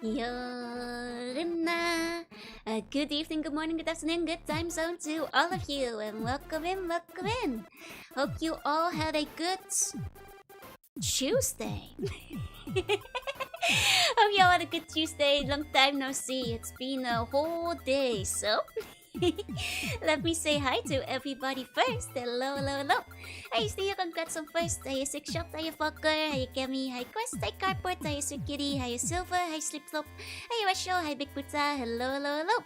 Jorunna. Good evening, good morning, good afternoon, good time zone to all of you, and welcome in, welcome in. Hope you all had a good Tuesday. Hope you all had a good Tuesday. Long time no see. It's been a whole day, so let me say hi to everybody first. Hello, hello, hello. Hey, Steve, congrats on first. Hi, Six Shot. Hi, Fucker. Hi, Kemi. Hi, Quest. Hi, Cardboard. Hi, Sir Kitty. Hi, Silver. Hi, Slip Slop. Hi, Rasho. Hi, Big Buta. Hello, hello, hello.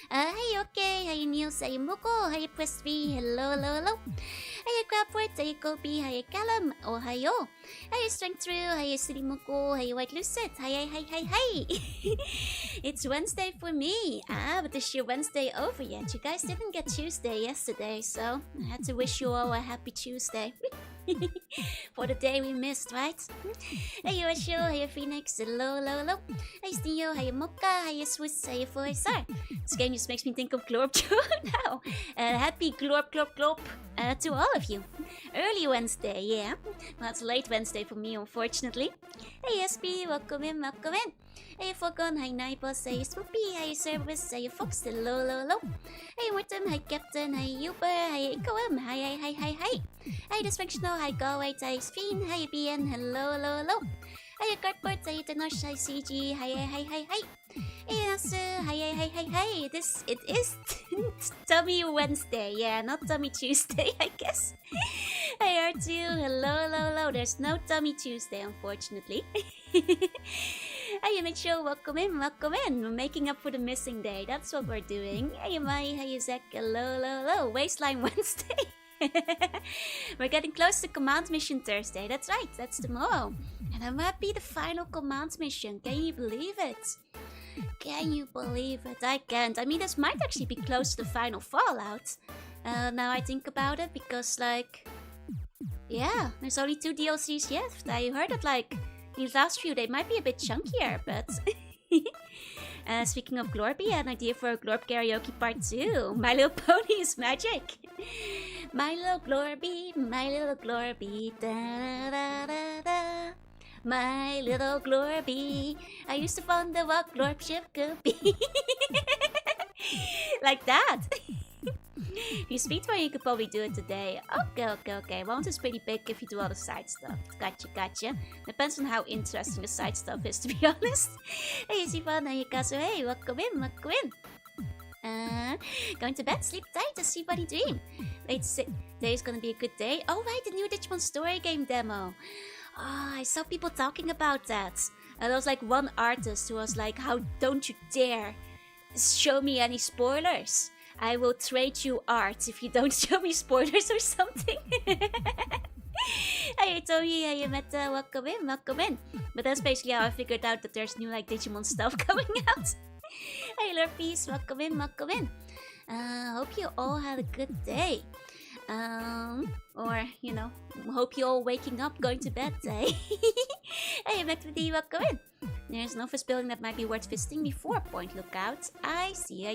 Hey, okay. Hi, Niels. Hi, Muko. Hi, Press V. Hello, hello, hello. Hi, Crabwood. Hi, Kobe. Hi, Callum. Oh, hi, yo. Hi, Strength True. Hi, City Muko. Hi, White Lucid. Hi, hi, hi, hi, hi. It's Wednesday for me. But is your Wednesday over yet? You guys didn't get Tuesday yesterday, so I had to wish you all a happy Tuesday. For the day we missed, right? Hey, Yosho, hey, Phoenix, hello, hello, hello. Hey, Stio, hey, Mocha, hey, Swiss, hey, 4SR. This game just makes me think of Glorp now. Happy Glorp, Glorp, Glorp to all of you. Early Wednesday, yeah. Well, it's late Wednesday for me, unfortunately. Hey, SP, welcome in, welcome in. Hey, Fogon, hi, Nibos, hey, Swoopy, hey, Service, hey, Fox, hello, hello, hello. Hey, Mortem, hi, Captain, hi, Uber, hi, Coem, hi, hi, hi, hi, hi. Hi, Dysfunctional, hi, Galway, hi, Spin, hi, BN, hello, hello, hello. Hi, Cardboard, hi, Tenosh, hi, CG, hi, hi, hi, hi, hi. Hey, Nasu, hi, hi, hi, hi, hi. It is Tummy Wednesday, yeah, not Tummy Tuesday, I guess. Hi, R2, hello, hello, hello. There's no Tummy Tuesday, unfortunately. Hey, Mitchell, welcome in, welcome in. We're making up for the missing day, that's what we're doing. Hey, Mai, hey, Zach, hello, hello, hello. Wasteland Wednesday. We're getting close to Command Mission Thursday, that's right, that's tomorrow. And that might be the final Command Mission, can you believe it? Can you believe it? I can't. I mean, this might actually be close to the final Fallout. Now I think about it, because, like, yeah, there's only 2 DLCs left. I heard that, like, these last few, they might be a bit chunkier, but... Speaking of Glorby, an idea for a Glorb Karaoke Part 2. My Little Pony is magic. My little Glorby, da da da da. My little Glorby, I used to wonder what Glorpship could be. Like that. If you speak to her, you could probably do it today. Okay. Won't is pretty big if you do all the side stuff. Gotcha. Depends on how interesting the side stuff is, to be honest. Hey, Sivan, hey, Kazu, hey, welcome in. Going to bed, sleep tight, a see buddy dream. Today's gonna be a good day. Oh, right, the new Digimon story game demo. Oh, I saw people talking about that. There was like one artist who was like, how don't you dare show me any spoilers. I will trade you art if you don't show me spoilers or something. Hey, Toby, hey, Meta, welcome in. But that's basically how I figured out that there's new like Digimon stuff coming out. Hey, Lurpies, welcome in. Hope you all had a good day. Or, you know, hope you all waking up, going to bed day. Hey, Metwidi, welcome in. There's an office building that might be worth visiting before Point Lookout. I see.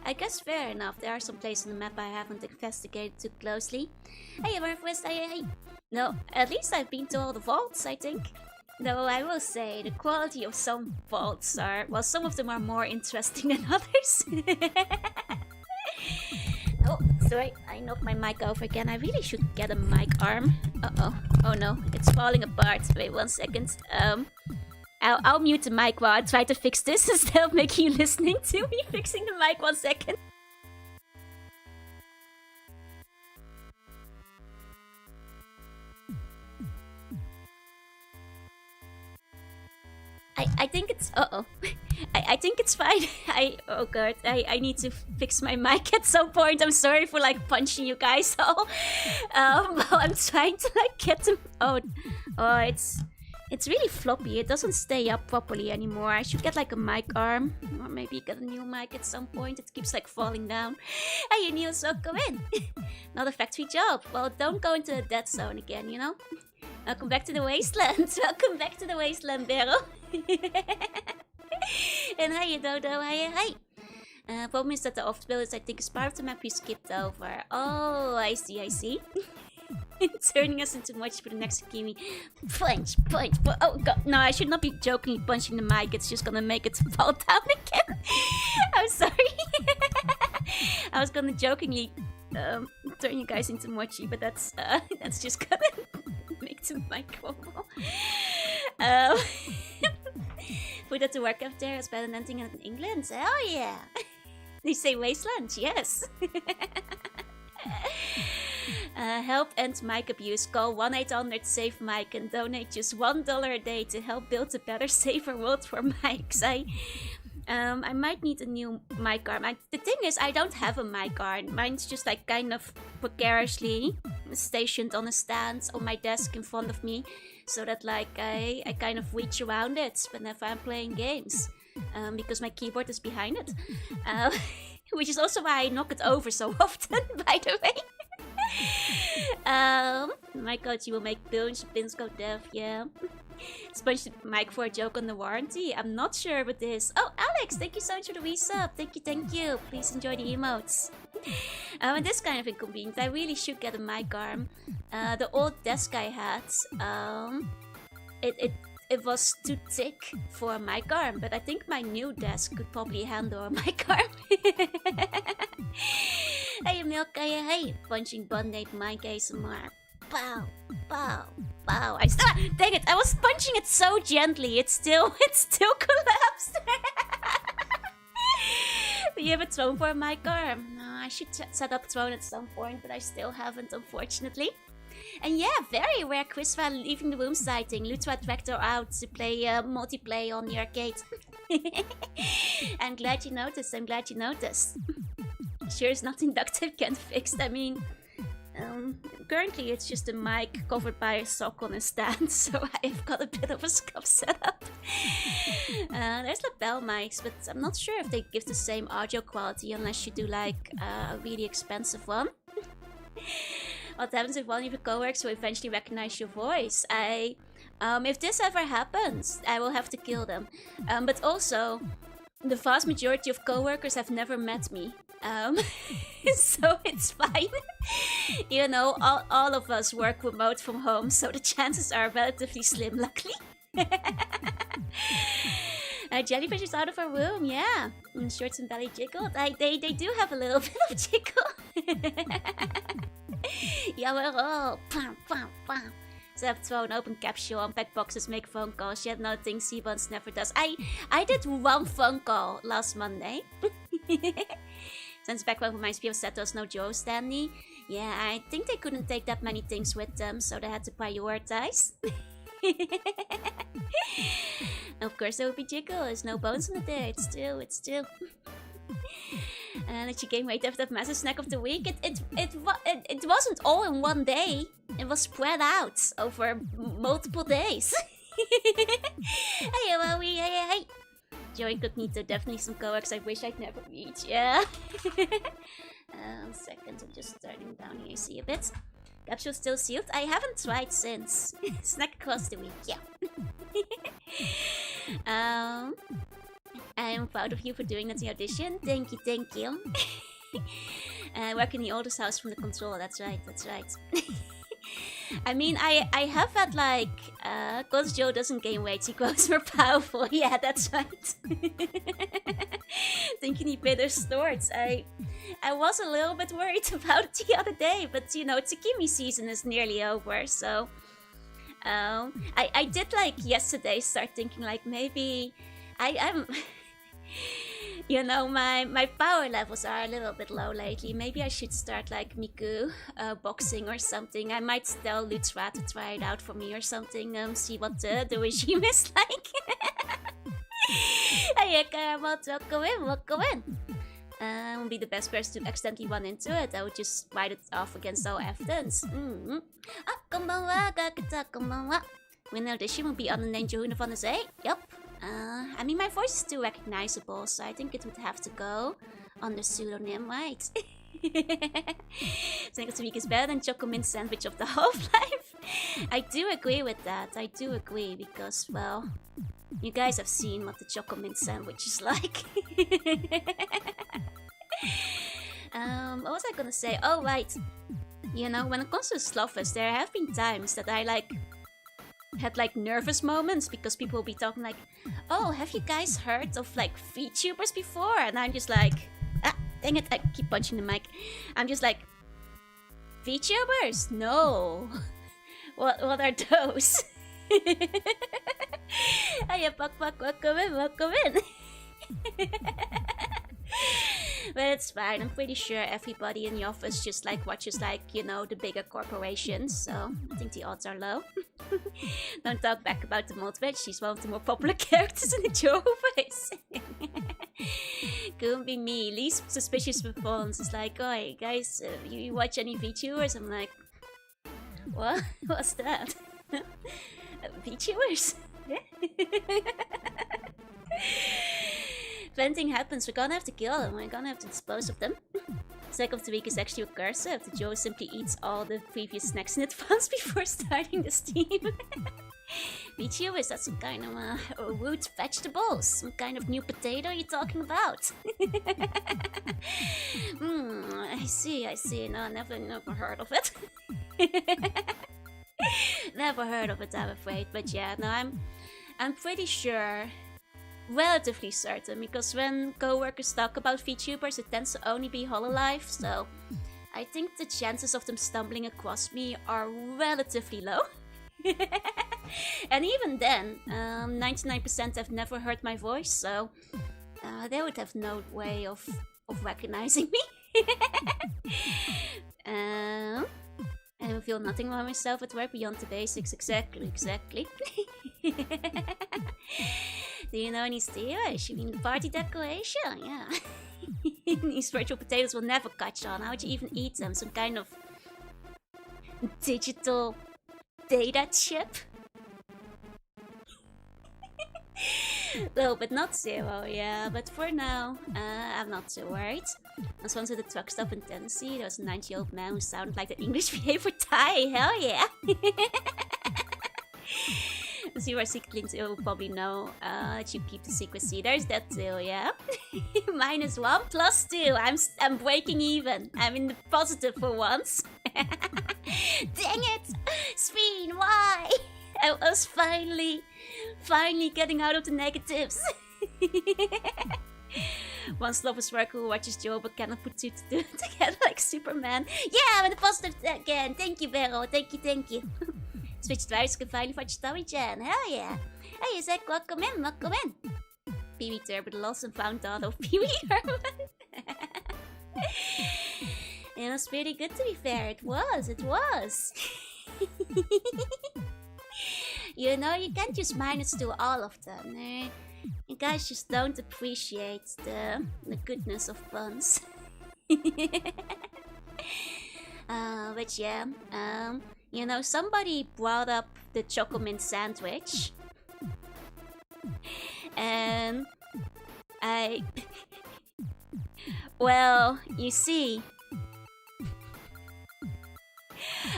I guess fair enough. There are some places on the map I haven't investigated too closely. Hey, Northwest, hey. No, at least I've been to all the vaults, I think. Though I will say, the quality of some vaults are... well, some of them are more interesting than others. Oh, sorry, I knocked my mic over again. I really should get a mic arm. Uh-oh. Oh no, it's falling apart. Wait 1 second. I'll mute the mic while I try to fix this instead of making you listening to me fixing the mic. 1 second. I think it's... uh-oh. I think it's fine. Oh god, I need to fix my mic at some point. I'm sorry for like punching you guys all. While I'm trying to like get them... Oh, it's really floppy. It doesn't stay up properly anymore. I should get like a mic arm. Or maybe get a new mic at some point. It keeps like falling down. Hey, Niels, welcome in. Not a factory job. Well, don't go into the dead zone again, you know? Welcome back to the Wasteland. Welcome back to the Wasteland, Beryl. And hi, Dodo. Hi. Problem is that the off builders, I think, is part of the map we skipped over. Oh, I see. Turning us into mochi for the next Kimi. Punch. Oh god, no, I should not be jokingly punching the mic. It's just gonna make it fall down again. I'm sorry. I was gonna jokingly turn you guys into mochi, but that's just gonna make the mic wobble. Put that to work up there. It's better than anything in England. Oh yeah. They say Wasteland, yes. Help end mic abuse. Call 1-800-SAVE mic and donate just $1 a day to help build a better, safer world for mics. I might need a new mic arm. The thing is, I don't have a mic arm. Mine's just like kind of precariously stationed on a stand on my desk in front of me, so that like I kind of reach around it whenever I'm playing games. Because my keyboard is behind it. Which is also why I knock it over so often, by the way. My god, you will make billions of pins go deaf, yeah. Sponge the mic for a joke on the warranty. I'm not sure what this. Oh, Alex, thank you so much for the resub. Thank you. Please enjoy the emotes. And this kind of inconvenient. I really should get a mic arm. The old desk I had, it was too thick for a mic arm, but I think my new desk could probably handle a mic arm. Hey, Milk, hey, punching bun-ape mic ASMR. Pow. Dang it, I was punching it so gently, it still collapsed. Do you have a throne for a mic arm? No, I should set up a throne at some point, but I still haven't, unfortunately. And yeah, very rare quiz while leaving the room sighting. Lutra dragged her out to play multiplayer on the arcade. I'm glad you noticed. Sure, it's not inductive, can't fix. I mean, currently it's just a mic covered by a sock on a stand, so I've got a bit of a scuff setup. There's lapel mics, but I'm not sure if they give the same audio quality unless you do like a really expensive one. What happens if one of your coworkers will eventually recognize your voice? If this ever happens, I will have to kill them. But also, the vast majority of coworkers have never met me. So it's fine. You know, all of us work remote from home, so the chances are relatively slim, luckily. Jellyfish is out of our room, yeah. Shorts and belly jiggled. They do have a little bit of jiggle. Yeah, we're all. So I've thrown open capsule, unpack boxes, make phone calls. Yet no thing Seabons never does. I did one phone call last Monday. Since background reminds me of Seto's no Joe Stanley. Yeah, I think they couldn't take that many things with them, so they had to prioritize. Of course there will be jiggle, there's no bones in it there, it's still. And that you gain weight after that massive snack of the week. It wasn't all in one day. It was spread out over multiple days. Hey, Wowie, hey. Joe Incognito, definitely some coax I wish I'd never reach, yeah. Second, I'm just starting down here, see a bit. Capsule still sealed? I haven't tried since. Snack across the week, yeah. I'm proud of you for doing that in the audition. Thank you. Work in the oldest house from the control, that's right. I mean, I have had like, cause Joe doesn't gain weight, he grows more powerful. Yeah, that's right. Thinking he better snorts. I was a little bit worried about it the other day, but you know, Tsukimi season is nearly over, so... I did like yesterday start thinking like maybe I'm... You know, my power levels are a little bit low lately. Maybe I should start like Miku boxing or something. I might tell Lutra to try it out for me or something. See what the regime is like. Hey, Caramel, welcome in. I won't be the best person to accidentally run into it. I would just write it off against all evidence. Ah, konbanwa, gaketa, konbanwa. When audition will be on the name Jorunna van der Zee. Yup. I mean, my voice is still recognizable, so I think it would have to go under pseudonym, right? Snack of the week is better than Choco Mint Sandwich of the Half-Life. I do agree with that. I do agree because, well, you guys have seen what the Choco Mint Sandwich is like. What was I gonna say? Oh, right. You know, when it comes to Slowfest, there have been times that I had nervous moments because people will be talking like, oh, have you guys heard of VTubers before? And I'm just like, ah, dang it, I keep punching the mic. I'm just like, VTubers? No. What are those? Hiya, welcome in. But it's fine. I'm pretty sure everybody in the office just watches the bigger corporations. So I think the odds are low. Don't talk back about the Multiverse. She's one of the more popular characters in the Joe-face. Couldn't be me. Least suspicious response is like, "Oi, guys, you watch any VTubers?" I'm like, what? What's that? VTubers? If anything happens, we're gonna have to kill them. We're gonna have to dispose of them. Snack of the week is actually recursive. The Joe simply eats all the previous snacks in advance before starting the steam. VTubers, that's some kind of root vegetables. Some kind of new potato you're talking about. I see. No, never heard of it. Never heard of it, I'm afraid. But yeah, no, I'm pretty sure, relatively certain, because when co-workers talk about VTubers, it tends to only be Hololive, so I think the chances of them stumbling across me are relatively low. And even then, 99% have never heard my voice, so they would have no way of recognizing me. I feel nothing about myself at work beyond the basics. Exactly. Do you know any steers? You mean the party decoration? Yeah. These virtual potatoes will never catch on. How would you even eat them? Some kind of digital data chip? Little bit not zero, yeah, but for now, I'm not so worried. I was once at a truck stop in Tennessee. There was a 90-year-old man who sounded like the English VA for Thai. Hell yeah! As you are secretly, you will probably know that you keep the secrecy. There's that too, yeah? -1 plus 2. I'm breaking even. I'm in the positive for once. Dang it! Speen, why? I was finally getting out of the negatives. One Slovis worker who watches Joe but cannot put two together like Superman. Yeah, I'm in the positive again. Thank you, Vero. Thank you. Switched virus can finally watch Tommy Jan. Hell yeah. Hey, Zach, welcome in. Pee-wee Turbo, the lost and found daughter of Pee-wee Herman. It was pretty good, to be fair. It was. You know, you can't just -2 all of them. You guys just don't appreciate the goodness of puns. But yeah, you know, somebody brought up the Chocomint sandwich. And well, you see,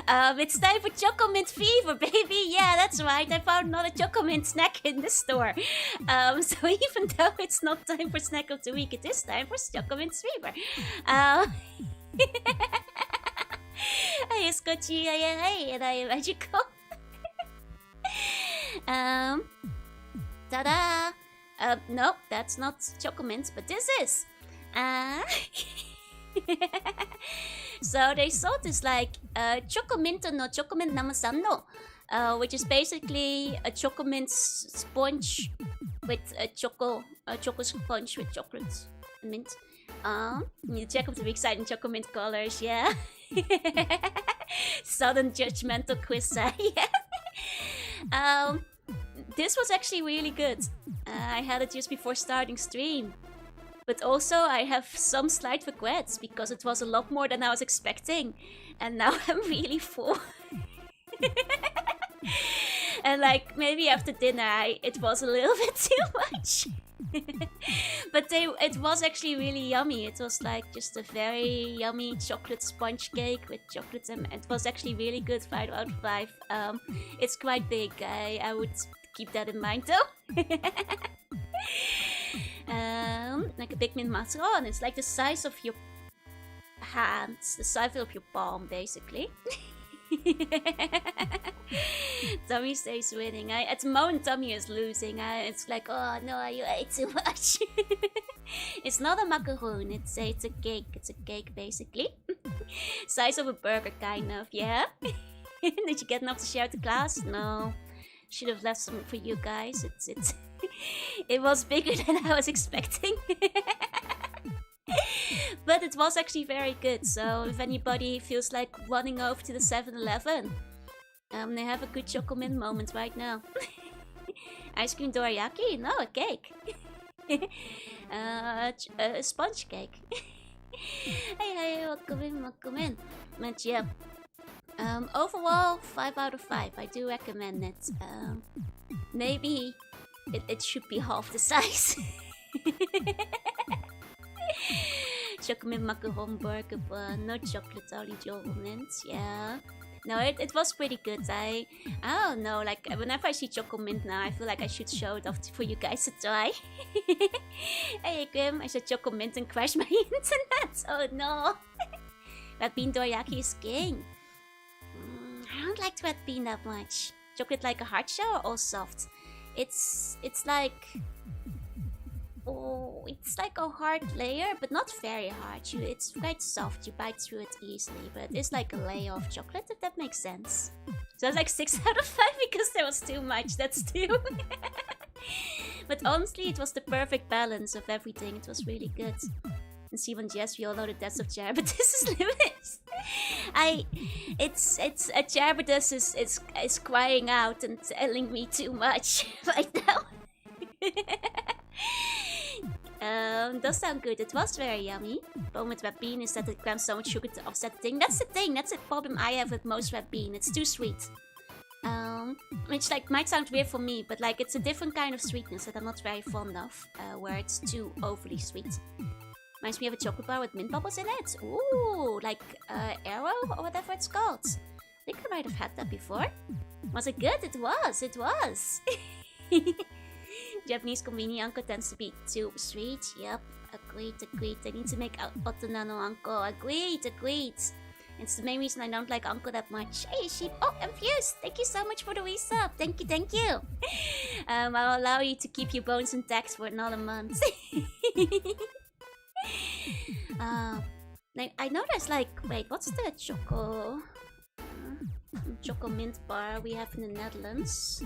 it's time for Chocomint Fever, baby! Yeah, that's right, I found another Chocomint snack in the store. So even though it's not time for Snack of the Week, it is time for Chocomint Fever. Hey, Scotchy, hey, and I am magical. Ta-da! Nope, that's not Chocomint, but this is. So they sold this Chocomint no Chocomint namasan no, which is basically a Chocomint sponge with a choco sponge with chocolate and mint. You check out the big side in Chocomint colors, yeah. Sudden judgmental quiz, yeah. This was actually really good. I had it just before starting stream. But also, I have some slight regrets because it was a lot more than I was expecting. And now I'm really full. And maybe after dinner, it was a little bit too much. But it was actually really yummy. It was just a very yummy chocolate sponge cake with chocolate. And it was actually really good, 5 out of 5. It's quite big. I would keep that in mind though. Like a big mint macaron. It's like the size of your hand, the size of your palm, basically. Tommy stays winning. At the moment, Tommy is losing. It's like, oh no, you ate too much. It's not a macaroon. It's a cake. It's a cake, basically. Size of a burger, kind of. Yeah. Did you get enough to share to class? No. Should have left some for you guys. It was bigger than I was expecting. But it was actually very good, so if anybody feels like running over to the 7-Eleven, they have a good Chocomint moment right now. Ice cream dorayaki? No, a cake. A sponge cake. Hey, welcome in. But yeah, overall, 5 out of 5. I do recommend it. Maybe it should be half the size. Chocomint macaron burger bun, no chocolate, only Jorunna. Yeah. No, it was pretty good. I don't know, like whenever I see Chocomint now, I feel like I should show it off for you guys to try. Hey Grim, I said Chocomint and crashed my internet. Oh no. Red bean dorayaki is king. I don't like red bean that much. Chocolate like a hard shell or all soft? It's like... Oh, it's like a hard layer, but not very hard. It's quite soft, you bite through it easily, but it's like a layer of chocolate, if that makes sense. So it's like 6 out of 5 because there was too much, that's 2. But honestly, it was the perfect balance of everything, it was really good. And Simon, yes, we all know the deaths of Charybdis is limited. It's a Charybdis is crying out and telling me too much right now. Does sound good. It was very yummy. Problem with red bean is that it grams so much sugar to offset the thing. That's the thing. That's the problem I have with most red bean. It's too sweet. Which like might sound weird for me, but like it's a different kind of sweetness that I'm not very fond of, where it's too overly sweet. Reminds me of a chocolate bar with mint bubbles in it. Ooh, like Arrow or whatever it's called. I think I might have had that before. Was it good? It was. It was. Japanese convenience uncle tends to be too sweet. Yep, agreed. I need to make Otonano uncle. Agreed. It's the main reason I don't like uncle that much. Hey, sheep. Oh, I'm fused. Thank you so much for the resub. Thank you. I'll allow you to keep your bones intact for another month. I know there's like, wait, what's the choco mint bar we have in the Netherlands?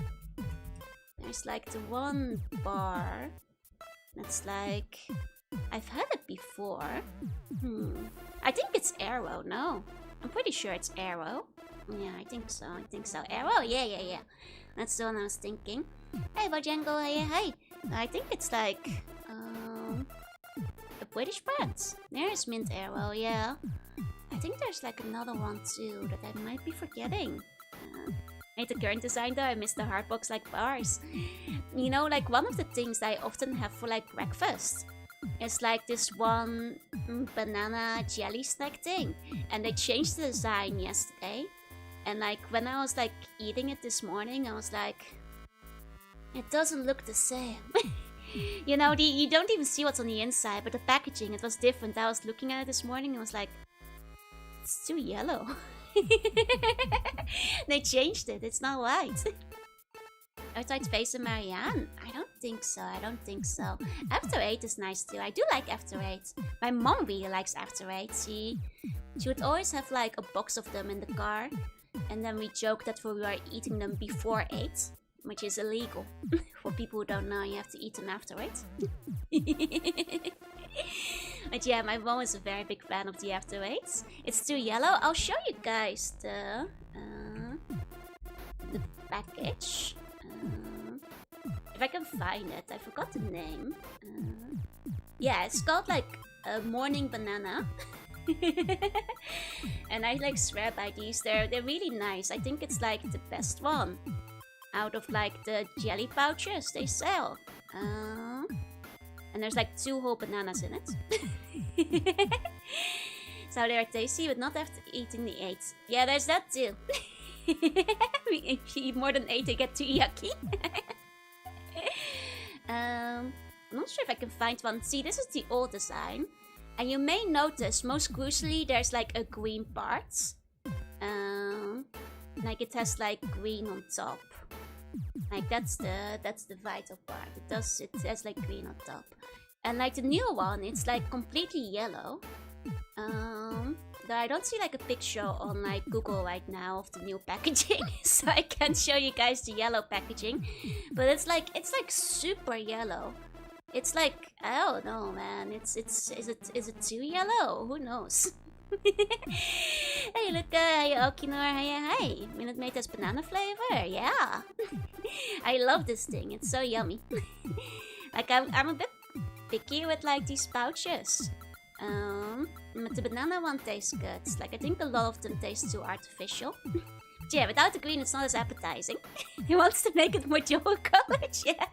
There's like the one bar that's like... I've had it before. I think it's Arrow, no? I'm pretty sure it's Arrow. Yeah, I think so. Arrow? Yeah. That's the one I was thinking. Hey, Bajango, hey. I think it's like... a British brand. There's Mint Arrow, yeah. I think there's like another one too that I might be forgetting. I hate the current design though, I miss the hard box like bars. You know, like one of the things I often have for like breakfast is like this one banana jelly snack thing. And they changed the design yesterday. And like when I was like eating it this morning, I was like, it doesn't look the same. You know, you don't even see what's on the inside, but the packaging, it was different. I was looking at it this morning and I was like, it's too yellow. They changed it, it's not white. Outside Face and Marianne? I don't think so. After 8 is nice too. I do like After 8. My mom really likes After 8. She would always have like a box of them in the car. And then we joke that we were eating them before 8. Which is illegal. For people who don't know, you have to eat them after 8. But yeah, my mom is a very big fan of the After 8s. It's too yellow. I'll show you guys the package. If I can find it. I forgot the name. Yeah, it's called like Morning Banana. And I like swear by these. They're really nice. I think it's like the best one out of like the jelly pouches they sell. And there's like 2 whole bananas in it. So they're tasty, but not after eating the 8. Yeah, there's that too. If you eat more than 8, they get too yucky. I'm not sure if I can find one. See, this is the old design. And you may notice, most crucially, there's like a green part. Like it has like green on top. Like that's the vital part. It has like green on top. And like the new one, it's like completely yellow. Though I don't see like a picture on like Google right now of the new packaging, so I can't show you guys the yellow packaging. But it's like super yellow. It's like, I don't know, man. Is it too yellow? Who knows? Hey, look, Okinor, hi. Minute Maid has banana flavor, yeah. I love this thing. It's so yummy. Like I'm a bit picky with like these pouches. But the banana one tastes good. Like I think a lot of them taste too artificial. But yeah, without the green, it's not as appetizing. He wants to make it more Joe colored, yeah.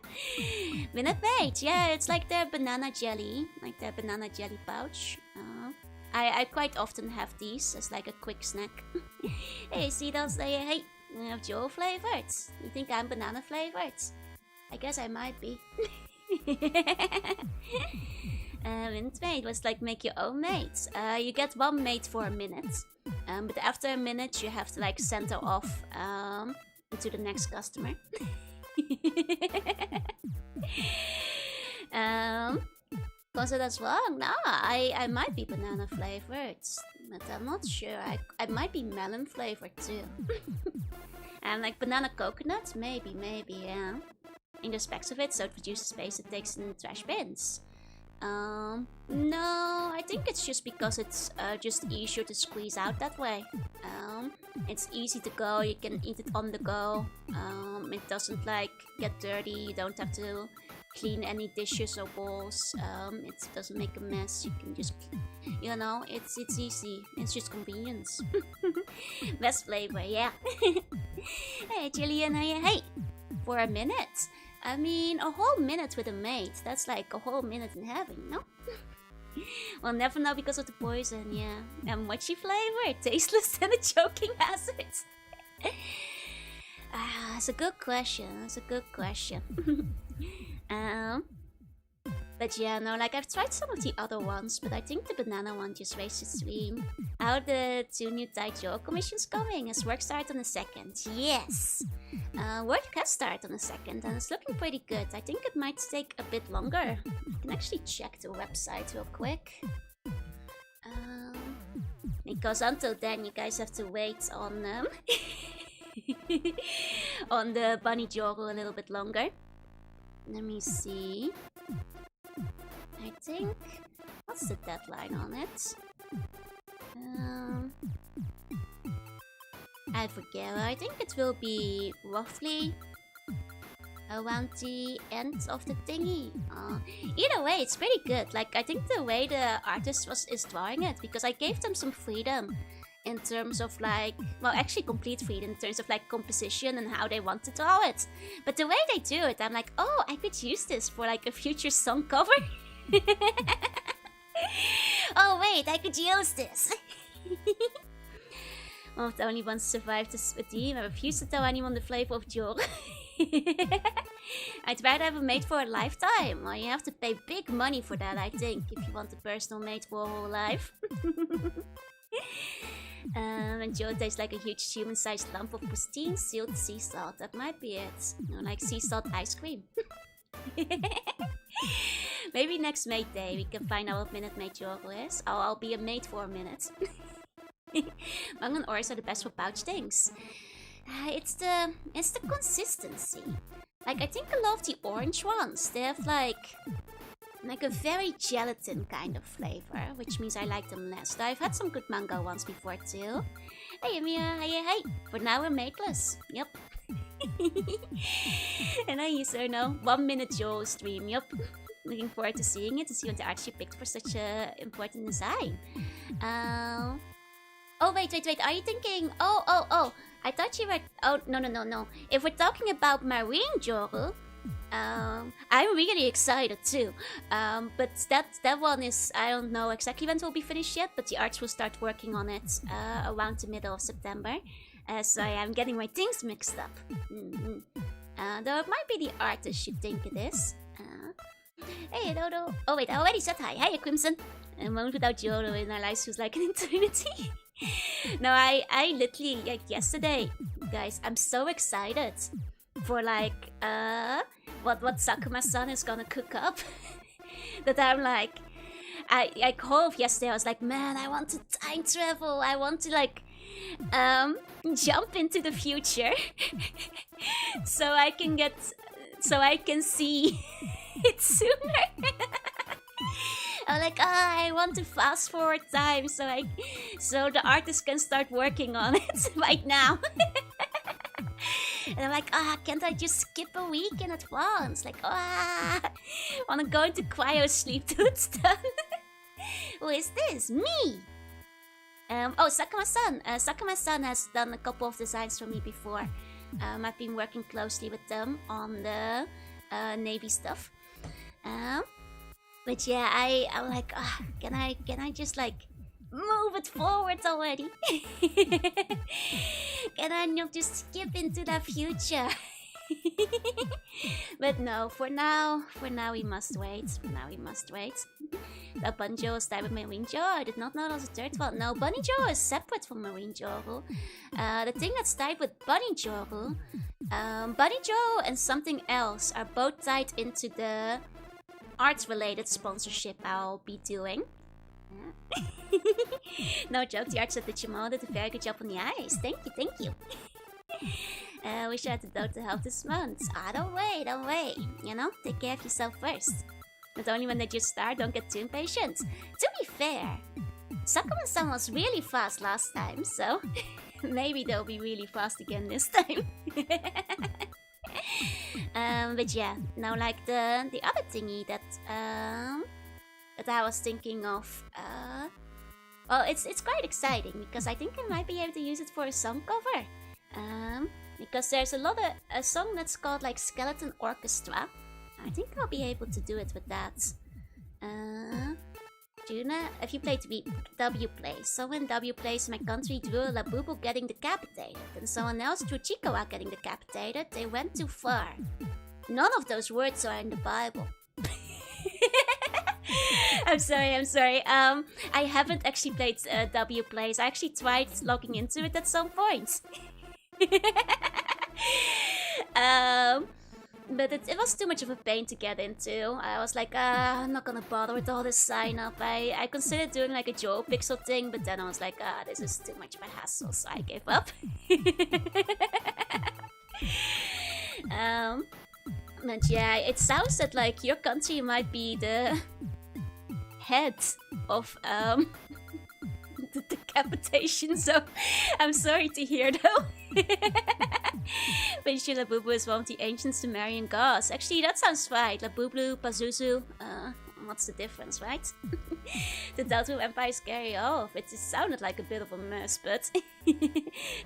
Minute Maid, yeah, it's like their banana jelly, like their banana jelly pouch. I quite often have these as like a quick snack. Hey, see those? Hey, you have Joe flavored. You think I'm banana flavored? I guess I might be. Minute Maid was like make your own mates. You get one mate for a minute. But after a minute you have to like center off to the next customer. Was it as well? Nah, I might be banana flavored, but I'm not sure. I might be melon flavored too. And like banana coconut, maybe, yeah. In the specs of it, so it reduces space it takes in the trash bins. No, I think it's just because it's just easier to squeeze out that way. It's easy to go, you can eat it on the go. It doesn't like get dirty, you don't have to clean any dishes or bowls. It doesn't make a mess, you can just, you know, it's easy, it's just convenience. Best flavor, yeah. Hey Jillian, hey, for a minute. I mean, a whole minute with a mate, that's like a whole minute in heaven, no? We'll never know because of the poison, yeah. And mochi flavor, tasteless and a choking hazard. That's a good question, But yeah, no, like I've tried some of the other ones, but I think the banana one just raised its stream. How the 2 new Taijo commissions coming? As work start on the 2nd? Yes! Work has started on the 2nd and it's looking pretty good. I think it might take a bit longer. I can actually check the website real quick. Because until then you guys have to wait on on the bunny Joru a little bit longer. Let me see. I think... What's the deadline on it? I forget. I think it will be roughly around the end of the thingy. Either way, it's pretty good. Like, I think the way the artist is drawing it, because I gave them some freedom in terms of like, well, actually complete freedom in terms of like composition and how they want to draw it. But the way they do it, I'm like, oh, I could use this for like a future song cover. Oh wait, I could use this. One of the only ones survived this team. I refuse to tell anyone the flavor of Joru. I'd rather have a mate for a lifetime. Well, you have to pay big money for that, I think, if you want a personal mate for a whole life. And Joe tastes like a huge human-sized lump of pristine sealed sea salt. That might be it. You know, like sea salt ice cream. Maybe next mate day we can find out what Minute Maid Joru is. I'll be a mate for a minute. Manga and oars are the best for pouch things. It's the consistency. Like, I think a lot of the orange ones, they have like a very gelatin kind of flavor, which means I like them less. Though I've had some good mango ones before too. Hey Amia, hey. For now we're mateless. Yep. And I use her now. 1 minute Joe stream, yep. Looking forward to seeing it, to see what the art she picked for such a important design. Oh wait, are you thinking, oh, I thought you were, oh, no. If we're talking about Marine Joru, I'm really excited too. But that one is, I don't know exactly when it will be finished yet, but the arts will start working on it around the middle of September. So I'm getting my things mixed up. Though it might be the artist you think it is. Hey, Dodo. Oh wait, I already said hi. Hiya, Crimson. A moment without Joro in our lives was like an eternity. No, I literally, like, yesterday, guys, I'm so excited for, like, what Sakuma-san is gonna cook up. That I'm like, I called yesterday, I was like, man, I want to time travel, I want to, like, jump into the future. so I can see it sooner. I'm like, I want to fast forward time so the artist can start working on it right now. And I'm like, can't I just skip a week in advance? Like, wanna go into cryo sleep till it's done. Who is this? Me! Sakuma-san. Sakuma-san has done a couple of designs for me before. I've been working closely with them on the Navy stuff. But yeah, I'm like, can I just like move it forward already? Can I not just skip into the future? But no, for now we must wait. The Banjo is type of Marine Jaw. I did not know that was a third one. No, Bunny Jaw is separate from Marine Jaw. The thing that's tied with Bunny Jaw, and something else are both tied into the arts-related sponsorship I'll be doing. No joke, the artist at the Chimo did a very good job on the eyes. Thank you. Wish I had the dough to help this month. Don't wait. You know, take care of yourself first. Not only when they just start, don't get too impatient. To be fair, Sakuma-san was really fast last time, so maybe they'll be really fast again this time. But yeah, now like the other thingy that I was thinking of, well, it's quite exciting because I think I might be able to use it for a song cover. Because there's a song that's called like Skeleton Orchestra. I think I'll be able to do it with that. Jorunna, if you play W plays. Someone W plays my country drew a Labubu getting decapitated, and someone else drew Chikawa getting decapitated. They went too far. None of those words are in the Bible. I'm sorry. I haven't actually played W plays. I actually tried logging into it at some point. But it was too much of a pain to get into. I was like, I'm not gonna bother with all this sign up. I considered doing like a Joe Pixel thing, but then I was like, this is too much of a hassle, so I gave up. But yeah, it sounds that like your country might be the head of the decapitation, so I'm sorry to hear though. Pretty sure Labubu is one of the ancient Sumerian gods. Actually, that sounds right. Labubu, Pazuzu, what's the difference, right? The Delta Empires carry off. It just sounded like a bit of a mess, but I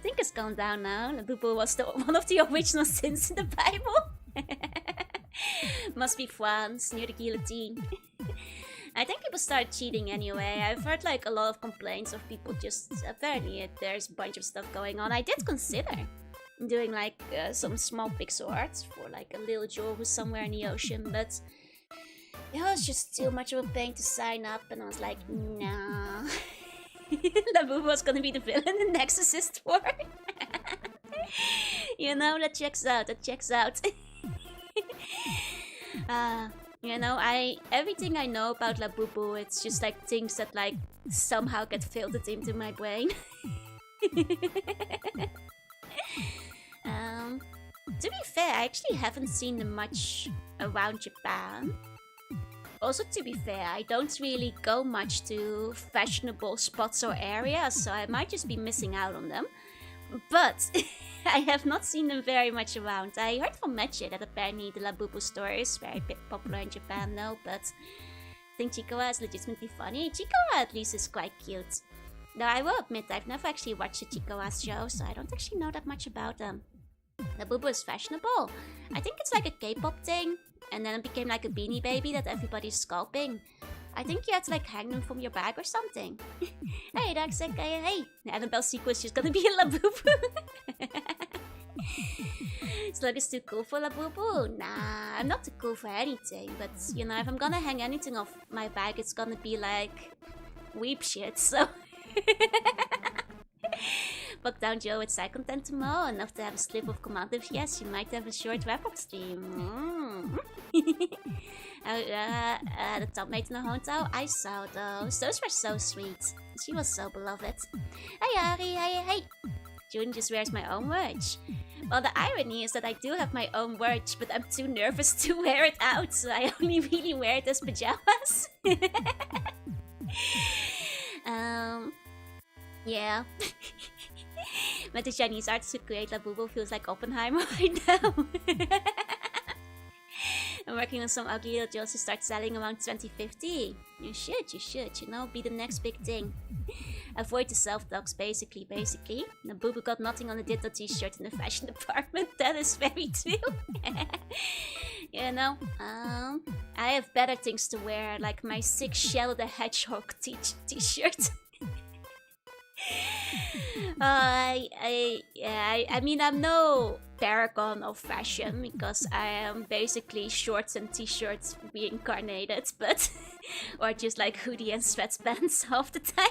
think it's calmed down now. Labubu was one of the original sins in the Bible. Must be France, near the guillotine. I think people started cheating anyway. I've heard like a lot of complaints of people just... Apparently there's a bunch of stuff going on. I did consider doing like some small pixel art for like a little Joe who's somewhere in the ocean, but it was just too much of a pain to sign up, and I was like, nah. Labubu was gonna be the villain in Exorcist 4. You know, that checks out. You know, everything I know about Labubu, it's just like things that like somehow get filtered into my brain. To be fair, I actually haven't seen them much around Japan. Also, to be fair, I don't really go much to fashionable spots or areas, so I might just be missing out on them. But I have not seen them very much around. I heard from Meche that apparently the Labubu store is very popular in Japan though, but I think Chikawa is legitimately funny. Chikawa at least is quite cute. Though I will admit, I've never actually watched a Chikawa show, so I don't actually know that much about them. Labubu is fashionable. I think it's like a K-pop thing, and then it became like a Beanie Baby that everybody's scalping. I think you have to like hang them from your bag or something. Hey, Darksec, hey. The Annabelle sequel is just gonna be a Labubu. Slug is too cool for Labubu? Nah, I'm not too cool for anything, but you know, if I'm gonna hang anything off my bag, it's gonna be like weep shit, so... Buck down Joe with Psy content tomorrow, enough to have a slip of command if yes, you might have a short wrap-up stream. The top mate in the hotel, I saw those. Those were so sweet. She was so beloved. Hey Ari, hey. June just wears my own merch. Well, the irony is that I do have my own merch, but I'm too nervous to wear it out, so I only really wear it as pajamas. Yeah. But the Chinese artist who create Labubu feels like Oppenheimer right now. I'm working on some ugly little jewels to start selling around 2050. You should, you know, be the next big thing. Avoid the self-dogs, basically. Labubu got nothing on the Ditto t-shirt in the fashion department. That is very true. You know, I have better things to wear, like my 6 Shadow the Hedgehog t-shirt. I mean, I'm no paragon of fashion because I am basically shorts and t-shirts reincarnated, but or just like hoodie and sweatpants half the time.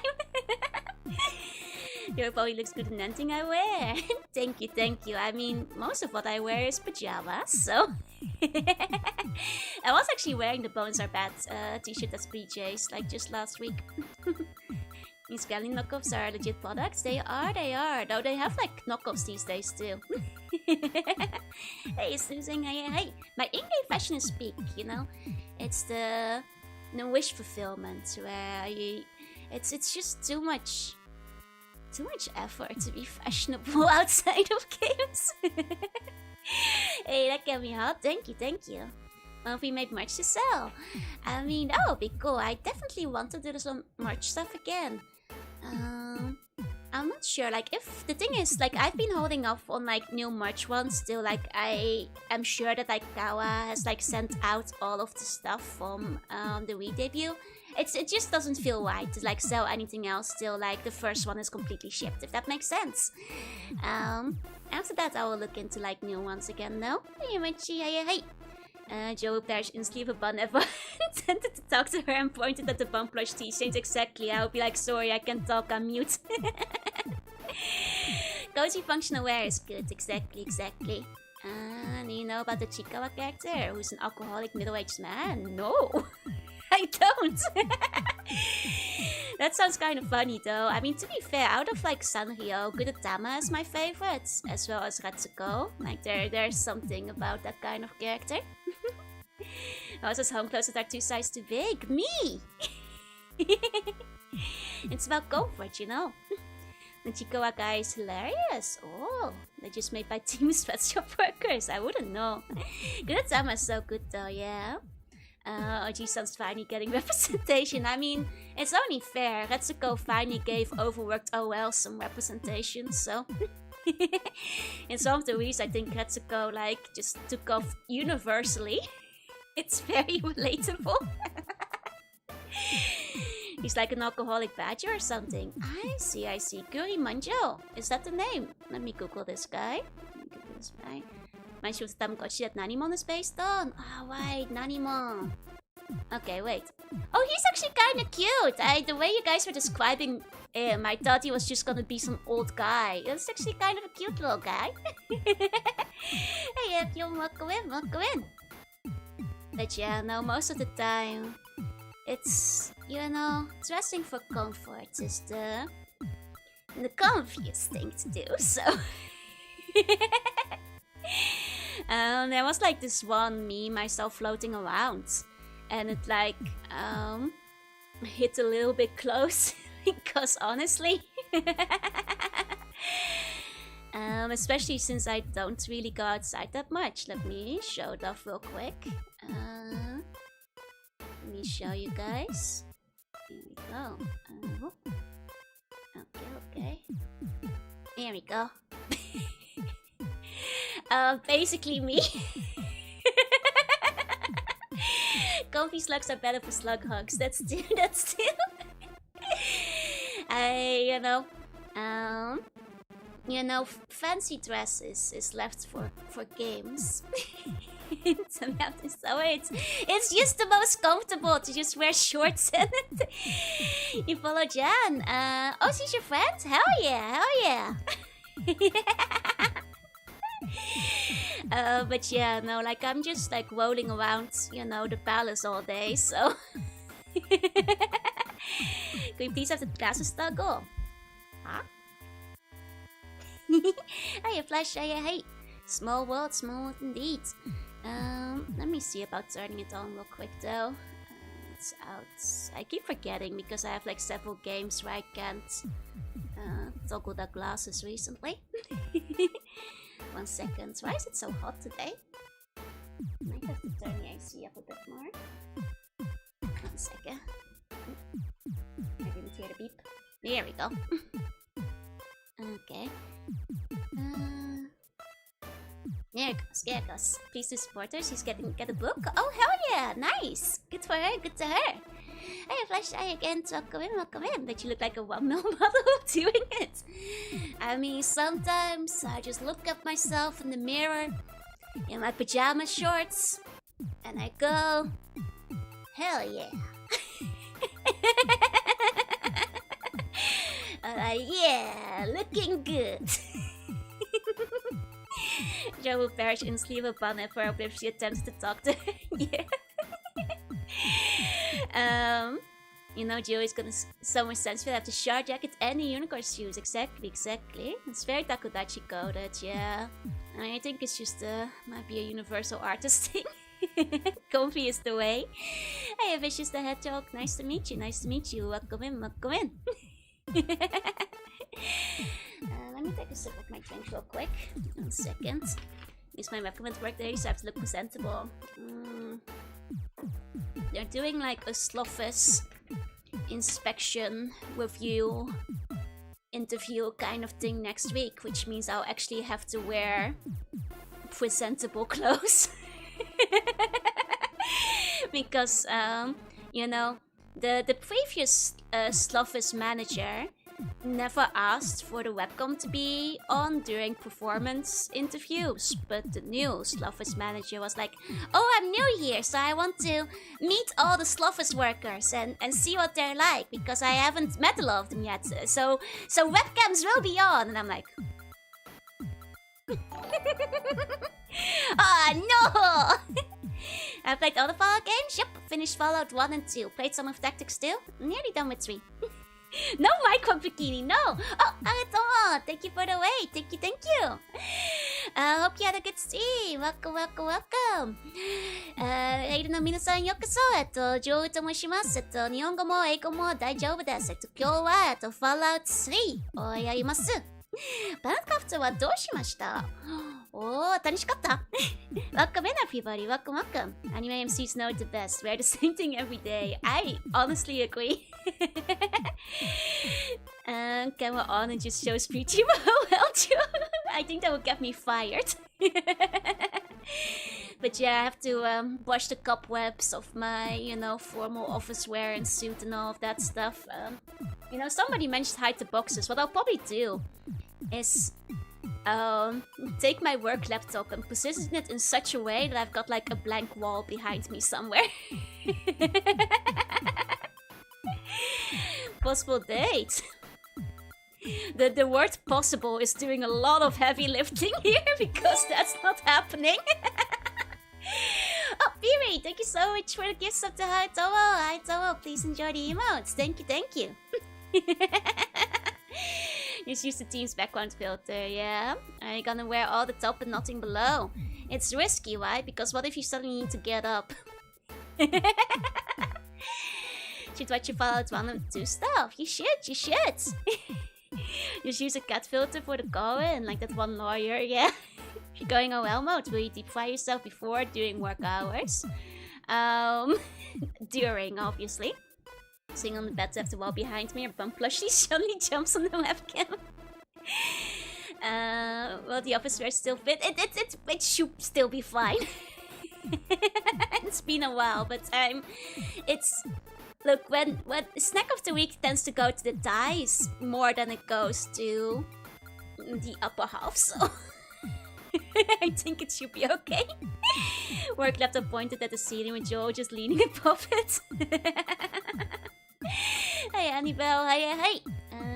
Your body looks good in anything I wear. Thank you. I mean, most of what I wear is pajamas, so... I was actually wearing the Bones Are Bad t-shirt as PJs, like just last week. These Galley knockoffs are legit products. They are. Though they have like knockoffs these days too. Hey, Susan, hey. My in-game fashion is peak, you know? It's the wish fulfillment where it's just too much effort to be fashionable outside of games. Hey, that got me hot. Thank you. Well, if we made merch to sell, I mean, that would be cool. I definitely want to do some merch stuff again. I'm not sure, like, if the thing is, like, I've been holding off on like new merch ones till like I am sure that like Kawa has like sent out all of the stuff from the Wii debut. It just doesn't feel right to like sell anything else till like the first one is completely shipped, if that makes sense. After that I will look into like new ones again though. Hey Michi, hey. Joe Parish instantly if a bun ever intended to talk to her and pointed at the bun plush t-shirts exactly. I would be like, sorry, I can't talk, I'm mute. Koji functional wear is good, exactly. And you know about the Chikawa character, who's an alcoholic middle-aged man? No, I don't. That sounds kind of funny though. I mean, to be fair, out of like Sanrio, Gudetama is my favorite, as well as Retsuko. Like there's something about that kind of character. Also, home clothes that are 2 sizes too big. Me! It's about comfort, you know. The Chikawa guy is hilarious. Oh, they're just made by Team Sweatshop workers. I wouldn't know. Gudetama is so good though, yeah. OG-san's finally getting representation. I mean, it's only fair. Retsuko finally gave overworked OL some representation, so... In some of the weeks, I think Retsuko, like, just took off universally. It's very relatable. He's like an alcoholic badger or something. I see. Guri Manjo. Is that the name? Let me Google this guy. My shoes Tamagotchi that Nanimon is based on. Oh, wait, Nanimon. Okay, wait. Oh, he's actually kind of cute. The way you guys were describing him, I thought he was just gonna be some old guy. It's actually kind of a cute little guy. Hey, if you welcome in. But yeah, no, most of the time, it's, you know, dressing for comfort is the comfiest thing to do, so... There was like this one meme I saw floating around, and it like hit a little bit close because honestly, especially since I don't really go outside that much. Let me show it off real quick. Let me show you guys. Here we go. Okay. Here we go. Basically me. Comfy slugs are better for slug hugs. That's true. you know, fancy dresses is left for games. So we have to sew it. It's just the most comfortable to just wear shorts and you follow Jan. Oh, she's your friend? Hell yeah, hell yeah. But yeah, no, like I'm just like rolling around, you know, the palace all day, so. Can you please have the glasses toggle? Huh? Hiya, Flash, hiya, hey. Small world, small world indeed. Let me see about turning it on real quick though. It's out. I keep forgetting because I have like several games where I can't toggle the glasses recently. 1 second. Why is it so hot today? Might have to turn the AC up a bit more. 1 second. I didn't hear the beep. There we go. Okay. There it goes, there it goes. Please do support her. She's get a book. Oh, hell yeah! Nice! Good for her, good to her. Hey, Flash, hi again. Welcome in, welcome in. But you look like a well-known model doing it. I mean, sometimes I just look at myself in the mirror in my pajama shorts and I go, hell yeah. Yeah, looking good. Joe will perish in sleep upon it for if she attempts to talk to her. Yeah. You know, Joe is gonna so much sense for that. The shark jacket and the unicorn shoes. Exactly, exactly. It's very Takodachi coded, yeah. I think it's just might be a universal artist thing. Comfy is the way. Hey, Vicious the Hedgehog. Nice to meet you, nice to meet you. Welcome in, welcome in. Let me take a sip of my drink real quick. 1 second. Use my webcam at work today, so I have to look presentable. They're doing like a Slophus inspection, review, interview kind of thing next week, which means I'll actually have to wear presentable clothes. Because, you know, the previous Slophus manager never asked for the webcam to be on during performance interviews, but the new Slophus manager was like, oh, I'm new here, so I want to meet all the Slophus workers and see what they're like, because I haven't met a lot of them yet, so webcams will be on. And I'm like, oh no. I played all the Fallout games. Yep, finished Fallout 1 and 2. Played some of Tactics too. Nearly done with 3. No micro bikini, no! Oh, Arito! Thank you for the wait. Thank you, thank you. Hope you had a good stream. Welcome, welcome, welcome. エイルの皆さんようこそ。ジョーと申します。日本語も英語も大丈夫です。今日はFallout 3をやります。バンクラフトはどうしました？Oh, 楽しかった。Welcome in, everybody. Welcome, welcome. Anime MCs know it the best. Wear the same thing every day. I honestly agree. Camera on and just show Screechy. Well, I think that would get me fired. But yeah, I have to wash the cobwebs of my, you know, formal office wear and suit and all of that stuff. You know, somebody mentioned hide the boxes. What I'll probably do is take my work laptop and position it in such a way that I've got like a blank wall behind me somewhere. Possible date. The word possible is doing a lot of heavy lifting here because that's not happening. Oh, Piri, thank you so much for the gifts of the Hi Tomo. Hi Tomo, please enjoy the emotes. Thank you, thank you. Just use the team's background filter, yeah? Are you gonna wear all the top and nothing below? It's risky, right? Because what if you suddenly need to get up? Should watch your Fallout 1 and 2 stuff. You should, you should. Just use a cat filter for the Cohen, like that one lawyer, yeah? If you're going OL mode, will you deep fry yourself before, during work hours? During, obviously. Sitting on the bed to have the wall behind me, or bum plushly suddenly jumps on the webcam. Will the office wear still fit? It should still be fine. It's been a while, but it's... Look, when Snack of the Week tends to go to the ties more than it goes to, the upper half, so I think it should be okay. Work laptop pointed at the ceiling with Joe just leaning above it. Hey, Annabelle, hey.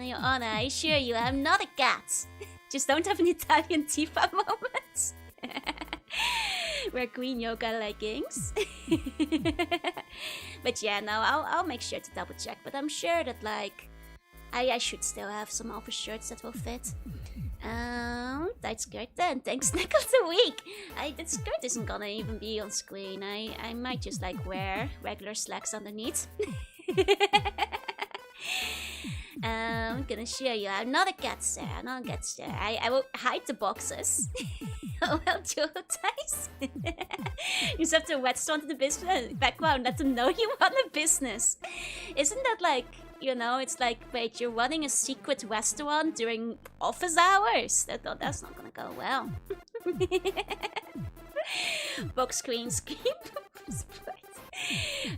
Your Honor, I assure you, I'm not a cat. Just don't have an Italian Tifa moment. Wear green yoga leggings. But yeah, no, I'll make sure to double check. But I'm sure that, like, I should still have some alpha shirts that will fit. Tight skirt then. Thanks, snack of the week. That skirt isn't gonna even be on screen. I might just, like, wear regular slacks underneath. I'm gonna show you. I'm not a cat, sir. I'm not a cat, sir. I will hide the boxes. Oh, well, Joe ties. You just have to Whetstone to the business background. Let them know you run a business. Isn't that like, you know, it's like, wait, you're running a secret restaurant during office hours? That's not gonna go well. Box screen scheme.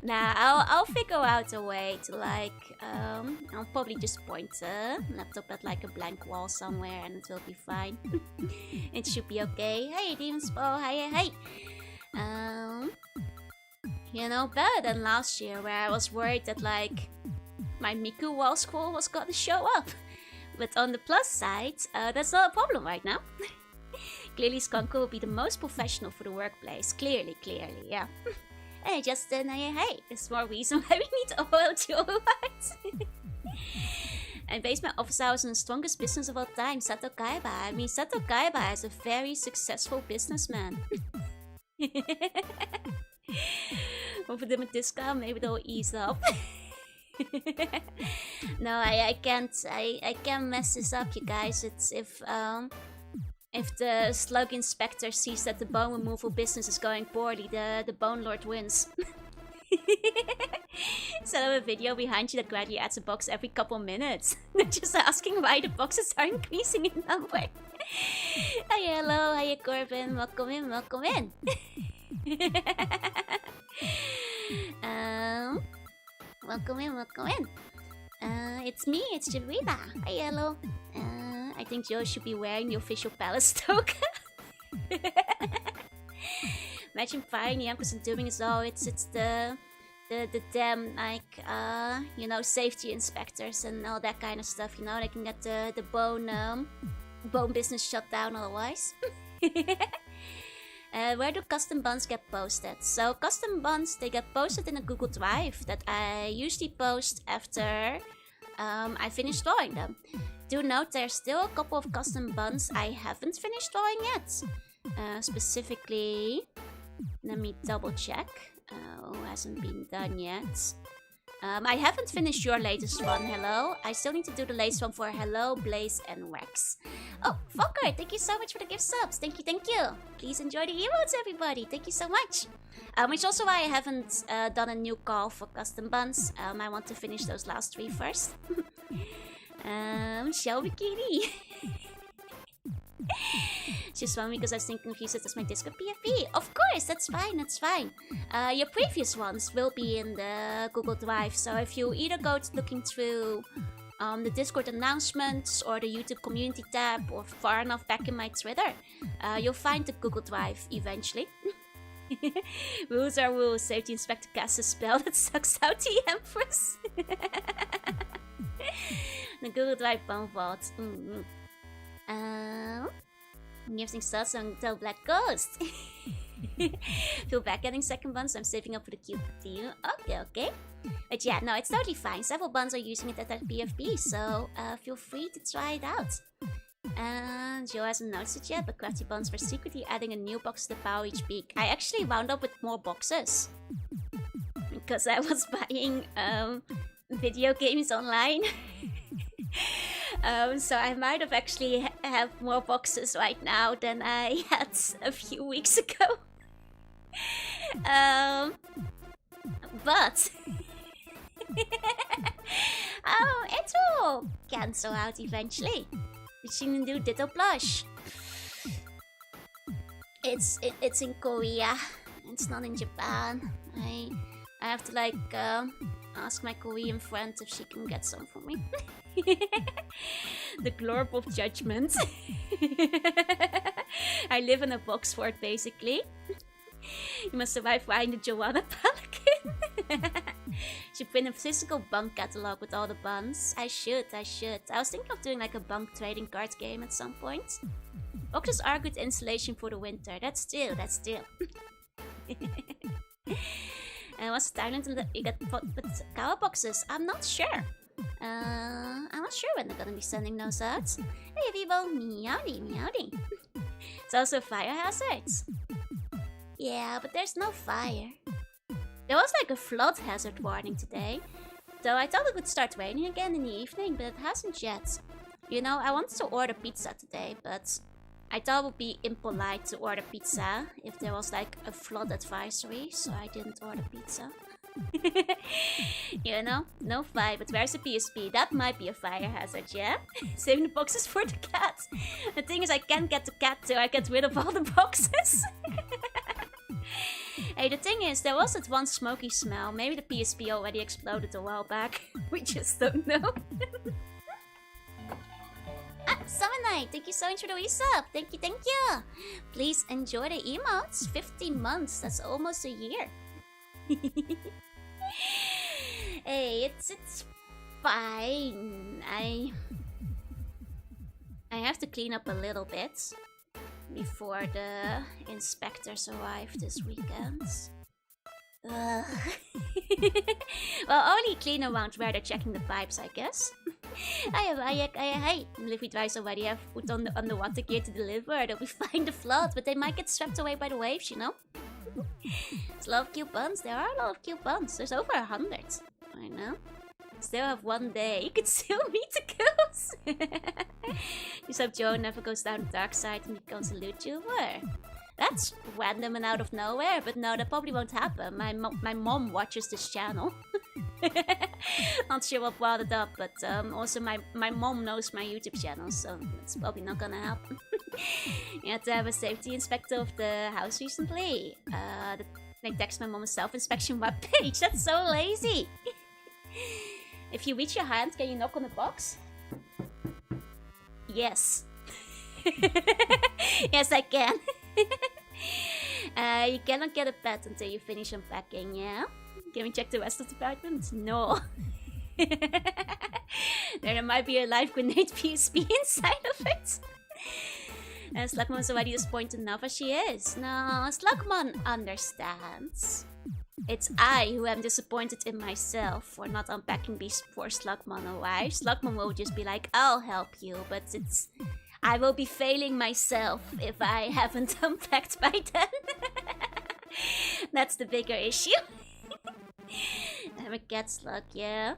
Nah, I'll figure out a way to, like, I'll probably just point a laptop at, like, a blank wall somewhere and it will be fine. It should be okay. Hey, Demon Spo, hey. You know, better than last year where I was worried that, like, my Miku wall scroll was gonna show up. But on the plus side, that's not a problem right now. Clearly, Skunko will be the most professional for the workplace. Clearly, yeah. Hey, Justin, hey. There's more reason why we need oil to override. And basement office hours in the strongest business of all time, Sato Kaiba. I mean, Sato Kaiba is a very successful businessman. Offer them a discount, maybe they'll ease up. No, I can't mess this up, you guys. It's if the slug inspector sees that the bone removal business is going poorly, the bone lord wins. Set up a video behind you that gradually adds a box every couple minutes. They're just asking why the boxes are increasing in number. Hi, hello, hi, Corbin. Welcome in. Welcome in. It's me, it's Jorunna. Hi, hello. I think Joe should be wearing the official palace toga. Imagine firing the Empress and doing as though it's the damn, like, you know, safety inspectors and all that kind of stuff, you know. They can get the bone business shut down otherwise. Where do custom buns get posted? So custom buns, they get posted in a Google Drive that I usually post after I finish drawing them. Do note there's still a couple of custom buns I haven't finished drawing yet. Specifically, let me double check. Hasn't been done yet. I haven't finished your latest one, hello. I still need to do the latest one for Hello, Blaze, and Rex. Oh, Fokker, thank you so much for the gift subs. Thank you. Please enjoy the emotes, everybody. Thank you so much. Which also why I haven't done a new call for custom buns. I want to finish those last 3 first. Shell Bikini. Just one because I was thinking of using it as my Discord PFP. Of course, that's fine. Your previous ones will be in the Google Drive, so if you either go looking through the Discord announcements or the YouTube community tab or far enough back in my Twitter, you'll find the Google Drive eventually. Rules are rules. Safety Inspector casts a spell that sucks out the Empress. The Google Drive bone vault. Gifting stuff until Black Ghost. Feel bad getting second buns, so I'm saving up for the cute deal. Okay. But yeah, no, it's totally fine. Several buns are using it at that PFP, so feel free to try it out. Joe hasn't noticed it yet, but Crafty Buns were secretly adding a new box to the power each week. I actually wound up with more boxes because I was buying video games online. So I might have actually have more boxes right now than I had a few weeks ago. But it will cancel out eventually. Machine do Ditto Plush. It's in Korea. It's not in Japan. I have to like ask my Korean friend if she can get some for me. The glorb of judgment. I live in a box fort, basically. You must survive finding the Jorunna Pelican. Should print a physical bunk catalog with all the buns. I should. I was thinking of doing like a bunk trading card game at some point. Boxes are good insulation for the winter. That's still. And what's the timeline you get with cow boxes? I'm not sure. I'm not sure when they're gonna be sending those out. Hey people, meowdy. It's also fire hazards. Yeah, but there's no fire. There was like a flood hazard warning today. Though I thought it would start raining again in the evening, but it hasn't yet. You know, I wanted to order pizza today, but I thought it would be impolite to order pizza if there was like a flood advisory, so I didn't order pizza. You know, no fire, but where's the PSP? That might be a fire hazard, yeah? Saving the boxes for the cat. The thing is, I can't get the cat till I get rid of all the boxes. Hey, the thing is, there was that one smoky smell. Maybe the PSP already exploded a while back. We just don't know. Summer Night, thank you so much for the resub. Thank you. Please enjoy the emotes. 15 months, that's almost a year. Hey, it's fine. I have to clean up a little bit before the inspectors arrive this weekend. Well, only clean around where they're checking the pipes, I guess. Hey, Liffy twice already have put on the underwater gear to deliver. They'll be fine the flood, but they might get swept away by the waves, you know? There's a lot of cute buns. There are a lot of cute buns. There's over 100. I know. Still have one day. You can still meet the ghosts. Just hope Joe never goes down the dark side and becomes a Vtuber. That's random and out of nowhere, but no, that probably won't happen. My mom watches this channel. Not sure what brought it up, but also my mom knows my YouTube channel, so it's probably not gonna happen. You had to have a safety inspector of the house recently. They text my mom a self-inspection webpage. That's so lazy. If you reach your hand, can you knock on the box? Yes. Yes, I can. You cannot get a pet until you finish unpacking, yeah? Can we check the rest of the apartment? No. There might be a live grenade PSP inside of it. And Slugmon's already disappointed enough as she is. No, Slugmon understands. It's I who am disappointed in myself for not unpacking before Slugmon arrives. Slugmon will just be like, I'll help you, but I will be failing myself if I haven't unpacked by then. That's the bigger issue. I'm a cat slug, yeah.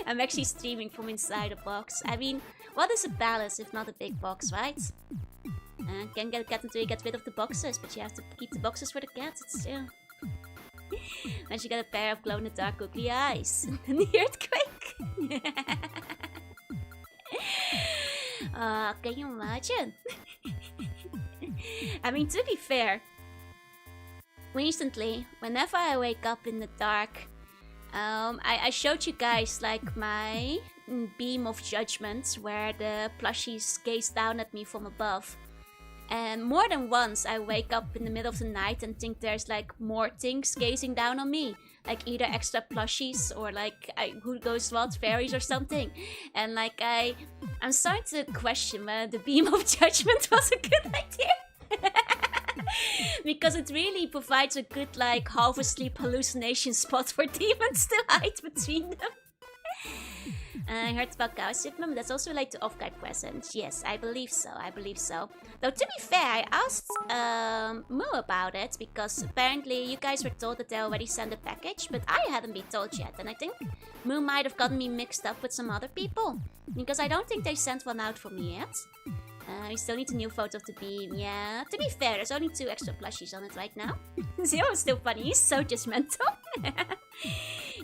I'm actually streaming from inside a box. I mean, what is a palace if not a big box, right? Can't get a cat until you get rid of the boxes, but you have to keep the boxes for the cats. It's yeah. Then you get a pair of glow-in-the-dark googly eyes. And the earthquake. Can you imagine? I mean, to be fair, recently, whenever I wake up in the dark, I showed you guys like my beam of judgment where the plushies gaze down at me from above. And more than once I wake up in the middle of the night and think there's like more things gazing down on me. Like either extra plushies or like who goes what, fairies or something. And like I'm starting to question whether the beam of judgment was a good idea. Because it really provides a good like half asleep hallucination spot for demons to hide between them. I heard about gossip, but that's also related to off-guide presents. Yes, I believe so. Though to be fair, I asked Moo about it because apparently you guys were told that they already sent a package, but I hadn't been told yet. And I think Moo might have gotten me mixed up with some other people because I don't think they sent one out for me yet. We still need a new photo of the beam. Yeah, to be fair, there's only 2 extra plushies on it right now. Zero is still funny. He's so judgmental.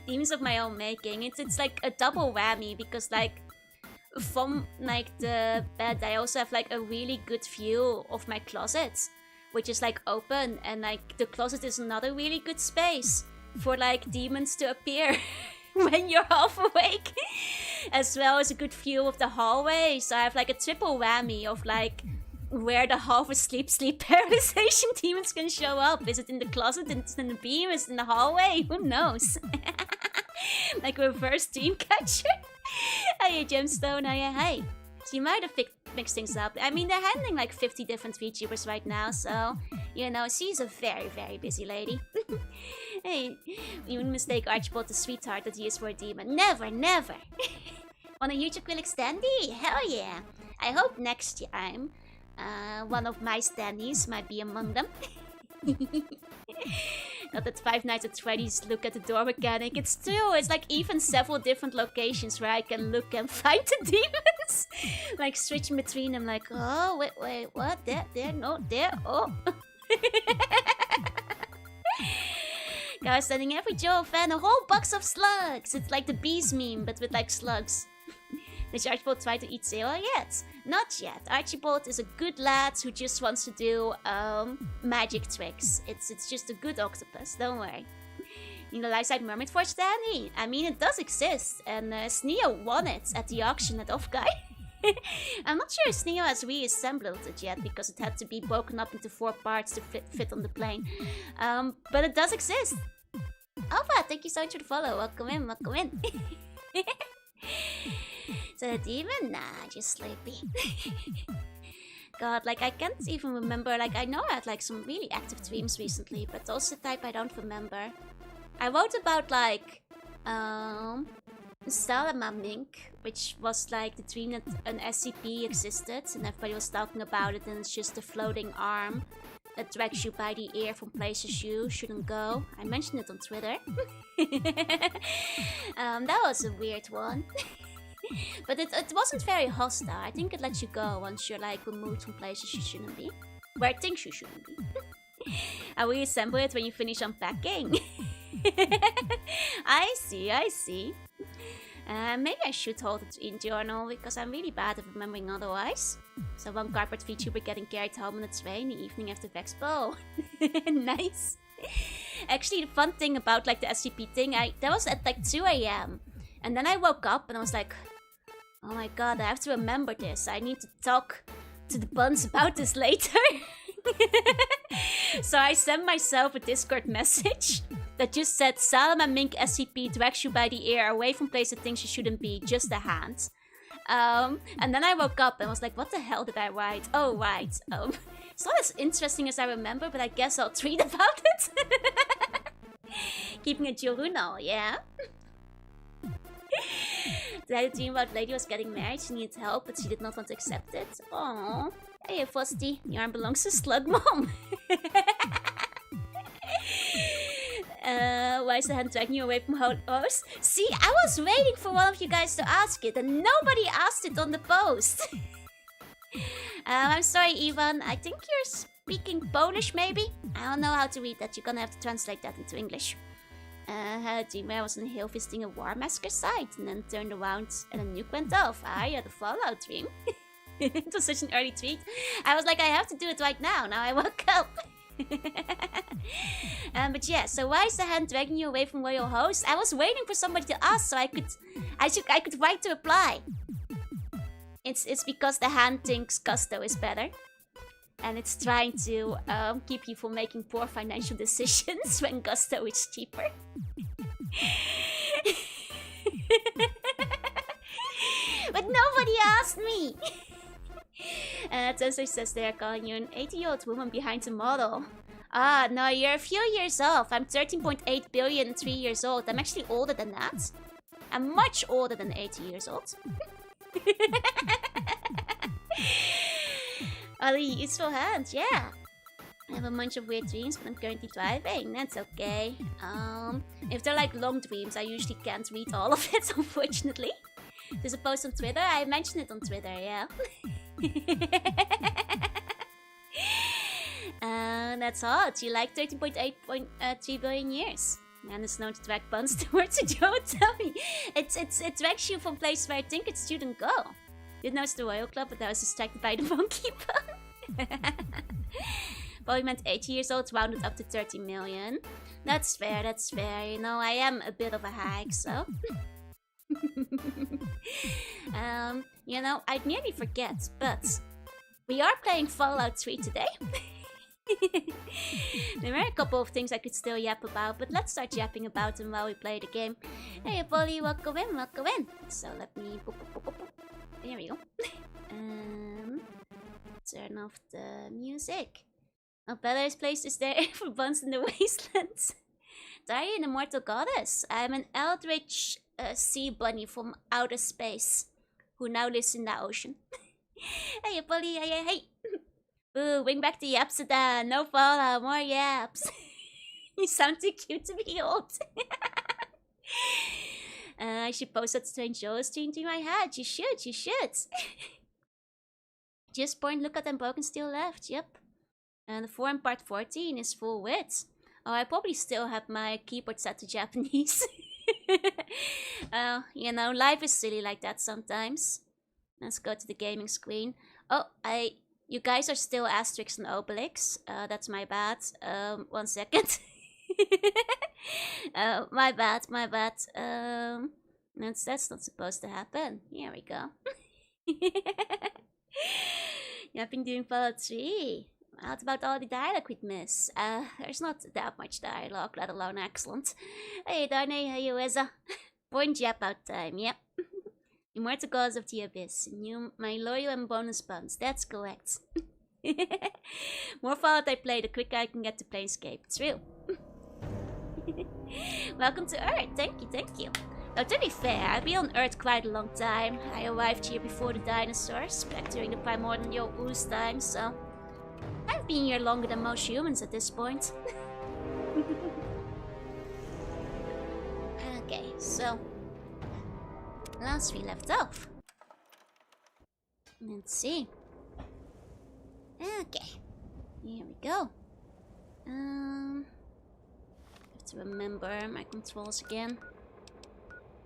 Themes of my own making. It's like a double whammy because like from like the bed I also have like a really good view of my closet, which is like open, and like the closet is another really good space. for like demons to appear when you're half awake, as well as a good view of the hallway. So I have like a triple whammy of like where the half asleep sleep paralyzation demons can show up. Is it in the closet? Is it in the beam? Is it in the hallway? Who knows? Like reverse dream catcher. Hiya Gemstone, hiya, hi. So you might have mixed things up. I mean, they're handling like 50 different VTubers right now, so, you know, she's a very, very busy lady. Hey, you wouldn't mistake Archibald the sweetheart that he is for a demon. Never, never. Want a huge acrylic standee? Hell yeah. I hope next time, one of my standees might be among them. Not that Five Nights at Freddy's look at the door mechanic. It's true. It's like even several different locations where I can look and find the demons. Like switching between them. Like, oh, wait, what? There, no, there, oh. Guys, sending every Joe fan a whole box of slugs. It's like the bees meme, but with like slugs. Did Archibald try to eat Zero yet? Not yet. Archibald is a good lad who just wants to do magic tricks. It's just a good octopus, don't worry. You know, Life-Side Mermaid for Stanley. I mean, it does exist, and Sneo won it at the auction at Offguy. I'm not sure Sneo has reassembled it yet, because it had to be broken up into 4 parts to fit on the plane. But it does exist. Alpha, thank you so much for the follow. Welcome in, welcome in. So the demon? Nah, just sleepy. God, like I can't even remember. Like I know I had like some really active dreams recently, but those the type I don't remember. I wrote about like Salamamink, which was like the dream that an SCP existed and everybody was talking about it, and it's just a floating arm that drags you by the ear from places you shouldn't go. I mentioned it on Twitter. That was a weird one. But it wasn't very hostile. I think it lets you go once you're like removed from places you shouldn't be. Where things you shouldn't be. I will assemble it when you finish unpacking. I see. Maybe I should hold it in journal because I'm really bad at remembering otherwise. So one carpet VTuber getting carried home on its way in the evening after Vexpo. Nice. Actually, the fun thing about like the SCP thing, that was at like 2 AM. And then I woke up and I was like, oh my god, I have to remember this. I need to talk to the buns about this later. So I sent myself a Discord message that just said, Salamamink SCP drags you by the ear away from places things you shouldn't be, just a hand. And then I woke up and was like, what the hell did I write? Oh, right. It's not as interesting as I remember, but I guess I'll tweet about it. Keeping a Jorunna, yeah? Did I dream about lady was getting married? She needed help, but she did not want to accept it. Aww. Hey, Frosty, your arm belongs to Slug Mom. Why is the hand dragging you away from host? See, I was waiting for one of you guys to ask it, and nobody asked it on the post. I'm sorry, Ivan. I think you're speaking Polish, maybe? I don't know how to read that. You're gonna have to translate that into English. Had a dream where I was on a hill visiting a war massacre site, and then turned around and a nuke went off. I had a Fallout dream. It was such an early tweet. I was like, I have to do it right now. Now I woke up. But yeah, so why is the hand dragging you away from royal host? I was waiting for somebody to ask so I could write to reply. It's because the hand thinks Gusto is better. And it's trying to keep you from making poor financial decisions when Gusto is cheaper. But nobody asked me! Tensei says they're calling you an 80-year-old woman behind a model. Ah, no, you're a few years off. I'm 13.8 billion and 3 years old. I'm actually older than that. I'm much older than 80 years old. Ali, useful hand, yeah. I have a bunch of weird dreams, but I'm currently driving. That's okay. If they're like long dreams, I usually can't read all of it, unfortunately. There's a post on Twitter. I mentioned it on Twitter, yeah. That's hot. You like 13.8 billion years. And it's known to drag buns towards a Joe tummy. It drags you from places where I think it shouldn't go. Didn't know it's the Royal Club, but I was distracted by the monkey bun. Probably meant 80 years old, rounded up to 30 million. That's fair, that's fair. You know, I am a bit of a hag, so... you know, I'd nearly forget, but... We are playing Fallout 3 today. There are a couple of things I could still yap about, but let's start yapping about them while we play the game. Hey, Polly, welcome in, welcome in. So let me... There we go. Turn off the music. A better place is there for buns in the Wasteland. Diary, an immortal goddess. I'm an eldritch sea bunny from outer space who now lives in the ocean. Hey, Polly, hey. Boo, bring back the yaps, no Fallout, more yaps. You sound too cute to be old. I should post that strange Joel stream to my head. You should. Just point, look at them broken still left, yep. And the forum part 14 is full width. Oh, I probably still have my keyboard set to Japanese. You know, life is silly like that sometimes. Let's go to the gaming screen. Oh, you guys are still Asterix and Obelix. That's my bad. 1 second. My bad. That's not supposed to happen. Here we go. I've been doing Fallout 3. What about all the dialogue we'd miss? There's not that much dialogue, let alone excellent. Hey, Darnay, hey, Weza. Point yap out time, yep. Immortal Gods of the Abyss. New, my loyal and bonus buns. That's correct. More Fallout I play, the quicker I can get to Planescape. True. Welcome to Earth. Thank you. Now, to be fair, I've been on Earth quite a long time. I arrived here before the dinosaurs, back during the primordial ooze time, so... I've been here longer than most humans at this point. Okay, so... Last we left off. Let's see. Okay. Here we go. Have to remember my controls again.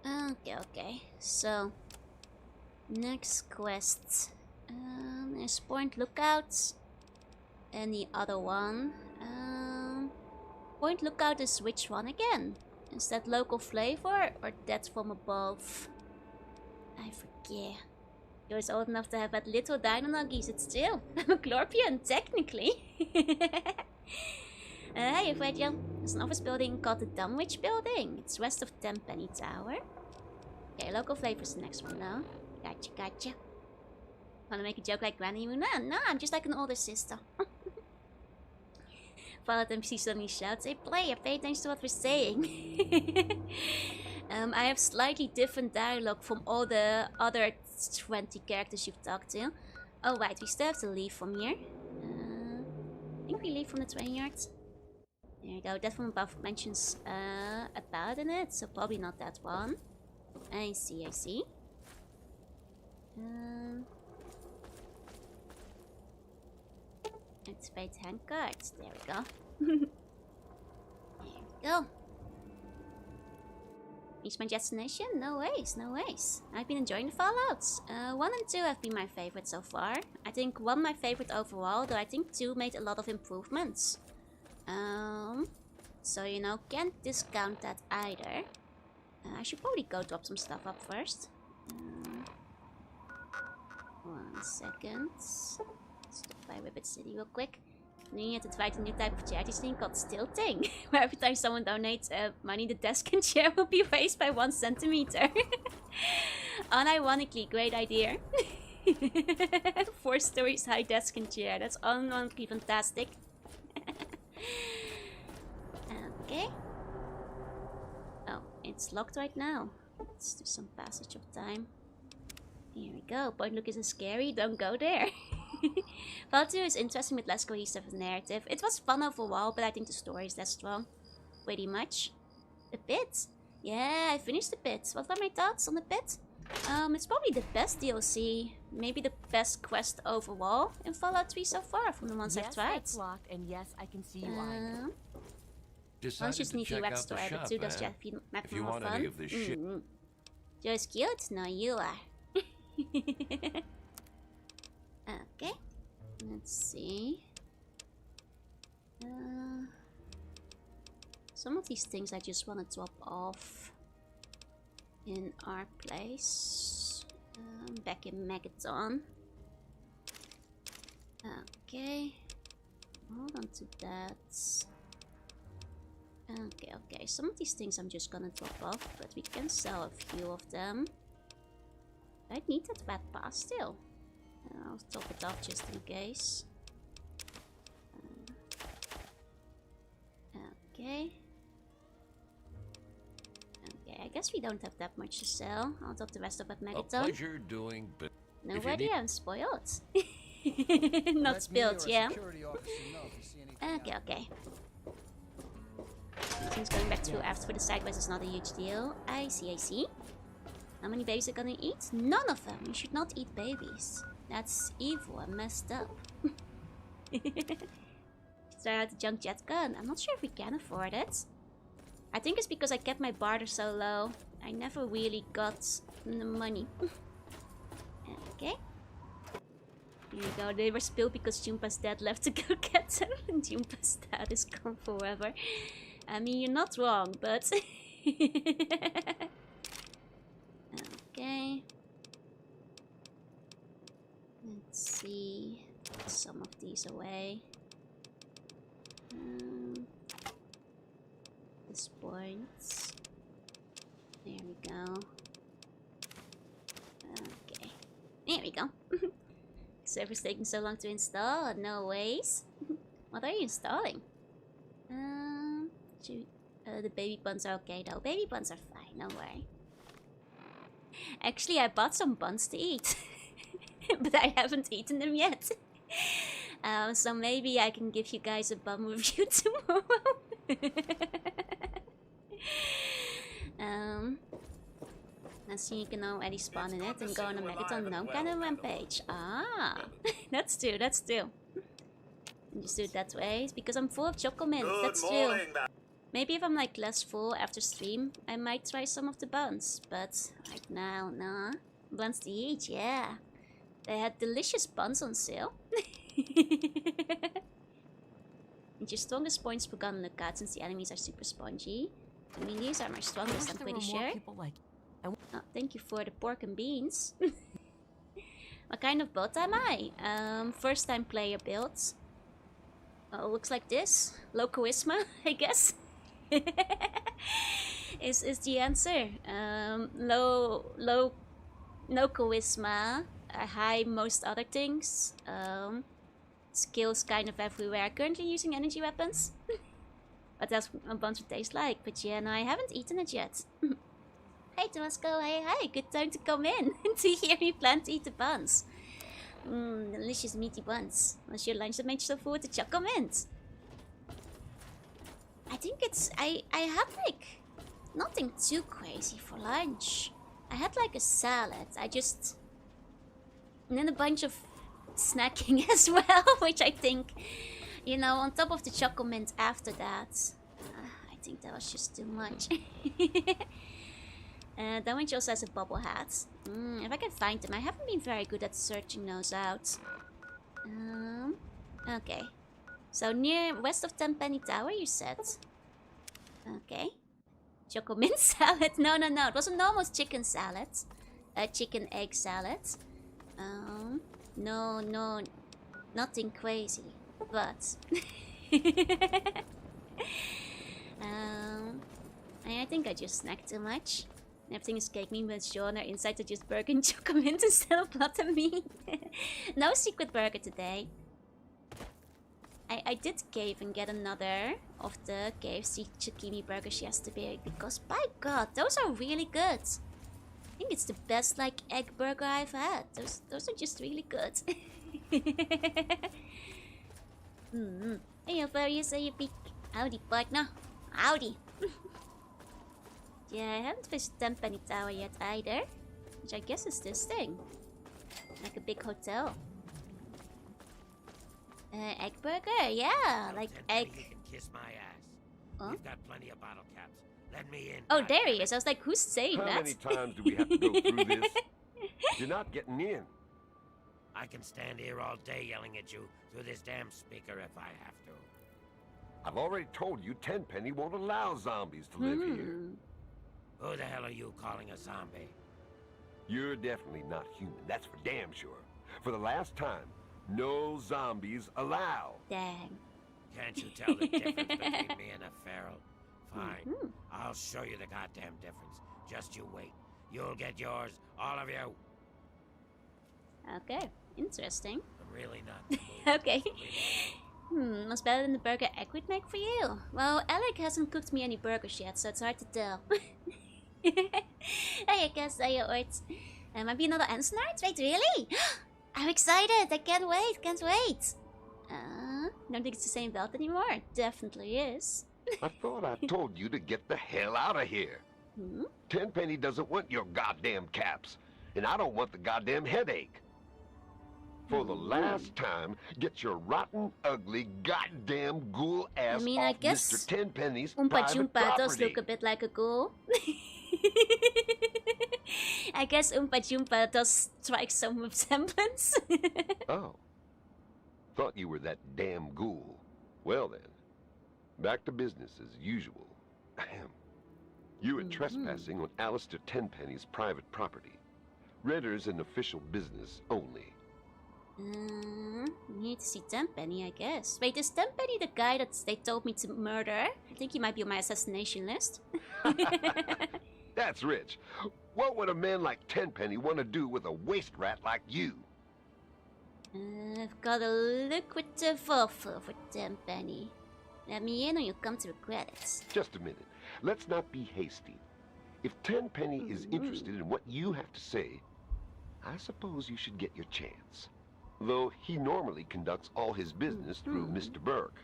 Okay. So, next quest. There's Point Lookout. And the other one. Point Lookout is which one again? Is that local flavor or that from above? I forget. You're old enough to have had little dino nuggies, it's still. I'm a Glorpian, technically. Hey, Fredjo. There's an office building called the Dunwich Building. It's west of Tenpenny Tower. Okay, local flavor's the next one though. Gotcha. Wanna make a joke like Granny Moon? No, I'm just like an older sister. Fallout NPC suddenly shouts, "Hey player, pay attention to what we're saying." I have slightly different dialogue from all the other 20 characters you've talked to. Oh right, we still have to leave from here. I think we leave from the train yard. There you go, that from above mentions about in it, so probably not that one. I see. Activate hand cards. There we go. There we go. Reach my destination? No ways. I've been enjoying the Fallouts. 1 and 2 have been my favorite so far. I think 1 my favorite overall, though I think 2 made a lot of improvements. So you know, can't discount that either. I should probably go drop some stuff up first. 1 second. Stop by Ribbit City real quick. Then you have to try a new type of charity thing called Stilting, where every time someone donates money, the desk and chair will be raised by 1 centimeter. Unironically, great idea. 4 stories high desk and chair. That's unironically fantastic. Okay. Oh, it's locked right now. Let's do some passage of time. Here we go. Point Look isn't scary. Don't go there. Fallout 2 is interesting with less cohesive narrative. It was fun overall, but I think the story is less strong. Pretty much. The Pit? Yeah, I finished the Pit. What were my thoughts on the Pit? It's probably the best DLC. Maybe the best quest overall in Fallout 3 so far from the ones I've tried. Yes, locked, and yes, I can see you eyeing it. Once you sneaky web store, but 2 does Jeff map more fun. Just cute? No, you are. Okay. Let's see. Some of these things I just want to drop off in our place. Back in Megaton. Okay. Hold on to that. Okay. Some of these things I'm just gonna drop off, but we can sell a few of them. I need that bad pass still. I'll top it off just in case. Okay. Okay, I guess we don't have that much to sell. I'll top the rest of at Megaton. A pleasure doing but Nobody I'm spoiled. Not spilled, yeah. Okay. Since going back to after for the sideways is not a huge deal. I see. How many babies are gonna eat? None of them. You should not eat babies. That's evil and messed up. Try out the junk jet gun. I'm not sure if we can afford it. I think it's because I kept my barter so low. I never really got the money. Okay. Here you go. They were spilled because Jumpa's dad left to go get them. And Jumpa's dad is gone forever. I mean, you're not wrong, but... Okay. Let's see. Put some of these away. This points. There we go. Okay. There we go. Server's taking so long to install. No ways. What are you installing? The baby buns are okay though. Baby buns are fine. No worry. Actually, I bought some buns to eat. But I haven't eaten them yet. So maybe I can give you guys a bun review tomorrow. Let's see, you can already spawn in it and go on a Megaton gnome kind of rampage. Ah, that's true. Just do it that way. It's because I'm full of choco mint. That's true. Maybe if I'm like less full after stream, I might try some of the buns. But right now, nah. Buns to eat, yeah. They had delicious buns on sale. And your strongest points per gun look out since the enemies are super spongy. I mean, these are my strongest, I'm pretty sure. Oh, thank you for the pork and beans. What kind of build am I? First time player builds. Oh, looks like this. Low charisma, I guess. is the answer. No charisma. High most other things. Skills kind of everywhere. Currently using energy weapons. But that's a bunch of taste like. But yeah, no, I haven't eaten it yet. Hey Tosco, hi, good time to come in. To hear you plan to eat the buns. Delicious meaty buns. What's your lunch that made you so forward to choco mint? I think it's... I had like... nothing too crazy for lunch. I had like a salad. And then a bunch of snacking as well, which I think, you know, on top of the choco mint after that, I think that was just too much. That one also has a bubble hat. If I can find them. I haven't been very good at searching those out. Okay. So near west of Tenpenny Tower, you said. Okay. Choco mint salad. No. It was a normal chicken salad. Chicken egg salad. No. Nothing crazy. But... I think I just snacked too much. Everything is cake me, but Jorunna inside to just burger and choco mint instead of blood and meat. No secret burger today. I did cave and get another of the KFC zucchini burgers yesterday because by god, those are really good. I think it's the best like egg burger I've had. Those are just really good. Hey, Aquarius, say you peek. Howdy, partner. Howdy. Yeah, I haven't visited Tenpenny Tower yet either. Which I guess is this thing. Like a big hotel. Egg burger? Yeah, like egg. You can kiss my ass. Huh? We've got plenty of bottle caps. Let me in. Oh, there he is. I was like, who's saying how that? many times do we have to go through this? You're not getting in. I can stand here all day yelling at you through this damn speaker if I have to. I've already told you Tenpenny won't allow zombies to live here. Who the hell are you calling a zombie? You're definitely not human, that's for damn sure. For the last time, no zombies allowed. Dang. Can't you tell the difference between me and a feral? Fine. I'll show you the goddamn difference. Just you wait. You'll get yours, all of you. Okay, interesting. I'm really not in the mood. Okay. What's better than the burger egg would make for you? Well, Alec hasn't cooked me any burgers yet, so it's hard to tell. Hey, I guess I ordered. Might be another Ansnart? Wait, really? I'm excited! I can't wait, can't wait! Don't think it's the same belt anymore. It definitely is. I thought I told you to get the hell out of here. Tenpenny doesn't want your goddamn caps, and I don't want the goddamn headache. For the last time, get your rotten, ugly, goddamn ghoul ass I off guess Mr. Tenpenny's Oompa private Joompa does property. look a bit like a ghoul. I guess Oompa Joompa does strike some resemblance. Oh. Thought you were that damn ghoul. Well then, back to business as usual. Ahem. You were trespassing on Alistair Tenpenny's private property. Renter's an official business only. Need to see Tenpenny, I guess. Wait, is Tenpenny the guy that they told me to murder? I think he might be on my assassination list. That's rich. What would a man like Tenpenny want to do with a waste rat like you? I've got a lucrative offer for Tenpenny. Let me in or you'll come to regret it. Just a minute. Let's not be hasty. If Tenpenny is interested in what you have to say, I suppose you should get your chance. Though he normally conducts all his business through Mr. Burke.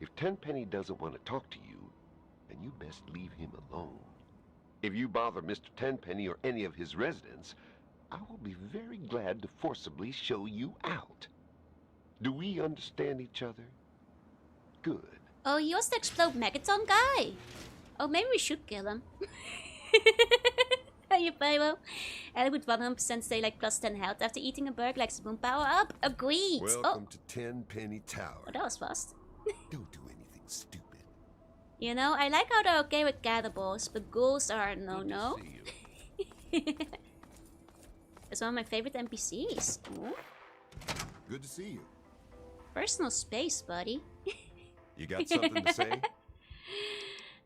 If Tenpenny doesn't want to talk to you, then you best leave him alone. If you bother Mr. Tenpenny or any of his residents, I will be very glad to forcibly show you out. Do we understand each other? Good. Oh, he was the explode megaton guy. Oh, maybe we should kill him. Hey, Pyro. I would 100% stay like plus 10 health after eating a burger like spoon power up. Agreed. Welcome to Tenpenny Tower. Oh, that was fast. Don't do anything stupid. You know, I like how they're okay with cannibals, but ghouls are no-no. It's one of my favorite NPCs. Ooh. Good to see you. Personal space, buddy. You got something to say?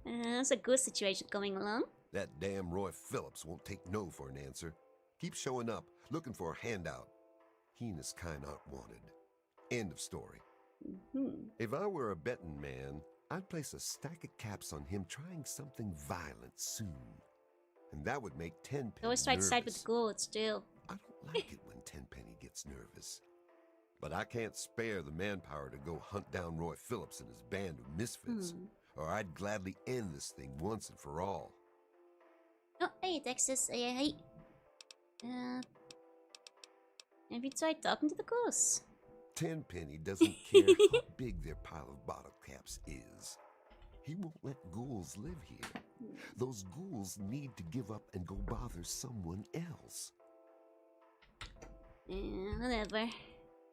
It's a good situation going along. That damn Roy Phillips won't take no for an answer. Keep showing up, looking for a handout. He and his kind aren't wanted. End of story. If I were a betting man, I'd place a stack of caps on him trying something violent soon. And that would make Tenpenny I always try to side with nervous. gold still. I don't like it when Tenpenny gets nervous. But I can't spare the manpower to go hunt down Roy Phillips and his band of misfits, or I'd gladly end this thing once and for all. Oh, hey, Texas. Hey. Have you tried talking to the ghouls? Tenpenny doesn't care how big their pile of bottle caps is. He won't let ghouls live here. Those ghouls need to give up and go bother someone else. Whatever.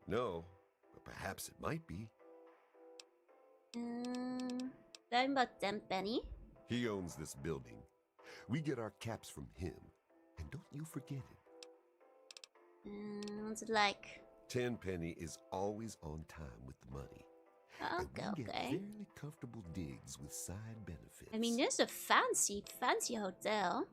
No, but perhaps it might be. Talking about Tenpenny. He owns this building. We get our caps from him. And don't you forget it. What's it like? Tenpenny is always on time with the money. And we get fairly comfortable digs with side benefits. I mean, this is a fancy hotel.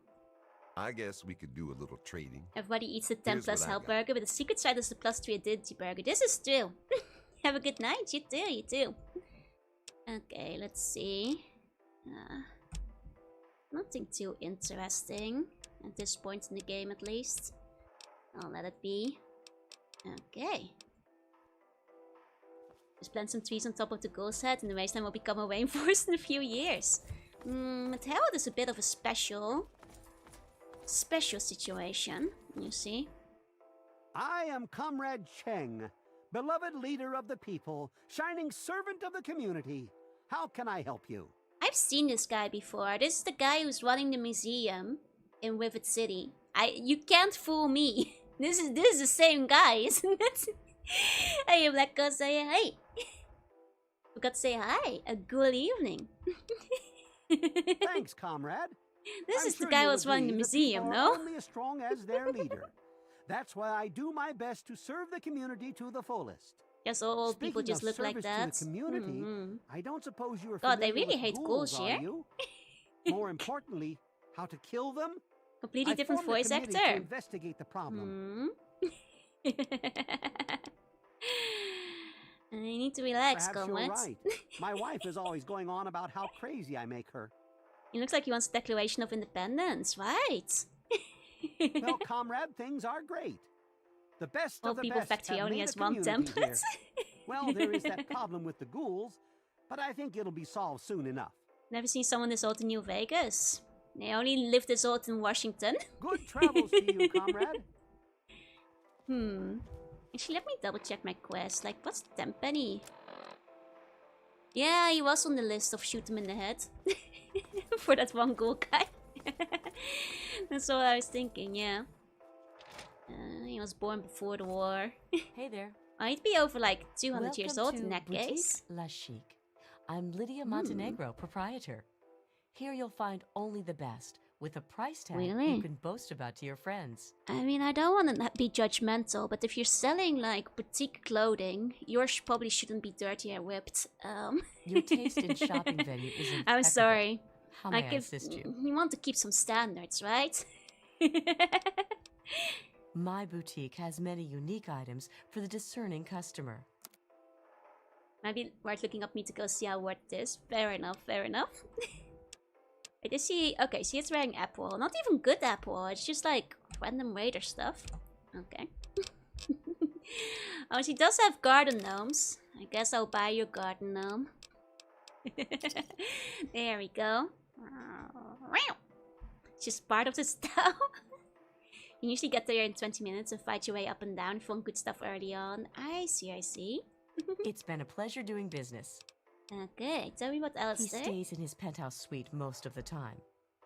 I guess we could do a little trading. Everybody eats the 10 Here's plus what I health got. burger, but the secret side is the plus 3 acidity burger. This is true. Have a good night. You too. Okay, let's see. Nothing too interesting at this point in the game, at least. I'll let it be. Okay. Just plant some trees on top of the ghost head, and the wasteland will become a rainforest in a few years. But Herald is a bit of a special situation, you see. I am Comrade Cheng, beloved leader of the people, shining servant of the community. How can I help you? I've seen this guy before. This is the guy who's running the museum in Rivet City. You can't fool me. This is the same guy, isn't it? Hey, Black Ghost, say hey. Forgot to say hi. A good evening. Thanks, comrade. This I'm is the sure guy who you'll was running the agree that museum, people no? are only as strong as their leader. That's why I do my best to serve the community to the fullest. Guess all old people Speaking just of look like service that. to the community, Mhm. I don't suppose you are God, they familiar really with hate ghouls, ghouls are here. you? More importantly, how to kill them? Completely I different formed a voice committee actor. to investigate the problem. I need to relax, Perhaps you're comrades. right. My wife is always going on about how crazy I make her. It looks like he wants a Declaration of Independence, right? Well, comrade, things are great. The best Old of the People best Factory have only made has a one community here. template. Well, there is that problem with the ghouls, but I think it'll be solved soon enough. Never seen someone this old in New Vegas. They only live this old in Washington. Good travels to you, comrade. Actually, let me double check my quest. Like, what's Tenpenny? Yeah, he was on the list of shoot him in the head. For that one ghoul guy. That's what I was thinking, yeah. He was born before the war. Hey there. I'd be over like 200 years Welcome old to in that Boutique case. La Chic. I'm Lydia Montenegro, proprietor. Here you'll find only the best, with a price tag Really? you can boast about to your friends. I mean, I don't want to be judgmental, but if you're selling like boutique clothing, yours probably shouldn't be dirty or ripped. Your taste in shopping venue is impeccable. I'm sorry. How may I Like, if assist you? you want to keep some standards, right? My boutique has many unique items for the discerning customer. Maybe worth looking up me to go see how worth it is. Fair enough, fair enough. I did see... Okay, see it's wearing apple. Not even good apple. It's just like random raider stuff. Okay. Oh, she does have garden gnomes. I guess I'll buy your garden gnome. There we go. It's just part of the style. You usually get there in 20 minutes and fight your way up and down if you want good stuff early on. I see, I see. It's been a pleasure doing business. Okay, tell me what else He there. stays in his penthouse suite most of the time.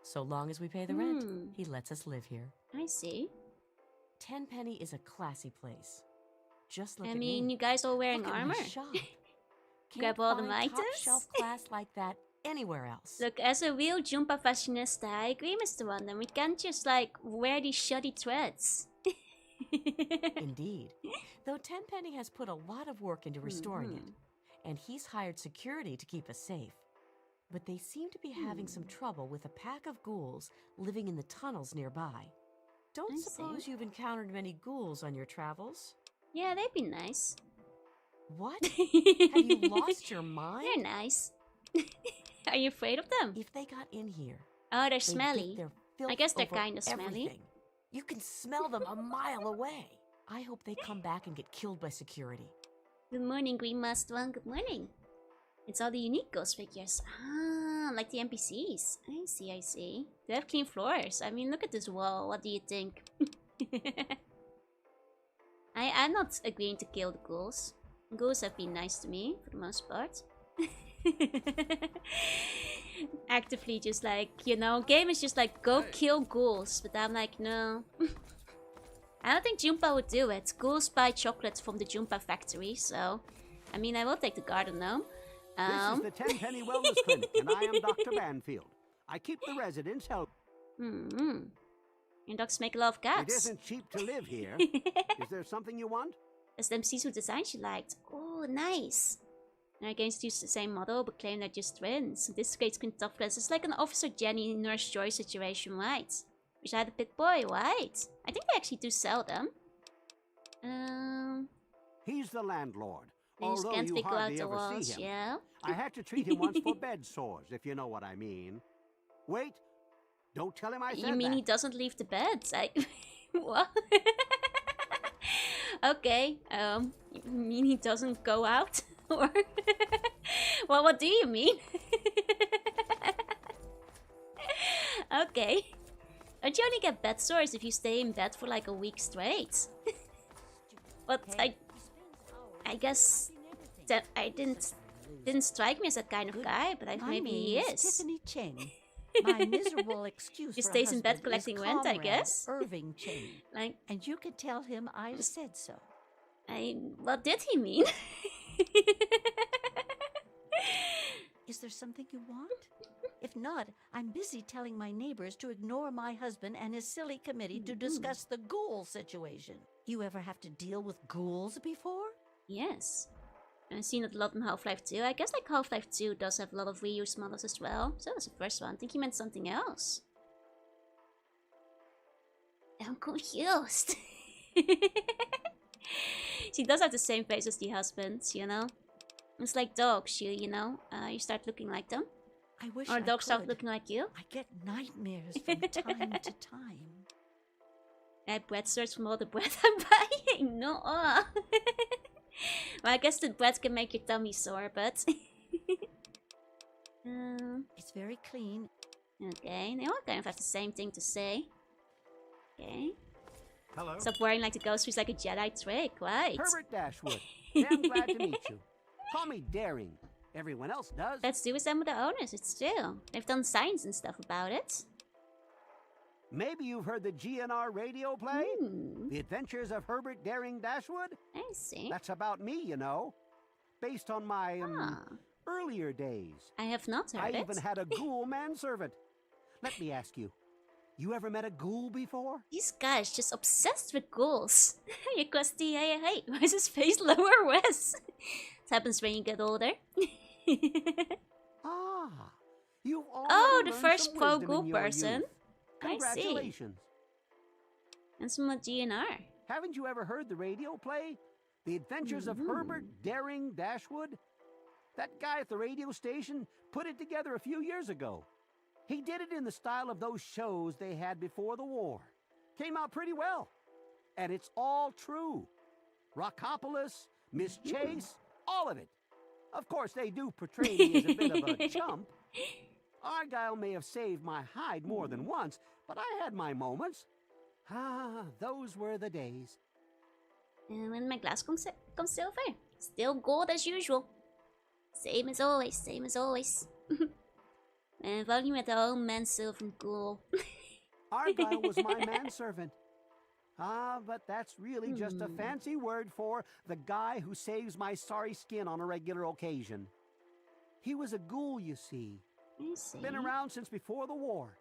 So long as we pay the rent, he lets us live here. I see. Tenpenny is a classy place. Just look I at mean, me. you guys all wearing Look at armor. my shop. Grab Can't all the find items? top-shelf class like that anywhere else. Look, as a real Jumpa fashionista, I agree, Mr. Wonder. We can't just, like, wear these shoddy threads. Indeed. Though Tenpenny has put a lot of work into restoring it, and he's hired security to keep us safe. But they seem to be having some trouble with a pack of ghouls living in the tunnels nearby. Don't I suppose see. you've encountered many ghouls on your travels? Yeah, they'd be nice. What? Have you lost your mind? They're nice. Are you afraid of them? If they got in here, Oh, they're they'd smelly. get their filth I guess they're over kinda smelly. everything. You can smell them a mile away. I hope they come back and get killed by security. Good morning, Green Master One. Good morning. It's all the unique ghost figures. Ah, like the NPCs. I see, I see. They have clean floors. I mean, look at this wall. What do you think? I'm not agreeing to kill the ghouls. Ghouls have been nice to me, for the most part. Actively just like, you know, game is just like, go kill ghouls. But I'm like, no. I don't think Jumpa would do it. Ghouls buy chocolates from the Jumpa factory, so... I mean, I will take the garden gnome. This is the Tenpenny Wellness Clinic, and I am Dr. Banfield. I keep the residents healthy. Your dogs make a lot of It cats. isn't cheap to live here. Is there something you want? That's them Sisu designs you liked. Oh, nice. Now against use the same model, but claim they're just twins. This great skin toughness is like an Officer Jenny Nurse Joy situation, right? Wish I had a pit boy, right? I think they actually do sell them. He's the landlord. They just Although can't you figure out hardly the ever walls, see him. yeah? I had to treat him once for bed sores, if you know what I mean. Wait, don't tell him I said You mean that. he doesn't leave the bed? What? Okay, you mean he doesn't go out? Or... well, what do you mean? Okay. Don't you only get bed sores if you stay in bed for like a week straight? But I guess that I didn't strike me as that kind of guy, but maybe he is. Tiffany Cheng. My miserable excuse He for stays in bed husband collecting is rent, I Comrade guess. Irving Cheng. Like, And you can tell him I said so. what did he mean? Is there something you want? If not, I'm busy telling my neighbors to ignore my husband and his silly committee to discuss the ghoul situation. You ever have to deal with ghouls before? Yes. I've seen it a lot in Half-Life 2. I guess like Half-Life 2 does have a lot of reuse models as well. So that's the first one. I think he meant something else. I'm confused. She does have the same face as the husband, you know? It's like dogs, you know? You start looking like them. I wish Or I dogs start could. looking like you. I get nightmares from time to time. I have bread swords from all the bread I'm buying. No. Well, I guess the bread can make your tummy sore, but... It's very clean. Okay, they all kind of have the same thing to say. Okay. Hello. Stop wearing like the ghost who's like a Jedi trick, right? Herbert Dashwood. Damn glad to meet you. Call me Daring. Everyone else does. Let's do with some of the owners, it's true. They've done signs and stuff about it. Maybe you've heard the GNR radio play? Hmm, The Adventures of Herbert Daring Dashwood? I see. That's about me, you know. Based on my earlier days. I have not heard I it. even had a ghoul manservant. Let me ask you, you ever met a ghoul before? These guys just obsessed with ghouls. Hey, Krusty, hey, why is his face lower, Wes? It happens when you get older. Ah, you've already Oh, the learned first some pro wisdom ghoul in your person. youth. I see. Congratulations. And some more GNR. Haven't you ever heard the radio play? The Adventures of Herbert Daring Dashwood? That guy at the radio station put it together a few years ago. He did it in the style of those shows they had before the war. Came out pretty well. And it's all true. Rockopolis, Miss Chase, all of it. Of course, they do portray me as a bit of a chump. Argyle may have saved my hide more than once, but I had my moments. Ah, those were the days. And when my glass comes silver, still gold as usual. Same as always, same as always. And if only with our own manservant ghoul. Argyle was my manservant. Ah, but that's really just a fancy word for the guy who saves my sorry skin on a regular occasion. He was a ghoul, you see. I see. Been around since before the war.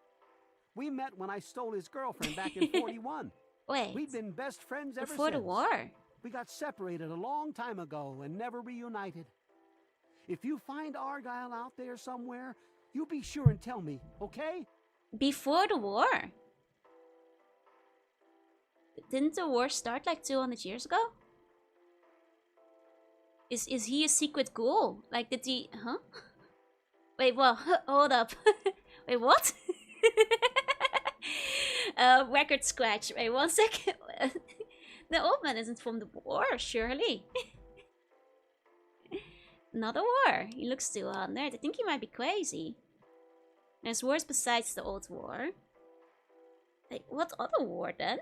We met when I stole his girlfriend back in 41. Wait, We'd been best friends ever before since. the war? We got separated a long time ago and never reunited. If you find Argyle out there somewhere, you be sure and tell me, okay? Before the war? Didn't the war start like 200 years ago? Is he a secret ghoul? Like, did he... Huh? Wait, well, hold up. Wait, what? Record scratch. Wait, 1 second. The old man isn't from the war, surely. Not a war. He looks too honored. I think he might be crazy. There's wars besides the old war. Like, what other war then?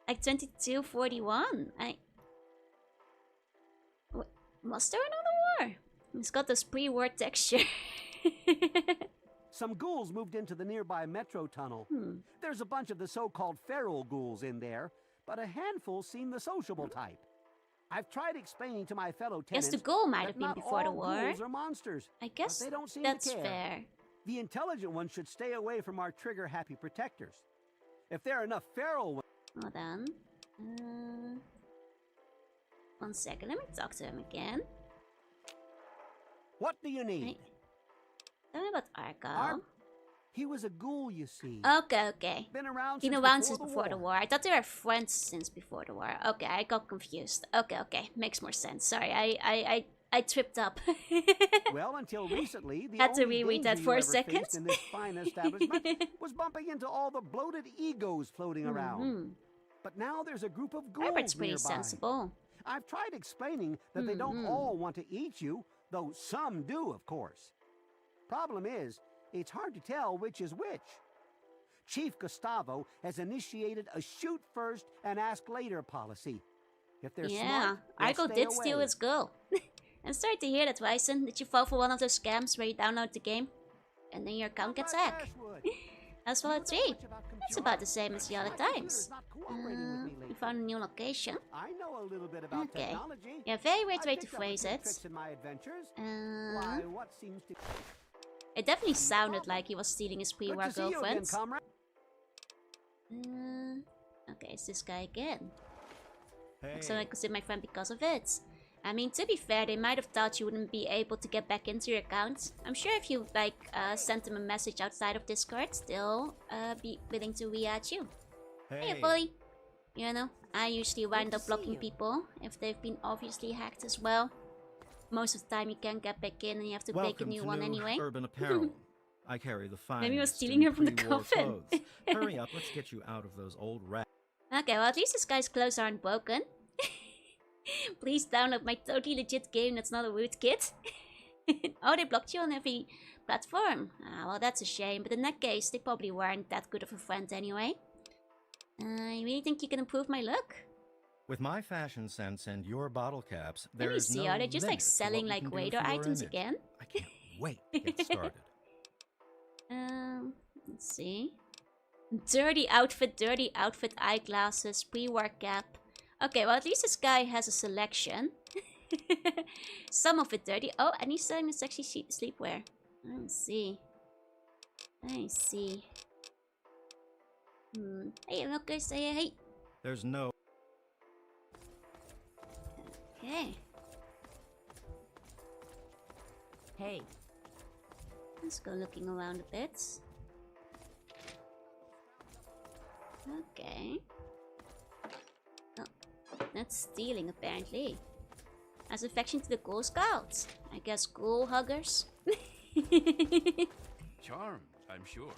Like 2241. Was there another war? It's got this pre-war texture. Some ghouls moved into the nearby metro tunnel. There's a bunch of the so-called feral ghouls in there, but a handful seem the sociable type. I've tried explaining to my fellow tenants Guess the ghoul might that have been not before the all war. ghouls are monsters. I guess they don't seem that's to care. fair. The intelligent ones should stay away from our trigger-happy protectors. If there are enough feral ones... Hold on. 1 second, let me talk to him again. What do you need? Tell me about Argyle. He was a ghoul, you see. Okay. Been around Been since around before since before the war. I thought they were friends since before the war. Okay, I got confused. Okay. Makes more sense. Sorry, I tripped up. Well, until recently, the Had to only reread that danger for you a ever second. faced in this fine establishment was bumping into all the bloated egos floating around. But now there's a group of ghouls Herbert's pretty nearby. sensible. I've tried explaining that they don't all want to eat you, though some do, of course. Problem is, it's hard to tell which is which. Chief Gustavo has initiated a shoot first and ask later policy. If they're smart, they'll Argo stay did away. steal his girl. I'm sorry to hear that, Wyson. Did you fall for one of those scams where you download the game and then your account gets hacked? That's Fallout 3. That's about the same as the other times. found a new location. I know a little bit about Okay. technology. Yeah, very weird I've way to picked up a phrase few it. tricks in my adventures. Why, what seems to... It definitely sounded like he was stealing his Good pre-war to see you again, girlfriend. comrade. Okay, it's this guy again. Hey. So I consider my friend because of it. I mean, to be fair, they might have thought you wouldn't be able to get back into your account. I'm sure if you, like, sent them a message outside of Discord, they'll be willing to re-add you. Hey, Polly. You know, I usually wind up blocking people if they've been obviously hacked as well. Most of the time you can't get back in and you have to make a new one anyway. Urban Apparel. I carry the finest. Maybe he was stealing her from the pre-war coffin. clothes. Hurry up, let's get you out of those old rats. Okay, well at least this guy's clothes aren't broken. Please download my totally legit game that's not a rootkit. Oh, they blocked you on every platform. Ah, well that's a shame, but in that case they probably weren't that good of a friend anyway. You really think you can improve my look? With my fashion sense and your bottle caps, Let me there's see, no are they just like limit to selling what we like can do waiter for your items image. again? I can't wait to get started. Let's see. Dirty outfit, eyeglasses, pre-war cap. Okay, well at least this guy has a selection. Some of it dirty. Oh, and he's selling the sexy sleepwear. I see. I see. Hey, look guys, say hey. There's no... Okay. Hey, Let's go looking around a bit. Okay. Oh, that's stealing apparently. As affection to the Ghoul Scouts. I guess Ghoul Huggers. Charmed, I'm sure.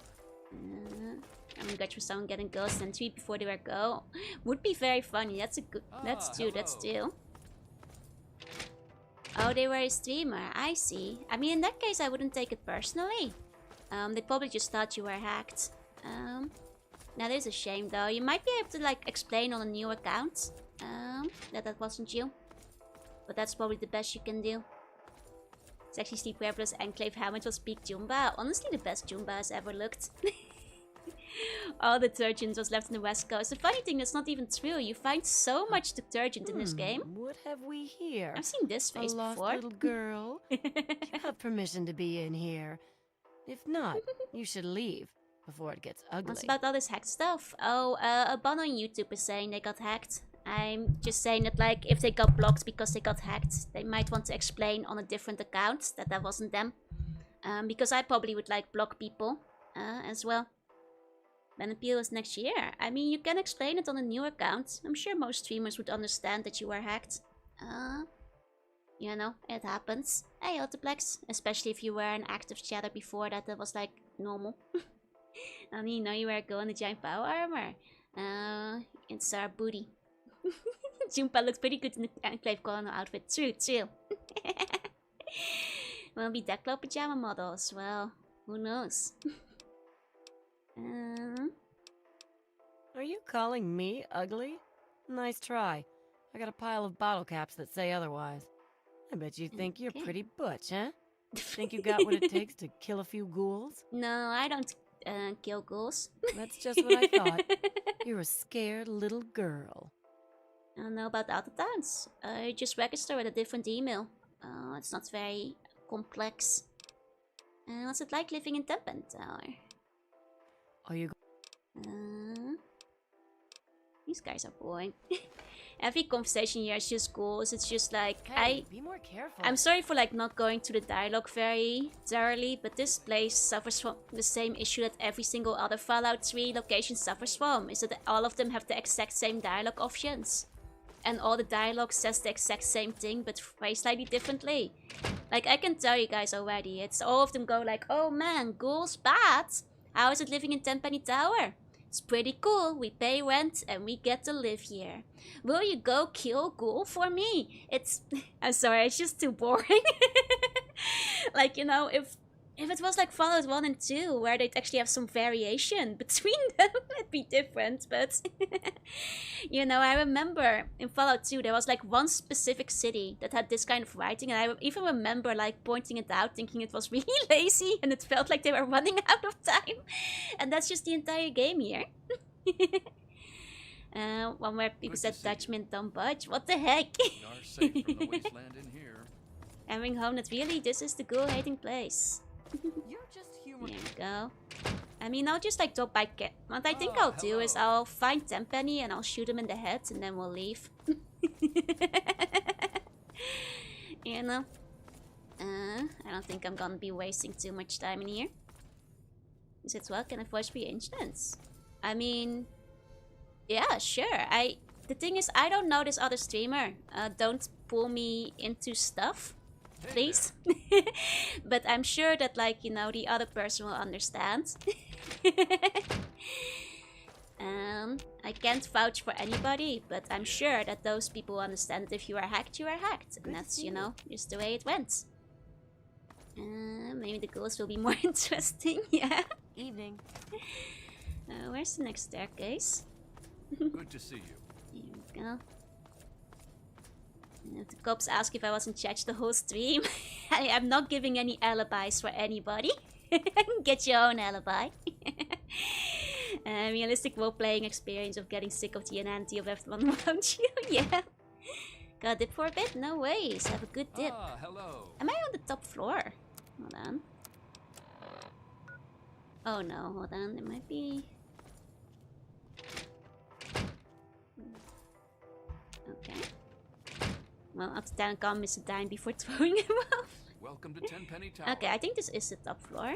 I'm gonna go through someone getting ghosts and tweet before they were go. Would be very funny. That's a good. Let's do. Let's do. Oh, they were a streamer. I see. I mean, in that case, I wouldn't take it personally. They probably just thought you were hacked. That is a shame, though. You might be able to like explain on a new account that wasn't you. But that's probably the best you can do. Sexy sleepwear plus enclave helmet was peak Jumba. Honestly, the best Jumba has ever looked. All detergent was left in the West Coast. The funny thing, that's not even true. You find so much detergent in this game. what have we here? I've seen this face A lost before. little girl? You have permission to be in here. If not, you should leave before it gets ugly. What's about all this hacked stuff? Oh, a bun on YouTube is saying they got hacked. I'm just saying that, like, if they got blocked because they got hacked, they might want to explain on a different account that wasn't them. Because I probably would, like, block people as well. When appeal is next year. I mean, you can explain it on a new account. I'm sure most streamers would understand that you were hacked. You know, it happens. Hey, Ultiplex. Especially if you were an active chatter before that was, like, normal. I mean, you were going to giant power armor. It's our booty. Jumpa looks pretty good in the Enclave Colonel outfit. True. Will be Declo pajama models. Well, who knows? Are you calling me ugly? Nice try. I got a pile of bottle caps that say otherwise. I bet you think you're pretty butch, huh? Think you got what it takes to kill a few ghouls? No, I don't kill ghouls. That's just what I thought. You're a scared little girl. I don't know about out of towns. I just register with a different email. It's not very complex. What's it like living in Tenpenny Tower? Are you... These guys are boring. Every conversation here is just ghouls. It's just like Hey, be more careful. I'm sorry for like not going through the dialogue very thoroughly, but this place suffers from the same issue that every single other Fallout 3 location suffers from, is that all of them have the exact same dialogue options. And all the dialogue says the exact same thing, but very slightly differently. Like, I can tell you guys already, it's all of them go like, oh man, ghouls bad. How is it living in Tenpenny Tower? It's pretty cool, we pay rent and we get to live here. Will you go kill Ghoul for me? It's... I'm sorry, it's just too boring. Like, you know, if it was like Fallout 1 and 2, where they'd actually have some variation between them, it'd be different, but... You know, I remember in Fallout 2, there was like one specific city that had this kind of writing, and I even remember like pointing it out, thinking it was really lazy, and it felt like they were running out of time. And that's just the entire game here. One where people Good said to see you. Dutchmen don't budge. What the heck? We are safe from the wasteland in here. Coming home, that really, this is the ghoul hating place. You're just humor. There we go. I mean, I'll just like drop by. What I think Ah, I'll do is hello. I'll find Tenpenny and I'll shoot him in the head and then we'll leave. You know? I don't think I'm gonna be wasting too much time in here. Is it well? Can I voice for your instance? I mean, yeah, sure. The thing is, I don't know this other streamer. Don't pull me into stuff, Hey please. But I'm sure that, like, you know, the other person will understand. I can't vouch for anybody, but I'm sure that those people understand that if you are hacked, you are hacked. And that's, you know, just the way it went. Maybe the ghosts will be more interesting, yeah. Evening. Where's the next staircase? Good to see you. Here we go. And if the cops ask if I was in charge the whole stream, I'm not giving any alibis for anybody. Get your own alibi. Realistic role-playing experience of getting sick of the inanity of everyone around you. Yeah. Got a dip for a bit? No ways. Have a good dip. Ah, hello. Am I on the top floor? Hold on. Oh no, hold on. It might be... Okay. Well, up to down, can't miss a dime before throwing him off. Welcome to Tenpenny Tower. Okay, I think this is the top floor.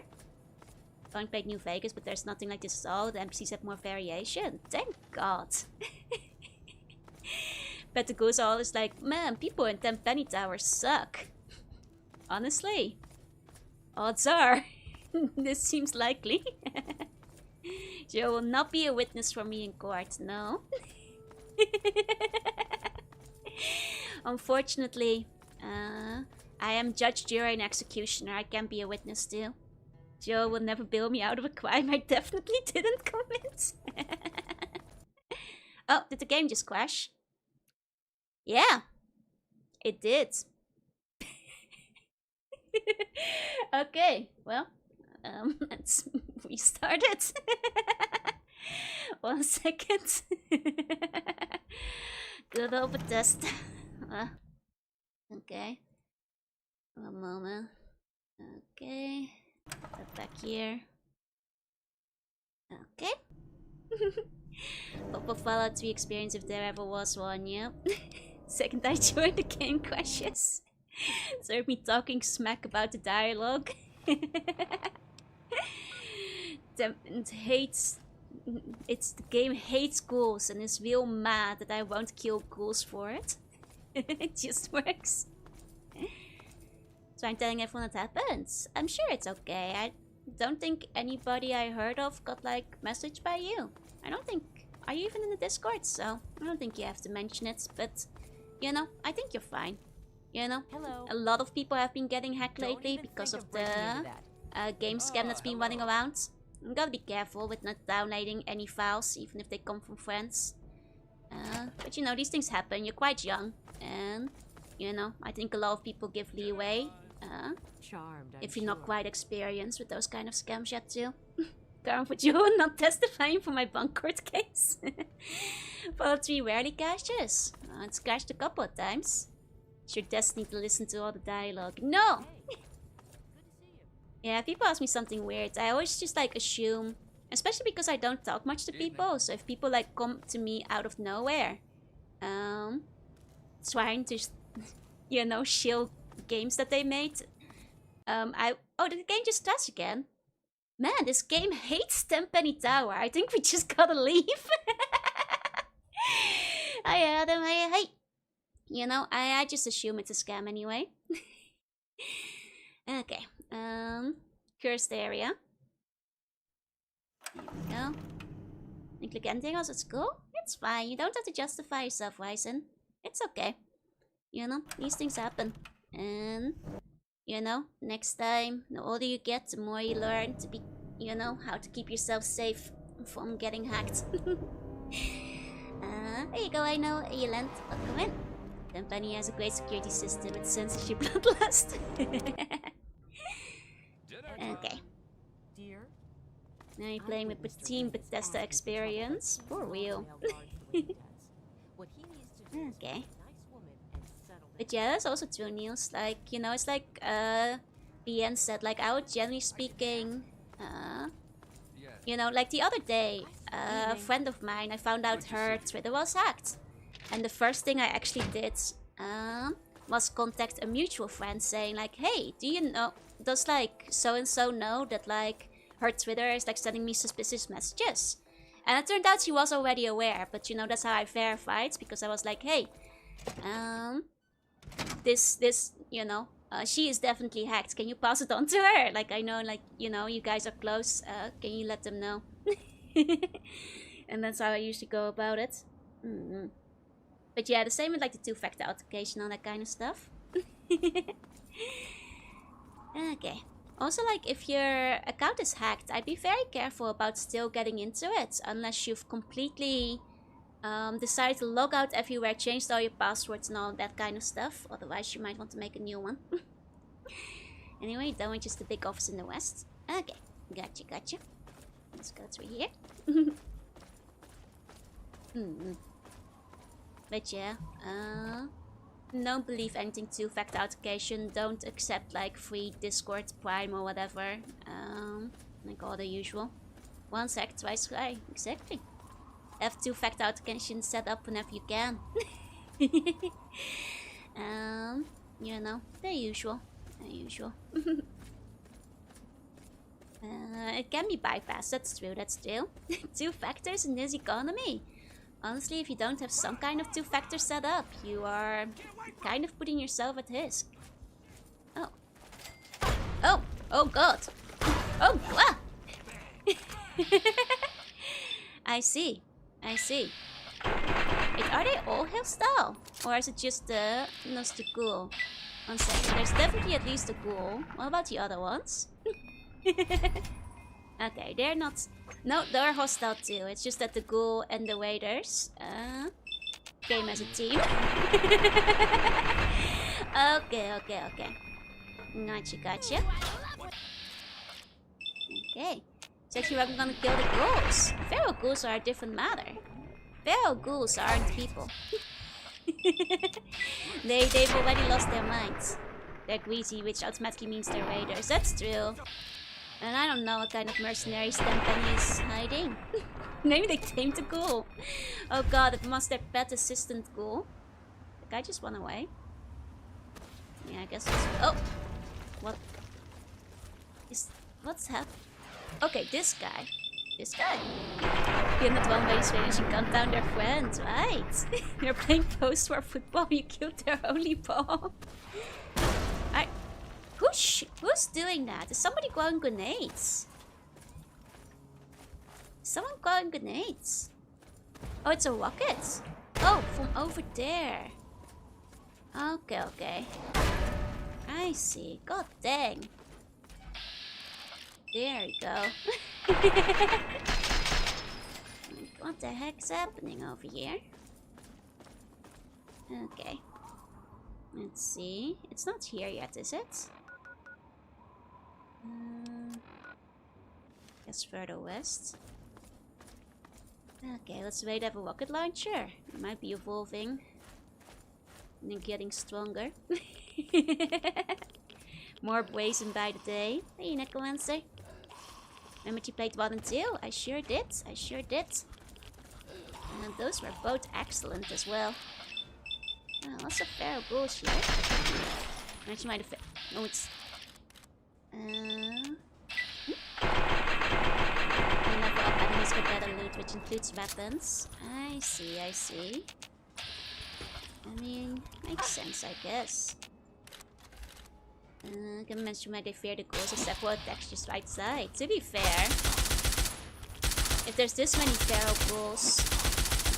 Haven't played New Vegas, but there's nothing like this at all. The NPCs have more variation. Thank God. But the ghouls are always like, man, people in Tenpenny Tower suck. Honestly, odds are this seems likely. Joe will not be a witness for me in court, no. Unfortunately, I am judge, jury, and executioner. I can't be a witness too. Joe will never bail me out of a crime I definitely didn't commit. Oh, did the game just crash? Yeah, it did. Okay, well, let's restart it. 1 second. Good old Bethesda. Okay. 1 moment. Okay. Put back here. Okay. Pop of Fallout 3 experience if there ever was one, yeah. Second I joined the game crashes. Serve me talking smack about the dialogue. The game hates ghouls and is real mad that I won't kill ghouls for it. It just works. So I'm telling everyone what happens. I'm sure it's okay. I don't think anybody I heard of got like messaged by you. I don't think. Are you even in the Discord? So I don't think you have to mention it. But you know, I think you're fine. You know, Hello. a lot of people have been getting hacked Don't lately even because think of breaking into the that. game scam that's been running hello. around. You gotta be careful with not downloading any files, even if they come from friends. But you know, these things happen. You're quite young, and you know, I think a lot of people give leeway. Charmed, If I'm you're not sure. quite experienced with those kind of scams yet too. Going for Joe not testifying for my bunk court case. Fallout 3 rarely crashes. It's crashed a couple of times. It's your destiny to listen to all the dialogue. No! Yeah, people ask me something weird. I always just like assume, especially because I don't talk much to people. So if people like come to me out of nowhere, trying to, you know, shill games that they made. Oh, did the game just crash again? Man, this game hates Tenpenny Tower. I think we just gotta leave. I had him. Hey. You know, I just assume it's a scam anyway. Okay. Cursed area. There we go. You click anything else at school? It's fine. You don't have to justify yourself, Ryzen. It's okay. You know, these things happen. And, you know, next time, the older you get, the more you learn to be, you know, how to keep yourself safe from getting hacked. There you go, I know. Eland, welcome in. Tenpenny has a great security system with censorship bloodlust. Okay. Dear, Now you're playing with Team Bethesda experience. For real. What he needs to do is Okay. find a nice woman and settle But yeah, that's also true, Niels. Like, you know, it's like BN said, like, I would generally speaking, Yes. you know, like the other day, a friend of mine, I found out her Twitter was hacked. And the first thing I actually did was contact a mutual friend saying like, hey, do you know, does like so-and-so know that like her Twitter is like sending me suspicious messages? And it turned out she was already aware, but you know, that's how I verified, because I was like, hey, this, you know, she is definitely hacked. Can you pass it on to her? Like, I know, like, you know, you guys are close. Can you let them know? And that's how I usually go about it. But yeah, the same with like the two-factor authentication, all that kind of stuff. Okay. Also, like, if your account is hacked, I'd be very careful about still getting into it, unless you've completely decided to log out everywhere, changed all your passwords and all that kind of stuff. Otherwise, you might want to make a new one. Anyway, done with just the big office in the west. Okay, gotcha. Let's go through here. But yeah, don't believe anything two-factor authentication. Don't accept like free Discord, Prime or whatever. Like all the usual. Once hacked, twice try. Exactly. Have two-factor authentication set up whenever you can. You know, the usual. It can be bypassed. That's true. Two factors in this economy. Honestly, if you don't have some kind of two-factor set up, you are kind of putting yourself at risk. Oh god. Oh, wow. I see. Wait, are they all hostile? Or is it just the Ghoul? One second, there's definitely at least a Ghoul. What about the other ones? Okay, they're not... No, they're hostile too. It's just that the Ghoul and the Raiders came as a team. Okay. Gotcha. Okay. So actually I'm gonna kill the Ghouls. Feral Ghouls are a different matter. Feral Ghouls aren't people. They've already lost their minds. They're greasy, which automatically means they're Raiders. That's true. And I don't know what kind of mercenaries Tenpenny is hiding. Maybe they tamed the Ghoul. Oh god, it must their pet assistant Ghoul. The guy just went away. Yeah, I guess it's... Oh! What? What's happening? Okay, this guy. You're not one by finishing gun down their friends, right? They're playing post-war football, you killed their only ball. Who's doing that? Is somebody throwing grenades? Someone throwing grenades? Oh, it's a rocket. Oh, from over there. Okay. I see. God dang. There we go. What the heck's happening over here? Okay. Let's see. It's not here yet, is it? Guess further west. Okay, let's wait. Have a rocket launcher. It might be evolving and then getting stronger. More brazen by the day. Hey, Necromancer. Remember you played 1 and 2? I sure did. And those were both excellent as well. Oh, lots of feral ghouls here. Actually, might have. No, it's. And level up enemies get better loot, which includes weapons. I see. I mean, makes sense, I guess. Can mention why they fear the ghouls except for attacks just right side. To be fair, if there's this many feral ghouls,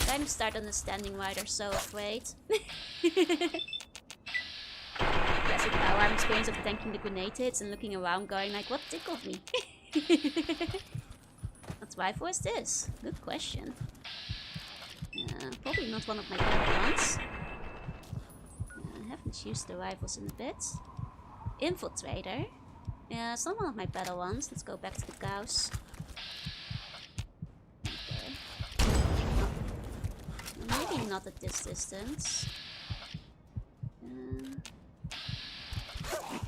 I kind of start understanding why they're so afraid. Classic power experience of tanking the grenade hits and looking around going like, what tickled me? What rifle is this? Good question. Probably not one of my better ones. I haven't used the rifles in a bit. Infiltrator. Yeah, it's not one of my better ones. Let's go back to the cows. Okay. not at this distance. Okay,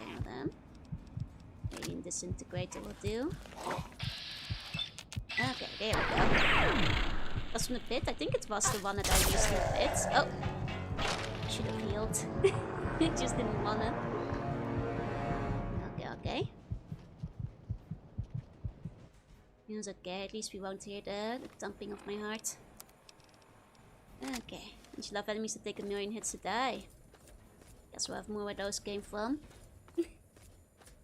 now then. Maybe disintegrator will do. Okay, there we go. Was from the pit? I think it was the one that I used in the pit. Oh! Should have healed. Just didn't want it. Okay. It's okay, at least we won't hear the thumping of my heart. Okay. You should love enemies that take 1,000,000 hits to die. Guess we'll have more where those came from.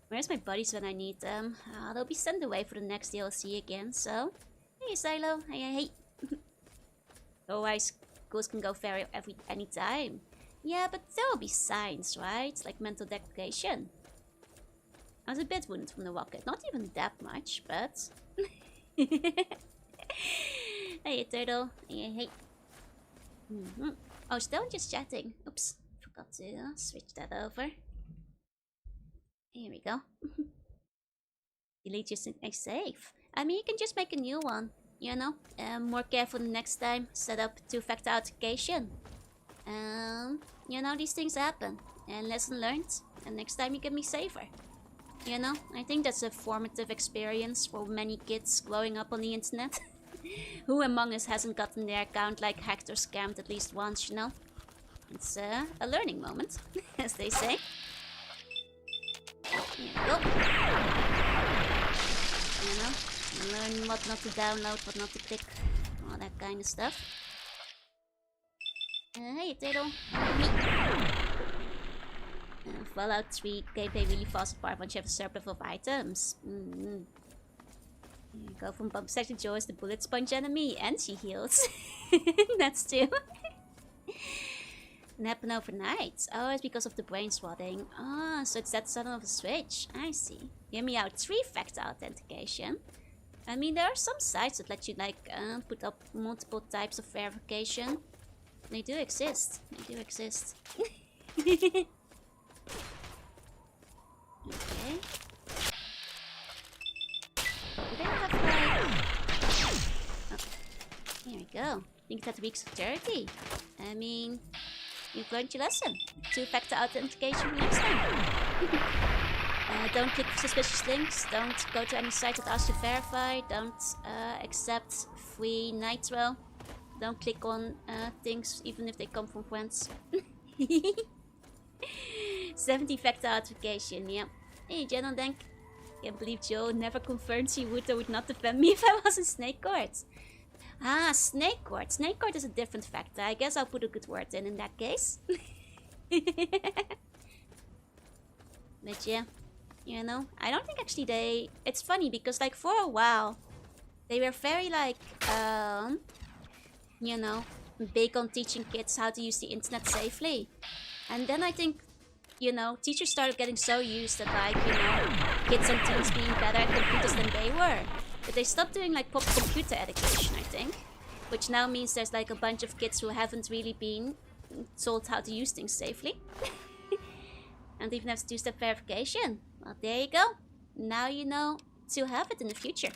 Where's my buddies when I need them? They'll be sent away for the next DLC again, so... Hey, Silo. Hey. Otherwise, ghouls can go fairy any time. Yeah, but there will be signs, right? Like mental degradation. I was a bit wounded from the rocket. Not even that much, but... Hey, turtle. Hey. Oh, still just chatting. Oops. Forgot to switch that over. Here we go. Delete your save. I mean, you can just make a new one. You know? More careful the next time. Set up two-factor authentication. You know, these things happen. And lesson learned. And next time you can be safer. You know? I think that's a formative experience for many kids growing up on the internet. Who among us hasn't gotten their account like hacked or scammed at least once, you know? It's a learning moment, as they say. Here we go. You know? Learn what not to download, what not to click. All that kind of stuff. Hey, turtle. Fallout 3 gameplay really falls apart once you have a surplus of items. You go from bump section Joe as the bullet sponge enemy, and she heals. That's true. It happened overnight. Oh, it's because of the brain swatting. Ah, so it's that sudden of a switch. I see. Hear me out. 3-factor authentication. I mean, there are some sites that let you like put up multiple types of verification. They do exist. They do exist. Okay. Do they have like... Oh, here we go. Think that weak security. I mean, you've learned your lesson. 2-factor authentication for next time. Don't click suspicious links. Don't go to any site that asks you to verify. Don't accept free nitro. Don't click on things even if they come from friends. 70-factor authentication, yeah. Hey, Jenna, thank. Can't believe Joe never confirmed she would or would not defend me if I was in Snake Court. Ah, Snake Court. Snake Court is a different factor. I guess I'll put a good word in that case. But yeah, you know, I don't think actually they... It's funny because like for a while, they were very like, you know, big on teaching kids how to use the internet safely. And then I think, you know, teachers started getting so used that like, you know, kids and teens being better at computers than they were. But they stopped doing like proper computer education, I think. Which now means there's like a bunch of kids who haven't really been told how to use things safely. And even have two-step verification. Well, there you go. Now you know to have it in the future.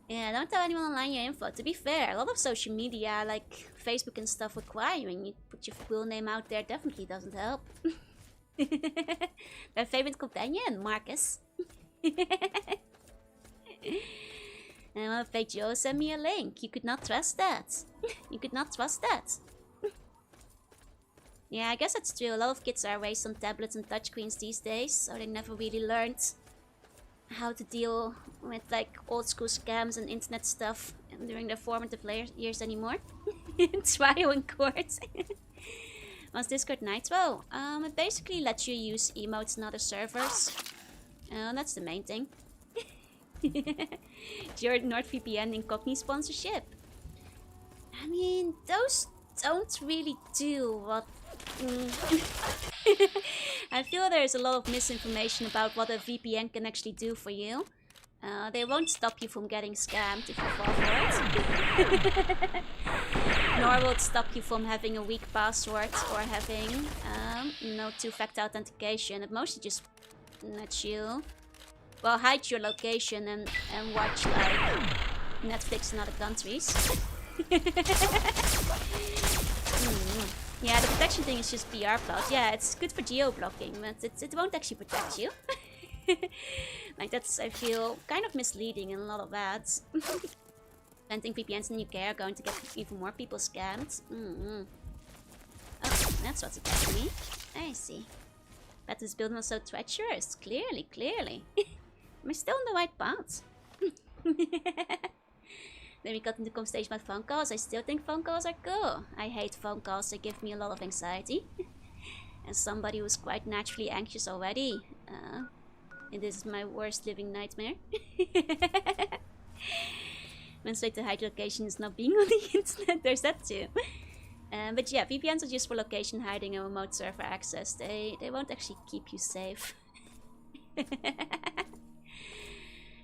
Yeah, don't tell anyone online your info. To be fair, a lot of social media, like Facebook and stuff, requiring you put your full name out there definitely doesn't help. My favorite companion, Marcus. And well, fake Joe sent me a link. You could not trust that. You could not trust that. Yeah, I guess that's true. A lot of kids are raised on tablets and touchscreens these days, so they never really learned how to deal with like old school scams and internet stuff during their formative years anymore. Trial in court. Was Discord Nitro? It basically lets you use emotes in other servers. That's the main thing. Your NordVPN Incogni sponsorship. I mean, those don't really do what... I feel there's a lot of misinformation about what a VPN can actually do for you. They won't stop you from getting scammed if you fall for it. Nor will it stop you from having a weak password or having no two-factor authentication. It mostly just lets you, well, hide your location and watch like Netflix in other countries. Yeah, the protection thing is just PR plot. Yeah, it's good for geo-blocking, but it won't actually protect you. Like, that's, I feel, kind of misleading in a lot of ads. Planting VPNs in the UK are going to get even more people scammed. Oh, that's what's attacking me. I see. But this building was so treacherous. Clearly. Am I still on the right path? Then we got into conversation about phone calls. I still think phone calls are cool. I hate phone calls. They give me a lot of anxiety. As somebody who's quite naturally anxious already. And this is my worst living nightmare. One way to hide location is not being on the internet. There's that too. But yeah, VPNs are just for location hiding and remote server access. They won't actually keep you safe.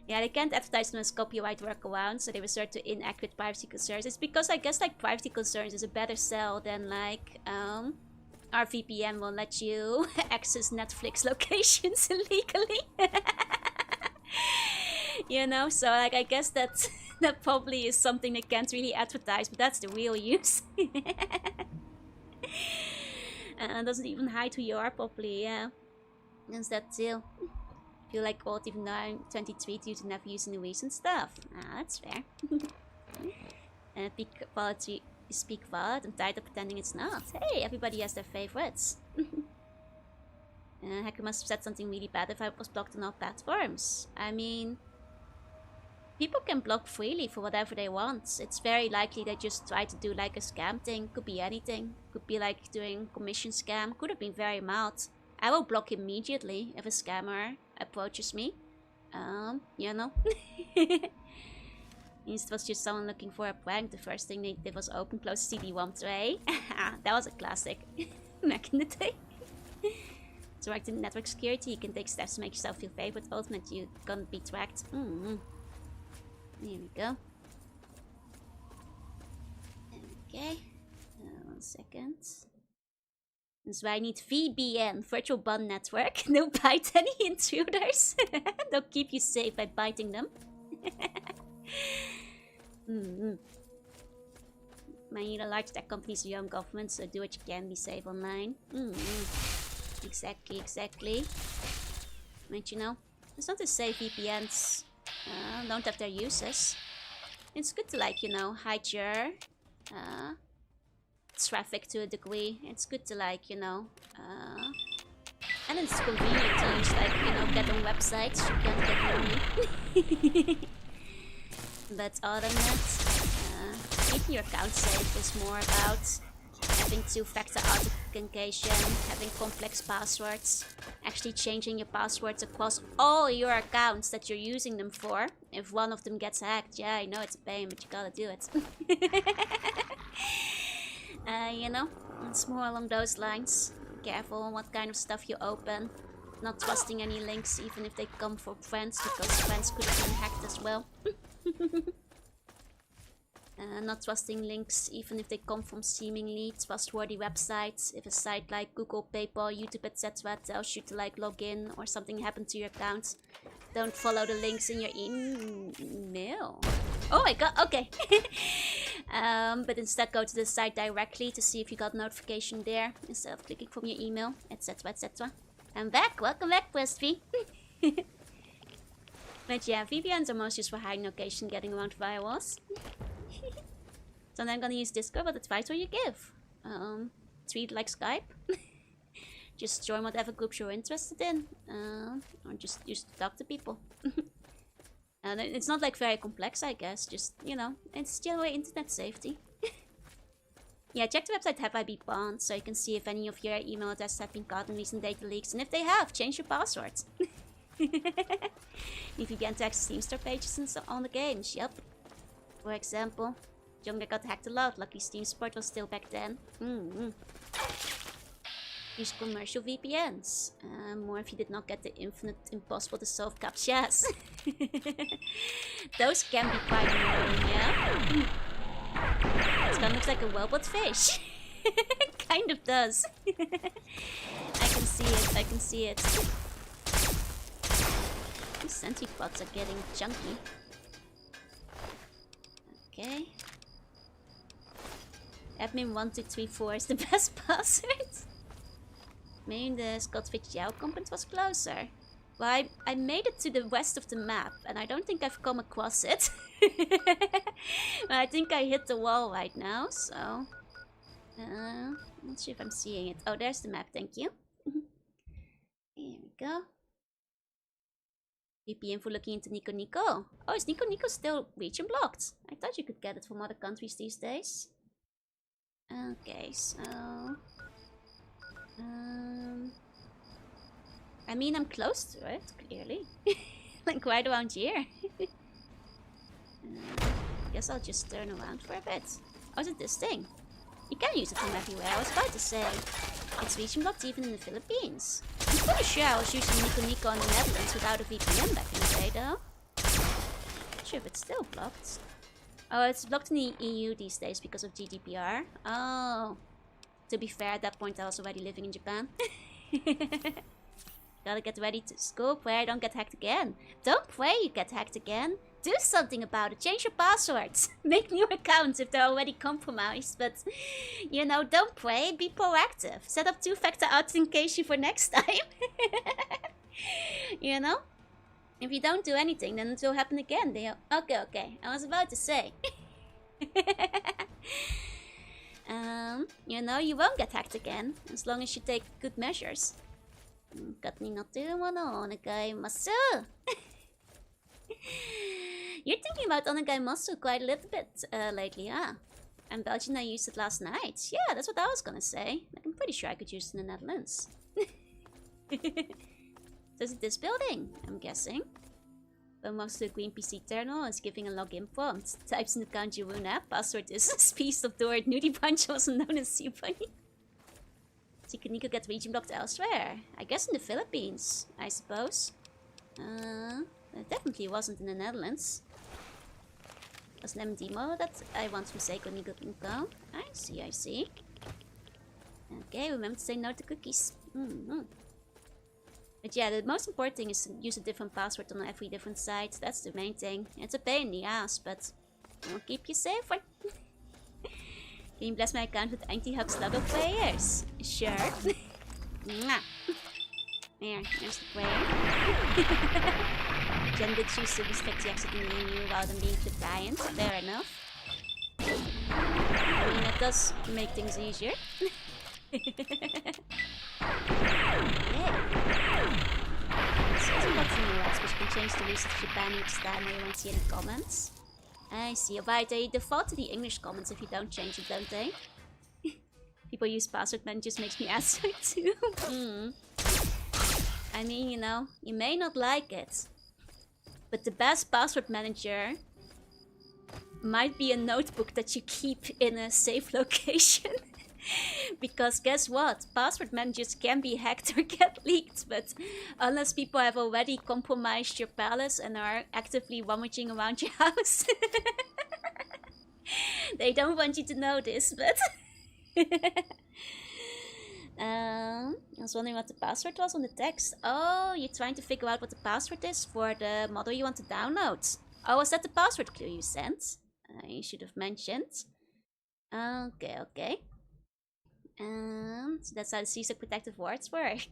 Yeah, they can't advertise them as copyright workaround, so they resort to inaccurate privacy concerns. It's because I guess like privacy concerns is a better sell than like our VPN will let you access Netflix locations illegally. You know, so like I guess that probably is something they can't really advertise, but that's the real use. Doesn't even hide who you are properly, yeah. There's that too. Feel like old even though I'm 23 due to never using the recent stuff. Ah, that's fair. Peak quality is peak valid. I'm tired of pretending it's not. Hey, everybody has their favorites. Hacker must have said something really bad if I was blocked on all platforms. I mean, people can block freely for whatever they want. It's very likely they just try to do like a scam thing. Could be anything. Could be like doing commission scam. Could have been very mild. I will block immediately if a scammer approaches me. You know. It was just someone looking for a prank. The first thing they did was open close CD-ROM tray. That was a classic. Back in the day. To work in network security, you can take steps to make yourself feel safe, but ultimately you can't be tracked. Here we go. Okay. 1 second. So I need VBN, Virtual Bun Network. Don't bite any intruders. They'll keep you safe by biting them. Many large tech companies are your own government, so do what you can, be safe online. Exactly. But you know, it's not to say VPNs don't have their uses. It's good to like, you know, hide your traffic to a degree. It's good to like, you know, and it's convenient to use like, you know, get on websites. You can't get money. But other than that, keeping your account safe is more about having two-factor authentication, having complex passwords, actually changing your passwords across all your accounts that you're using them for. If one of them gets hacked, yeah, I know it's a pain, but you gotta do it. You know, it's more along those lines. Careful on what kind of stuff you open. Not trusting any links, even if they come from friends, because friends could have been hacked as well. Not trusting links, even if they come from seemingly trustworthy websites. If a site like Google, PayPal, YouTube, etc. tells you to like log in or something happened to your account, don't follow the links in your email. Oh my god, okay. But instead go to the site directly to see if you got notification there, instead of clicking from your email, etc, etc. I'm back, welcome back, Prestv. But yeah, VPNs are most used for hiding location, getting around firewalls. So then I'm gonna use Discord. What advice will you give? Tweet like Skype. Just join whatever groups you're interested in. Or just use to talk to people. And it's not like very complex, I guess. Just, you know, it's generally internet safety. Yeah, check the website Have I Been Banned, so you can see if any of your email addresses have been caught in recent data leaks. And if they have, change your passwords. If you can't access Steam store pages and so on the games, yep. For example, Jorunna got hacked a lot. Lucky Steam support was still back then. Use commercial VPNs. More if you did not get the infinite impossible to solve captchas. Those can be quite annoying, yeah? This kind of looks like a robot fish. Kind of does. I can see it. These sentry pods are getting chunky. Okay. Admin1234 is the best password. Maybe the Scottish Jouw compound was closer. Well, I made it to the west of the map, and I don't think I've come across it. I think I hit the wall right now, so... let's see if I'm seeing it. Oh, there's the map, thank you. Here we go. VPN for looking into Nico Nico. Oh, is Nico Nico still region blocked? I thought you could get it from other countries these days. Okay, so... I mean, I'm close to it, clearly. Like, right around here. Guess I'll just turn around for a bit. Oh, is it this thing? You can use it from everywhere. I was about to say. It's region blocked even in the Philippines. I'm pretty sure I was using Nico Nico in the Netherlands without a VPN back in the day, though. Not sure if it's still blocked. Oh, it's blocked in the EU these days because of GDPR. Oh. To be fair, at that point I was already living in Japan. Gotta get ready to school, pray I don't get hacked again. Don't pray you get hacked again. Do something about it. Change your passwords. Make new accounts if they're already compromised. But, you know, don't pray. Be proactive. Set up two-factor authentication for next time. You know? If you don't do anything, then it will happen again. Okay. I was about to say. You know, you won't get hacked again. As long as you take good measures. 勝になってるものをお願います。 You're thinking about Onagai Muscle quite a little bit lately, huh? And Belgian, I used it last night. Yeah, that's what I was gonna say. Like, I'm pretty sure I could use it in the Netherlands. Does it this building? I'm guessing. But most of the green PC terminal is giving a login prompt. Types in the account Jorunna. Password is piece of door. Nudie Punch, also known as Sea Bunny. So you could get region blocked elsewhere. I guess in the Philippines, I suppose. It definitely wasn't in the Netherlands. Was an demo that I want from Seiko Nico Nico. I see. Okay, remember to say no to cookies. But yeah, the most important thing is to use a different password on every different site. That's the main thing. It's a pain in the ass, but it'll keep you safer. Can you bless my account with anti-hub slugger players? Sure. There's the player. Jen did choose to restrict the exit in the EU rather than being compliant. Fair enough. I mean, that does make things easier. So some boxing rules which can change the usage of Japan each time I won't see any comments. I see. Right, they default to the English comments if you don't change it, don't they? People use password managers makes me answer too. I mean, you know, you may not like it, but the best password manager might be a notebook that you keep in a safe location. Because guess what? Password managers can be hacked or get leaked, but unless people have already compromised your palace and are actively rummaging around your house, they don't want you to know this, but... I was wondering what the password was on the text. Oh, you're trying to figure out what the password is for the model you want to download. Oh, was that the password clue you sent? You should have mentioned. Okay. So that's how the CSOC protective words work.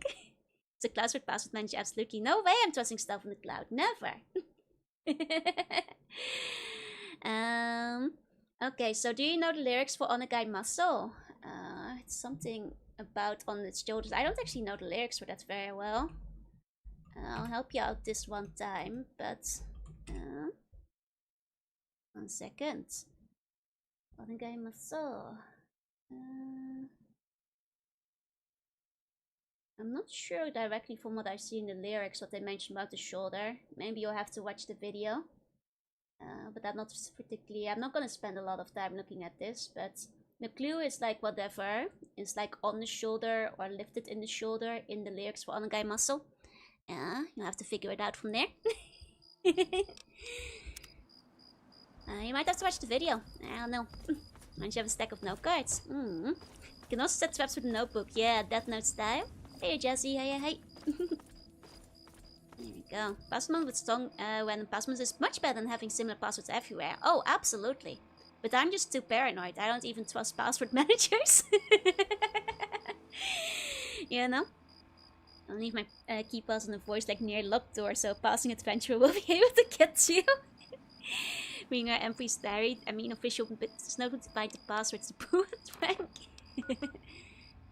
It's a cloud password manager, absolutely. No way I'm trusting stuff on the cloud. Never. Okay, so do you know the lyrics for Onagai Muscle? It's something about on its shoulders. I don't actually know the lyrics for that very well. I'll help you out this one time, but... 1 second. Onagai Muscle. I'm not sure directly from what I've seen in the lyrics what they mention about the shoulder. Maybe you'll have to watch the video. But I'm not particularly... I'm not gonna spend a lot of time looking at this, but the clue is like whatever. It's like on the shoulder or lifted in the shoulder in the lyrics for Onagai Muscle. You'll have to figure it out from there. You might have to watch the video. I don't know. Once you have a stack of note cards. You can also set traps with a notebook. Yeah, Death Note style. Hey Jesse, hey. There we go. Password with strong random passwords is much better than having similar passwords everywhere. Oh, absolutely. But I'm just too paranoid. I don't even trust password managers. You know? I'll leave my key pass on the voice like near locked door, so passing adventurer will be able to get you. Being our entries varied, I mean official, but it's no good to find the passwords to prove it, Frank.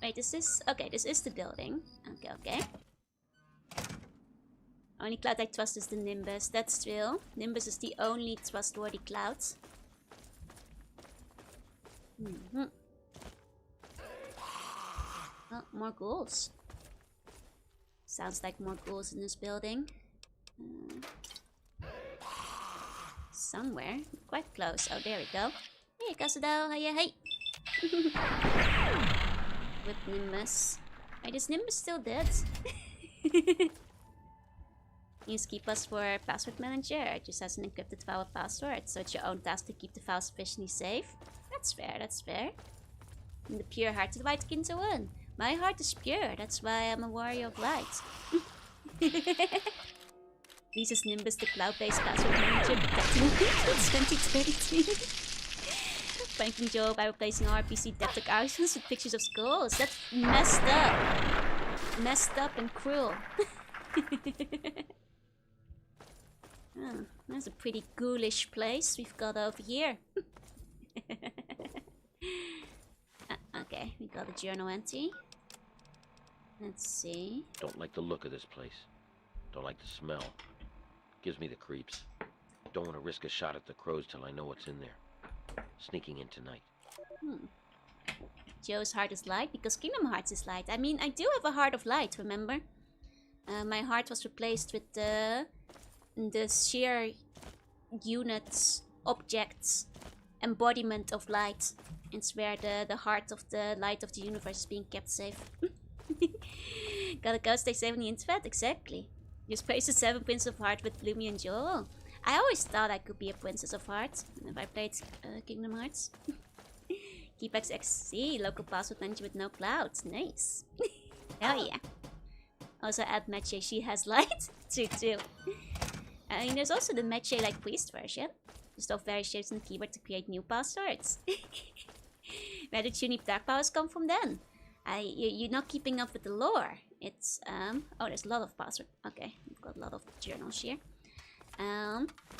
Wait, is this? Okay, this is the building. Okay, okay. Only cloud I trust is the Nimbus, that's true. Nimbus is the only trustworthy cloud. Oh, more ghouls. Sounds like more ghouls in this building. Somewhere. Quite close. Oh, there we go. Hey, Casadel. Hiya, hey. With Nimbus. Wait, is Nimbus still dead? Use keep us for password manager. It just has an encrypted file password, so it's your own task to keep the file sufficiently safe. That's fair, that's fair. In the pure heart of the white kin to win. My heart is pure, that's why I'm a warrior of light. Lisa's Nimbus, the cloud-based password manager, protecting me until 2033. Pranking Joe by replacing RPC depth accounts with pictures of skulls. That's messed up. Messed up and cruel. Oh, that's a pretty ghoulish place we've got over here. Okay, we got a journal entry. Let's see. Don't like the look of this place. Don't like the smell. Gives me the creeps. Don't want to risk a shot at the crows till I know what's in there. Sneaking in tonight. Joe's heart is light because Kingdom Hearts is light. I mean, I do have a heart of light, remember? My heart was replaced with the sheer units, objects, embodiment of light. It's where the heart of the light of the universe is being kept safe. Gotta go stay safe on the internet? Exactly. You replace the 7 Prince of Heart with Bloomy and Joel. I always thought I could be a Princess of Heart if I played Kingdom Hearts. Keep XXC, local password manager with no clouds. Nice. Hell yeah. Also add Meche, she has light. too. I mean, there's also the Meche like priest version. Just of various shapes on the keyboard to create new passwords. Where did unique dark powers come from then? You're not keeping up with the lore. It's oh, there's a lot of passwords. Okay, we've got a lot of journals here.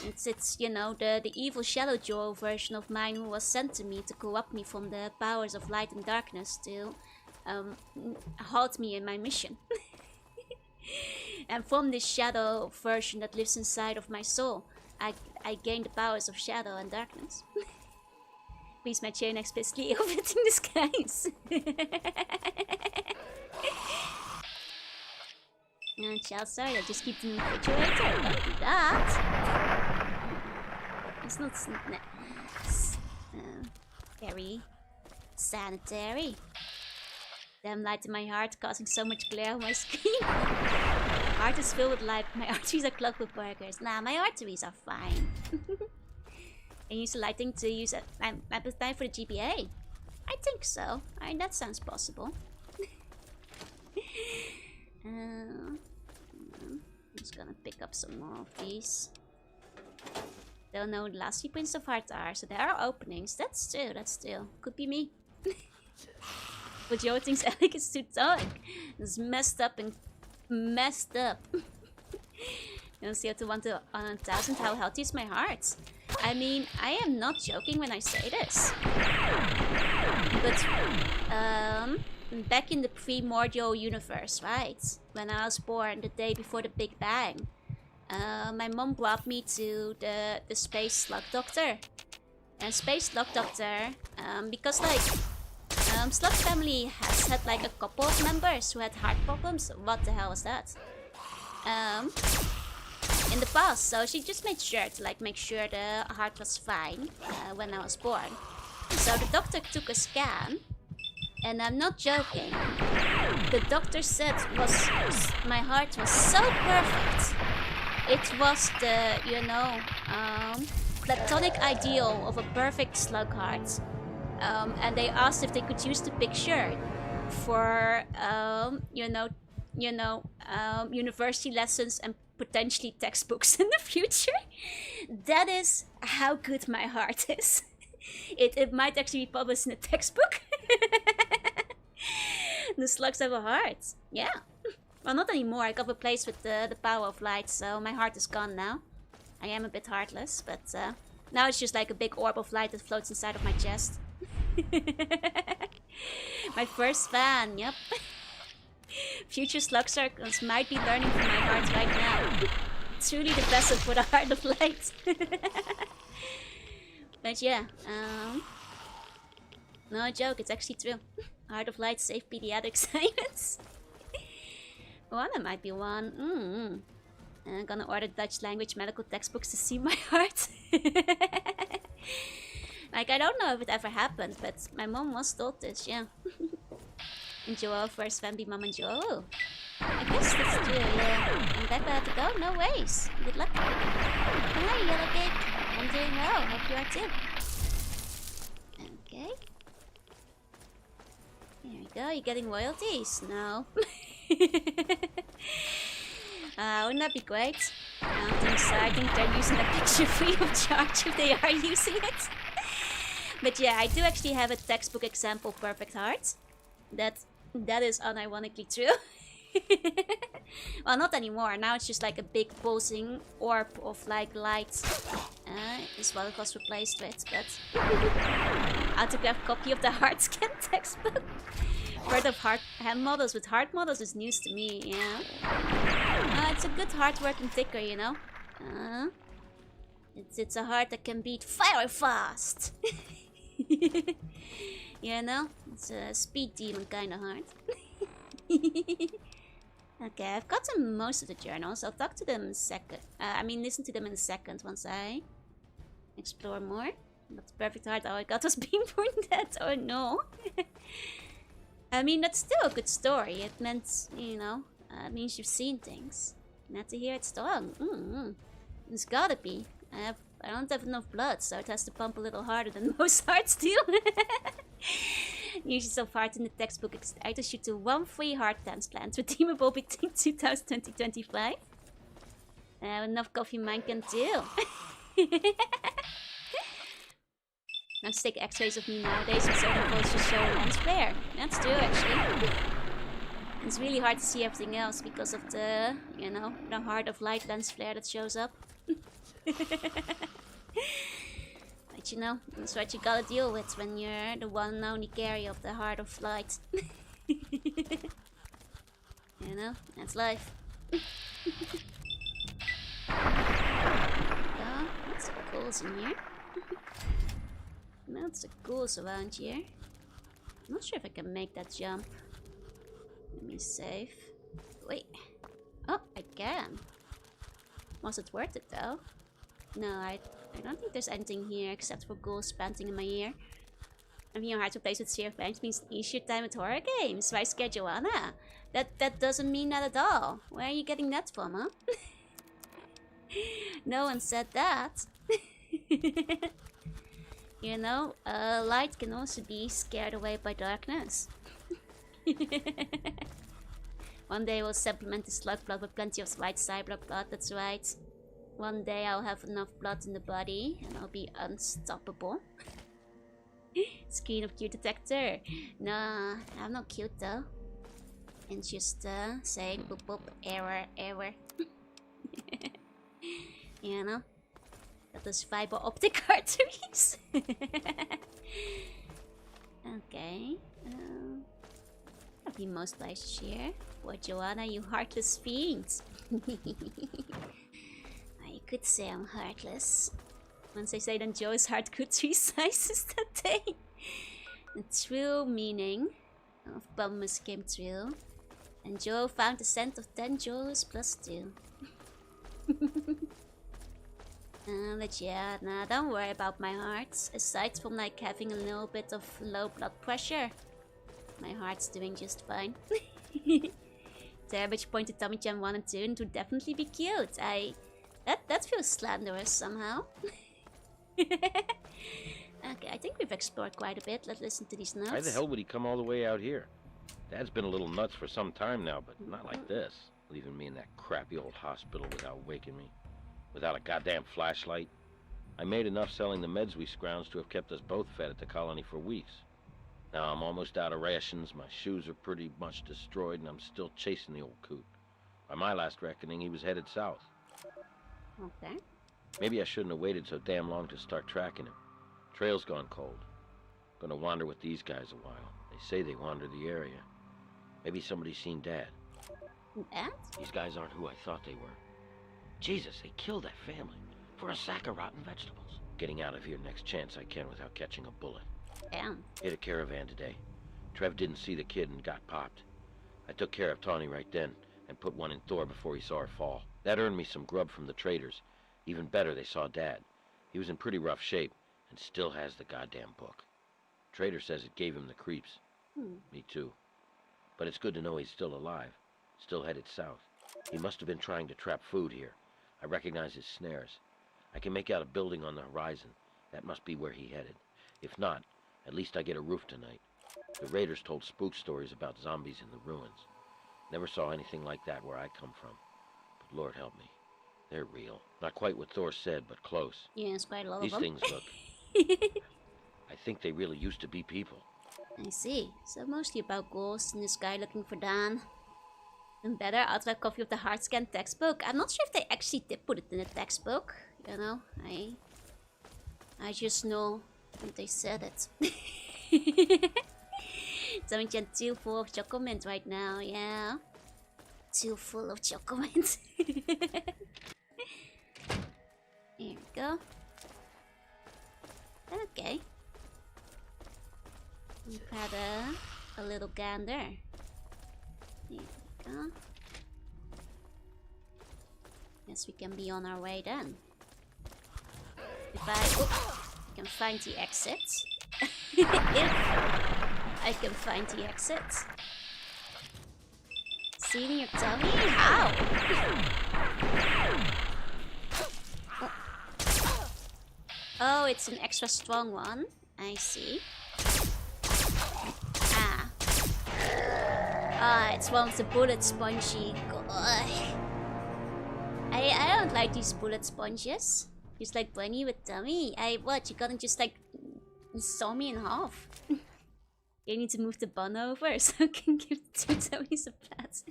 It's you know the evil shadow Joe version of mine who was sent to me to corrupt me from the powers of light and darkness to halt me in my mission. And from this shadow version that lives inside of my soul, I gained the powers of shadow and darkness. Please my chain explicitly overfitting disguise. Child, sorry, I just keep the refrigerator. Don't do that. It's not very sanitary. Damn light in my heart, causing so much glare on my screen. My heart is filled with light. My arteries are clogged with burgers. Nah, my arteries are fine. And use the lighting to use it. I'm time for the GBA. I think so. That sounds possible. I'm just gonna pick up some more of these. Don't know what the last 3 Prince of Hearts are, so there are openings. That's true. Could be me. But Joe thinks Alec is too dark. It's messed up and messed up. You don't see to 1,000 how healthy is my heart. I mean, I am not joking when I say this. But back in the primordial universe, right? When I was born, the day before the Big Bang, my mom brought me to the space slug doctor. And space slug doctor, because like Slug's family has had like a couple of members who had heart problems. What the hell was that? In the past, so she just made sure to like make sure the heart was fine when I was born. So the doctor took a scan, and I'm not joking. The doctor said my heart was so perfect. It was the platonic ideal of a perfect slug heart. And they asked if they could use the picture for university lessons and potentially textbooks in the future. That is how good my heart is. It might actually be published in a textbook. The slugs have a heart. Yeah. Well, not anymore. I got replaced with the power of light, so my heart is gone now. I am a bit heartless, but now it's just like a big orb of light that floats inside of my chest. My first fan, yep. Future slug circles might be learning from my heart right now. Truly the vessel for the heart of light. But yeah, no joke, it's actually true. Heart of light, safe pediatric science. Well, that might be one. I'm gonna order Dutch language medical textbooks to see my heart. Like, I don't know if it ever happened, but my mom was told this, yeah. And Joel first fan be Mom and Joel. I guess that's true, yeah. I'm back where I have to go? No ways. Good luck. Hi, Yellow Pig. I'm doing well. Hope you are too. Okay. There we go. You're getting royalties? No. Wouldn't that be great? I don't think so. I think they're using a picture free of charge if they are using it. But yeah, I do actually have a textbook example perfect heart. That is unironically true. Well, not anymore. Now it's just like a big pulsing orb of like light. Is what it was replaced with, but autograph copy of the heart scan textbook. Heard of heart hand models with heart models is news to me, yeah. It's a good hard-working ticker, you know. It's a heart that can beat very fast. You know, it's a speed demon kind of heart. Okay, I've gotten most of the journals. I'll talk to them in a second. Listen to them in a second once I explore more. But the perfect heart, all I got was being born dead. Oh no. I mean, that's still a good story. It meant, you know, it means you've seen things. Not to hear it's strong. It's gotta be. I don't have enough blood, so it has to pump a little harder than most hearts do. Usually so far in the textbook, I just shoot to 1 free heart transplant, redeemable between 2000 and 2025. Enough coffee mine can do. Now to take x-rays of me nowadays with certain photos just show lens flare. That's true, actually. It's really hard to see everything else because of the, you know, the heart of light lens flare that shows up. But you know, that's what you gotta deal with when you're the one and only carrier of the heart of light. You know, that's life. What's the ghouls in here? Lots of ghouls around here. I'm not sure if I can make that jump. Let me save. Wait. Oh, I can. Was it worth it though? No, I don't think there's anything here except for ghouls panting in my ear. I'm here hard to place with Sphere of Banks means easier time with horror games. Why scare Joanna? That doesn't mean that at all. Where are you getting that from, huh? No one said that. You know, light can also be scared away by darkness. One day we'll supplement the slug blood with plenty of white cyber blood, that's right. One day I'll have enough blood in the body and I'll be unstoppable. Screen of cute detector. Nah, I'm not cute though. And just say boop boop, error. You know? Got those fiber optic arteries. Okay. I'll be most places here. Poor Joanna, you heartless fiend. You could say I'm heartless. Once I say then Joe's heart could 3 sizes that day. The true meaning of Bummus came true. And Joe found the scent of 10 Joes plus 2. But yeah, nah, don't worry about my heart. Aside from like having a little bit of low blood pressure, my heart's doing just fine. The average pointed Tommy Jam 1 and 2 and would definitely be cute. That feels slanderous somehow. Okay, I think we've explored quite a bit. Let's listen to these notes. Why the hell would he come all the way out here? Dad's been a little nuts for some time now, but not like this. Leaving me in that crappy old hospital without waking me. Without a goddamn flashlight. I made enough selling the meds we scrounged to have kept us both fed at the colony for weeks. Now I'm almost out of rations, my shoes are pretty much destroyed, and I'm still chasing the old coot. By my last reckoning, he was headed south. Okay. Maybe I shouldn't have waited so damn long to start tracking him. Trail's gone cold. Gonna wander with these guys a while. They say they wander the area. Maybe somebody's seen Dad. And? These guys aren't who I thought they were. Jesus, they killed that family for a sack of rotten vegetables. Getting out of here next chance I can without catching a bullet. Damn. Hit a caravan today. Trev didn't see the kid and got popped. I took care of Tawny right then and put one in Thor before he saw her fall. That earned me some grub from the traders. Even better, they saw Dad. He was in pretty rough shape and still has the goddamn book. Trader says it gave him the creeps. Me too. But it's good to know he's still alive. Still headed south. He must have been trying to trap food here. I recognize his snares. I can make out a building on the horizon. That must be where he headed. If not, at least I get a roof tonight. The raiders told spook stories about zombies in the ruins. Never saw anything like that where I come from. But Lord help me, they're real. Not quite what Thor said, but close. Yeah, it's quite a lot These of them. things look... I think they really used to be people. I see. So mostly about ghouls and this guy looking for Dan. And better, outright copy of the hard scan textbook. I'm not sure if they actually did put it in the textbook. You know, I just know that they said it. Something too full of chocolate right now, yeah. Too full of chocolate. There we go. Okay. We've had a little gander. There we go. Guess we can be on our way then. If I can find the exit. If I can find the exit. Seeing your tummy? How? Oh, it's an extra strong one. I see. It's one of the bullet spongy. I don't like these bullet sponges. Just like bunny with tummy. What? You gotta just like saw me in half. You need to move the bun over so I can give two tummies a pat.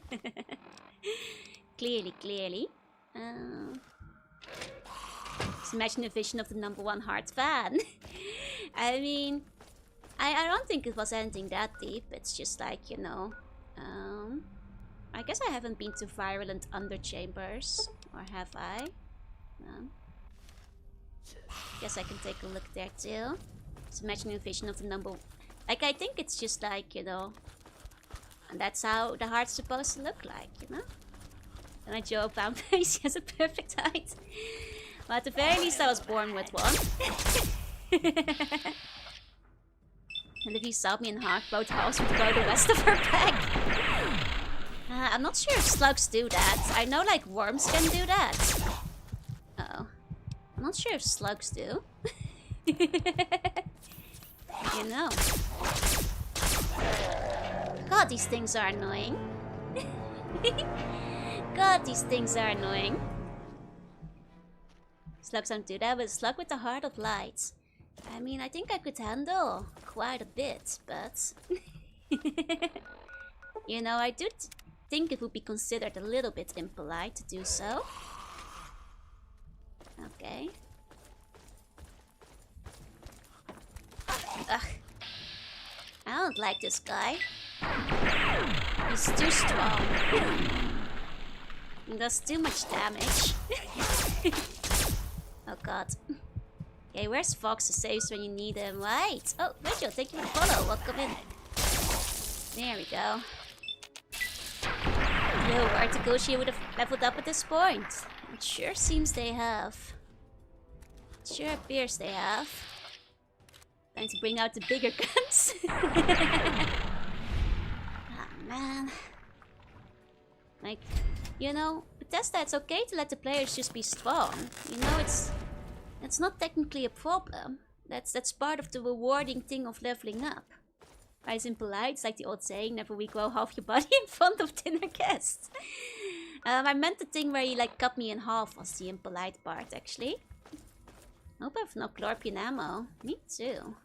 Clearly. Just imagine the vision of the #1 hard fan. I mean, I don't think it was anything that deep. It's just like, you know, I guess I haven't been to Virulent Underchambers, or have I? No. Guess I can take a look there too. Just imagine a vision of the like, I think it's just like, you know, and that's how the heart's supposed to look like, you know? And I Joe found face, he has a perfect height. Well, at the very least I was born with one. And if he saw me in half, both halves would go the rest of her back. I'm not sure if slugs do that. I know like worms can do that. Uh-oh. I'm not sure if slugs do. You know. God, these things are annoying. God, these things are annoying. Slugs don't do that, but a slug with the heart of light. I mean, I think I could handle quite a bit, but... You know, I do think it would be considered a little bit impolite to do so. Okay. Ugh. I don't like this guy. He's too strong. He does too much damage. Oh god. Okay, where's Fox? The saves when you need him. Right. Oh, Rachel, thank you for the follow. Welcome in. There we go. No article she would have leveled up at this point. It sure seems they have. It sure appears they have. Time to bring out the bigger guns. Ah, man. Like, you know, Bethesda, it's okay to let the players just be strong. You know, it's not technically a problem. That's part of the rewarding thing of leveling up. Right, it's impolite, it's like the old saying, never regrow half your body in front of dinner guests. I meant the thing where you like cut me in half was the impolite part, actually. Hope I have no Chlorpion ammo. Me too.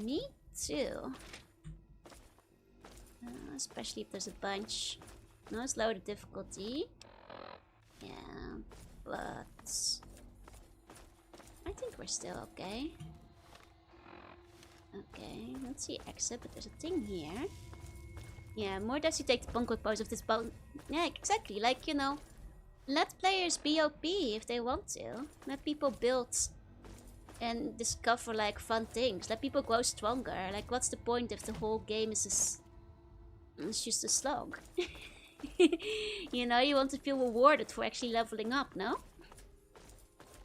Me too. Especially if there's a bunch. No, it's low the difficulty. Yeah, but I think we're still okay. Okay, let's see exit, but there's a thing here. Yeah, more does you take the punk pose of this bone. Yeah, exactly. Like, you know, let players be OP if they want to. Let people build and discover like fun things. Let people grow stronger. Like, what's the point if the whole game is it's just a slog? You know, you want to feel rewarded for actually leveling up, no?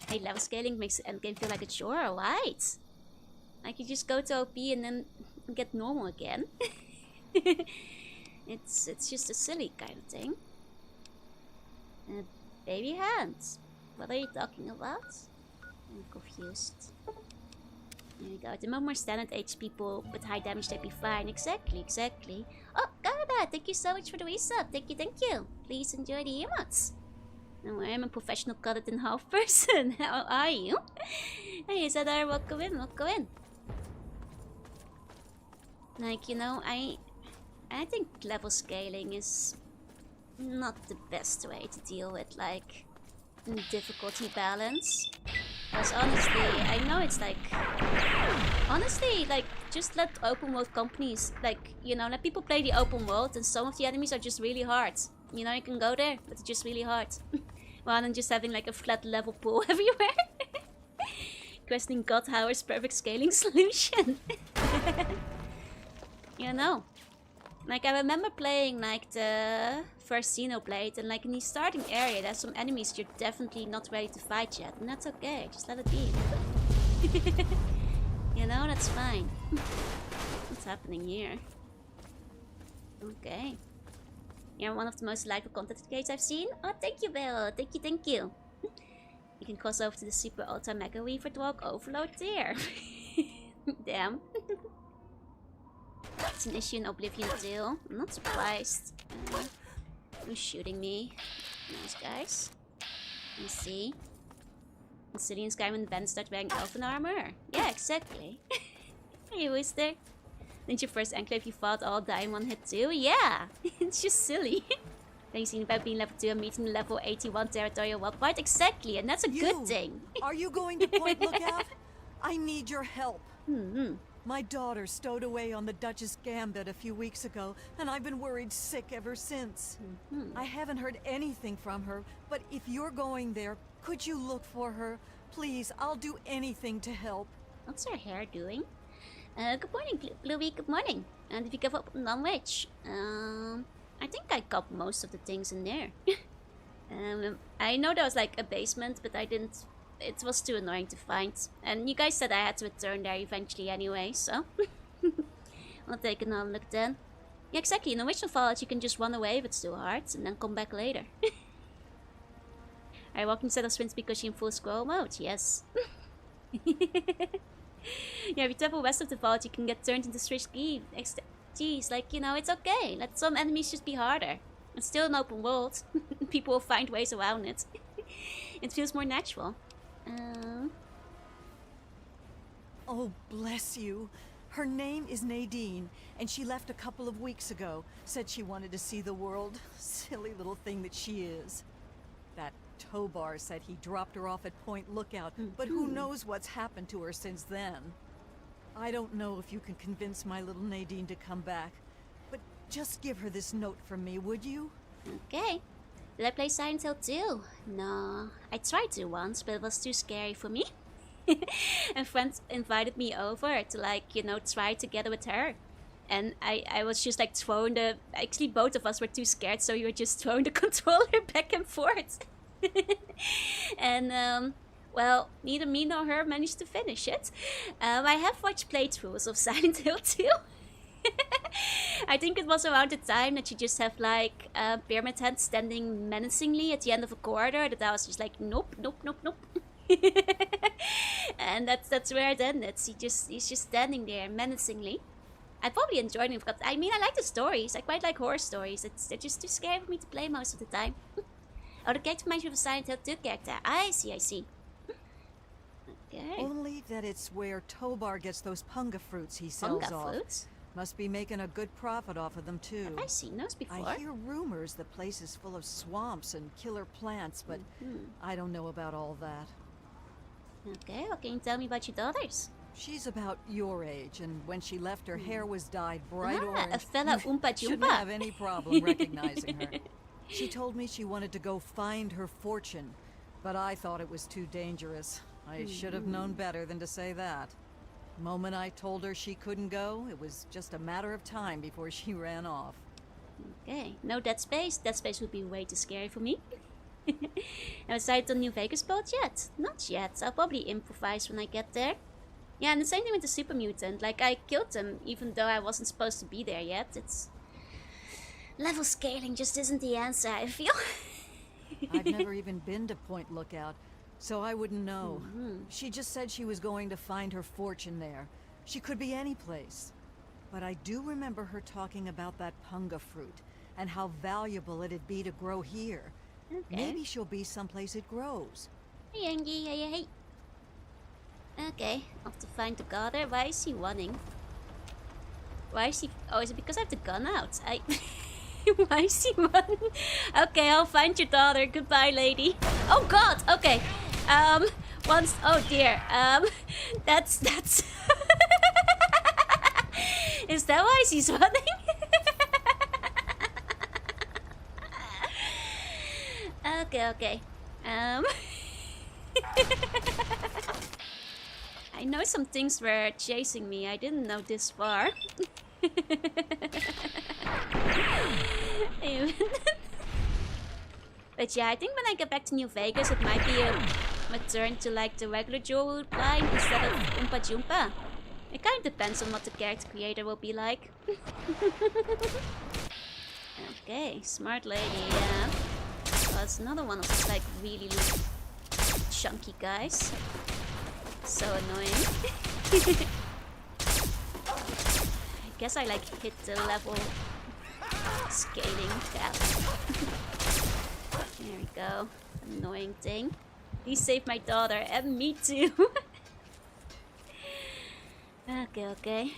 Hey, level scaling makes the endgame feel like a chore, right? Like you just go to OP and then get normal again. It's just a silly kind of thing. Baby hands. What are you talking about? I'm confused. There we go. At the moment, more standard age people with high damage, they'd be fine. Exactly. Oh, Garda, thank you so much for the resub. Thank you. Please enjoy the emotes. Now, I'm a professional cut it in half person. How are you? Hey, Zadar, welcome in. Like, you know, I think level scaling is not the best way to deal with, like, difficulty balance. Because honestly, I know it's like... Honestly, like, just let open world companies, like, you know, let people play the open world, and some of the enemies are just really hard. You know, you can go there, but it's just really hard. Rather than just having, like, a flat level pool everywhere. Questioning God Howard's perfect scaling solution. You know. Like, I remember playing, like, the first Xenoblade, and, like, in the starting area, there's some enemies you're definitely not ready to fight yet, and that's okay, just let it be. You know, that's fine. What's happening here? Okay. You're one of the most delightful content creators I've seen. Oh, thank you, Belle. Thank you. You can cross over to the Super Ultra Mega Weaver to walk overload there. Damn. It's an issue in Oblivion too. I'm not surprised. Who's shooting me? Nice guys. Let's see. The city in Skyrim and Ben start wearing elven armor. Yeah, exactly. Hey, who is there? Didn't your first enclave you fought all die in one hit too? Yeah! It's just silly. Then you seen about being level 2 and meeting level 81 territorial wildcard? Exactly, and that's a good thing. Are you going to Point Lookout? I need your help. My daughter stowed away on the Duchess Gambit a few weeks ago, and I've been worried sick ever since. I haven't heard anything from her, but if you're going there, could you look for her? Please, I'll do anything to help. What's her hair doing? Good morning, Bluey, good morning. And if you give up non-witch, I think I got most of the things in there. I know there was like a basement, but I didn't... It was too annoying to find. And you guys said I had to return there eventually anyway, so... I'll take another look then. Yeah, exactly. In the Witch Fallout, you can just run away if it's too hard, and then come back later. I walk instead of sprints because you're in full scroll mode, yes. Yeah, if you travel west of the vault, you can get turned into Switch Ski. Jeez, like, you know, it's okay. Let some enemies just be harder. It's still an open world. People will find ways around it. It feels more natural. Oh, bless you. Her name is Nadine, and she left a couple of weeks ago. Said she wanted to see the world. Silly little thing that she is. That Tobar said he dropped her off at Point Lookout, but who knows what's happened to her since then. I don't know if you can convince my little Nadine to come back, but just give her this note from me, would you? Okay. Did I play Silent Hill 2? No. I tried to once, but it was too scary for me. And friends invited me over to, like, you know, try together with her. And I was just, like, throwing the... Actually, both of us were too scared, so we were just throwing the controller back and forth. And, well, neither me nor her managed to finish it. I have watched playthroughs of Silent Hill 2. I think it was around the time that you just have, like, Pyramid Head standing menacingly at the end of a corridor, that I was just like, nope. And that's where it ended. He's just standing there menacingly. I probably enjoyed it because, I mean, I like the stories. I quite like horror stories. They're just too scary for me to play most of the time. Oh, the character reminds me of a Silent Hill 2 character. I see. Okay. Only that it's where Tobar gets those punga fruits he sells Punga off. fruits? Must be making a good profit off of them too. Have I seen those before? I hear rumors the place is full of swamps and killer plants, but I don't know about all that. Okay, what can you tell me about your daughters? She's about your age, and when she left, her hair was dyed bright orange. A fella Oompa Shouldn't Joompa. have any problem recognizing her. She told me she wanted to go find her fortune, but I thought it was too dangerous. I should have known better than to say that. The moment I told her she couldn't go, it was just a matter of time before she ran off. Okay, no Dead Space. Dead Space would be way too scary for me. Have I decided on New Vegas boat yet? Not yet. I'll probably improvise when I get there. Yeah, and the same thing with the super mutant. Like, I killed him even though I wasn't supposed to be there yet. It's... level scaling just isn't the answer, I feel. I've never even been to Point Lookout, so I wouldn't know. She just said she was going to find her fortune there. She could be any place. But I do remember her talking about that punga fruit, and how valuable it'd be to grow here. Okay. Maybe she'll be someplace it grows. Hey, Angie, hey. Okay, off to find the garter. Why is he running? Why is he... oh, is it because I have the gun out? Why is he running? Okay, I'll find your daughter. Goodbye, lady. Oh, God! Okay. Once... oh, dear. That's... Is that why he's running? Okay. I know some things were chasing me. I didn't know this far. But yeah, I think when I get back to New Vegas, it might be my turn to like the regular Joe line instead of Oompa Joompa. It kind of depends on what the character creator will be like. Okay, smart lady, yeah. Oh, it's another one of those like really chunky guys. So annoying. I guess I like hit the level scaling cap. There we go. Annoying thing. Please save my daughter and me too. Okay.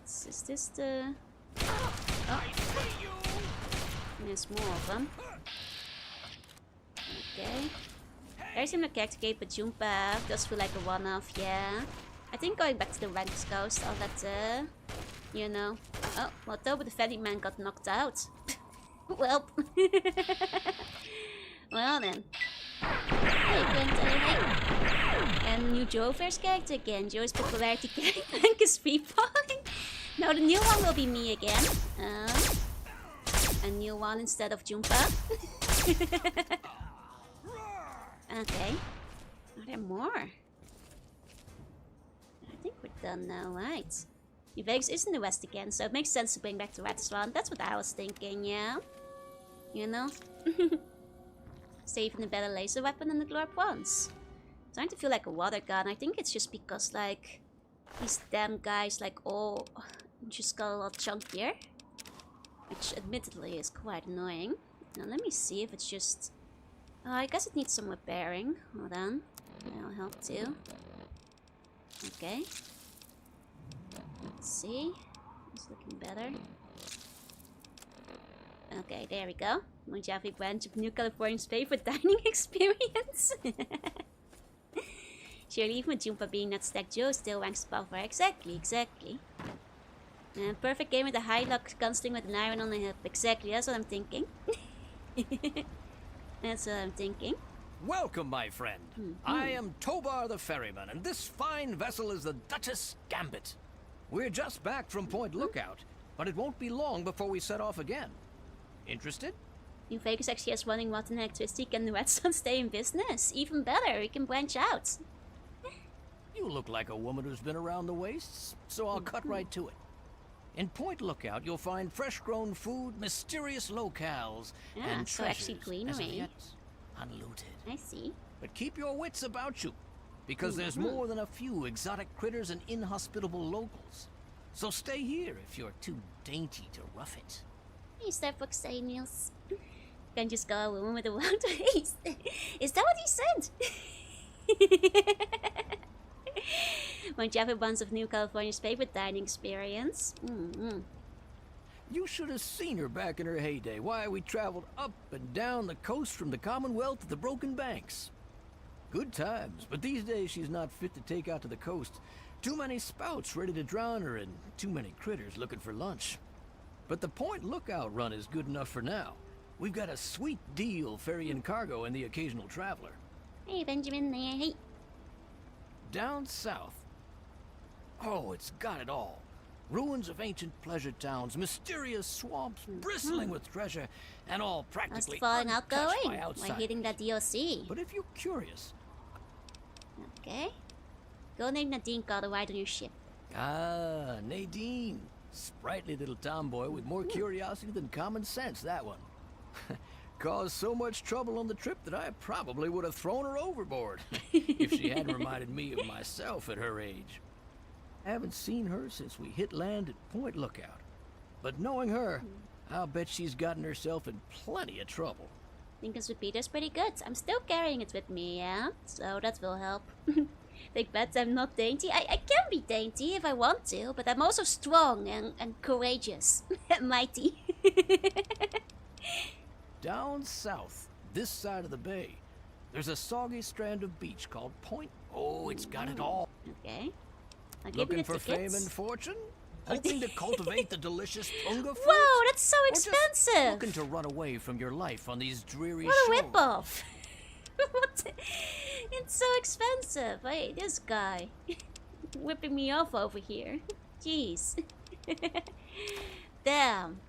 Is this the... oh. There's more of them. Okay. There's him the character gate, but Joompa does feel like a one-off, yeah. I think going back to the ranks coast, I'll let, you know. Oh, well, Toby the Fatty Man got knocked out. Well. Well then. Hey, Quinta, hey. And new Joe first character again. Joe's popularity rank is free falling. No, the new one will be me again. A new one instead of Joompa. Okay. Are there more? I think we're done now, right? New Vegas is in the west again, so it makes sense to bring back the Wasteland. That's what I was thinking, yeah? You know? Saving a better laser weapon than the Glorp ones. Starting to feel like a water gun. I think it's just because, like, these damn guys, like, all just got a lot chunkier. Which, admittedly, is quite annoying. Now, let me see if it's just... oh, I guess it needs some repairing. Hold on. That'll help too. Okay. Let's see. It's looking better. Okay, there we go. Mojave branch of New California's favorite dining experience. Surely even with Joompa being not stacked, Joe still ranks above her. Exactly. Perfect game with a high luck gunsling with an iron on the hip. Exactly, that's what I'm thinking. That's what I'm thinking. Welcome, my friend. I am Tobar the Ferryman, and this fine vessel is the Duchess Gambit. We're just back from Point Lookout, but it won't be long before we set off again. Interested? New Vegas actually has running rotten electricity. Can the Redstone stay in business? Even better, we can branch out. You look like a woman who's been around the wastes, so I'll cut right to it. In Point Lookout, you'll find fresh-grown food, mysterious locales, and so treasures actually greenery. as of yet unlooted. I see. But keep your wits about you, because there's more than a few exotic critters and inhospitable locals. So stay here if you're too dainty to rough it. Hey, Starbucks Daniels. Can't just go a woman with a wild waist. Is that what he said? Won't you have a bunch of New California's favorite dining experience? You should have seen her back in her heyday. Why, we traveled up and down the coast from the Commonwealth to the Broken Banks. Good times, but these days she's not fit to take out to the coast. Too many spouts ready to drown her and too many critters looking for lunch. But the Point Lookout run is good enough for now. We've got a sweet deal ferrying cargo and the occasional traveler. Hey, Benjamin. Hey. Down south. Oh, it's got it all. Ruins of ancient pleasure towns, mysterious swamps bristling with treasure, and all practically falling untouched outgoing by outsiders. while hitting that DLC. But if you're curious... Okay. Go name Nadine got a ride on your ship. Ah, Nadine. Sprightly little tomboy with more curiosity than common sense, that one. Caused so much trouble on the trip that I probably would have thrown her overboard if she hadn't reminded me of myself at her age. I haven't seen her since we hit land at Point Lookout. But knowing her, I'll bet she's gotten herself in plenty of trouble. Lincoln's repeater's pretty good. I'm still carrying it with me, yeah? So that will help. Take bets I'm not dainty. I can be dainty if I want to, but I'm also strong and courageous. And mighty. Down south, this side of the bay, there's a soggy strand of beach called Point. Oh, it's got it all. Okay. I'll give Looking you for the tickets. fame and fortune? Hoping to cultivate the delicious punga fruit? Whoa, that's so Or just expensive! looking to run away from your life on these dreary What a shores? rip-off! What? It's so expensive. Hey, this guy. Whipping me off over here. Jeez. Damn.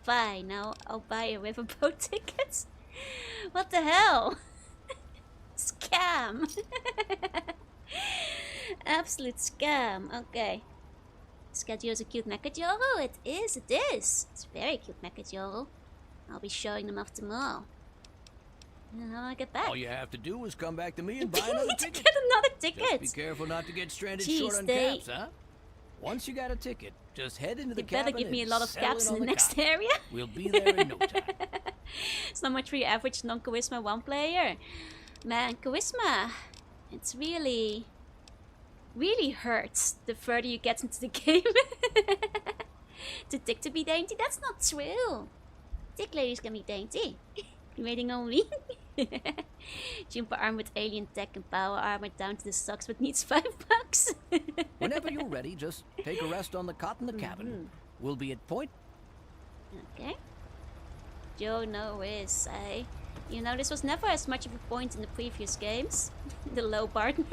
Fine, now I'll buy a riverboat ticket. What the hell? Scam. Absolute scam. Okay. Schedule's a cute mechajoro. It is. It's very cute mechajoro. I'll be showing them off tomorrow. And how do I get back? All you have to do is come back to me and buy another ticket. Get another ticket. Just be careful not to get stranded Jeez, short on caps, huh? Once you got a ticket, just head into the You better cabin give me a and lot of settle caps in in the on next cot. area. We'll be there in no time. It's not much for your average non-charisma 1 player. Man, charisma, it's really hurts the further you get into the game. To Dick to be dainty? That's not true. Dick ladies can be dainty. Waiting on me. Jumper arm with alien tech and power armor down to the socks but needs $5. Whenever you're ready, just take a rest on the cot in the cabin. We'll be at Point. Okay. Joe, no worries. You know, this was never as much of a point in the previous games. The low partner.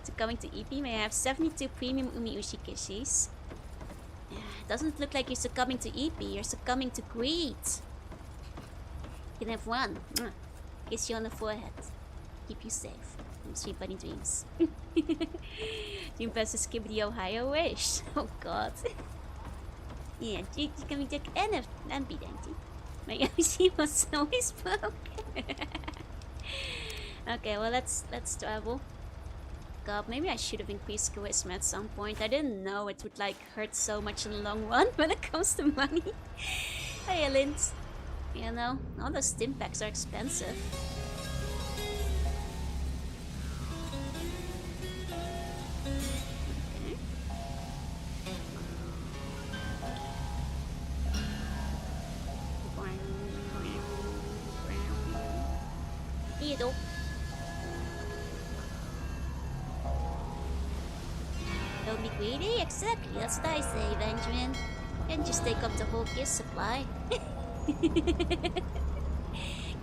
Succumbing to EP may have 72 premium Umi Ushi kisses. Doesn't look like you're succumbing to EP, you're succumbing to greed. You can have one. Kiss you on the forehead. Keep you safe from sweet bunny dreams. Dream Best is Skibidi Ohio wish. Oh god. Yeah, you can be Dick and be dainty. My Yoshi was always broke. Okay, well let's travel. God, maybe I should have increased charisma at some point. I didn't know it would like hurt so much in the long run when it comes to money. Hey, Lint. You know, all those stim packs are expensive. Hero. Don't be greedy? Exactly, that's what I say, Benjamin. And just take up the whole kiss supply.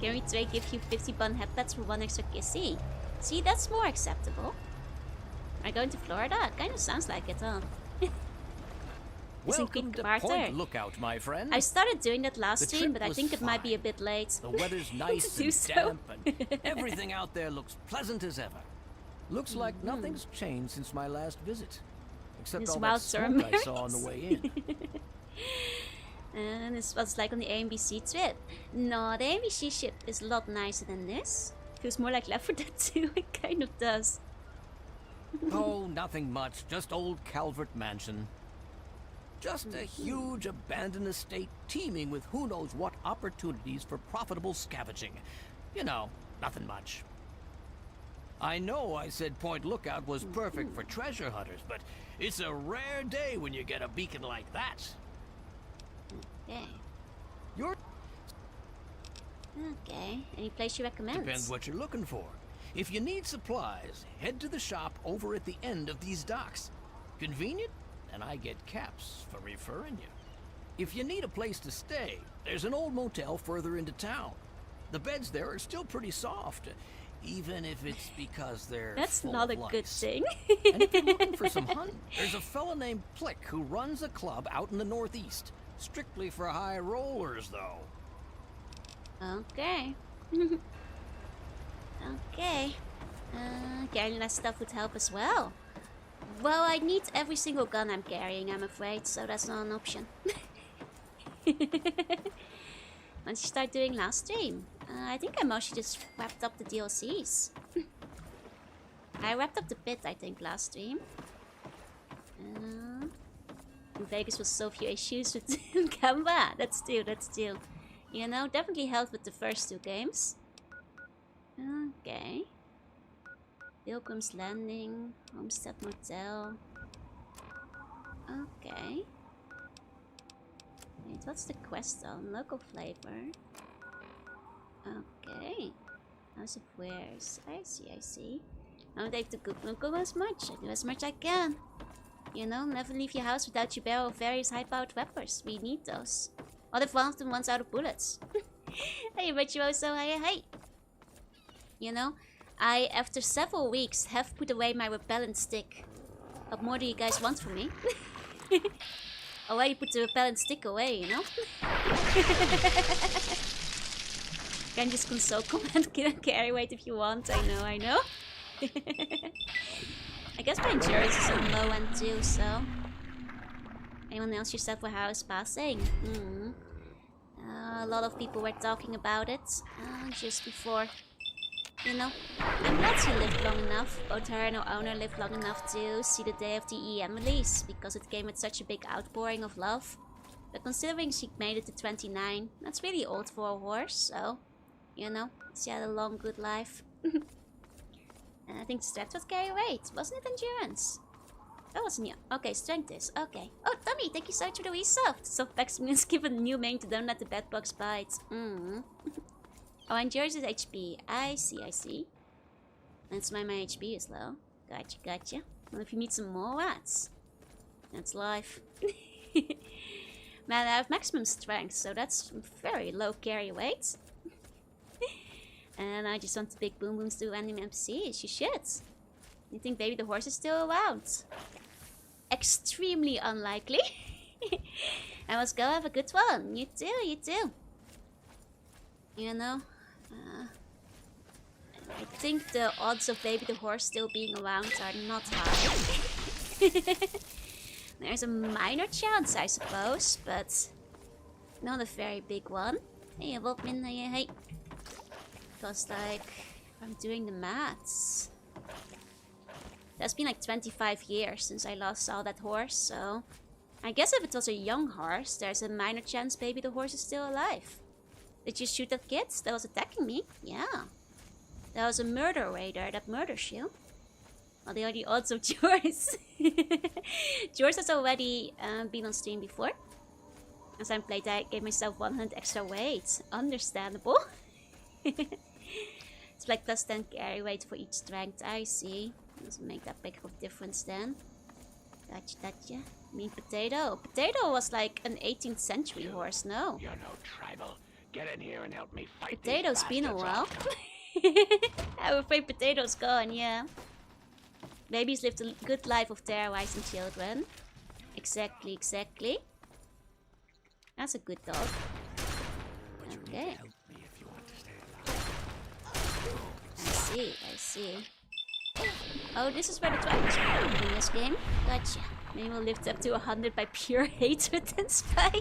Can we trade give you 50 bun heptats for 1 extra kissy? See, that's more acceptable. Are you going to Florida? Kinda sounds like it, huh? Welcome to Point Lookout, my friend. I started doing that last The stream, trip but I was think it might be a fine. bit late. The weather's nice to do and so. damp, and everything out there looks pleasant as ever. Looks like nothing's changed since my last visit. Except This all wild that smoke I strawberries. saw on the way in. And this is what it's like on the AMBC trip. No, the AMBC ship is a lot nicer than this. Feels more like Left 4 Dead 2, it kind of does. Oh, nothing much. Just old Calvert Mansion. Just a huge abandoned estate teeming with who knows what opportunities for profitable scavenging. You know, Nothing much. I know I said Point Lookout was perfect for treasure hunters, but it's a rare day when you get a beacon like that. Okay. You're... Okay. Any place you recommend? Depends what you're looking for. If you need supplies, head to the shop over at the end of these docks. Convenient, and I get caps for referring you. If you need a place to stay, there's an old motel further into town. The beds there are still pretty soft, even if it's because they're That's full not of a lice. good thing. And if you're looking for some hunting, there's a fella named Plick who runs a club out in the northeast. Strictly for high rollers, though. Okay. Okay. Carrying less stuff would help as well. Well, I need every single gun I'm carrying, I'm afraid, so that's not an option. Once you start doing last stream, I think I mostly just wrapped up the DLCs. I wrapped up the pit, I think, last stream. In Vegas was so few issues with Gamba. That's true. You know, definitely helped with the first 2 games. Okay. Pilgrim's Landing, Homestead Motel. Okay. Wait, what's the quest on? Local flavor. Okay. House of Wares. I see. I don't take the good local as much. I do as much I can. You know, never leave your house without your barrel of various high-powered weapons. We need those. What if one of them runs out of bullets? Hey, but you also hey. You know, I, after several weeks, have put away my repellent stick. What more do you guys want from me? Already put the repellent stick away, you know? Can just console command carry weight if you want. I know. I guess my endurance is on low end too, so... Anyone else yourself a house passing? A lot of people were talking about it just before. You know, I'm glad she lived long enough, both her and her owner lived long enough to see the day of the EM release, because it came with such a big outpouring of love. But considering she made it to 29, that's really old for a horse, so, you know, she had a long, good life. And I think strength was carry weight, wasn't it endurance? That wasn't you. Okay, strength is, okay. Oh, Tommy, thank you so much for the resub. Softbacks means give a new main to don't let the bed bugs bite. Oh, endurance is HP. I see. That's why my HP is low. Gotcha. Well, if you need some more rats, that's life. Man, I have maximum strength, so that's very low carry weight. And I just want the big boom booms to random NPCs. You should. You think Baby the Horse is still around? Extremely unlikely. I must go have a good one. You too. You know, I think the odds of Baby the Horse still being around are not high. There's a minor chance, I suppose, but not a very big one. Hey, Wolfman, hey. Because, like, I'm doing the maths. That's been like 25 years since I last saw that horse, so... I guess if it was a young horse, there's a minor chance Baby the Horse is still alive. Did you shoot that kid that was attacking me? Yeah. That was a murder raider that murders you. Well, they are the odds of George. George has already been on stream before. As I played, I gave myself 100 extra weight. Understandable. It's like plus 10 carry weight for each strength. I see. Doesn't make that big of a difference then. Gotcha. Mean potato. Potato was like an 18th century horse, no? You're no tribal. Get in here and help me fight. Potato's been a while. I'm afraid Potato's gone, yeah. Babies lived a good life of terrorizing children. Exactly. That's a good dog. Okay. I see. Oh, this is where the dragons are in this game. Gotcha. Maybe we'll lift up to 100 by pure hatred and spite. I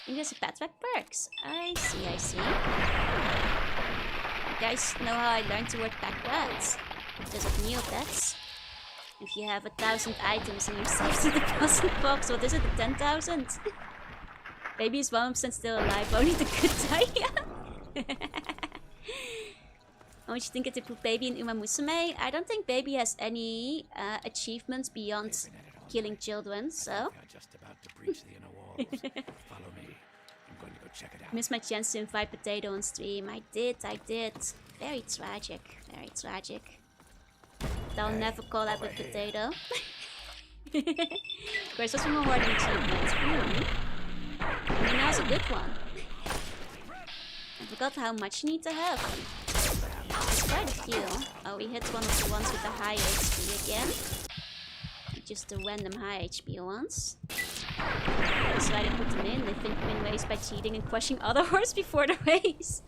think there's a pet perks. I see. You guys know how I learned to work backwards? Because of Neopets. If you have 1,000 items and you save the deposit box, what is it, 10,000? Baby is 1% still alive, only the good die. How much you think to put Baby in Uma Musume? I don't think Baby has any achievements beyond killing children, so... I'm just about to breach the inner walls. Follow me. I'm going to go check it out. Missed my chance to invite Potato on stream. I did. Very tragic. Very tragic. They'll never call out with Potato. Where's also more hoarding achievements? I mean, that was a good one. I forgot how much you need to have. It's quite a few. Oh, we hit one of the ones with the high HP again. Just the random high HP ones. That's why they put them in. They think win race by cheating and crushing other horses before the race.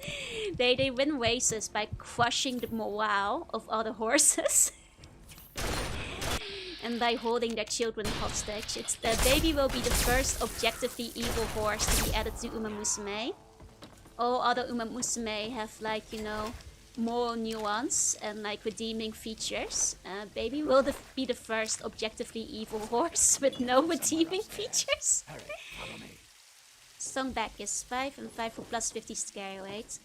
They win races by crushing the morale of other horses. And by holding their children hostage. It's the Baby will be the first objectively evil horse to be added to Uma Musume. All other Uma Musume have, like, you know, moral nuance and like redeeming features. Baby will be the first objectively evil horse with no redeeming features. Songback is 5 and 5 for plus 50 scare rate.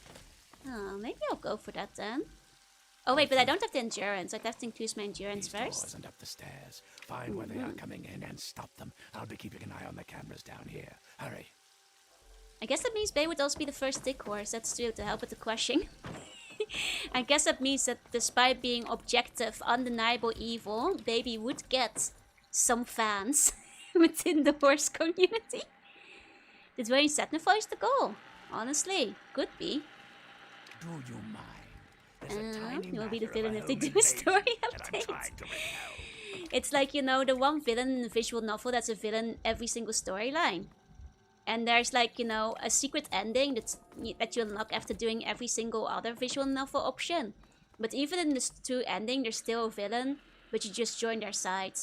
Oh, maybe I'll go for that then. Oh wait, but I don't have the endurance. I'd have to increase my endurance first. And up the stairs. Find where they are coming in and stop them. I'll be keeping an eye on the cameras down here. Hurry. I guess that means Bay would also be the first stick horse. That's true, to help with the crushing. I guess that means that despite being objective, undeniable evil, Baby would get some fans within the horse community. Did Wayne Setner voice the goal? Honestly, could be. Do you mind? You'll be the villain if they do a story update. It's like, you know, the one villain in the visual novel that's a villain every single storyline. And there's like, you know, a secret ending that you unlock after doing every single other visual novel option. But even in this true ending, there's still a villain, but you just join their side.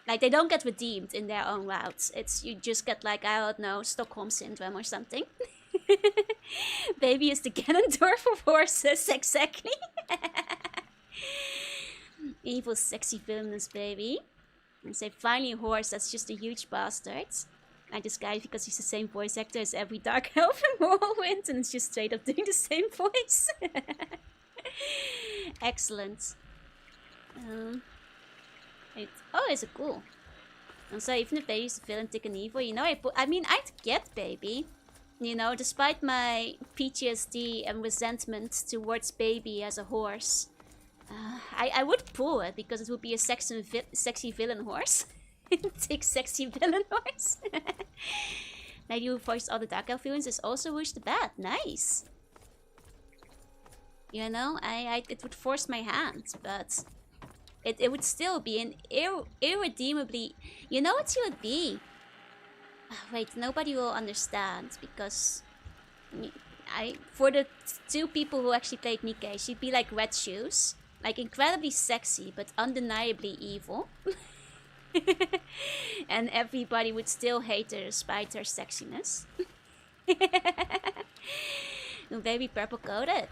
Like, they don't get redeemed in their own routes. It's, you just get like, I don't know, Stockholm Syndrome or something. Baby is the Ganondorf of horses, exactly. Evil, sexy, villainous Baby. And say, finally a horse that's just a huge bastard. I disguise because he's the same voice actor as every Dark Elf in Morrowind, and it's just straight up doing the same voice. Excellent. Oh, it's a Ghoul. And so even if Baby's the villain, Tick and Evil, you know, I mean, I'd get Baby. You know, despite my PTSD and resentment towards Baby as a horse, I would pull it because it would be a sexy villain horse. Tick sexy villain horse. Lady who voiced all the Dark Elf villains is also Whoosh the Bat. Nice. You know, it would force my hand, but it would still be an irredeemably... You know what you would be? Wait, nobody will understand because for the two people who actually played Nikkei, she'd be like Red Shoes, like incredibly sexy but undeniably evil, and everybody would still hate her despite her sexiness. Baby purple coated.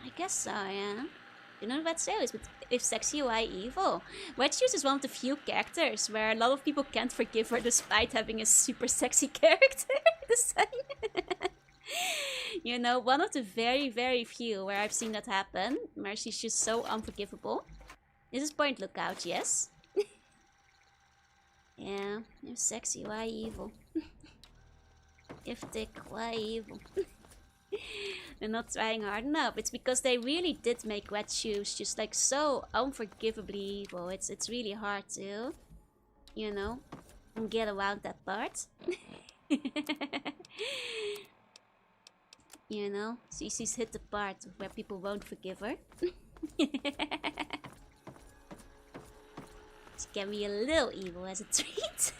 I guess so, yeah. You know what Shoes, but if sexy, why evil? Red Shoes is one of the few characters where a lot of people can't forgive her despite having a super sexy character design. You know, one of the very, very few where I've seen that happen, where she's just so unforgivable. This is Point Lookout, yes? Yeah, if sexy, why evil? If thick, why evil? They're not trying hard enough. It's because they really did make Red Shoes just like so unforgivably evil. It's really hard to, you know, get around that part. You know, Cece's hit the part where people won't forgive her. She can be a little evil as a treat.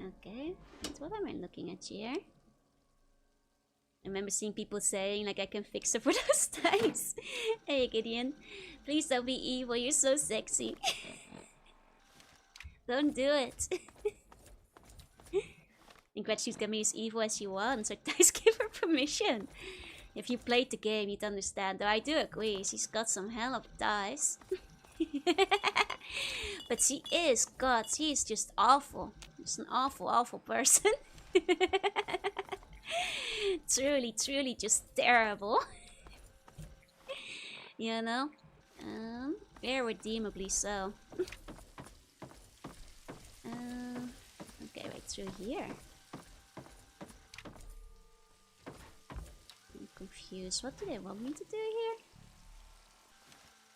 Okay, that's what am I looking at here? I remember seeing people saying, like, I can fix her for those times. Hey, Gideon, please don't be evil, you're so sexy. Don't do it. I think Red Shoes can be as evil as she wants, or dice give her permission. If you played the game, you'd understand, though I do agree, she's got some hell of dice. But she is, God, she is just awful. Just an awful, awful person. Truly, truly just terrible. You know? Irredeemably so. Okay, right through here. I'm confused. What do they want me to do here?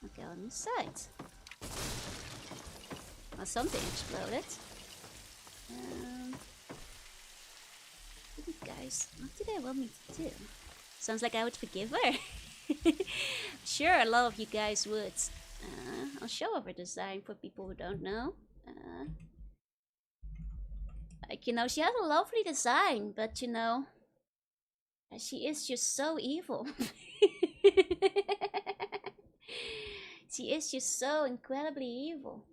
Okay, on this side. Well, something exploded. Guys, what do they want me to do? Sounds like I would forgive her. Sure, a lot of you guys would. I'll show off her design for people who don't know. Like, you know, she has a lovely design, but you know, she is just so evil. She is just so incredibly evil.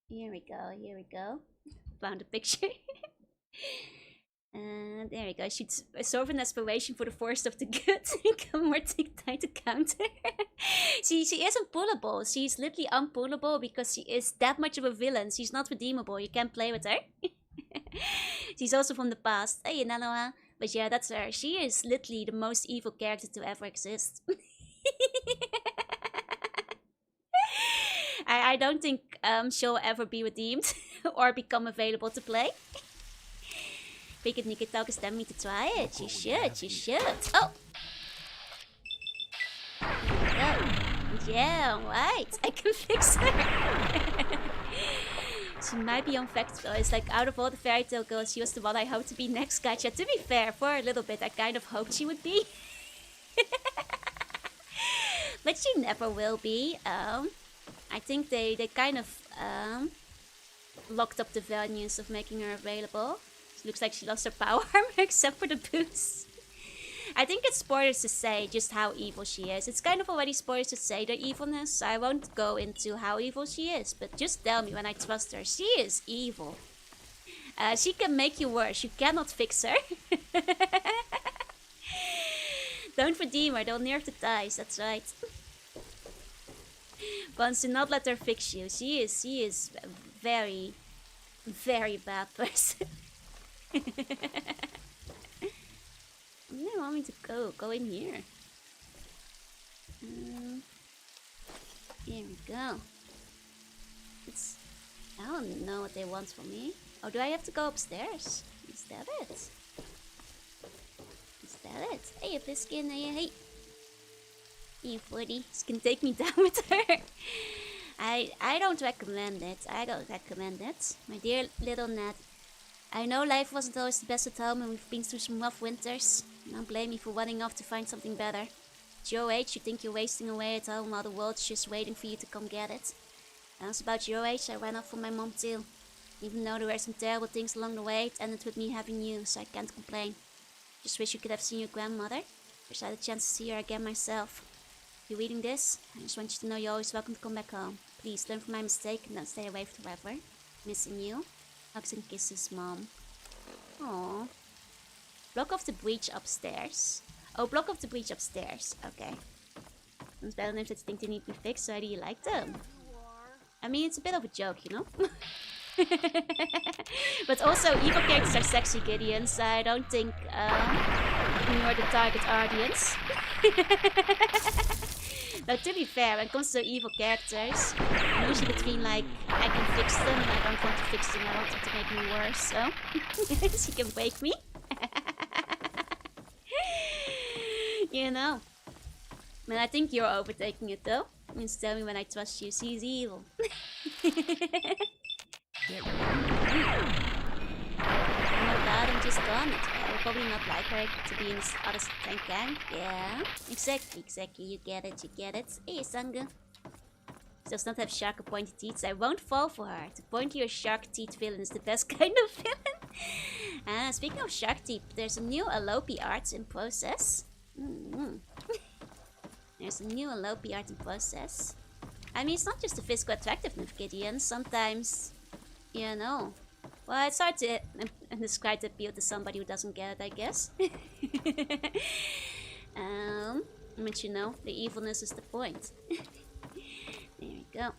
Here we go, here we go. Found a picture. And there we go. She's sort of an aspiration for the force of the good. Come more take time to counter. She is unpullable. She's literally unpullable because she is that much of a villain. She's not redeemable. You can't play with her. She's also from the past. Hey, Nanoa. But yeah, that's her. She is literally the most evil character to ever exist. I don't think she'll ever be redeemed or become available to play. Picket Niketalk is telling me to try it. You should, you should. Oh! Yeah, right. I can fix her. She might be on Vector. It's like, out of all the fairy tale girls, she was the one I hoped to be next. Gotcha. To be fair, for a little bit, I kind of hoped she would be. But she never will be. I think they kind of locked up the values of making her available. It looks like she lost her power armor except for the boost. I think it's spoilers to say just how evil she is. It's kind of already spoilers to say the evilness. So I won't go into how evil she is, but just tell me when I trust her. She is evil. She can make you worse. You cannot fix her. Don't redeem her. They'll nerf the dice. That's right. Once do not let her fix you. She is a very, very bad person. Where do they want me to go? Go in here. Here we go. I don't know what they want from me. Oh, do I have to go upstairs? Is that it? Is that it? Hey, Piskin, hey. Hey, 40. This can take me down with her. I don't recommend it. I don't recommend it. My dear little Ned. I know life wasn't always the best at home and we've been through some rough winters. Don't blame me for running off to find something better. At your age, you think you're wasting away at home while the world's just waiting for you to come get it. When I was about your age, I ran off from my mom too. Even though there were some terrible things along the way, it ended with me having you, so I can't complain. Just wish you could have seen your grandmother. Wish I had a chance to see her again myself. If you're reading this, I just want you to know you're always welcome to come back home. Please learn from my mistake and don't stay away forever. Missing you. Hugs and kisses, Mom. Aww. Block off the breach upstairs. Oh, block off the breach upstairs. Okay. Sounds better than if they think they need to be fixed, so how do you like them? I mean, it's a bit of a joke, you know? But also, evil characters are sexy, Gideon, so I don't think you're the target audience. Now, to be fair, when it comes to evil characters, I'm usually between like, I can fix them and I don't want to fix them, I want them to make me worse, so she can break me. You know. I mean, I think you're overtaking it though. Means tell me when I trust you, she's evil. Oh my god, I'm just done it. I will probably not like her to be in this other tank gang. Yeah, exactly, you get it. Hey, Sangha. She does not have shark or pointy teeth, so I won't fall for her. The pointy or shark teeth villain is the best kind of villain. Speaking of shark teeth, there's a new Alope art in process. There's a new Alope art in process. I mean, it's not just the physical attractiveness of Gideon. Sometimes, you know. Well, it's hard to describe the appeal to somebody who doesn't get it, I guess. But you know, the evilness is the point. There we go.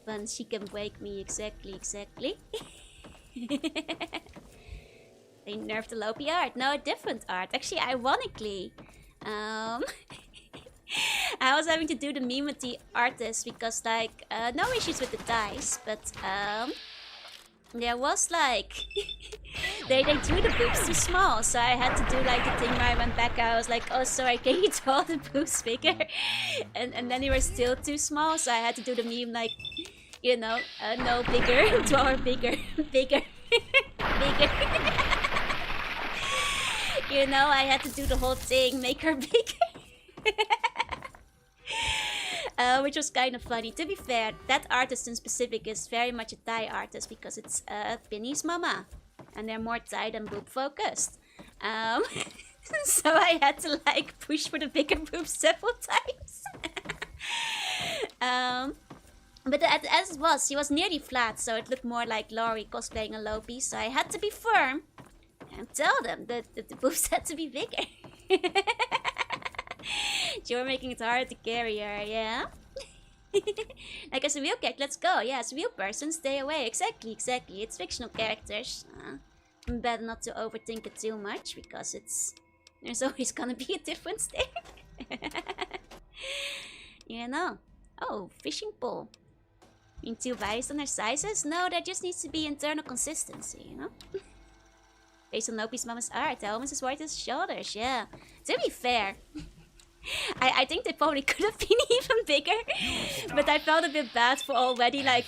When she can wake me exactly. They nerfed the Lopi art. No, a different art. Actually, ironically, I was having to do the meme with the artist because, like, no issues with the dice, but there was like they drew the boobs too small, so I had to do like the thing where I went back. I was like, oh, sorry, can you draw the boobs bigger? And then they were still too small, so I had to do the meme like, you know, no, bigger, draw her bigger, bigger. You know, I had to do the whole thing, make her bigger. Which was kind of funny. To be fair, that artist in specific is very much a Thai artist because it's Penny's mama. And they're more Thai than boob focused. So I had to like push for the bigger boobs several times. But as it was, she was nearly flat, so it looked more like Laurie cosplaying a Lopi. So I had to be firm and tell them that the boobs had to be bigger. You're making it hard to carry her, yeah? Like as a real character, let's go. Yeah, as a real person, stay away. Exactly. It's fictional characters. Better not to overthink it too much because there's always gonna be a difference there. You know. Oh, fishing pole. Being too biased on their sizes? No, there just needs to be internal consistency, you know? Based on Lopi's mama's art, the almost as wide as his shoulders, yeah. To be fair, I think they probably could have been even bigger, but I felt a bit bad for already like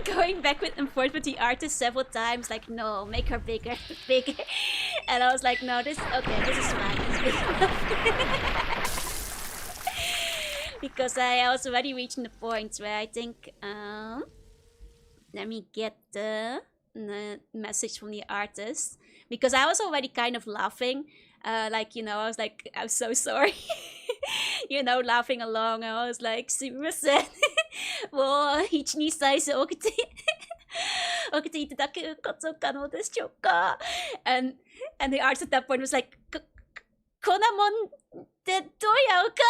going back and forth with the artist several times, like no, make her bigger, and I was like, no, this is fine, it's big enough. Because I was already reaching the point where I think, let me get the message from the artist, because I was already kind of laughing. Like, you know, I was like, I'm so sorry. You know, laughing along. I was like, すみません。もう、1、2歳で起きていただけること可能でしょうか? And the artist at that point was like, こんなもんでどうやるか?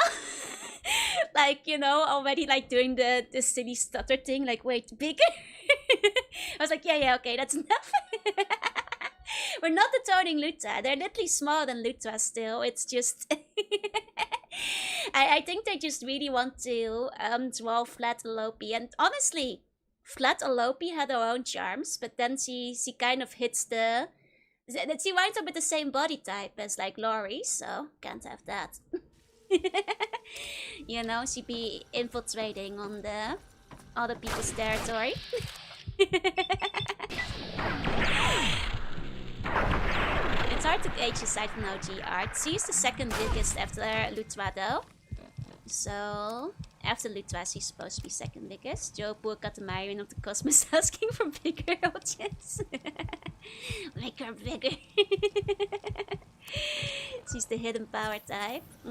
Like, you know, already like doing the silly stutter thing, like, wait, bigger? I was like, yeah, okay, that's enough. We're not detoning Luta. They're literally smaller than Luta still. It's just... I think they just really want to draw flat Alope. And honestly, flat Alope had her own charms, but then she kind of hits the... She winds up with the same body type as like Laurie, so can't have that. You know, she be infiltrating on the other people's territory. It's hard to gauge the side from OG art. She's the second biggest after Lutwa though. So, after Lutwa, she's supposed to be second biggest. Joe Poor got the Myron of the Cosmos asking for bigger audience. Make her bigger. She's the hidden power type. I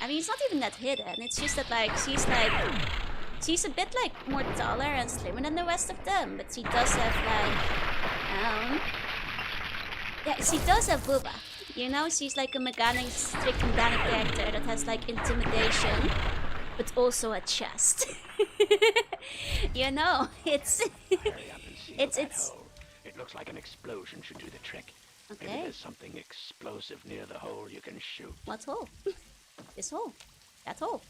mean, it's not even that hidden. It's just that like she's a bit like more taller and slimmer than the rest of them, but she does have like yeah, she does have booba. You know, she's like a Megane strict Megane character that has like intimidation, but also a chest. You know, it's It looks like an explosion should do the trick. Okay. Maybe there's something explosive near the hole you can shoot. What hole? This hole? That hole?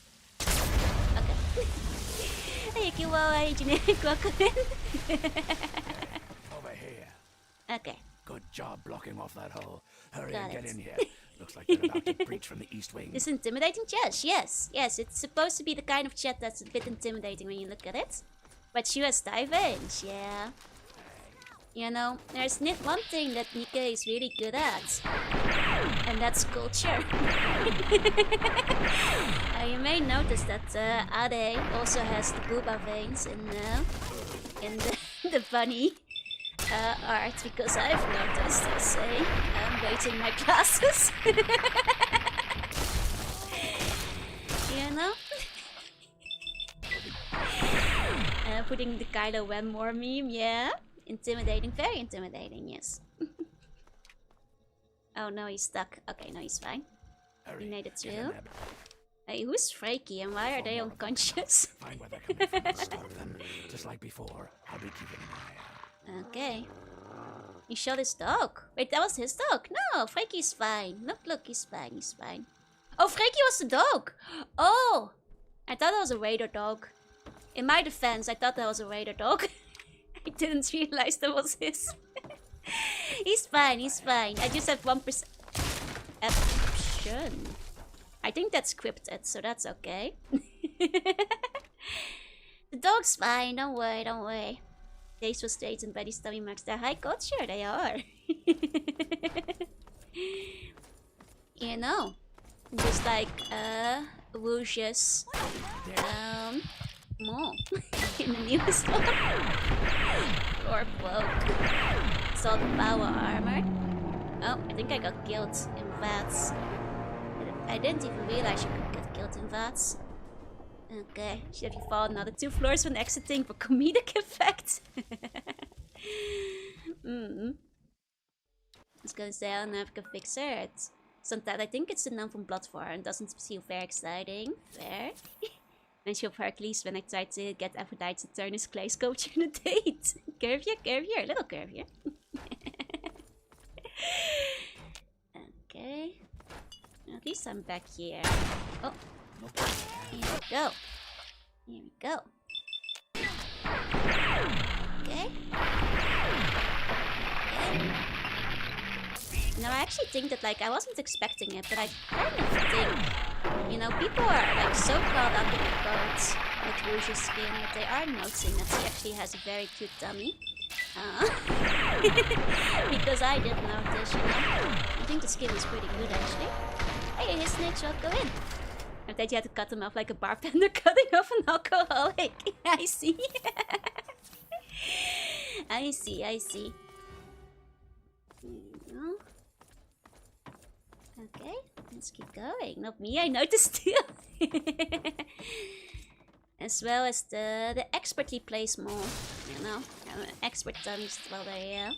Okay. Hey, generic welcome in. Over here. Okay. Good job blocking off that hole. Hurry Got and get it. in here. Looks like they're about to breach from the east wing. This intimidating chest, yes. Yes, it's supposed to be the kind of chest that's a bit intimidating when you look at it. But she has dive range, yeah. You know, there's one thing that Nika is really good at. And that's culture. You may notice that Ade also has the booba veins in the bunny art, because I've noticed, I say, I'm waiting my classes. You know? Putting the Kylo Ren more meme, yeah? Intimidating, very intimidating, yes. Oh no, he's stuck. Okay, no, he's fine. Hurry, He made it get through. in there. Hey, who's Freaky and why are they unconscious? Find where they're coming from and stop them. Just like before, I'll be keeping an eye out. Okay. He shot his dog. Wait, that was his dog? No, Freaky's fine. Look, he's fine, he's fine. Oh, Freaky was the dog! Oh! I thought that was a raider dog. In my defense, I thought that was a raider dog. I didn't realize that was his. He's fine, he's fine. I just have 1% option. I think that's scripted, so that's okay. The dog's fine, don't worry, don't worry. Taste for states and body stomach marks. They're high culture, they are. You know, just like Woosh's more in the newest one. Or cloak. Saw the power armor. Oh, I think I got killed in VATS. I didn't even realize you could get killed in VATS. Okay, should have you fallen another 2 floors when exiting for comedic effect? I was gonna say, I don't know if I can fix it. Sometimes I think it's the nun from Bloodborne. Doesn't seem very exciting. Fair. Mention of Hercules when I tried to get Aphrodite to turn his clay sculpture in a date. Curvier, little curvier. Okay. At least I'm back here. Oh. Here we go. Here we go. Okay. Now I actually think that, like, I wasn't expecting it, but I kind of think, you know, people are like so caught up in the codes with Rouge's skin that they are noticing that he actually has a very cute dummy. Because I didn't notice, you know. I think the skin is pretty good actually. Hey, his snake shot, go in. I thought you had to cut him off like a bartender cutting off an alcoholic. I see. I see, I see. Okay, let's keep going. Not me, I noticed too. As well as the expertly placed more, you know. Expert dummies while they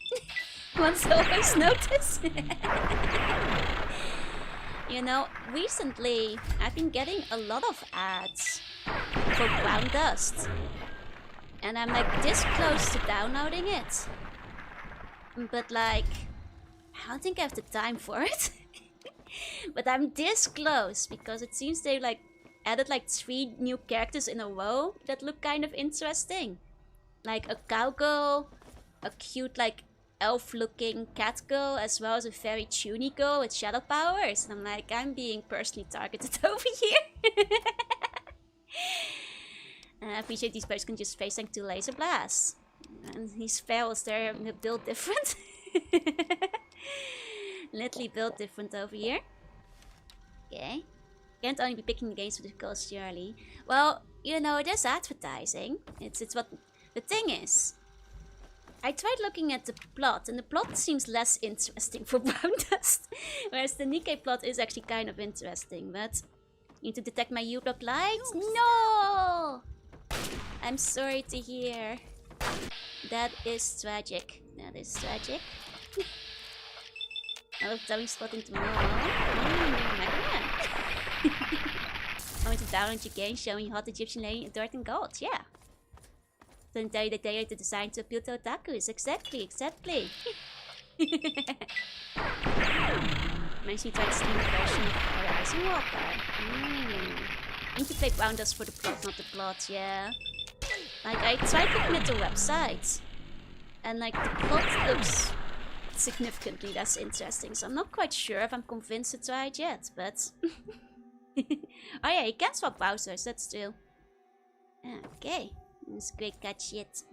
once always notice. You know, recently I've been getting a lot of ads for brown dust. And I'm like this close to downloading it. But like, I don't think I have the time for it. But I'm this close because it seems they like added like 3 new characters in a row that look kind of interesting. Like a cowgirl, a cute like elf-looking cat girl, as well as a very tuney girl with shadow powers. And I'm like, I'm being personally targeted over here. And I appreciate these birds can just face tank 2 laser blasts. And these ferals, they're built different. Literally built different over here. Okay. Can't only be picking the games for the cost surely. Well, you know, it is advertising. It's what the thing is. I tried looking at the plot, and the plot seems less interesting for brown dust. Whereas the Nikkei plot is actually kind of interesting, but need to detect my U-block lights? No! I'm sorry to hear. That is tragic. That is tragic. I love dummy spotting tomorrow. Going to download your game showing hot Egyptian lady in dirt and gold. Yeah. Don't tell you that they are designed to appeal to otakus. Exactly, exactly. Makes me try to steam the version of Horizon Walker. Need to play brown dust for the plot, not the plot, yeah. Like, I tried looking at the website. And like, the plot looks significantly less interesting. So I'm not quite sure if I'm convinced to try it yet, but... Oh yeah, you can swap browsers, that's true. Okay. This great cat shit.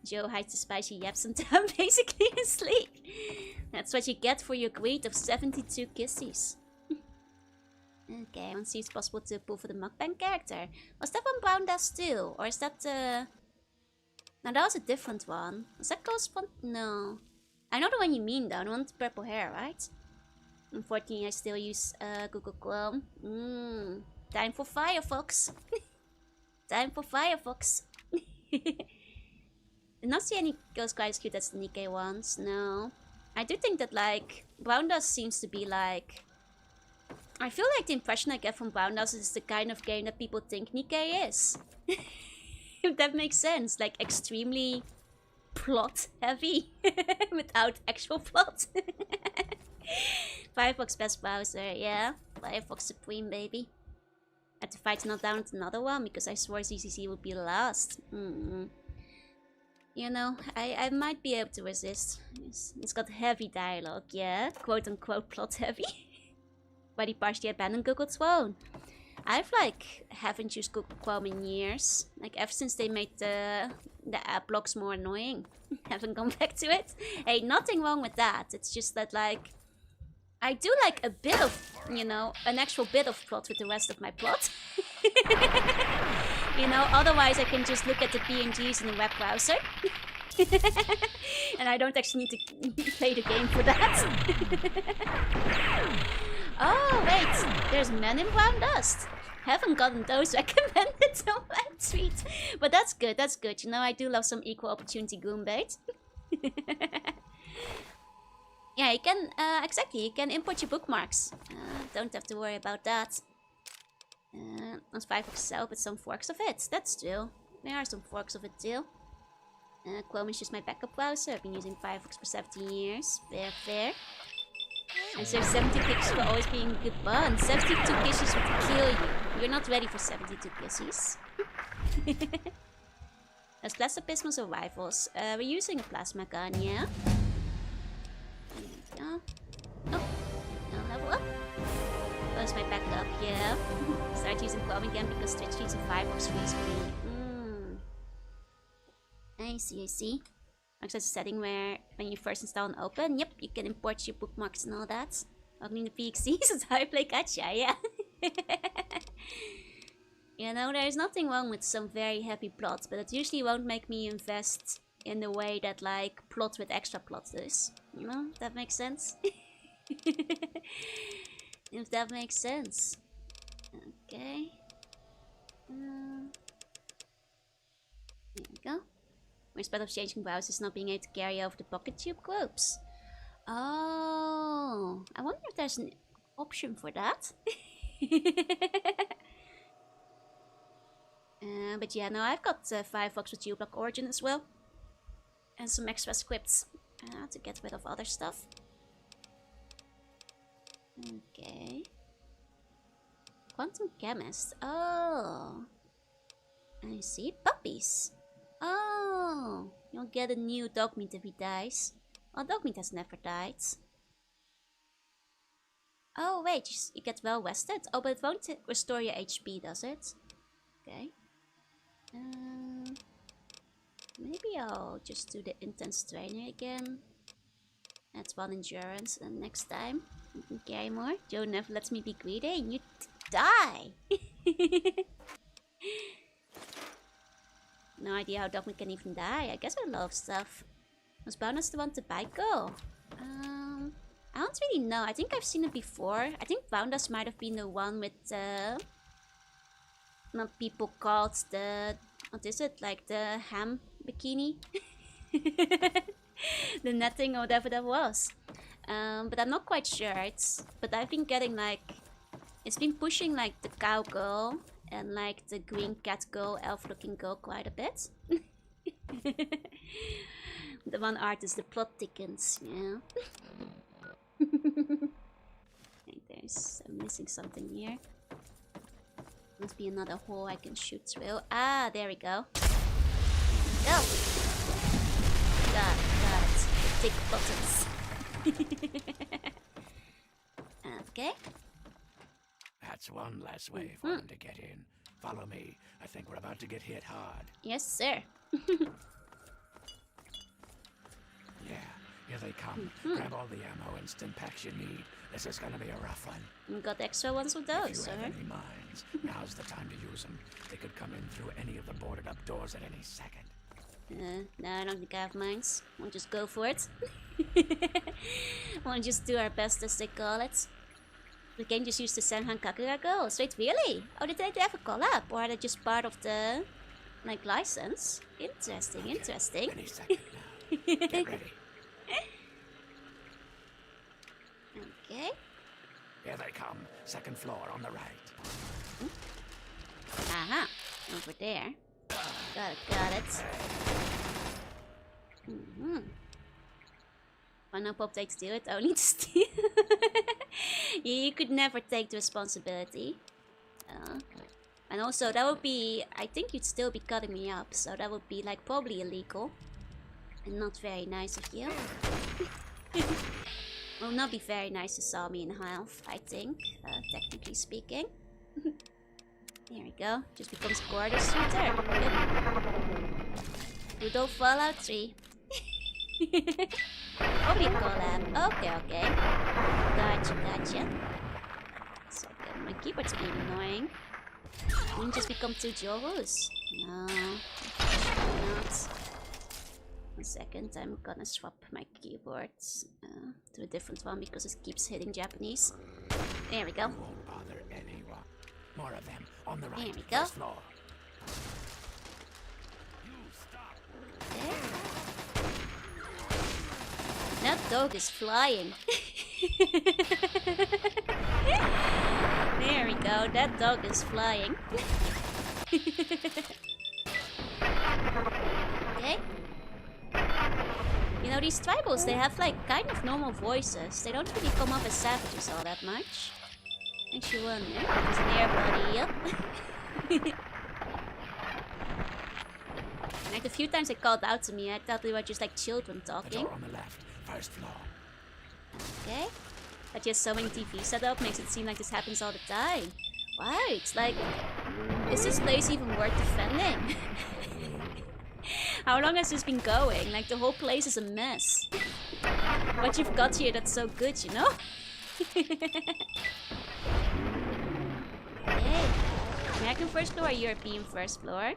Joe hides the spicy yaps until I'm basically asleep. That's what you get for your greed of 72 kisses. Okay, I want to see if it's possible to pull for the mukbang character. Was that one brown dust too? Or is that No, that was a different one. Was that Ghost one? No. I know the one you mean though, the one with purple hair, right? Unfortunately, I still use Google Chrome. Time for Firefox. Time for Firefox. Did not see any ghosts quite as cute as the Nikkei ones, no. I do think that like brown dust seems to be like I feel like the impression I get from Boundhouse is the kind of game that people think Nikkei is. If that makes sense. Like, extremely plot heavy. Without actual plot. Firefox best browser, yeah. Firefox Supreme, baby. I had to fight to not download another one because I swore ZCC would be last. You know, I might be able to resist. It's got heavy dialogue, yeah. Quote unquote plot heavy. But he partially abandoned Google Chrome. I've like haven't used Google Chrome in years. Like ever since they made the app blocks more annoying. Haven't gone back to it. Hey, nothing wrong with that. It's just that like I do like a bit of, you know, an actual bit of plot with the rest of my plot. You know, otherwise I can just look at the PNGs in the web browser. And I don't actually need to play the game for that. Oh, wait, there's Men in Brown Dust. Haven't gotten those recommended on my tweet. But that's good, that's good. You know, I do love some equal opportunity goon bait. Yeah, you can, exactly, you can import your bookmarks. Don't have to worry about that. Not Firefox itself, but some forks of it. That's true. There are some forks of it too. Chrome is just my backup browser. I've been using Firefox for 17 years. Fair, fair. And so 72 kisses for always being a good bun. 72 kisses would kill you. You're not ready for 72 kisses. There's plasma pismos or rifles. We're using a plasma gun, yeah? There we go. Oh, now level up. Close my backup, yeah. Start using Chrome again because Twitch needs a Firefox freeze for me. I see, I see. Access a setting where when you first install and open, yep, you can import your bookmarks and all that. Opening the PXEs is how I play Gacha, yeah. You know, there's nothing wrong with some very heavy plots, but it usually won't make me invest in the way that, like, plot with extra plot does. You know, if that makes sense? If that makes sense. Okay. There we go. Instead of changing browsers, not being able to carry over the pocket tube groups. Oh, I wonder if there's an option for that. But yeah, no, I've got Firefox with uBlock Origin as well. And some extra scripts to get rid of other stuff. Okay. Quantum Chemist. Oh. I see. Puppies. Oh. You'll get a new Dogmeat if he dies. Well, Dogmeat has never died. Oh, wait. You get well rested. Oh, but it won't restore your HP, does it? Okay. Maybe I'll just do the intense trainer again. That's 1 endurance, and next time you can carry more. Joe never lets me be greedy and you die! No idea how Dogmeat can even die. I guess I love stuff. Was Boundhouse the one to buy Ghoul? I don't really know. I think I've seen it before. I think Boundhouse might have been the one with what people called the, what is it, like the ham bikini? The netting or whatever that was. But I'm not quite sure. But I've been getting like, it's been pushing like the cow girl and like the green cat girl, elf looking girl quite a bit. The one art is the plot thickens, yeah. I'm missing something here. Must be another hole I can shoot through. Ah, there we go. Go! Got it. Tick buttons. Okay. That's one less way for them to get in. Follow me. I think we're about to get hit hard. Yes, sir. Yeah, here they come. Grab all the ammo and stim packs you need. This is gonna be a rough one. You got extra ones with those, If you sir. have any mines, now's the time to use them. They could come in through any of the boarded up doors at any second. No, I don't think I have mines. We'll just go for it. We'll just do our best, as they call it. The game just used the Senhan Kakura girls. Wait, really? Oh, did they have a collab? Or are they just part of the, like, license? Interesting, Okay, interesting. Any second now. Get ready. Okay. Here they come. Second floor on the right. Aha. Over there. Got it. Fun no pop takes do it, only to steal. You could never take the responsibility. And also, that would be... I think you'd still be cutting me up, so that would be, like, probably illegal. And not very nice of you. Will not be very nice to saw me in half, I think, technically speaking. There we go. Just becomes quarter shooter. Yep. Good old Fallout 3. Probably a collab. Okay. Gotcha. So good. My keyboard's being annoying. Didn't just become 2 Jorus. No. Not. 1 second, I'm gonna swap my keyboards to a different one because it keeps hitting Japanese. There we go. Won't bother anyone. More of them on the right. There we go. First floor. There. That dog is flying. There we go. That dog is flying. Okay. You know, these tribals, they have like kind of normal voices. They don't really come off as savages all that much. Makes you wonder. Is there, buddy? Yep. Like a few times they called out to me, I thought we were just like children talking. The door on the left, first floor. Okay. But just so many TV setup makes it seem like this happens all the time. Wow, it's like, is this place even worth defending? How long has this been going? Like, the whole place is a mess. What you've got here that's so good, you know? Okay. American first floor or European first floor?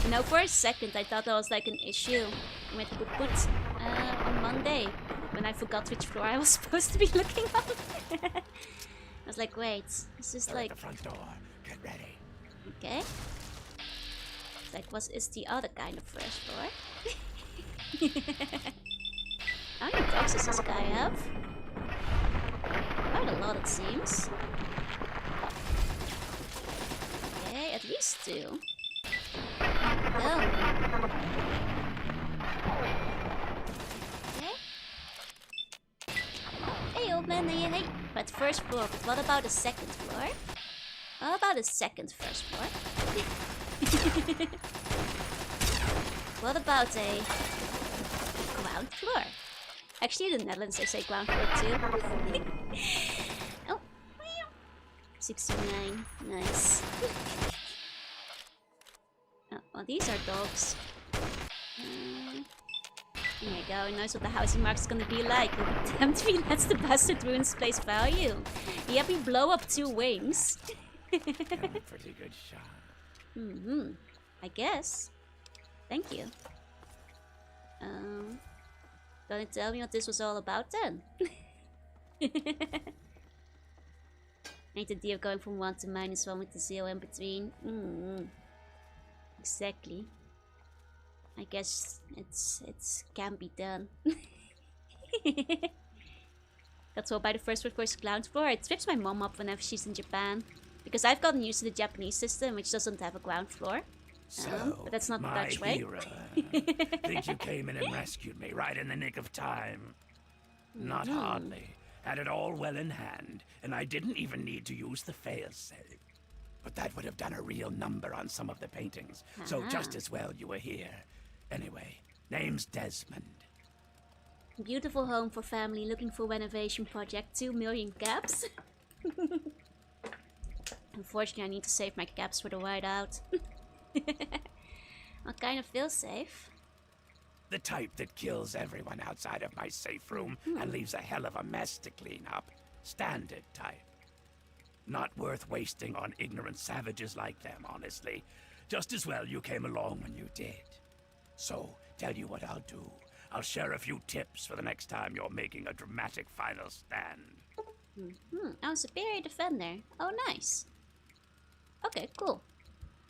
You know, for a second I thought that was like an issue with Put on Monday. When I forgot which floor I was supposed to be looking on. I was like, wait, is this like... the front door. Get ready. Okay. Like, what is the other kind of first floor? How many dogs does this guy have? Quite a lot, it seems. Okay, at least 2. Go. Okay. Hey, old man, hey. But first floor, but what about the second floor? What about the second first floor? What about a ground floor? Actually, in the Netherlands they say ground floor too. Oh, 69, nice. Oh, well, these are dogs. There you go, knows what the housing market's gonna be like. It'll be tempted me, that's the bastard ruins place value. Yep, we blow up 2 wings. Pretty good shot. I guess. Thank you. Gonna tell me what this was all about then? I hate the idea of going from 1 to -1 with the 0 in between. Exactly. I guess it's can be done. That's all by the first floor, ground floor. It trips my mom up whenever she's in Japan. Because I've gotten used to the Japanese system, which doesn't have a ground floor. But that's not the Dutch way. Hero. Think you came in and rescued me right in the nick of time? Not hardly. Had it all well in hand, and I didn't even need to use the failsafe. But that would have done a real number on some of the paintings, so just as well you were here. Anyway, name's Desmond. Beautiful home for family looking for renovation project. 2 million caps. Unfortunately, I need to save my caps for the ride out. What kind of failsafe? The type that kills everyone outside of my safe room and leaves a hell of a mess to clean up. Standard type. Not worth wasting on ignorant savages like them, honestly. Just as well you came along when you did. So, tell you what I'll do. I'll share a few tips for the next time you're making a dramatic final stand. Oh, superior defender. Oh, nice. Okay, cool.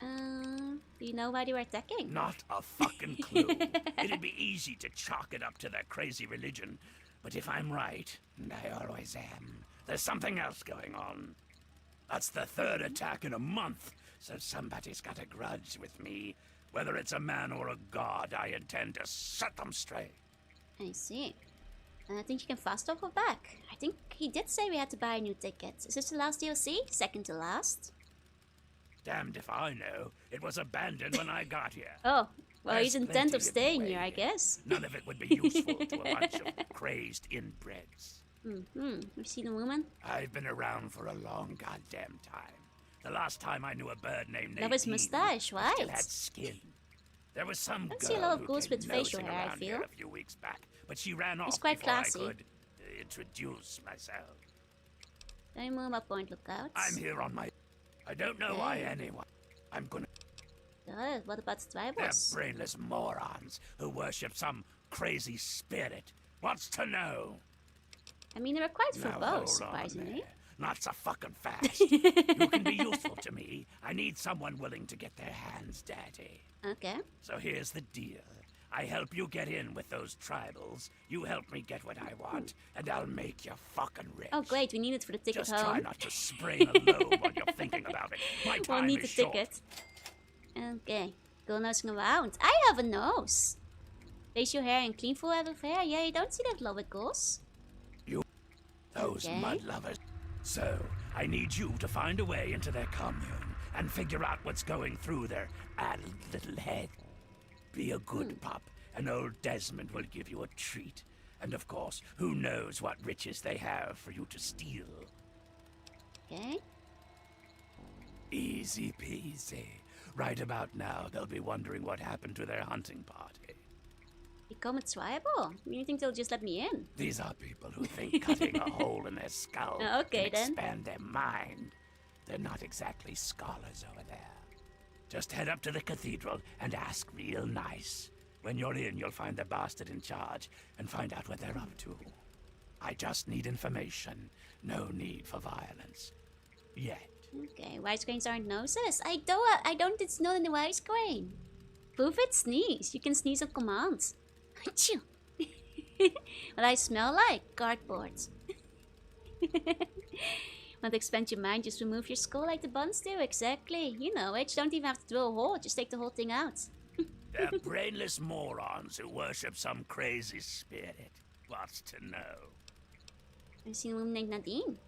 Do you know why they were attacking? Not a fucking clue. It'd be easy to chalk it up to their crazy religion. But if I'm right, and I always am, there's something else going on. That's the third attack in a month, so somebody's got a grudge with me. Whether it's a man or a god, I intend to set them straight. I see. And I think you can fast travel back. I think he did say we had to buy a new ticket. Is this the last DLC? Second to last? Damned if I know. It was abandoned when I got here. Oh, well, There's he's intent plenty of staying the here, way. I guess. None of it would be useful to a bunch of crazed inbreds. You seen a woman? I've been around for a long goddamn time. The last time I knew a bird named Nadine, That was mustache, I still right? had skin. There was some Don't girl see a lot of who ghouls came with facial nosing hair, I around feel. here a few weeks back, but she ran off quite before classy. I could introduce myself. Don't move my point lookouts. I'm here on my... I don't know why anyone... I'm gonna... What about the They're tribals? brainless morons who worship some crazy spirit. Wants to know. I mean, they were quite Now, verbose, hold on surprisingly. there. Not so fucking fast. You can be useful to me. I need someone willing to get their hands dirty. Okay. So here's the deal. I help you get in with those tribals. You help me get what I want, and I'll make you fucking rich. Oh, great, we need it for the ticket Just home. try not to sprain a lobe while you're thinking about it. My We'll time need is the short. ticket. Okay. Go nosing around. I have a nose. Facial hair and clean full head of hair. Yeah, you don't see that a lot with ghouls. Those Okay. mud lovers. So, I need you to find a way into their commune and figure out what's going through their addled little head. Be a good pup, and old Desmond will give you a treat. And of course, who knows what riches they have for you to steal. Okay. Easy peasy. Right about now, they'll be wondering what happened to their hunting party. Become a tribal? You think they'll just let me in? These are people who think cutting a hole in their skull Okay, can then. expand their mind. They're not exactly scholars over there. Just head up to the cathedral and ask real nice. When you're in, you'll find the bastard in charge and find out what they're up to. I just need information. No need for violence. Yet. Okay, widescreens aren't noses. I don't it's not in the widescreen. Prove it, sneeze. You can sneeze on command. Achoo. What I smell like? Cardboard. Want to expand your mind? Just remove your skull like the buns do. Exactly. You know it. You don't even have to drill a hole. Just take the whole thing out. They're brainless morons who worship some crazy spirit. What's to know? I've seen a woman named Nadine.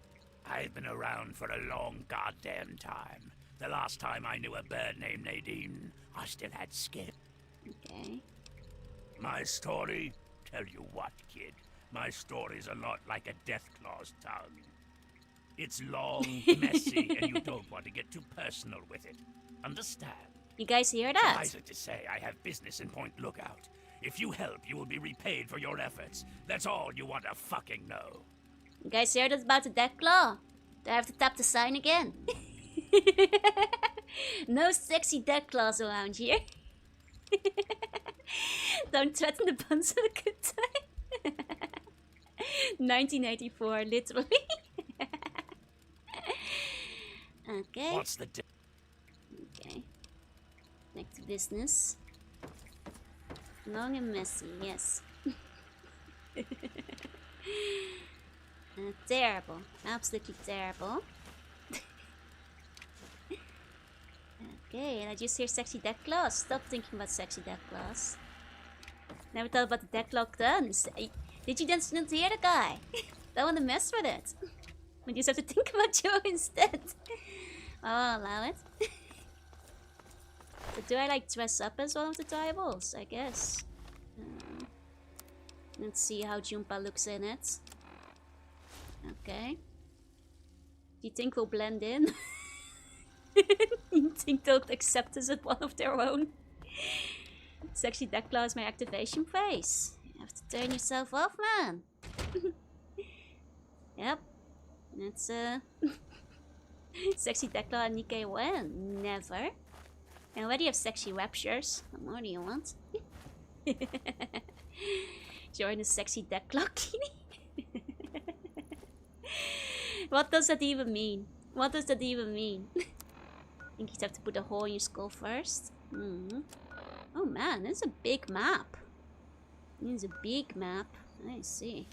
I've been around for a long goddamn time. The last time I knew a bird named Nadine, I still had skin. Okay. My story? Tell you what, kid. My story's a lot like a Deathclaw's tongue. It's long, messy, and you don't want to get too personal with it. Understand? You guys hear that? Suffice it to say, I have business in Point Lookout. If you help, you will be repaid for your efforts. That's all you want to fucking know. You guys heard about the death claw? Do I have to tap the sign again? No sexy death claws around here. Don't threaten the buns of a good time. 1984, literally. Okay. What's the Okay. Back to business. Long and messy, yes. Terrible. Absolutely terrible. Okay, and I just hear sexy death claws. Stop thinking about sexy death claws. Never thought about the deathlock guns. Did you just not hear the guy? Don't want to mess with it. We just have to think about Joe instead. I'll allow it. But do I like dress up as one of the tribals? I guess. Let's see how Jumpa looks in it. Okay. Do you think we'll blend in? You think they'll accept us as one of their own? Sexy Deathclaw is my activation phase. You have to turn yourself off, man. Yep. That's Sexy Deathclaw and Nikkei when? Never. I already have sexy raptures. What more do you want? Join the sexy Deathclaw Kitty. What does that even mean? What does that even mean? I think you'd have to put a hole in your skull first. Oh man, this is a big map. This is a big map. I see.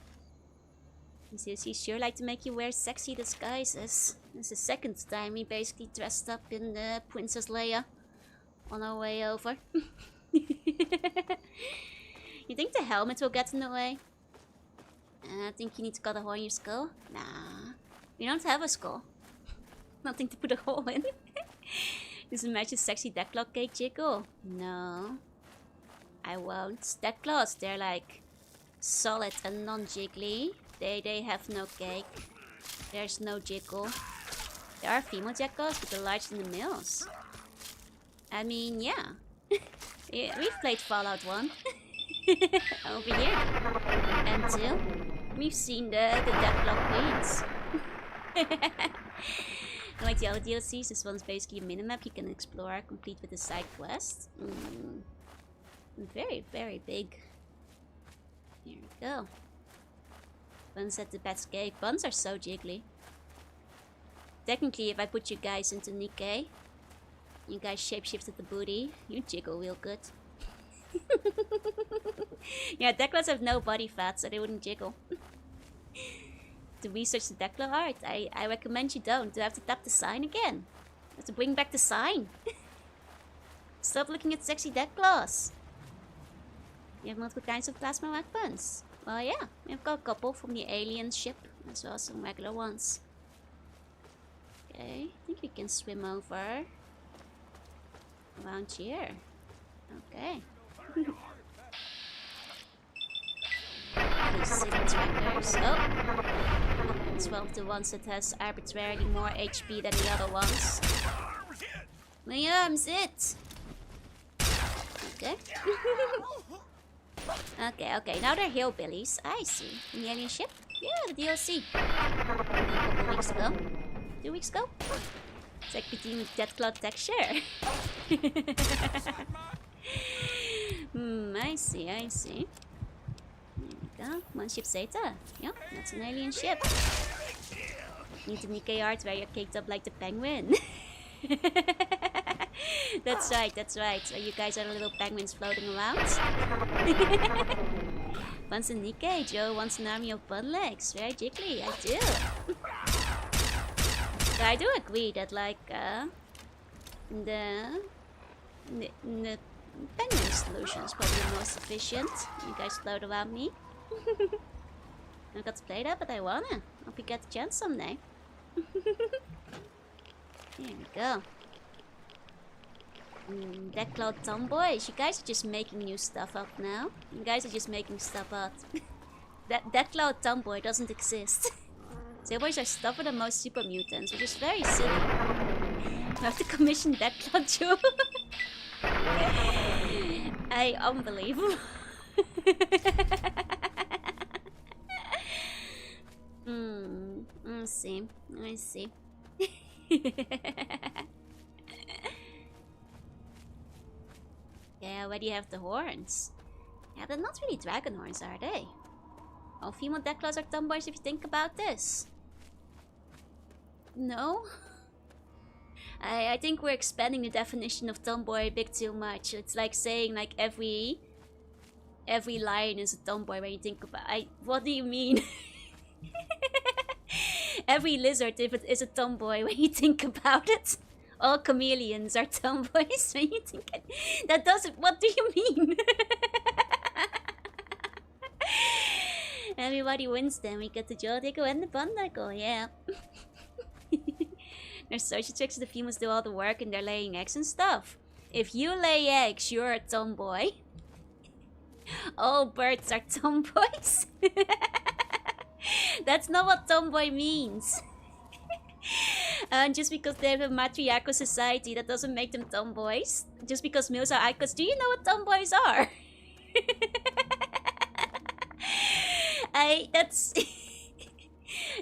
He sure like to make you wear sexy disguises. It's the second time we basically dressed up in Princess Leia on our way over. You think the helmet will get in the way? I think you need to cut a hole in your skull. Nah, we don't have a skull. Nothing to put a hole in. Does it match a sexy Deathclaw cake jiggle? No, I won't. Deathclaws, they're like solid and non-jiggly. They have no cake. There's no jiggle. There are female Deathclaws, but they're larger than the males. I mean, yeah. Yeah, we've played Fallout 1. Over here. And 2. We've seen the Deathclaw Queens. Like the other DLCs, this one's basically a minimap you can explore, complete with a side quest. Very, very big. Here we go. Buns at the best cake. Buns are so jiggly. Technically, if I put you guys into Nikkei, you guys shapeshifted the booty, you jiggle real good. Yeah, Deathclaws have no body fat, so they wouldn't jiggle. To research the Deathclaw art, I recommend you don't. Do I have to tap the sign again? I have to bring back the sign. Stop looking at sexy Deathclaws. You have multiple kinds of plasma weapons. Well, yeah, we've got a couple from the alien ship, as well as some regular ones. Okay, I think we can swim over around here. Okay. These city trackers. Oh, it's one of the ones that has arbitrarily more HP than the other ones. My arm's it. Okay. Okay, now they're hillbillies. I see. In the alien ship? Yeah, the DLC. A couple weeks ago. 2 weeks ago? It's like between Deathclaw texture. I see. There we go. One ship Zeta. Yeah, that's an alien ship. Need the Nikkei art where you're caked up like the penguin. That's right. So you guys are the little penguins floating around. Once a Nikkei, Joe wants an army of bun legs. Very jiggly, I do. But I do agree that like the penguin solution is probably the most efficient. You guys float around me. I got to play that, but I wanna. Hope you get the chance someday. There we go. Deathclaw tomboys. You guys are just making new stuff up now. You guys are just making stuff up. Deathclaw tomboy doesn't exist. Tomboys are stubborn than most super mutants, which is very silly. I have to commission Deathclaw too. Unbelievable. I see. Yeah, where do you have the horns? Yeah, they're not really dragon horns, are they? All female Deathclaws are tomboys if you think about this. No? I think we're expanding the definition of tomboy a bit too much. It's like saying like every lion is a tomboy when you think about what do you mean? Every lizard is a tomboy when you think about it. All chameleons are tomboys when you think it. That doesn't... What do you mean? Everybody wins then. We get the Joldigo and the Bundago, yeah. There's social tricks the females do all the work and they're laying eggs and stuff. If you lay eggs, you're a tomboy. All birds are tomboys. That's not what tomboy means. And just because they have a matriarchal society, that doesn't make them tomboys. Just because males are icons, do you know what tomboys are?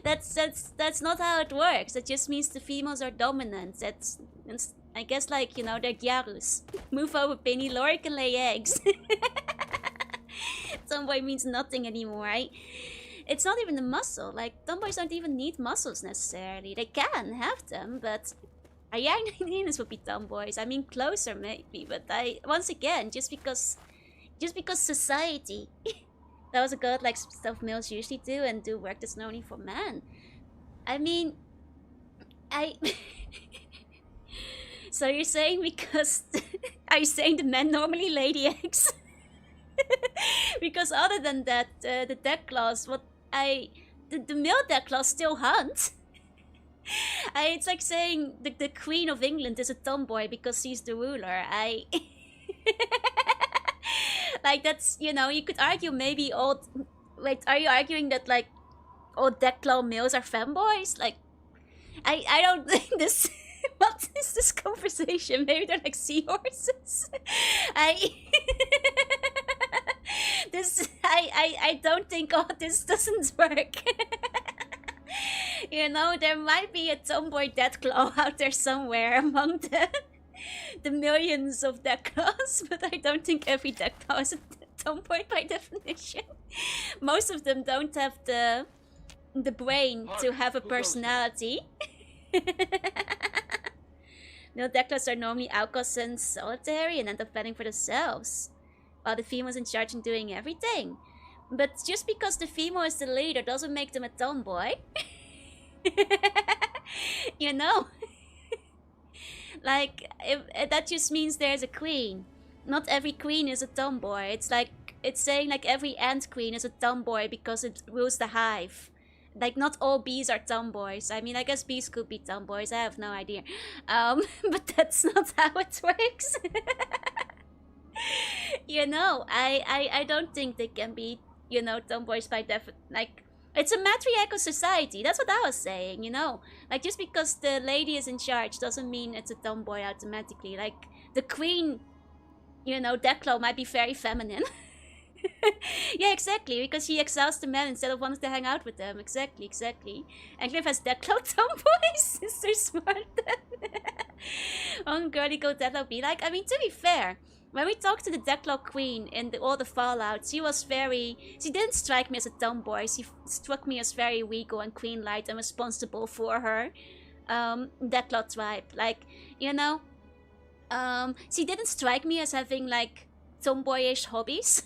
That's not how it works. It just means the females are dominant. That's I guess like, you know, they're gyarus. Move over, Penny. Lori can lay eggs. Tomboy means nothing anymore, right? It's not even the muscle. Like, tomboys don't even need muscles necessarily. They can have them, but Hyenas would be tomboys. I mean, closer maybe, but once again, just because society That was a god like stuff males usually do and do work that's normally for men. I mean, So you're saying because... Are you saying the men normally lay the eggs? Because other than that, the Deathclaws, the male Deathclaws still hunt. It's like saying the Queen of England is a tomboy because she's the ruler. Like, that's, you know, you could argue maybe all... Wait, are you arguing that, like, all Deathclaw males are femboys? Like, I don't think this... What is this conversation? Maybe they're like seahorses? I don't think all this doesn't work. You know, there might be a tomboy Deathclaw out there somewhere among the millions of Deathclaws, but I don't think every Deathclaw is a tomboy by definition. Most of them don't have the brain to have a personality. Male Deathclaws are normally outcasts and solitary and end up fending for themselves, while the female is in charge and doing everything. But just because the female is the leader doesn't make them a tomboy. You know? Like, that just means there's a queen. Not every queen is a tomboy. It's like, it's saying like every ant queen is a tomboy because it rules the hive. Like, not all bees are tomboys. I mean, I guess bees could be tomboys. I have no idea. But that's not how it works. You know, I don't think they can be, you know, tomboys by like, it's a matriarchal society. That's what I was saying, you know. Like, just because the lady is in charge doesn't mean it's a tomboy automatically. Like, the queen, you know, Deathclaw might be very feminine. Yeah, exactly, because she excels the men instead of wanting to hang out with them. Exactly. And Cliff has Deathclaw tomboys. Is so smart. On girly go Deathclaw be like. I mean, to be fair, when we talked to the Deathclaw queen in all the Fallout, she didn't strike me as a tomboy. She struck me as very regal and queen-like and responsible for her Deathclaw tribe. Like, you know, she didn't strike me as having like tomboyish hobbies.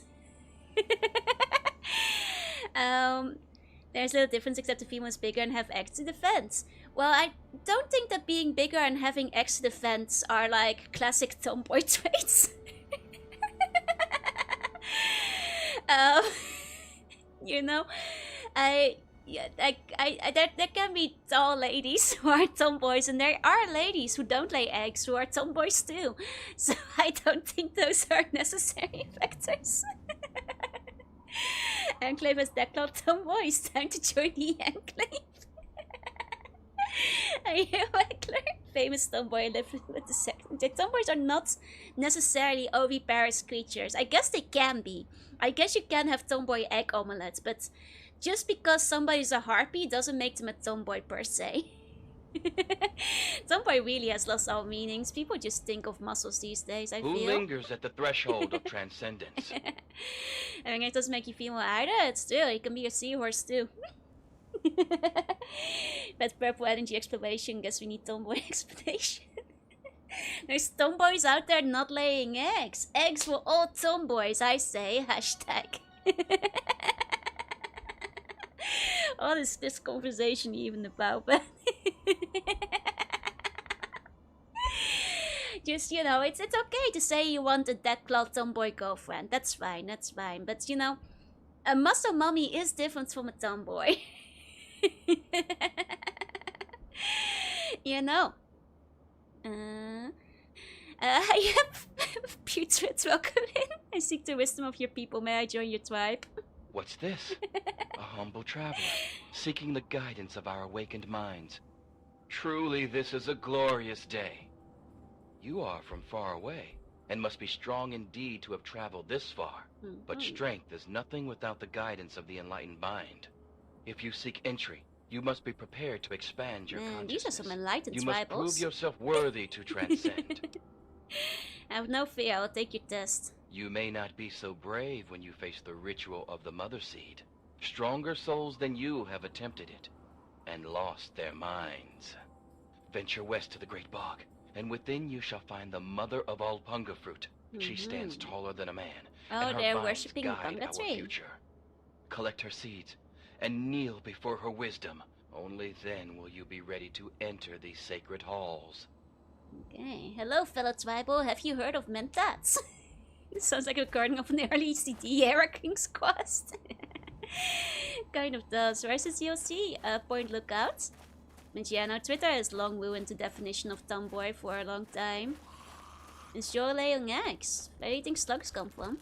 There's little difference except the female is bigger and have extra defense. Well, I don't think that being bigger and having extra defense are like classic tomboy traits. You know, there can be tall ladies who are tomboys, and there are ladies who don't lay eggs who are tomboys too. So I don't think those are necessary factors. Enclave has Deathclaw tomboys. Time to join the Enclave. Are you Eckler? Famous tomboy lived with the second. The tomboys are not necessarily oviparous creatures. I guess they can be. I guess you can have tomboy egg omelets, but just because somebody's a harpy doesn't make them a tomboy per se. Tomboy really has lost all meanings. People just think of muscles these days, I feel. Who lingers at the threshold of transcendence? I mean, it doesn't make you female either. It's true. You can be a seahorse too. But purple energy exploration. Guess we need tomboy exploration. There's tomboys out there not laying eggs. Eggs for all tomboys, I say. Hashtag. What is this conversation even about? But just, you know, it's okay to say you want a Deathclaw tomboy girlfriend. That's fine. But, you know, a muscle mommy is different from a tomboy. You know. Yep. Putrid, welcome in. I seek the wisdom of your people. May I join your tribe? What's this? A humble traveler, seeking the guidance of our awakened minds. Truly, this is a glorious day. You are from far away, and must be strong indeed to have traveled this far. But strength is nothing without the guidance of the enlightened mind. If you seek entry, you must be prepared to expand your consciousness. These are some enlightened You must prove yourself worthy to transcend. Have no fear, I'll take your test. You may not be so brave when you face the ritual of the Mother Seed. Stronger souls than you have attempted it, and lost their minds. Venture west to the Great Bog, and within you shall find the Mother of all Punga Fruit. She stands taller than a man, Oh, and her they're vines worshipping guide Punga our tree. future. collect her seeds, and kneel before her wisdom. Only then will you be ready to enter these sacred halls. Okay. Hello, fellow tribal. Have you heard of mentats? It sounds like a recording of an early CD era King's Quest. Kind of does. Where's his DLC? Point Lookout. But yeah, now Twitter has long ruined the definition of tomboy for a long time. It's Joe laying eggs. Where do you think slugs come from?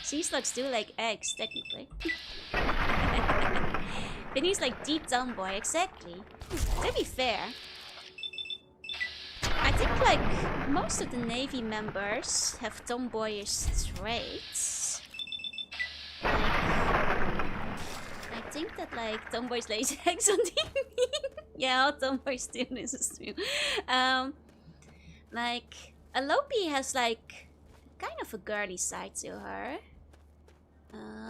Sea slugs do like eggs, technically. Vinny's like deep tomboy, exactly. To be fair, I think like most of the Navy members have tomboyish traits. Like, I think that like tomboys lay eggs on TV. Yeah, all tomboys do, this is true. Like Alope has like kind of a girly side to her.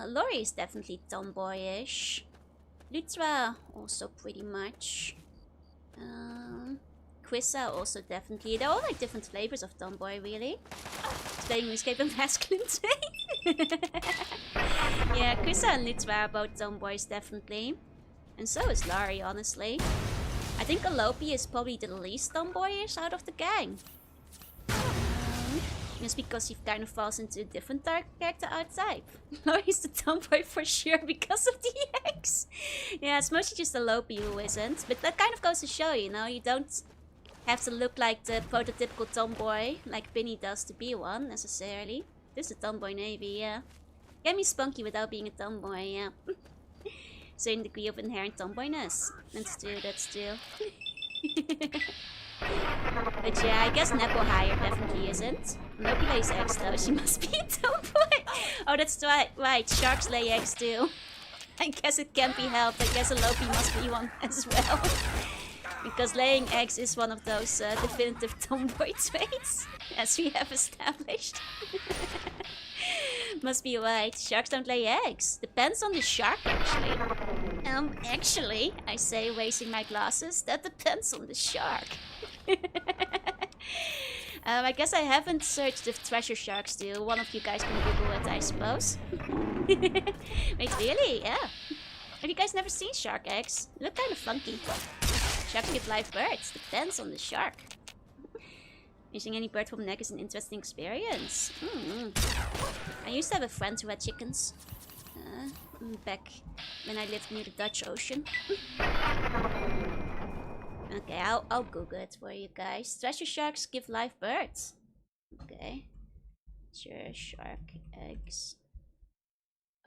Lori is definitely tomboyish. Lutra also pretty much. Quissa also definitely. They're all like different flavors of tomboy, really. Playing RuneScape and masculine trait. Yeah, Quissa and Lutra are both tomboys, definitely. And so is Lori, honestly. I think Alope is probably the least tomboyish out of the gang. Just because he kind of falls into a different character outside. Lori's the tomboy for sure because of the eggs. Yeah, it's mostly just Alope who isn't. But that kind of goes to show, you know, you don't have to look like the prototypical tomboy like Penny does to be one, necessarily. This is a tomboy Navy, yeah. Can be spunky without being a tomboy, yeah. Certain degree of inherent tomboyness. That's true, that's true. But yeah, I guess Nepo Hire definitely isn't. Loki lays eggs though, she must be a tomboy. Oh, that's right, sharks lay eggs too. I guess it can't be helped, I guess Alope must be one as well. Because laying eggs is one of those definitive tomboy traits, as we have established. Must be right, sharks don't lay eggs. Depends on the shark, actually. Actually, I say, raising my glasses, that depends on the shark. I guess I haven't searched if treasure sharks do. One of you guys can Google it, I suppose. Wait, really? Yeah. Have you guys never seen shark eggs? They look kind of funky. Sharks give live birds. Depends on the shark. Using any bird from an egg is an interesting experience. I used to have a friend who had chickens. Back when I lived near the Dutch Ocean. Okay, I'll Google it for you guys. Treasure sharks give live birds. Okay. Treasure shark eggs.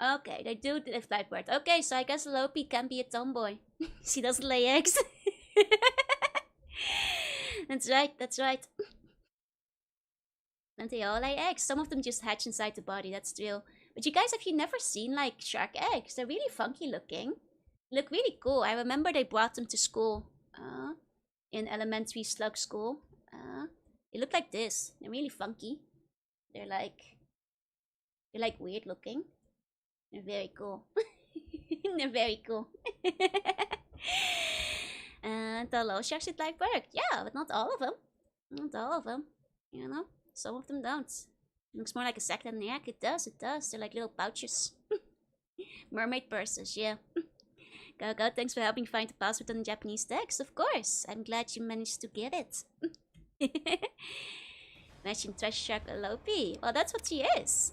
Okay, they do live live birds. Okay, so I guess Alope can be a tomboy. She doesn't lay eggs. That's right, that's right. And they all lay eggs. Some of them just hatch inside the body, that's true. But you guys, have you never seen like shark eggs? They're really funky looking. They look really cool. I remember they brought them to school. In elementary slug school. They look like this. They're really funky. They're like weird looking. They're very cool. They're very cool. And the low sharks should like work. Yeah, but not all of them. Not all of them. You know, some of them don't. It looks more like a sack than a yak. It does, it does. They're like little pouches. Mermaid purses, yeah. Go, thanks for helping find the password on the Japanese text. Of course. I'm glad you managed to get it. Matching treasure shark Alope. Well, that's what she is.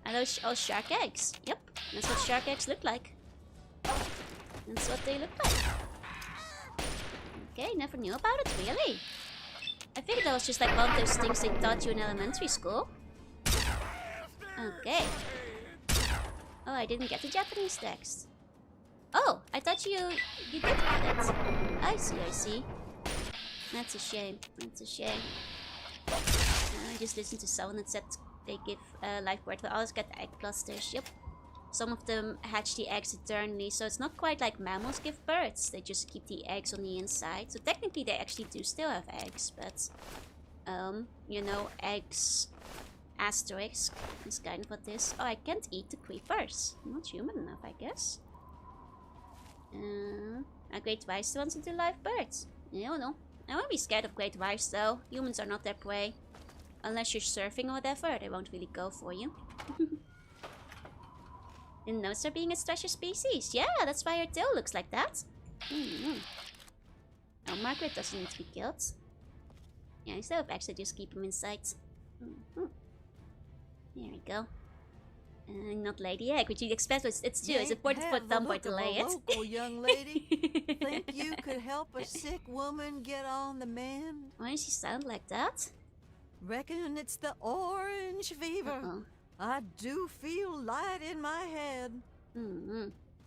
Are those all shark eggs? Yep, that's what shark eggs look like. That's what they look like. Okay, never knew about it, really. I figured that was just like one of those things they taught you in elementary school. Okay. Oh, I didn't get the Japanese text. Oh, I thought you did get it. I see. That's a shame. That's a shame. I just listened to someone that said they give live birth, but others get egg clusters. Yep. Some of them hatch the eggs eternally, so it's not quite like mammals give births. They just keep the eggs on the inside. So technically they actually do still have eggs, but you know, eggs asterisk is kind of what this. Oh, I can't eat the creepers. I'm not human enough, I guess. Are great wives the ones that do live birds? I don't know. I won't be scared of great wives though. Humans are not their prey. Unless you're surfing or whatever, they won't really go for you. Didn't notice her being a treasure species. Yeah, that's why her tail looks like that. Oh, Margaret doesn't need to be killed. Yeah, instead of actually just keep him in sight. There we go. Not Lady Egg, which you'd expect. It's true. It's important for Thumboy to lay it. Local young lady. Think you could help a sick woman get on the mend? Why does she sound like that? Reckon it's the orange fever. I do feel light in my head.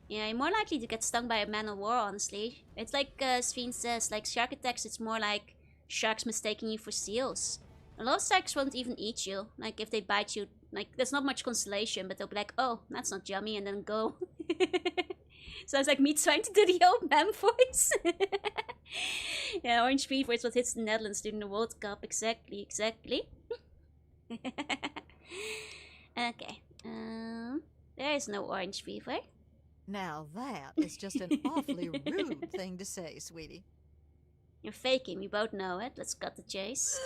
Yeah, you're more likely to get stung by a man of war, honestly. It's like Sveen says, like shark attacks, it's more like sharks mistaking you for seals. A lot of sharks won't even eat you. Like, if they bite you, like, there's not much consolation, but they'll be like, oh, that's not yummy, and then go. Sounds like me trying to do the old man voice. Yeah, orange fever is what hits the Netherlands during the World Cup. Exactly. Okay. There is no orange fever. Now that is just an awfully rude thing to say, sweetie. You're faking, we both know it. Let's cut the chase.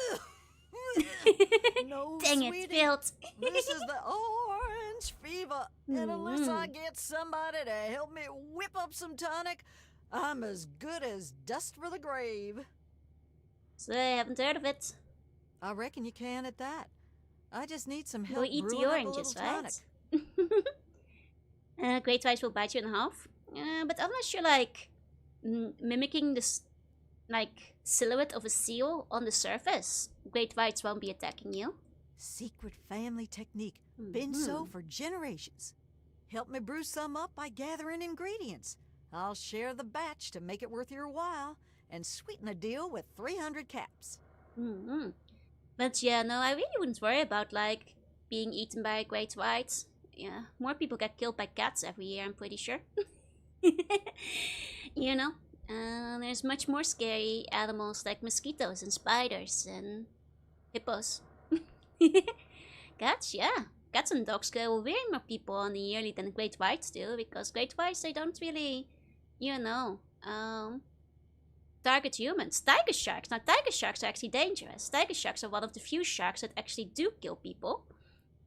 No, Dang sweetie. it, Filt. This is the orange fever. And unless I get somebody to help me whip up some tonic, I'm as good as dust for the grave. So I haven't heard of it. I reckon you can at that. I just need some help We'll eat the brewing up a oranges, little right? tonic. Great Whites will bite you in half. But unless you're like mimicking this like silhouette of a seal on the surface, Great Whites won't be attacking you. Secret family technique. Been so for generations. Help me brew some up by gathering ingredients. I'll share the batch to make it worth your while and sweeten the deal with 300 caps. But yeah, no, I really wouldn't worry about like being eaten by a great white. Yeah, more people get killed by cats every year, I'm pretty sure. You know, there's much more scary animals like mosquitoes and spiders and hippos. Cats, yeah. Cats and dogs kill way more people on the yearly than great whites do, because great whites, they don't really, you know, target humans. Tiger sharks. Now, tiger sharks are actually dangerous. Tiger sharks are one of the few sharks that actually do kill people.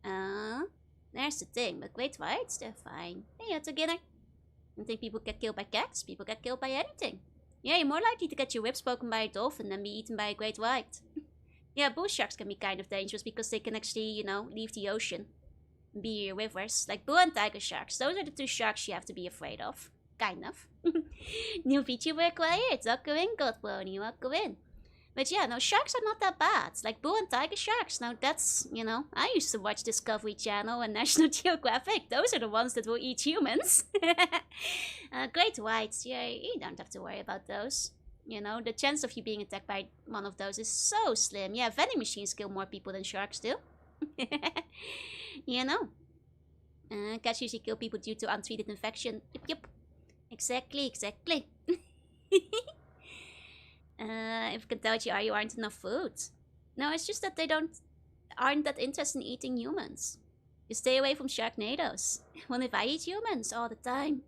There's the thing. But great whites, they're fine. Hey, it's a dinner. I think people get killed by cats. People get killed by anything. Yeah, you're more likely to get your ribs broken by a dolphin than be eaten by a great white. Yeah, bull sharks can be kind of dangerous because they can actually, you know, leave the ocean. Be rivers. Like bull and tiger sharks. Those are the two sharks you have to be afraid of. Kind of. New Vtuber acquired. Welcome in, God Pony. Welcome in. But yeah, no, sharks are not that bad. Like bull and tiger sharks. Now that's, you know, I used to watch Discovery Channel and National Geographic. Those are the ones that will eat humans. Great whites. Yeah, you don't have to worry about those. You know, the chance of you being attacked by one of those is so slim. Yeah, vending machines kill more people than sharks do. You know. Cats usually kill people due to untreated infection. Yep. Exactly. If you can tell you aren't enough food. No, it's just that they aren't that interested in eating humans. You stay away from sharknadoes. Well, if I eat humans all the time.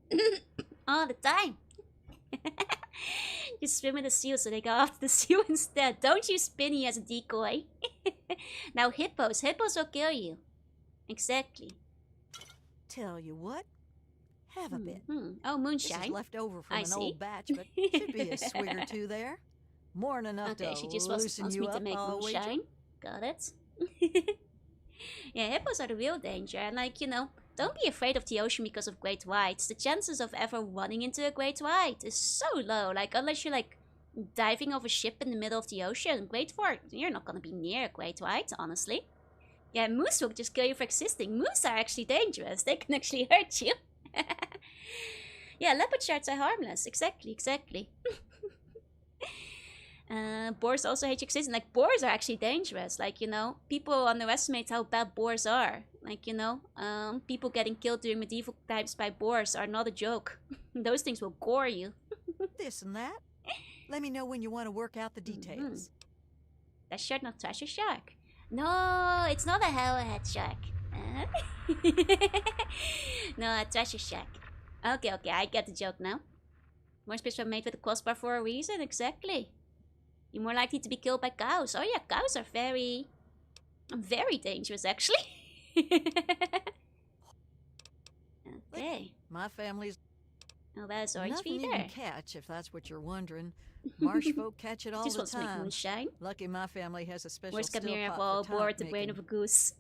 All the time. You swim with the seal so they go after the seal instead. Don't use Spinny as a decoy. Now hippos will kill you. Exactly. Tell you what, have a bit. Oh, moonshine. This is left over from an old batch, but should be a swig or two there. More than enough to she just loosen wants you me up, to make I'll wager. moonshine. Got it. Yeah, hippos are the real danger, and like, you know, don't be afraid of the ocean because of great whites. The chances of ever running into a great white is so low. Like, unless you're like diving off a ship in the middle of the ocean, you're not gonna be near a great white, honestly. Yeah, moose will just kill you for existing. Moose are actually dangerous. They can actually hurt you. Yeah, leopard sharks are harmless. Exactly. Boars also hate you existing. Like, boars are actually dangerous. Like, you know, people underestimate how bad boars are. Like, you know, people getting killed during medieval times by boars are not a joke. Those things will gore you. This and that. Let me know when you want to work out the details. That shark not trash a shark. No, it's not a hammerhead shark. No, a treasure shark. Okay, I get the joke now. More were made with a crossbar for a reason, exactly. You're more likely to be killed by cows. Oh yeah, cows are very dangerous, actually. Okay. My family's Oh, that's orange nothing you fever. can catch, if that's what you're wondering. Marsh folk catch it all Just the wants to make time. moonshine. Lucky my family has a special Where's still Camilla pot for for board tonic the brain making. of a goose?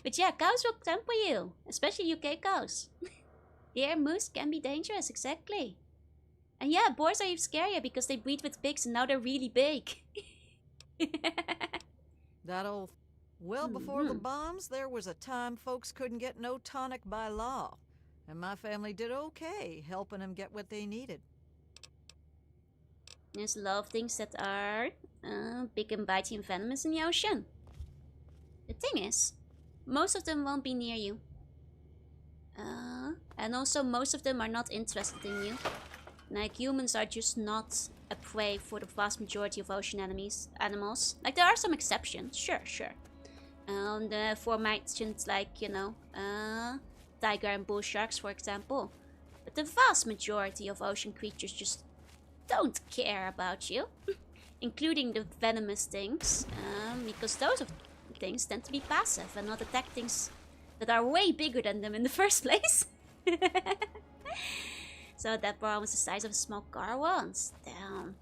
But yeah, cows will temper you, especially UK cows. Deer moose can be dangerous, exactly. And yeah, boars are even scarier because they breed with pigs and now they're really big. That old... Well, before the bombs, there was a time folks couldn't get no tonic by law. And my family did okay, helping them get what they needed. There's a lot of things that are big and bitey and venomous in the ocean. The thing is, most of them won't be near you. And also most of them are not interested in you. Like, humans are just not a prey for the vast majority of ocean animals. Like, there are some exceptions, sure. The aforementioned, like, you know, tiger and bull sharks, for example. But the vast majority of ocean creatures just don't care about you. Including the venomous things. Because those things tend to be passive and not attack things that are way bigger than them in the first place. So that problem was the size of a small car once. Damn.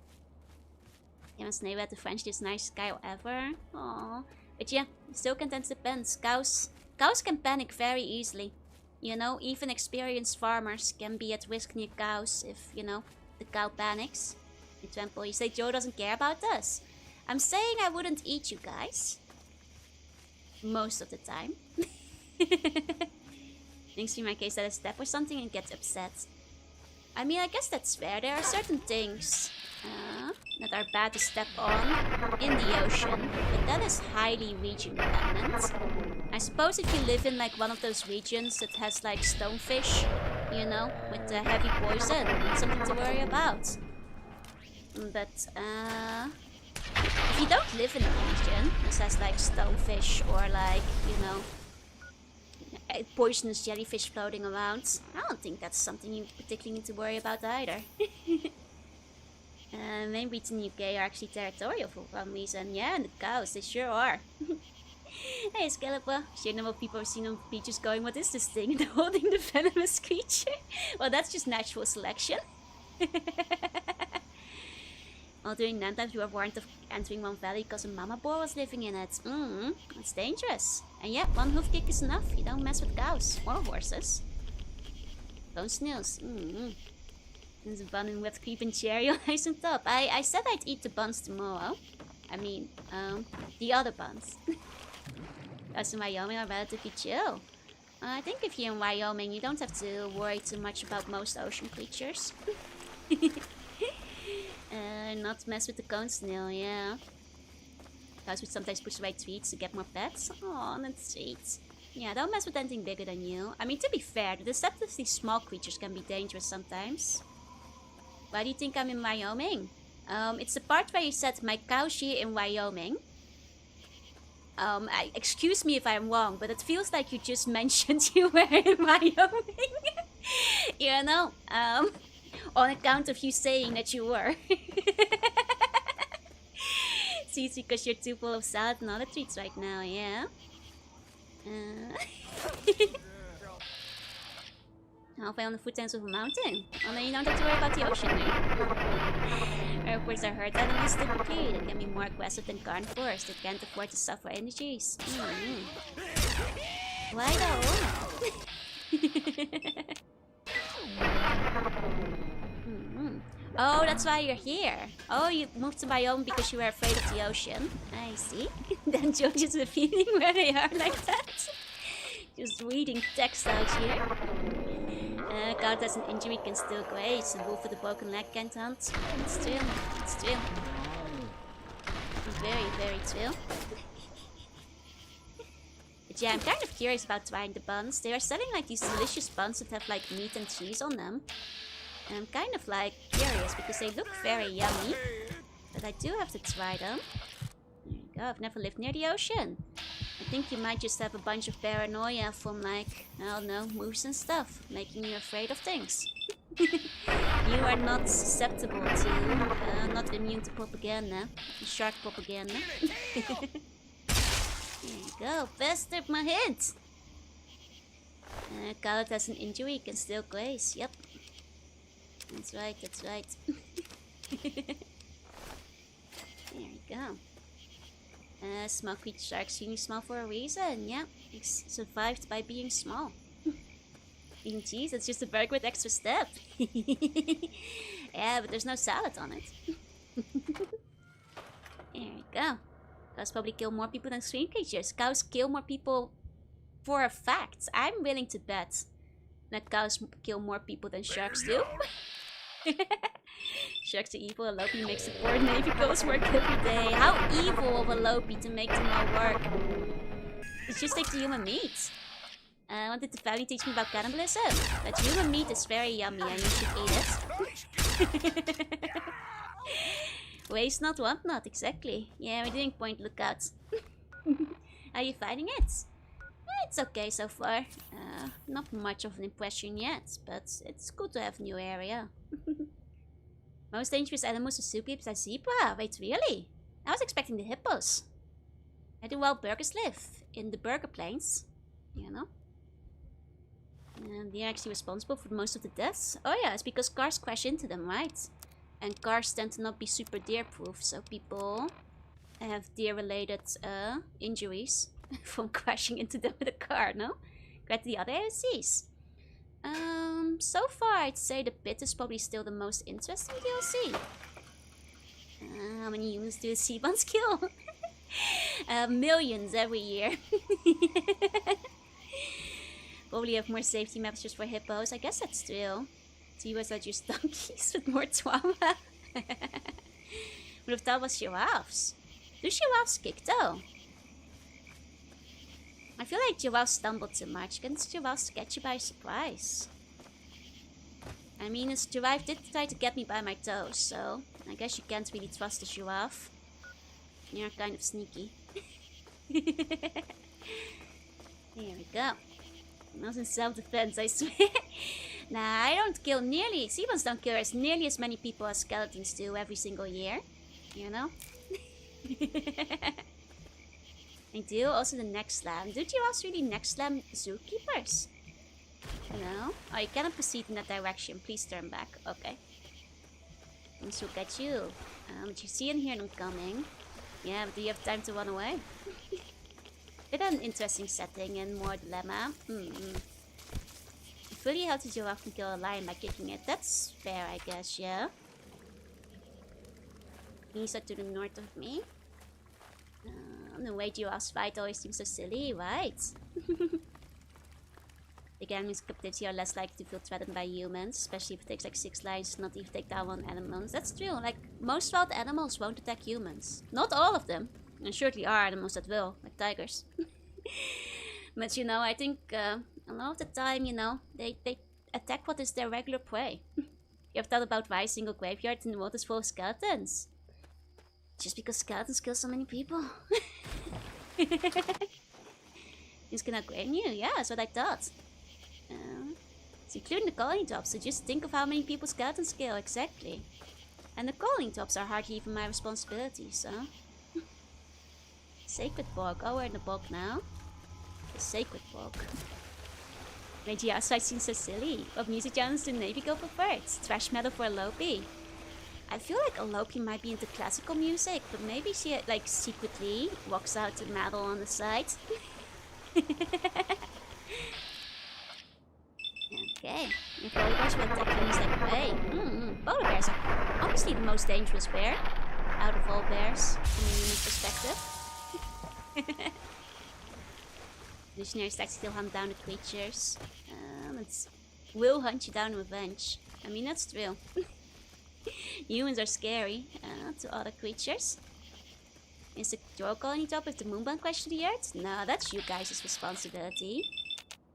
Haven't never had the Frenchiest nice guy ever. Aww. But yeah, still content depends. Cows can panic very easily. You know, even experienced farmers can be at risk near cows if, you know, the cow panics. For example, you say Joe doesn't care about us. I'm saying I wouldn't eat you guys. Most of the time. Thinks in my case that I step or something and gets upset. I mean, I guess that's fair. There are certain things that are bad to step on in the ocean, but that is highly region dependent. I suppose if you live in like one of those regions that has like stonefish, you know, with the heavy poison, it's something to worry about. But if you don't live in a region that has like stonefish or like, you know, poisonous jellyfish floating around, I don't think that's something you particularly need to worry about either. Main beaches in the UK are actually territorial for some reason. Yeah, and the cows, they sure are. Hey, Scalloper. Sure, number of people have seen on beaches going, what is this thing? And holding the venomous creature. Well, that's just natural selection. While during night times, you were warned of entering one valley because a mama boar was living in it. It's dangerous. And yeah, one hoof kick is enough. You don't mess with cows or horses. Bone snails. There's a bun and whipped cream and cherry on ice on top. I said I'd eat the buns tomorrow. I mean, the other buns. Those in Wyoming are relatively chill. I think if you're in Wyoming, you don't have to worry too much about most ocean creatures. Not mess with the cone snail, yeah. Cows would sometimes push away treats to get more pets. Aw, that's sweet. Yeah, don't mess with anything bigger than you. I mean, to be fair, the deceptively small creatures can be dangerous sometimes. Why do you think I'm in Wyoming? It's the part where you said my cow's here in Wyoming. Excuse me if I'm wrong, but it feels like you just mentioned you were in Wyoming. You know, on account of you saying that you were. See, it's because you're too full of salad and other treats right now, yeah? Halfway on the footends of a mountain. Well, then you don't have to worry about the ocean, right? Airports are herd animals typically. They can be more aggressive than carnivores. They can't afford to suffer energies. Why though? Oh, that's why you're here. Oh, you moved to Wyoming because you were afraid of the ocean. I see. Then George is feeling where they are like that. Just reading text out here. God has an injury, can still graze. A wolf with a broken leg can't hunt. It's true. It's true. Very, very true. But yeah, I'm kind of curious about trying the buns. They are selling like these delicious buns that have like meat and cheese on them. And I'm kind of like curious because they look very yummy. But I do have to try them. There you go, I've never lived near the ocean. I think you might just have a bunch of paranoia from like, I don't know, moose and stuff. Making you afraid of things. You are not susceptible to, not immune to propaganda. Shark propaganda. There you go. Faster, my head. Khaled has an injury, can still graze. Yep. That's right, that's right. There you go. Small creatures are extremely small for a reason. Yeah, it's survived by being small. Eating cheese, that's just a very good extra step. Yeah, but there's no salad on it. There you go. Cows probably kill more people than stream creatures. Cows kill more people for a fact. I'm willing to bet that cows kill more people than sharks do. Sharks are evil. A Lopi makes the poor Navy girls work every day. How evil of a Lopi to make them all work. It's just like the human meat. What did the family teach me about cannibalism? That human meat is very yummy and you should eat it. Waste not, want not, exactly. Yeah, we're doing point lookouts. Are you finding it? It's okay so far. Not much of an impression yet, but it's good to have a new area. Most dangerous animals are zookeepers are zebra. Wait, really? I was expecting the hippos. Where do wild burgers live? In the burger plains, you know? And they're actually responsible for most of the deaths. Oh yeah, it's because cars crash into them, right? And cars tend to not be super deer-proof, so people have deer-related injuries from crashing into them with a car, no? Compared to the other AOCs. So far I'd say the pit is probably still the most interesting DLC. How many humans do the Seabans kill? Millions every year. Probably have more safety measures for hippos. I guess that's true. Zebras are just donkeys with more trauma. But if that was giraffes. Do giraffes kick though? I feel like giraffes stumble too much. Can giraffes catch you by surprise? I mean, a giraffe did try to get me by my toes, so I guess you can't really trust a giraffe. You're kind of sneaky. There we go. Not in self-defense, I swear. Nah, I don't kill nearly... Seabans don't kill as nearly as many people as skeletons do every single year. You know? I do. Also the neck slam. Do giraffes really neck slam zookeepers? No? Oh, you cannot proceed in that direction. Please turn back. Okay. Let's look at you. But you see and hear them coming. Yeah, but do you have time to run away? Bit an interesting setting and more dilemma. If really how to giraffe can kill a lion by kicking it. That's fair, I guess, yeah? These are to the north of me. The way giraffes fight always seems so silly, right? The enemies captivity are less likely to feel threatened by humans, especially if it takes like 6 lions to not even take down one animal. That's true, like most wild animals won't attack humans. Not all of them. There surely are animals that will, like tigers. But you know, I think a lot of the time, you know, they attack what is their regular prey. You have thought about why a single graveyard in the world is full of skeletons? Just because skeletons kill so many people. It's gonna grain you? Yeah, that's what I thought. It's including the colony tops, so just think of how many people skeletons kill, exactly. And the colony tops are hardly even my responsibility, so... Sacred bog. Oh, we're in the bog now. The sacred bog. Made the outside seem so silly. What music genres do Navy go prefer? Thrash metal for a Lopi. I feel like a Lopi might be into classical music, but maybe she like secretly walks out to metal on the side. Okay, if polar bears will attack humans like prey. Polar bears are obviously the most dangerous bear out of all bears from a human perspective. Visionary stacks still hunt down the creatures. It will hunt you down in revenge. I mean, that's true. Humans are scary to other creatures. Is the Joe colony top with the moonbound crash to the earth? No, that's you guys' responsibility.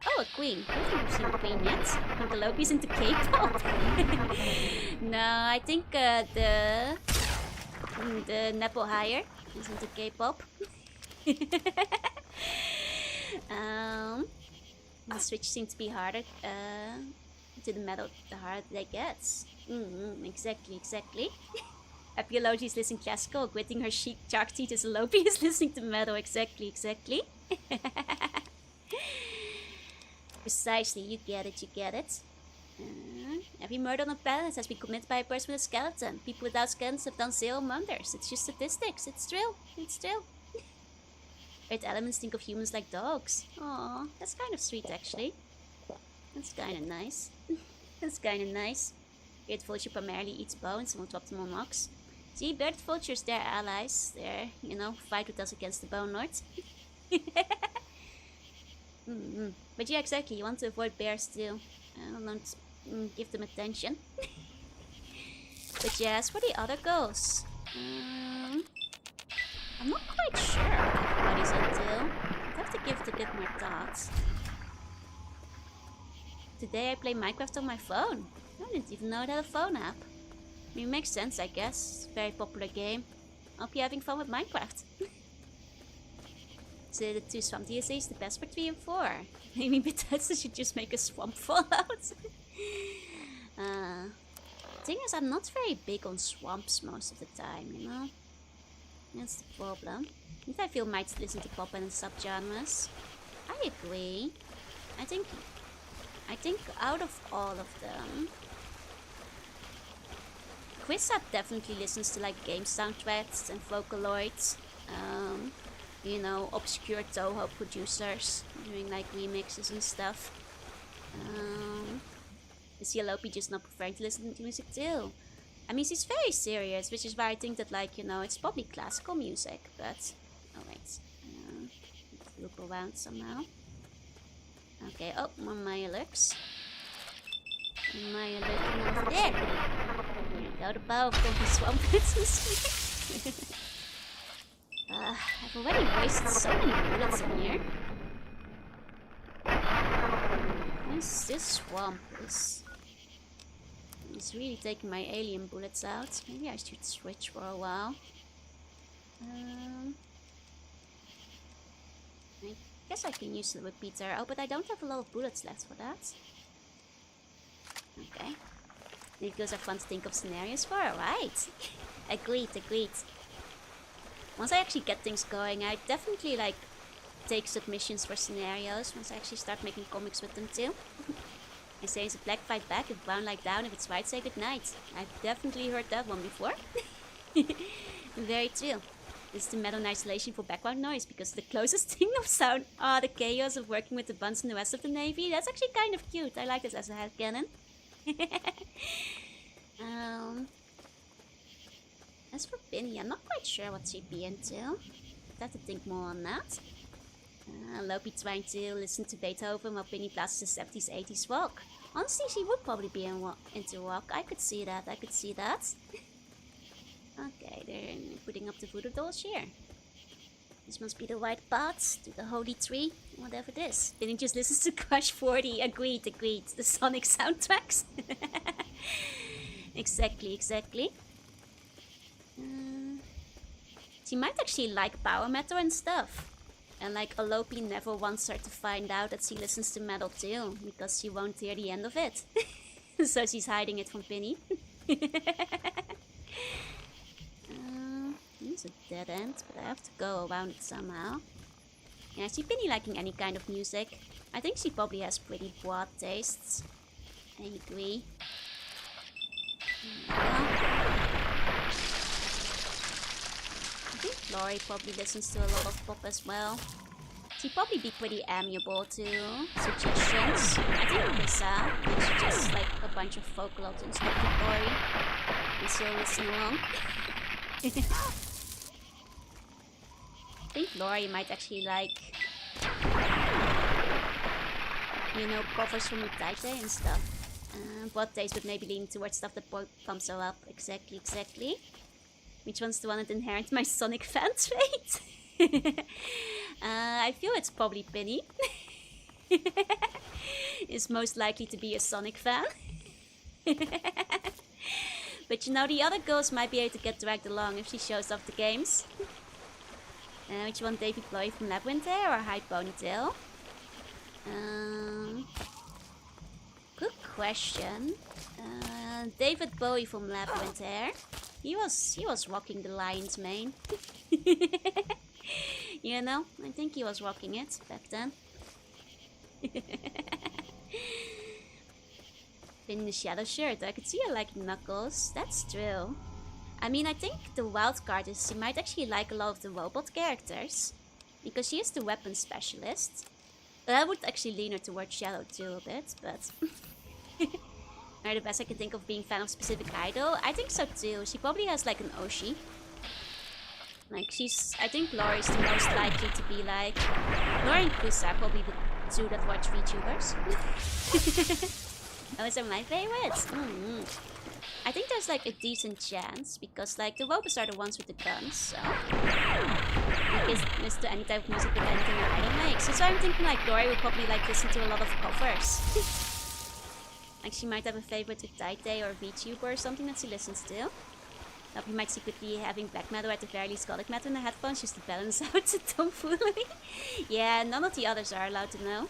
Oh, a queen. I don't think we've seen a queen yet. Are the Loki's into K-pop? No, I think the Nepo hire is into K-pop. The switch seems to be harder to the metal the harder they get. Exactly. Epiology is listening classical, gritting her shark teeth as Lopi is listening to metal. Exactly. Precisely, you get it. Every murder on the planet has been committed by a person with a skeleton. People without skeletons have done 0 murders. It's just statistics. It's true. Earth elements think of humans like dogs. Aw, that's kind of sweet actually. That's kind of nice. Earth vulture primarily eats bones and will drop them on rocks. See, bird vultures, they're allies. They're, fight with us against the bone lords. But yeah, exactly. You want to avoid bears too. Don't give them attention. But yeah, as for the other goals, I'm not quite sure what he's into. I'd have to give it a bit more thought. Today I play Minecraft on my phone. I didn't even know it had a phone app. I mean, it makes sense, I guess. It's a very popular game. Hope you're having fun with Minecraft. So the 2 swamp DSA is the best for 3 and 4. Maybe Bethesda should just make a swamp fallout. Thing is, I'm not very big on swamps most of the time, That's the problem. If I feel might listen to pop and subgenres. I agree. I think out of all of them, Quizap definitely listens to like game soundtracks and Vocaloids. Obscure Toho producers doing like remixes and stuff. Is Yalopi just not preferring to listen to music too? I mean, she's very serious, which is why I think that it's probably classical music, but... Oh wait, loop around somehow. Okay, oh, more Maya lurks. Maya lurking over there. Go the power of the swamp princess. I've already wasted so many bullets in here. This swamp is really taking my alien bullets out. Maybe I should switch for a while. I guess I can use the repeater. Oh, but I don't have a lot of bullets left for that. Okay. Because I fun to think of scenarios for. Alright. Agreed. Once I actually get things going, I definitely take submissions for scenarios once I actually start making comics with them too. I say is a black fight back, if brown lie down, if it's white say goodnight. I've definitely heard that one before. Very true. This is the metal in isolation for background noise because the closest thing of sound are the chaos of working with the buns and the rest of the navy. That's actually kind of cute. I like this as a headcanon. As for Penny, I'm not quite sure what she'd be into. I'd have to think more on that. Lopi trying to listen to Beethoven while Penny blasts the 70s, 80s rock. Honestly, she would probably be into rock. I could see that. Okay, they're putting up the voodoo dolls here. This must be the right path to the holy tree, whatever it is. Penny just listens to Crush 40. Agreed. The Sonic soundtracks. Exactly. She might actually like power metal and stuff. And Alopi never wants her to find out that she listens to metal too, because she won't hear the end of it. So she's hiding it from Penny. It's a dead end, but I have to go around it somehow. Yeah, I see Penny liking any kind of music. I think she probably has pretty broad tastes. I agree. I think Lori probably listens to a lot of pop as well. She'd probably be pretty amiable to suggestions. I think Lisa suggests a bunch of Vocaloids and stuff to Lori. And she'll listen along. I think Lori might actually covers from Utaite and stuff. Broad taste, but maybe leaning towards stuff that pumps her up. Exactly. Which one's the one that inherits my Sonic fan trait? I feel it's probably Penny. Is most likely to be a Sonic fan. But the other girls might be able to get dragged along if she shows off the games. Which one, David Bowie from Labyrinth Hair or High Ponytail? Good question. David Bowie from Labyrinth Hair. He was rocking the lion's mane. You know, I think he was rocking it back then. In the shadow shirt, I could see her liking Knuckles. That's true. I mean, I think the wild card is she might actually like a lot of the robot characters, because she is the weapon specialist. But I would actually lean her towards Shadow too a bit, but are the best I can think of being fan of specific idol. I think so too. She probably has like an Oshi. Like I think Laurie's the most likely to be like. Laurie and Chris are probably the two that watch VTubers. Those are my favorites. I think there's like a decent chance because like the robots are the ones with the guns, so because listen to any type of music with anything that I don't make. So I'm thinking like Laurie will probably like listen to a lot of covers. Like she might have a favorite with Taite or VTuber or something that she listens to. Now you might secretly having black metal, at the very least gothic metal in the headphones just to balance out the tomfoolery. Yeah, none of the others are allowed to know.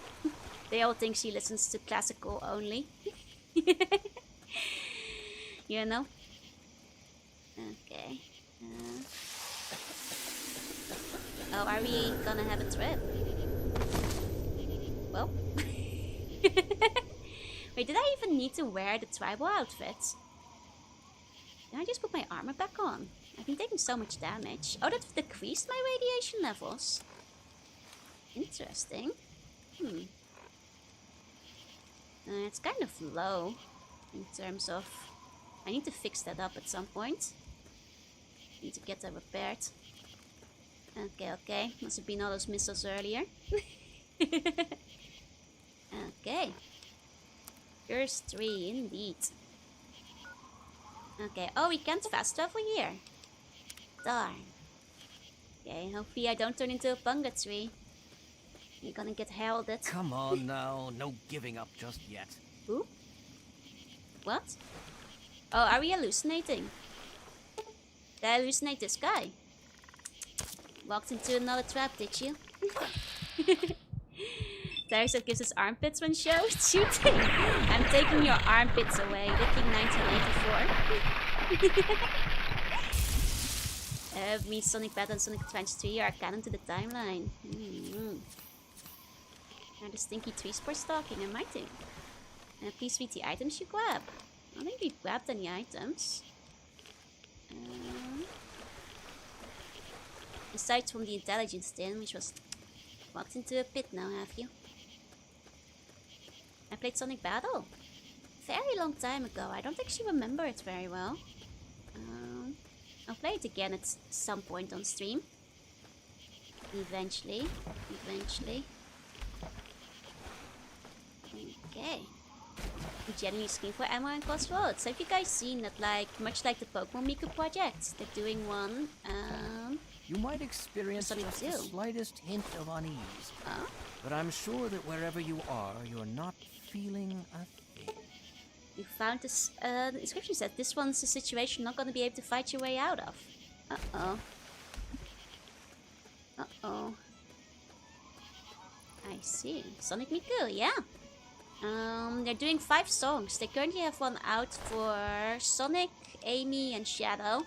They all think she listens to classical only. You know? Okay. Oh, are we gonna have a trip? Well. Wait, did I even need to wear the tribal outfit? Did I just put my armor back on? I've been taking so much damage. Oh, that decreased my radiation levels. Interesting. It's kind of low in terms of... I need to fix that up at some point. Need to get that repaired. Okay. Must have been all those missiles earlier. Okay. Here's 3 indeed. Okay. Oh, we can't fast travel here. Darn. Okay, hopefully I don't turn into a bunga tree. You're gonna get heralded. Come on now, no giving up just yet. Who? What? Oh, are we hallucinating? Did I hallucinate this guy? Walked into another trap, did you? Tyrus that gives us armpits when shooting. I'm taking your armpits away. Licking 1984. Me, Sonic Battle, and Sonic Adventure 3 are canon to the timeline. Are the stinky tree spore stalking, I might think. Please read the items you grab. I don't think we grabbed any items. Aside from the intelligence tin, which was walked into a pit now, have you? I played Sonic Battle. Very long time ago. I don't actually remember it very well. I'll play it again at some point on stream. Eventually. Okay. I'm genuinely looking for ammo and crossroads. Have you guys seen that, like, much like the Pokemon Miku project, they're doing one, You might experience just the slightest hint of unease. But I'm sure that wherever you are, you're not feeling a thing. You found this, the description said this one's a situation you're not gonna be able to fight your way out of. Uh-oh. I see. Sonic Miku, yeah. They're doing 5 songs. They currently have one out for Sonic, Amy, and Shadow.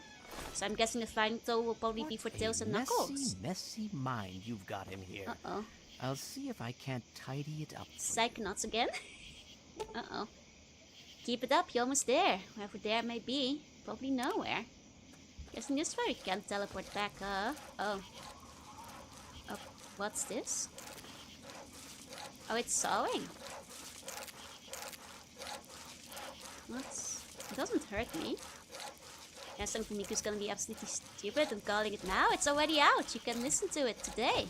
So I'm guessing the final will probably be for Tails and Knuckles. Messy mind you've got him here. Uh-oh. I'll see if I can't tidy it up. Psychonauts again? Uh-oh. Keep it up, you're almost there. Wherever there may be. Probably nowhere. Guessing this way we can't teleport back, Oh, what's this? Oh, it's sewing. It doesn't hurt me. Yeah, something Miku's gonna be absolutely stupid and calling it now. It's already out. You can listen to it today.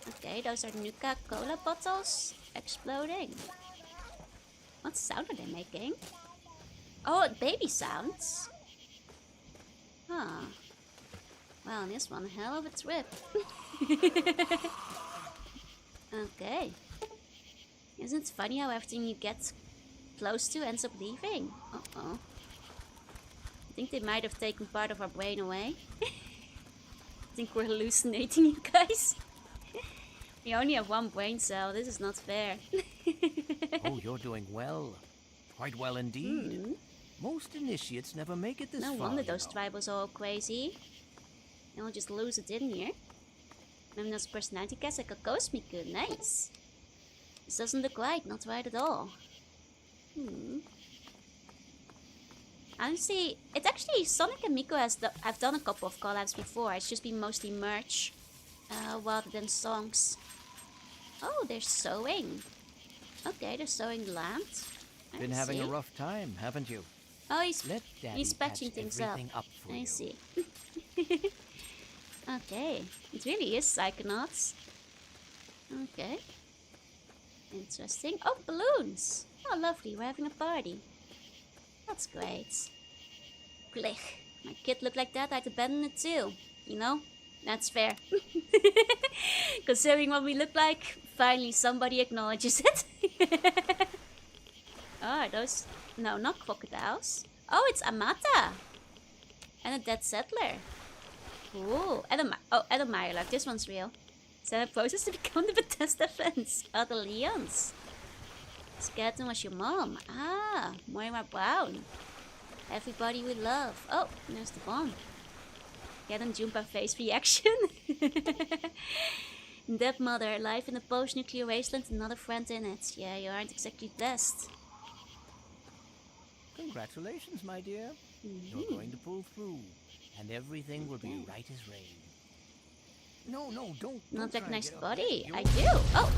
Okay, those are Nuka-Cola bottles exploding. What sound are they making? Oh, baby sounds. Huh. Well, this one, hell of a trip. Okay. Isn't it funny how everything you get close to ends up leaving? Uh-oh. I think they might have taken part of our brain away. I think we're hallucinating, you guys. We only have 1 brain cell. This is not fair. Oh, you're doing well. Quite well indeed. Most initiates never make it this No far. wonder you those know. tribals are all crazy. They'll just lose it in here. Memno's personality cast like a ghost Miku. Nice. This doesn't look right, not right at all. Honestly, it's actually Sonic and Miku I've done a couple of collabs before. It's just been mostly merch rather than songs. Oh, they're sewing. Okay, they're sewing land. Been having a rough time, haven't you? Oh, he's Daddy patching patch things up. everything up for I you. see. Okay, it really is Psychonauts. Okay. Interesting. Oh, balloons! Oh, lovely, we're having a party. That's great. Blech. My kid looked like that, I'd abandon it too. You know? That's fair. Considering what we look like, finally somebody acknowledges it. Oh, are those... No, not crocodiles. Oh, it's Amata! And a dead settler. Ooh, Adam Meyerlock, this one's real. Set a process to become the Bethesda fence. Oh, the Leons. Skeleton was your mom. Ah, Moira Brown. Everybody we love. Oh, there's the bomb. Get on Jumpa face reaction. Dead mother, life in a post-nuclear wasteland, another friend in it. Yeah, you aren't exactly blessed. Congratulations, my dear. You're going to pull through, and everything will be right as rain. No, don't. Not try that and nice get up body. there. I do. Oh!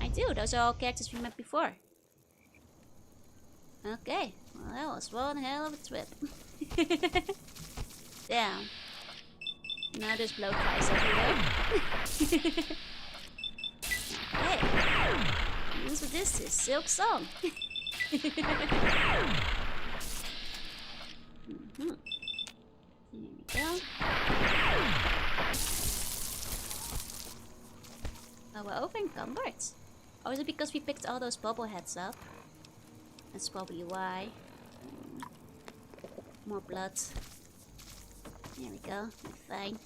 I do. Those are all characters we met before. Okay. Well, that was one hell of a trip. Down. Now there's blow ties everywhere. Okay. And so this is Silk Song. Here we go. Oh, we're over encumbered. Or is it because we picked all those bobbleheads up? That's probably why. More blood. There we go. Fine.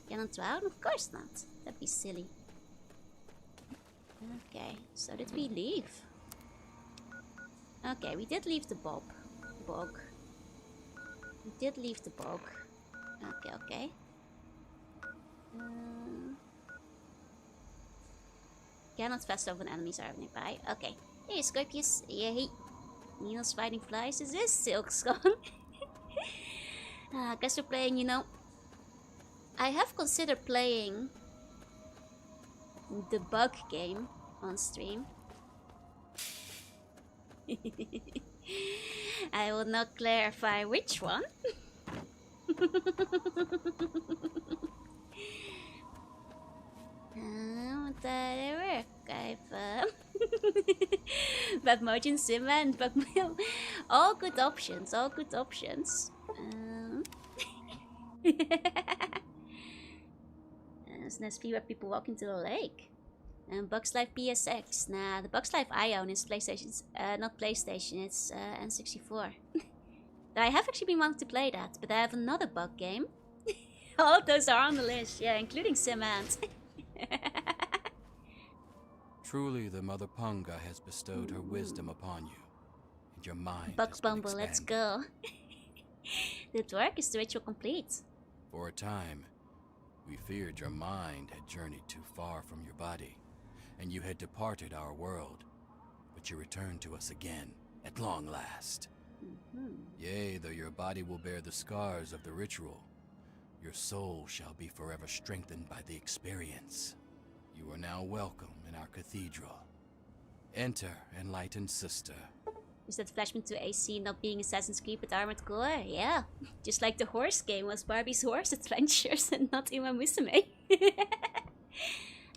Cannot drown? Of course not. That'd be silly. Okay, so did we leave? Okay, we did leave the bog. We did leave the bog. Okay. Cannot fast over when enemies are nearby. Okay. Hey, Scorpius. Yay. Nina's fighting flies. Is this Silkscon? I guess we're playing, you know. I have considered playing the bug game on stream. I will not clarify which one. Whatever. Badmogen, Simba, and Bugmill. All good options. All good options. There's an SP where people walk into the lake. And Bugs Life PSX. Nah, the Bugs Life I own is PlayStation's, not PlayStation, it's N64. I have actually been wanting to play that, but I have another bug game. All of those are on the list, yeah, including Simant. Truly, the Mother Punga has bestowed her wisdom upon you, and your mind Bug has been Bumble, let's expanded. go. The work is the ritual complete. For a time, we feared your mind had journeyed too far from your body, and you had departed our world. But you returned to us again, at long last. Yea, though your body will bear the scars of the ritual, your soul shall be forever strengthened by the experience. You are now welcome in our cathedral. Enter, enlightened sister. Is that flashback to AC not being Assassin's Creed but Armored Core? Yeah. Just like the horse game was Barbie's Horse Adventures and not Uma Musume.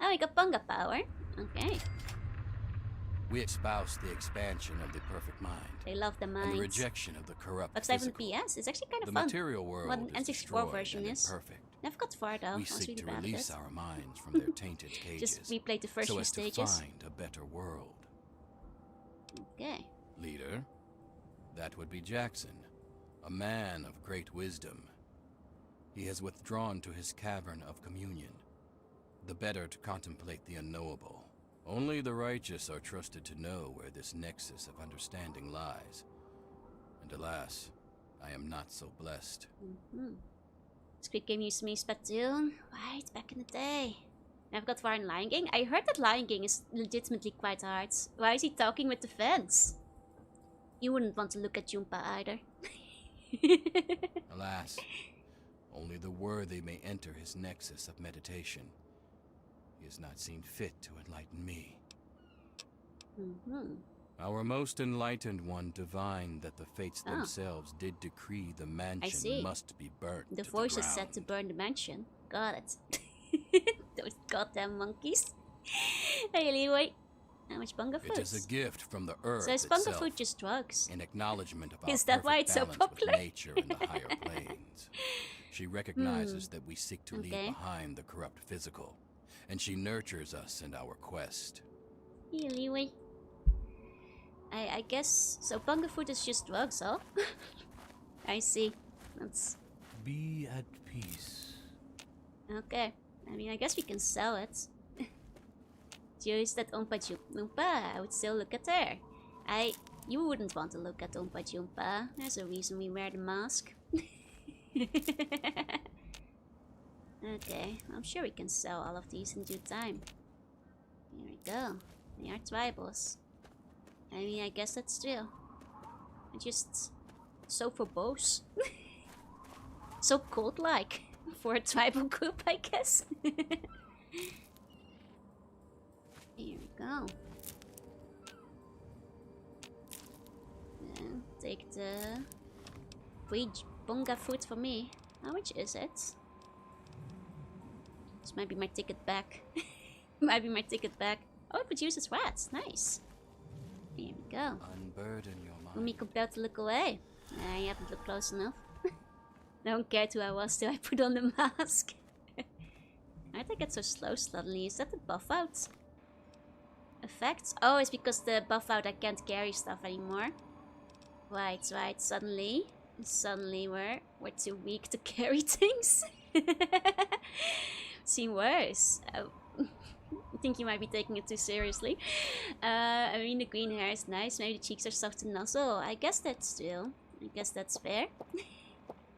Oh, we got Punga power. Okay. We espouse the expansion of the perfect mind. They love the mind. And the rejection of the corrupt Bugs Life on physical. PS. It's actually kind of The fun. material world What an is N64 destroyed version and is. imperfect. Never got far though. I We was seek really to bad at release it. our minds from their tainted cages. Just replayed the first so few as stages. to find a better world. Okay. Leader, that would be Jackson, a man of great wisdom. He has withdrawn to his cavern of communion, the better to contemplate the unknowable. Only the righteous are trusted to know where this nexus of understanding lies. And alas, I am not so blessed. Squid Game used to me Splatoon. Right, back in the day. Never got far in Lion King. I heard that Lion King is legitimately quite hard. Why is he talking with the fence? You wouldn't want to look at Jumpa either. Alas, only the worthy may enter his nexus of meditation. He has not seen fit to enlighten me. Our most enlightened one divined that the fates themselves did decree the mansion must be burnt. The to voice the is ground. set to burn the mansion. Got it. Those goddamn monkeys. Really, wait. How much bunga food? It is a gift from the earth So is itself, bunga food just drugs? in acknowledgement of our Is that why perfect it's so balance popular? with nature and the higher planes. She recognizes that we seek to leave behind the corrupt physical, and she nurtures us in our quest. Really, wait. I guess so. Bunga food is just drugs, huh? I see. That's Be at peace. okay. I mean, I guess we can sell it. Is that Oompa Loompa? I would still look at her. You wouldn't want to look at Oompa Loompa. There's a reason we wear the mask. Okay, I'm sure we can sell all of these in due time. Here we go. They are tribals. I mean, I guess that's true. I just so verbose. So cult-like for a tribal group, I guess. Here we go. Then take the free bunga food for me. How much is it? This might be my ticket back. Might be my ticket back. Oh, it produces rats. Nice. Here we go. Unburden your mind. Umi compelled to look away. I haven't looked close enough. Don't care who I was till I put on the mask. Why'd I get so slow suddenly? Is that the buff out? Effects? Oh, it's because the buff out I can't carry stuff anymore. Right. Suddenly we're too weak to carry things. Seem worse. Oh. I think you might be taking it too seriously. I mean, the green hair is nice. Maybe the cheeks are soft to nuzzle. I guess that's true. I guess that's fair.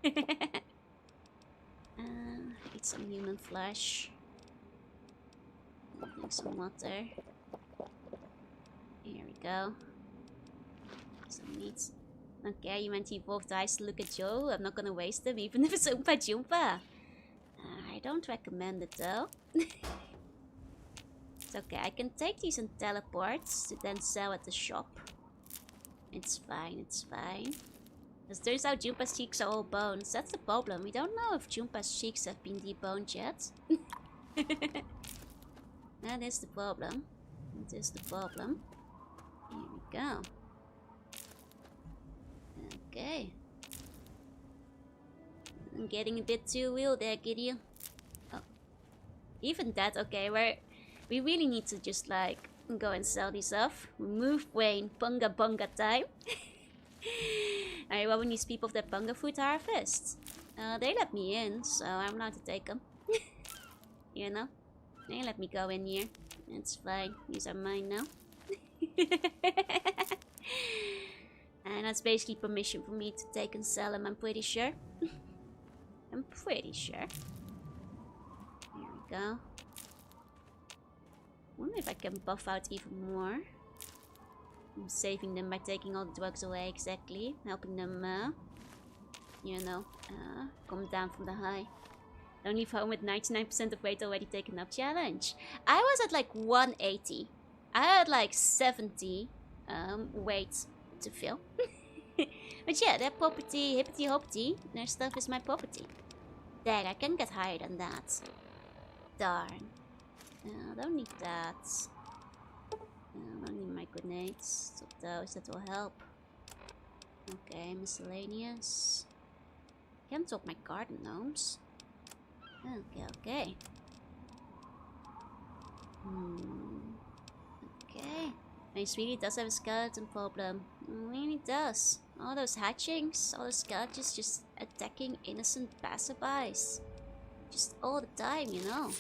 Eat some human flesh. Drink some water. Here we go. Some meat. Okay, you meant to evolve the eyes to look at Joe. I'm not gonna waste them, even if it's Oompa Joompa. I don't recommend it though. It's okay, I can take these and teleport to then sell at the shop. It's fine. Because turns out Joompa's cheeks are all bones. That's the problem. We don't know if Joompa's cheeks have been deboned yet. That is the problem. Here we go. Okay. I'm getting a bit too real there, Gideon. Oh. Even that, okay, we really need to just like go and sell these off. Remove Wayne, bunga time. I robbing these people of their bunga food harvest. They let me in, so I'm allowed to take them. You know? They let me go in here. It's fine. These are mine now. And that's basically permission for me to take and sell them, I'm pretty sure. I'm pretty sure. Here we go. Wonder if I can buff out even more. I'm saving them by taking all the drugs away, exactly. Helping them, you know, come down from the high. Don't leave home with 99% of weight already taken up challenge. I was at like 180. I had like 70 weight to fill. But yeah, their property, hippity hoppity, their stuff is my property. There, I can get higher than that. Darn. I don't need that. I don't need my grenades. So those that will help. Okay, miscellaneous. Can't talk my garden gnomes. Okay. Okay. Mace really does have a skeleton problem. Really does. All those hatchings, all those skeletons just attacking innocent passerbys. Just all the time, you know.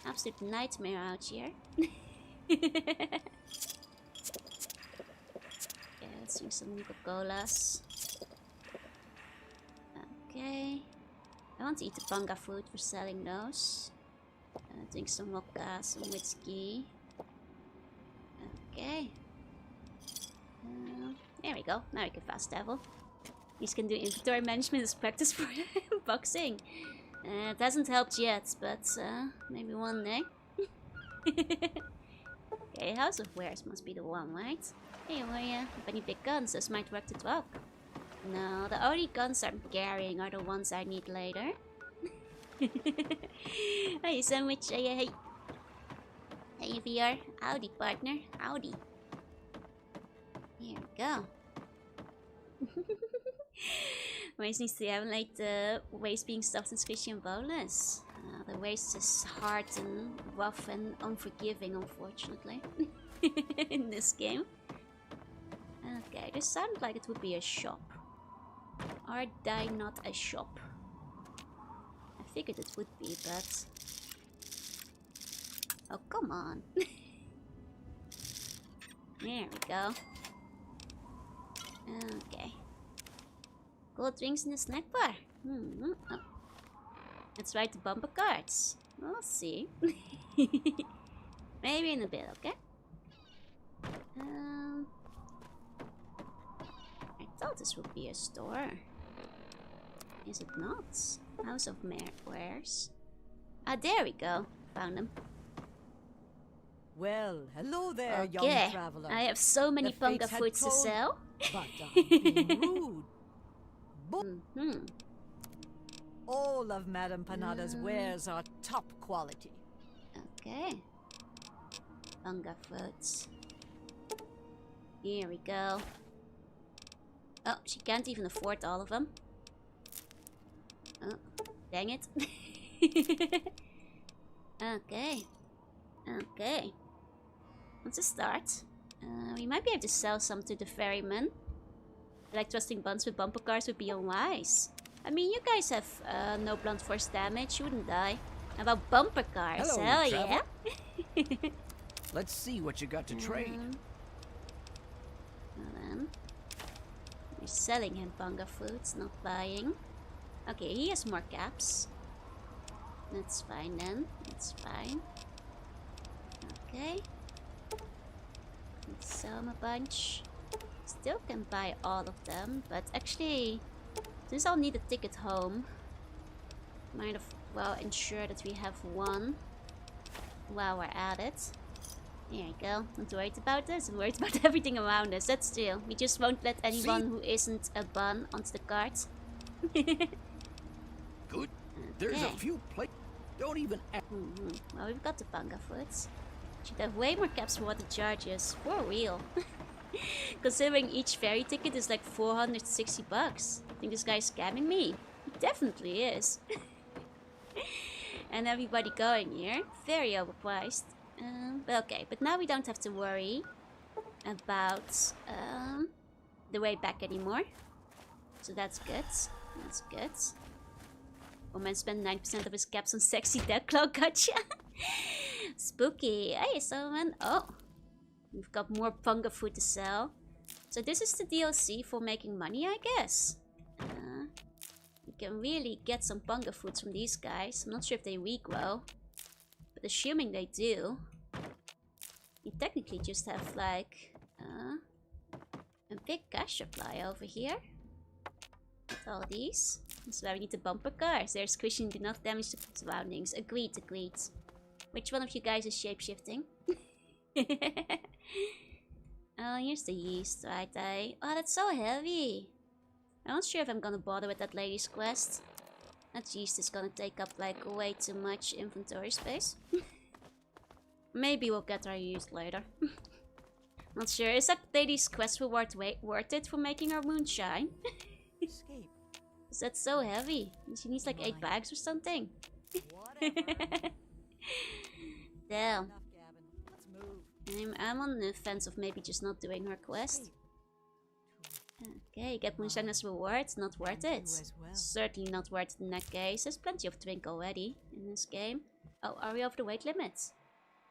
Absolute nightmare out here. let's drink some Nuka-Colas. Okay. I want to eat the panga food for selling those. Drink some vodka, some whiskey. Okay. There we go. Now we can fast travel. These can do inventory management as practice for boxing. It hasn't helped yet, but maybe one day. Okay, House of Wares must be the one, right? Hey, Warrior, have any big guns? Those might work to talk. No, the only guns I'm carrying are the ones I need later. Hey, sandwich. Hey. Hey, VR. Howdy, partner. Howdy. Here we go. Waste needs to emulate the waste being stuffed and squishy and boneless. The waste is hard and rough and unforgiving, unfortunately, in this game. Okay, this sounded like it would be a shop. Are they not a shop? I figured it would be, but... Oh, come on. There we go. Okay. Cool drinks in the snack bar. Oh. Let's ride the bumper cards. We'll see. Maybe in a bit, okay? I thought this would be a store. Is it not? House of Wares. Ah, there we go. Found them. Well, hello there, Okay. young traveler. I have so many The panga fates had foods to told, sell. But I'm being rude. All of Madame Panada's wares are top quality. Okay. Panga foods. Here we go. Oh, she can't even afford all of them. Oh, dang it. Okay. Okay. Let's just start. We might be able to sell some to the ferryman. Like trusting buns with bumper cars would be unwise. I mean, you guys have no blunt force damage. You wouldn't die. How about bumper cars? Hello, Hell traveler. yeah. Let's see what you got to trade. Hold on. You're selling him panga foods, not buying. Okay, he has more caps. That's fine then. That's fine. Okay. Let's sell him a bunch. Still can buy all of them, but actually, since I'll need a ticket home, might as well ensure that we have one while we're at it. There you go. Not worried about this. I'm worried about everything around us. That's true. We just won't let anyone who isn't a bun onto the cart. Good. There's a few places. Don't even. Well, we've got the panga foods. Should have way more caps for what it charges. For real. Considering each ferry ticket is like 460 bucks. Think this guy's scamming me? He definitely is. And everybody going here. Very overpriced. But okay, but now we don't have to worry about the way back anymore. So that's good. That's good. Woman spent 9% of his caps on sexy dead cloak, gotcha. Spooky. Hey, Solomon. Oh, we've got more panga food to sell. So this is the DLC for making money, I guess. You can really get some panga foods from these guys. I'm not sure if they regrow, but assuming they do, you technically just have like a big cash supply over here. With all these. That's why we need the bumper cars. They're squishing, do not damage the surroundings. Agreed, agreed. Which one of you guys is shapeshifting? Oh, here's the yeast, right? Oh, that's so heavy. I'm not sure if I'm gonna bother with that lady's quest. That yeast is gonna take up like way too much inventory space. Maybe we'll get our yeast later. Not sure. Is that lady's quest reward worth it for making our moonshine? Escape. Is that so heavy? She needs like 8 bags or something. Damn. I'm on the fence of maybe just not doing her quest. Okay, get moonshine as reward. Not worth it. Certainly not worth it in that case. There's plenty of drink already in this game. Oh, are we over the weight limit?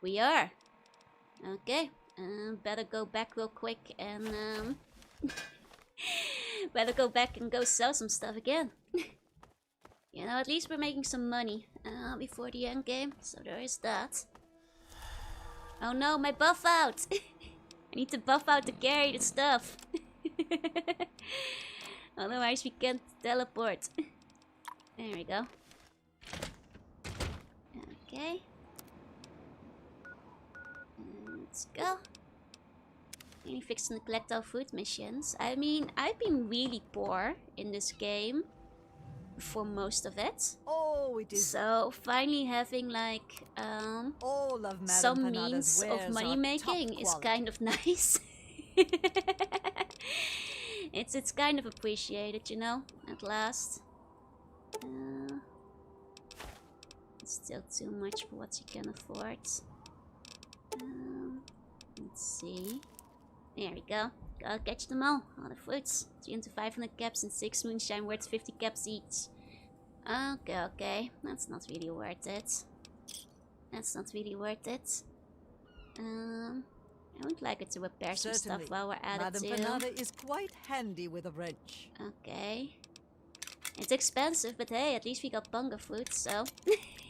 We are. Okay, better go back real quick and better go back and go sell some stuff again. You know, at least we're making some money before the end game, so there is that. Oh no, my buff out! I need to buff out to carry the stuff. Otherwise we can't teleport. There we go. Okay. Let's go. Really fix and collect our food missions. I mean, I've been really poor in this game for most of it. Oh, it is. So finally having like all of some Panada's means of wares money are making top is quality. kind of nice. It's kind of appreciated, you know, at last. It's still too much for what you can afford. Let's see. There we go. Gotta catch them all the fruits. 300 to 500 caps and 6 moonshine worth 50 caps each. Okay. That's not really worth it. That's not really worth it. I would like it to repair some Certainly. stuff while we're at Madame it too. Panada is quite handy with a wrench. Okay. It's expensive, but hey, at least we got bunga fruit, so.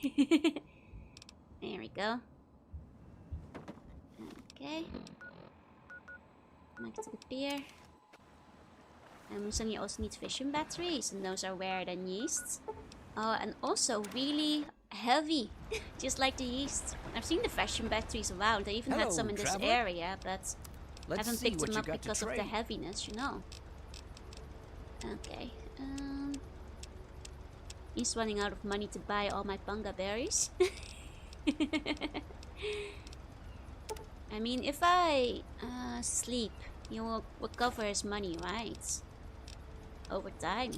There we go. Okay. Back to the pier. And you also need fission batteries, and those are rarer than yeast. Oh, and also really heavy, just like the yeast. I've seen the fashion batteries around. I even had Hello, some in this traveler. area, but I Let's haven't see picked what them you up got to because of the trade. heaviness, you know. Okay. He's running out of money to buy all my panga berries. I mean, if I sleep, he will recover his money, right? Over time.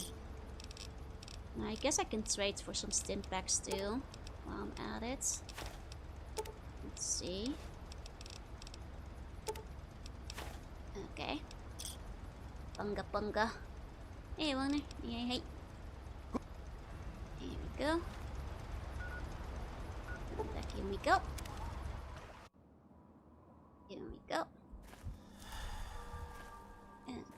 Now, I guess I can trade for some stim packs too while I'm at it. Let's see. Okay. Punga. Hey, Warner. Hey. Here we go. Back here we go. Here we go.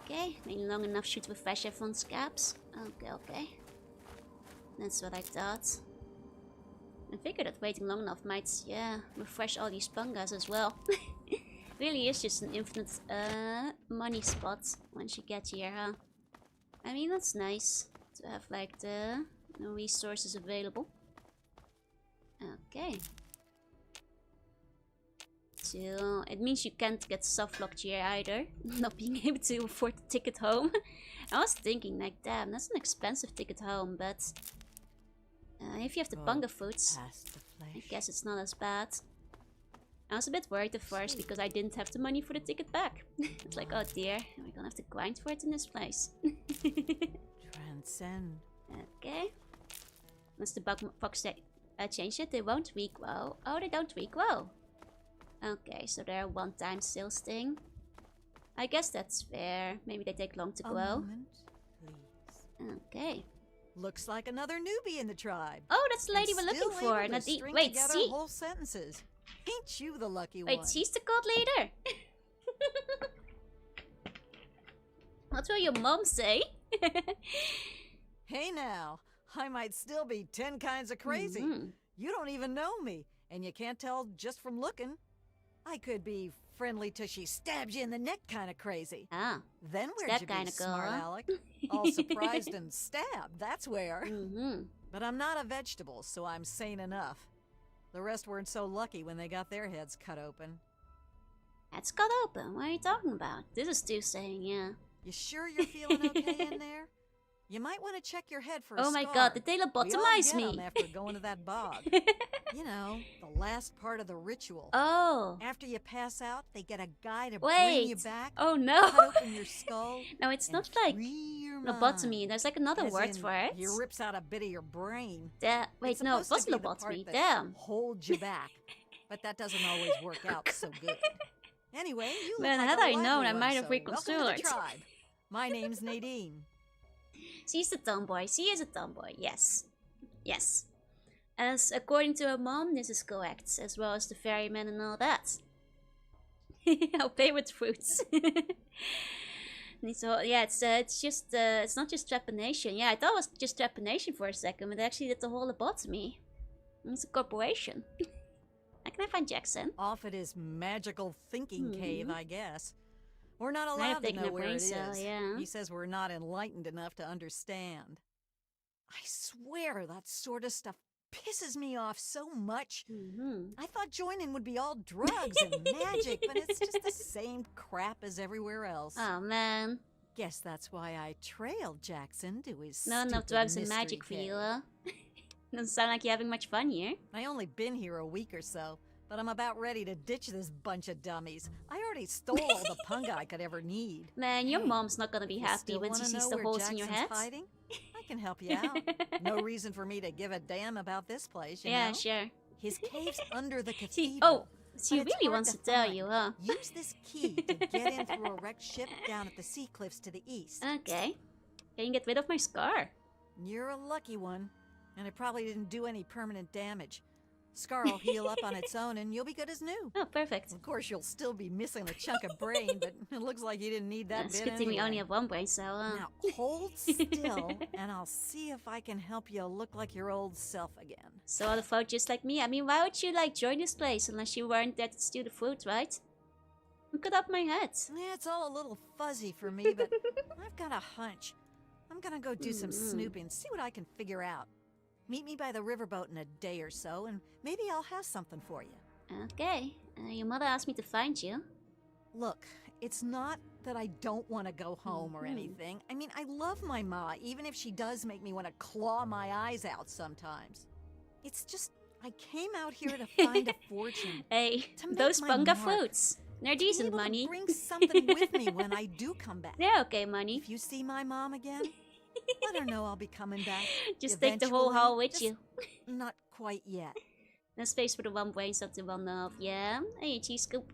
Okay, waiting long enough should refresh everyone's caps. Okay. That's what I thought. I figured that waiting long enough might, refresh all these pungas as well. Really is just an infinite money spot once you get here, huh? I mean, that's nice to have like the resources available. Okay. So it means you can't get soft locked here either. Not being able to afford the ticket home. I was thinking like, damn, that's an expensive ticket home, but if you have the bunga foods, I guess it's not as bad. I was a bit worried at first because I didn't have the money for the ticket back. It's like, oh dear, we're gonna have to grind for it in this place. Transcend. Okay. Once the fox change it, they won't regrow. Oh, they don't regrow. Okay, so they're a one-time sales thing. I guess that's fair. Maybe they take long to grow. Moment, please. Okay. Looks like another newbie in the tribe. Oh, that's the lady And we're looking still for. able to Nadine. string Wait, together see? whole sentences. Ain't you the lucky Wait, one? she's the cult leader. What will your mom say? Hey now, I might still be 10 kinds of crazy. You don't even know me, and you can't tell just from looking. I could be friendly till she stabs you in the neck kind of crazy. Ah, then where'd that you kind be, of girl, smart huh? Alec? All surprised and stabbed, that's where. But I'm not a vegetable, so I'm sane enough. The rest weren't so lucky when they got their heads cut open. Heads cut open? What are you talking about? This is Stu saying, yeah. You sure you're feeling okay in there? You might want to check your head for a Oh my scar. god, did they We all lobotomize get 'em me? after going to that bog. You know, the last part of the ritual. Oh. After you pass out, they get a guy to bring you Wait. back. Oh no. Cut open your skull. No, it's and not like free your lobotomy. mind. There's like another As word in, for it. He rips out a bit of your brain. Wait, It's no, it supposed to wasn't be the part lobotomy. that Damn. holds you back. But that doesn't always work out so good. Anyway, you look Man, like had a I known, lively I one, might have so welcome to the reconsidered. tribe. My name's Nadine. She's a tomboy. She is a tomboy. Yes. Yes. As according to her mom, this is correct, as well as the ferryman and all that. I'll pay with fruits. So yeah, it's just it's not just trepanation. Yeah, I thought it was just trepanation for a second, but they actually did the whole lobotomy. It's a corporation. How can I find Jackson? Off at his magical thinking cave, I guess. We're not Might have allowed to taken know a where brain it cell, is. yeah. He says we're not enlightened enough to understand. I swear that sort of stuff pisses me off so much. I thought joining would be all drugs and magic, but it's just the same crap as everywhere else. Oh man. Guess that's why I trailed Jackson to his Not enough stupid drugs and mystery magic for cave. you, huh? Doesn't sound like you're having much fun here. I only been here a week or so, but I'm about ready to ditch this bunch of dummies. I already stole all the punga I could ever need. Man, your mom's not gonna be You happy still when she wanna sees know the where holes in your head. Jackson's hiding? I can help you out. No reason for me to give a damn about this place, you Yeah, know? sure. His cave's under the cathedral. Oh, she but it's really hard wants to to tell find. you, huh? Use this key to get in through a wrecked ship down at the sea cliffs to the east. Okay. Can you get rid of my scar? You're a lucky one, and it probably didn't do any permanent damage. Scar will heal up on its own, and you'll be good as new. Oh, perfect. Of course, you'll still be missing a chunk of brain, but it looks like you didn't need that It's bit good thing we anyway. only have one brain cell, huh? Now, hold still, and I'll see if I can help you look like your old self again. So all the folk just like me. I mean, why would you like join this place unless you weren't there to steal the fruit, right? Look it up my head. Yeah, it's all a little fuzzy for me, but I've got a hunch. I'm gonna go do some snooping, see what I can figure out. Meet me by the riverboat in a day or so, and maybe I'll have something for you. Okay. Your mother asked me to find you. Look, it's not that I don't want to go home or anything. I mean, I love my ma, even if she does make me want to claw my eyes out sometimes. It's just, I came out here to find a fortune. Hey, to make those my bunga mark. fruits. They're Be decent able to money. bring something with me when I do come back. They're okay money. If you see my mom again, let her know I'll be coming back. Just take the whole haul with Just you. Not quite yet. No space for the one brain cell to run off. Yeah? Hey, cheese scoop.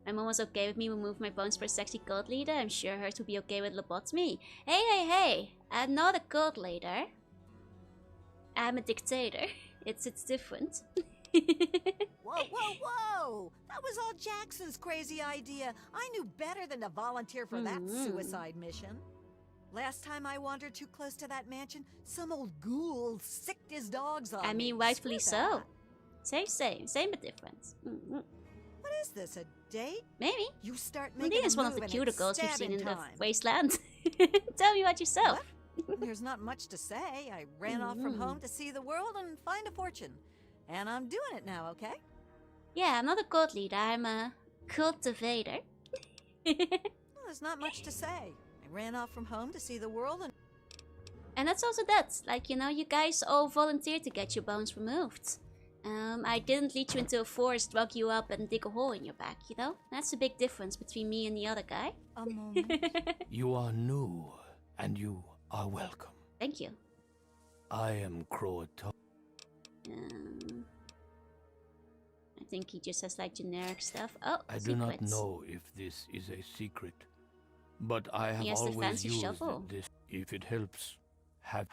My mom was okay with me removing my bones for a sexy cult leader. I'm sure hers would be okay with lobotomy. Hey! I'm not a cult leader. I'm a dictator. It's different. Whoa! That was all Jackson's crazy idea. I knew better than to volunteer for that suicide mission. Last time I wandered too close to that mansion, some old ghoul sicked his dogs on I me. mean, rightfully Screw so. that. Same but different. What is this, a date? Maybe. You start making Nadine is a one of the move and cuter it's girls we've seen stabbing in the time. Wasteland. Tell me about yourself. There's not much to say. I ran off from home to see the world and find a fortune. And I'm doing it now, okay? Yeah, I'm not a cult leader. I'm a cultivator. Well, there's not much to say. I ran off from home to see the world And that's also that. Like, you know, you guys all volunteered to get your bones removed. I didn't lead you into a forest, drug you up, and dig a hole in your back, you know? That's a big difference between me and the other guy. A moment. You are new, and you are welcome. Thank you. I am Croato. I think he just has like generic stuff. Oh, I do not secrets. know if this is a secret, but I have He has the always fancy used shovel. this. If it helps, have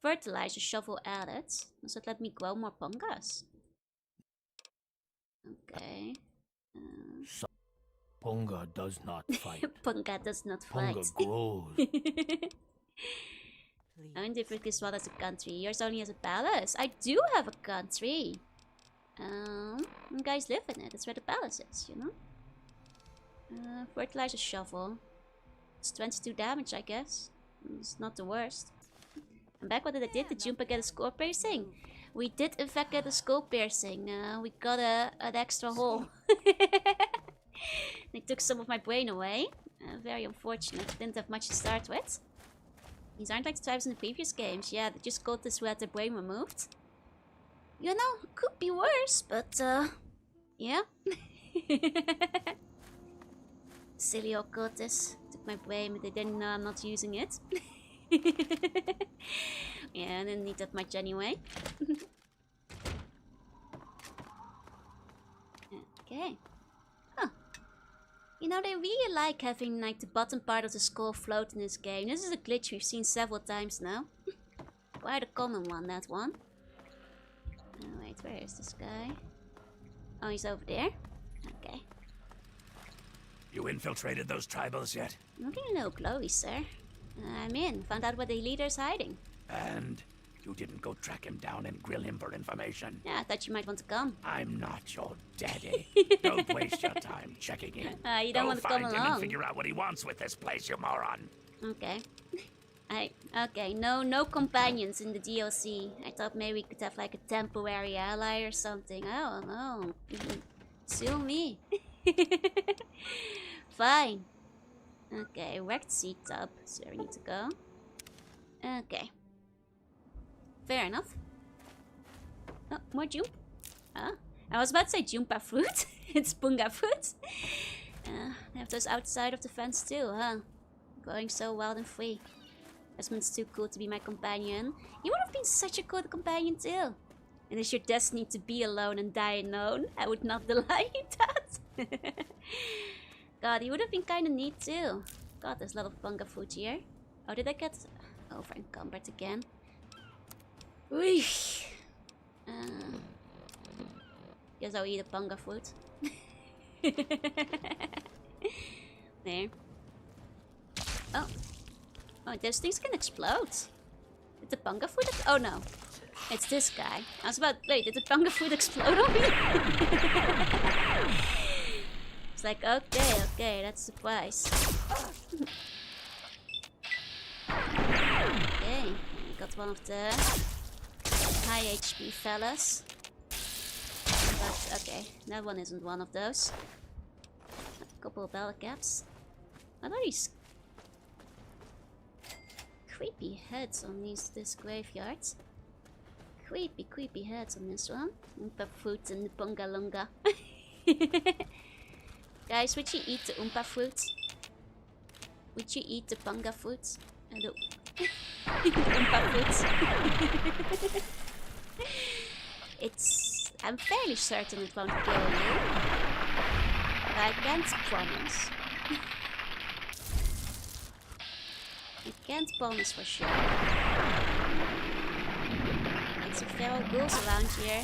Fertilizer shovel added. Does it let me grow more pungas? Okay. Ponga does not fight. Punga does not fight. Ponga grows. I wonder if it is well as a country. Yours only has a palace. I do have a country. You guys live in it. That's where the palace is, you know? Fertilizer shovel. It's 22 damage, I guess. It's not the worst. I'm back. What did I did? Did Jumpa get a skull piercing? We did in fact get a skull piercing. We got an extra hole. They took some of my brain away. Very unfortunate. Didn't have much to start with. These aren't like the types in the previous games. Yeah, they just got this who had their brain removed. You know, could be worse, but yeah. Silly occultists. Took my brain, but they didn't know I'm not using it. Yeah, I didn't need that much anyway. Okay. Huh. You know, they really like having like the bottom part of the skull float in this game. This is a glitch we've seen several times now. Quite a common one, that one. Oh, wait, where is this guy? Oh, he's over there. Okay. You infiltrated those tribals yet? Looking a little glowy, sir. I'm in. Found out where the leader's hiding. And you didn't go track him down and grill him for information? Yeah, I thought you might want to come. I'm not your daddy. Don't waste your time checking in. You don't want to come Go find him along. and figure out what he wants with this place, you moron. Okay. Okay, no companions in the DLC. I thought maybe we could have like a temporary ally or something. I don't know. Sue me. Fine. Okay, wrecked seat tub. So where we need to go. Okay. Fair enough. Oh, more jump. Ah, I was about to say jumpa fruit. It's bunga fruit. They have those outside of the fence too, huh? Going so wild and free. Desmond's too cool to be my companion. You would have been such a cool companion too. And it's your destiny to be alone and die alone. I would not deny that. God, he would have been kind of neat too. God, there's a lot of bunga fruit here. Oh, did I get over encumbered again? Guess I'll eat a bunga fruit. There. Oh. Oh, those things can explode. Did the bunga fruit oh no. It's this guy. I was about wait, did the bunga fruit explode on me? It's like okay, that's a surprise. Okay, got one of the high HP fellas. But okay, that one isn't one of those. A couple of bell caps. What are these creepy heads on this graveyard? Creepy heads on this one. Oompa fruit and the bungalunga. Guys, would you eat the oompa fruit? Would you eat the bunga fruit? The oompa fruit. I'm fairly certain it won't kill you. But I can't promise. I can't promise for sure. There's some feral ghouls around here.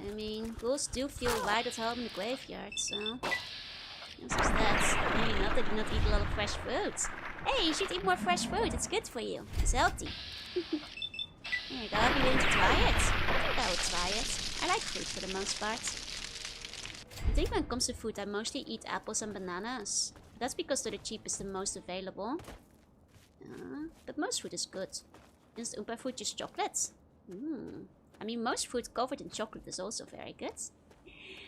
I mean, ghouls do feel right at home in the graveyard, so... This is that. Maybe not, they do not eat a lot of fresh fruit. Hey, you should eat more fresh fruit, it's good for you. It's healthy. There you go, I'll be willing to try it. I think I would try it. I like fruit for the most part. I think when it comes to food, I mostly eat apples and bananas. That's because they're the cheapest and most available. But most food is good. Is the oompa fruit just chocolate? I mean, most fruit covered in chocolate is also very good.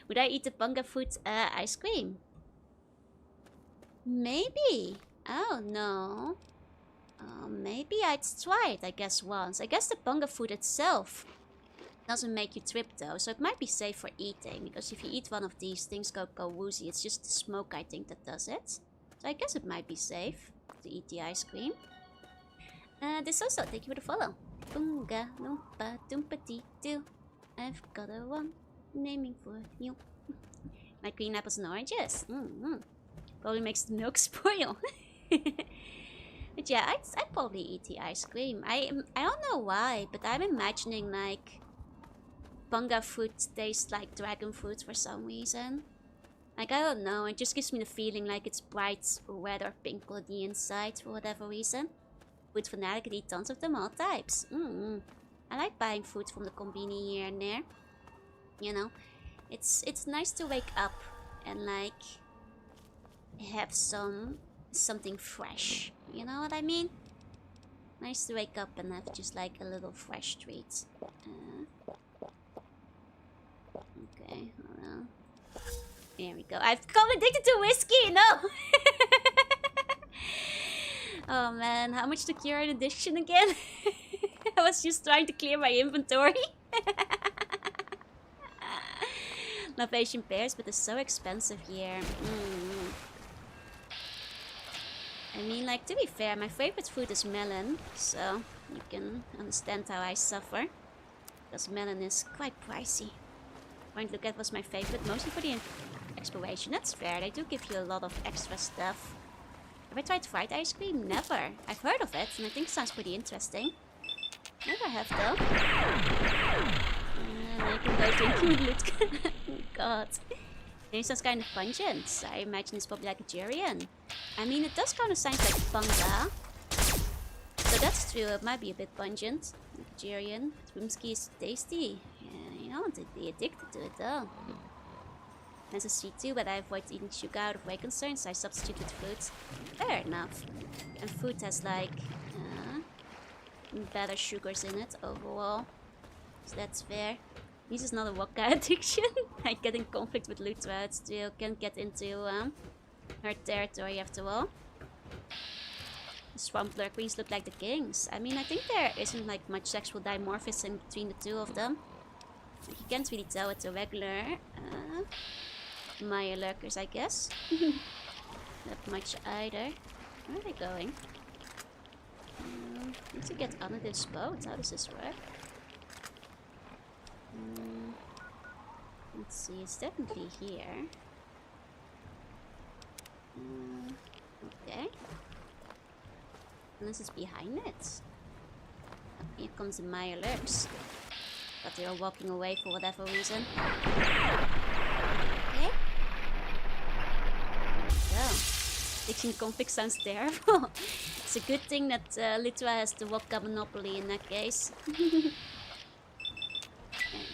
Would I eat the bunga fruit ice cream? Maybe. Oh, no. Maybe I'd try it, I guess, once. I guess the bunga fruit itself doesn't make you trip, though. So it might be safe for eating. Because if you eat one of these, things go woozy. It's just the smoke, I think, that does it. So I guess it might be safe to eat the ice cream. This also, thank you for the follow. Bunga loompa doompa dee doo. I've got a one naming for you. My green apples and oranges. Probably makes the milk spoil. But yeah, I'd probably eat the ice cream. I don't know why, but I'm imagining like bunga fruit tastes like dragon fruit for some reason. Like, I don't know, it just gives me the feeling like it's bright red or pink on the inside for whatever reason. Food fanatic, I eat tons of them, all types. I like buying food from the conveni here and there. You know, it's nice to wake up and like have something fresh. You know what I mean? Nice to wake up and have just like a little fresh treat. Okay, hold on. There we go. I've become addicted to whiskey! No! Oh man, how much to cure an addiction again? I was just trying to clear my inventory. Love Asian pears, but they're so expensive here. I mean, like, to be fair, my favorite fruit is melon, so you can understand how I suffer. Because melon is quite pricey. Point look at was my favorite, mostly for the exploration. That's fair, they do give you a lot of extra stuff. Have I tried fried ice cream? Never. I've heard of it, and I think it sounds pretty interesting. Never have, though. I can go drinking with Lutka. God. It sounds kind of pungent. I imagine it's probably like a durian. I mean, it does kind of sound like bunga. So that's true, it might be a bit pungent. Like a durian. Whimsky is tasty. Yeah, you know, I'd be addicted to it though. As a sweet too, but I avoid eating sugar out of weight concerns. I substitute with fruits. Fair enough. And food has like better sugars in it overall. So that's fair. This is not a vodka addiction. I get in conflict with Lutra. It's still can't get into her territory after all. The Swampler queens look like the kings. I mean, I think there isn't like much sexual dimorphism between the two of them. Like, you can't really tell it's a regular Maya lurkers, I guess. Not much either. Where are they going? Need to get under this boat. How does this work? Let's see, it's definitely here. Okay. Unless it's behind it. Here comes the Maya lurks. But they're all walking away for whatever reason. Okay. So, diction conflict sounds terrible. It's a good thing that Litra has the vodka monopoly in that case. Okay.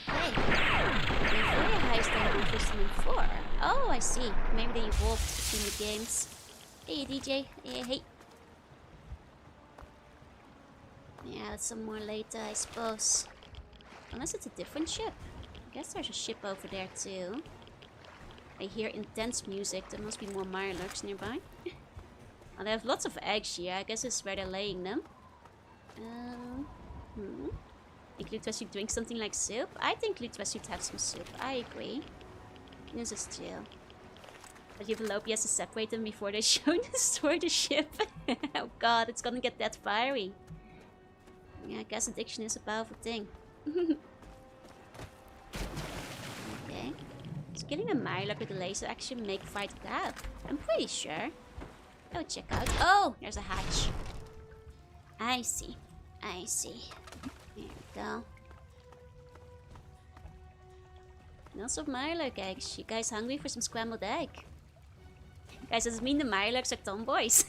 Very high standard on Wasteland 4. Oh, I see. Maybe they evolved between the games. Hey, DJ. Hey. Yeah, that's some more later, I suppose. Unless it's a different ship. I guess there's a ship over there too. I hear intense music. There must be more Mirelurks nearby. Oh, they have lots of eggs here. I guess it's where they're laying them. Think Lutra should drink something like soup? I think Lutra should have some soup. I agree. This is chill. But Euphalope has to separate them before they destroy the ship. Oh god, it's gonna get that fiery. Yeah, I guess addiction is a powerful thing. Okay. Does killing a Mirelurk with a laser actually make fight grab? I'm pretty sure. I would check out. Oh, there's a hatch. I see. I see. There we go. Lots of Mirelurk eggs. You guys hungry for some scrambled egg? Guys, does it mean the Mirelurks are tomboys?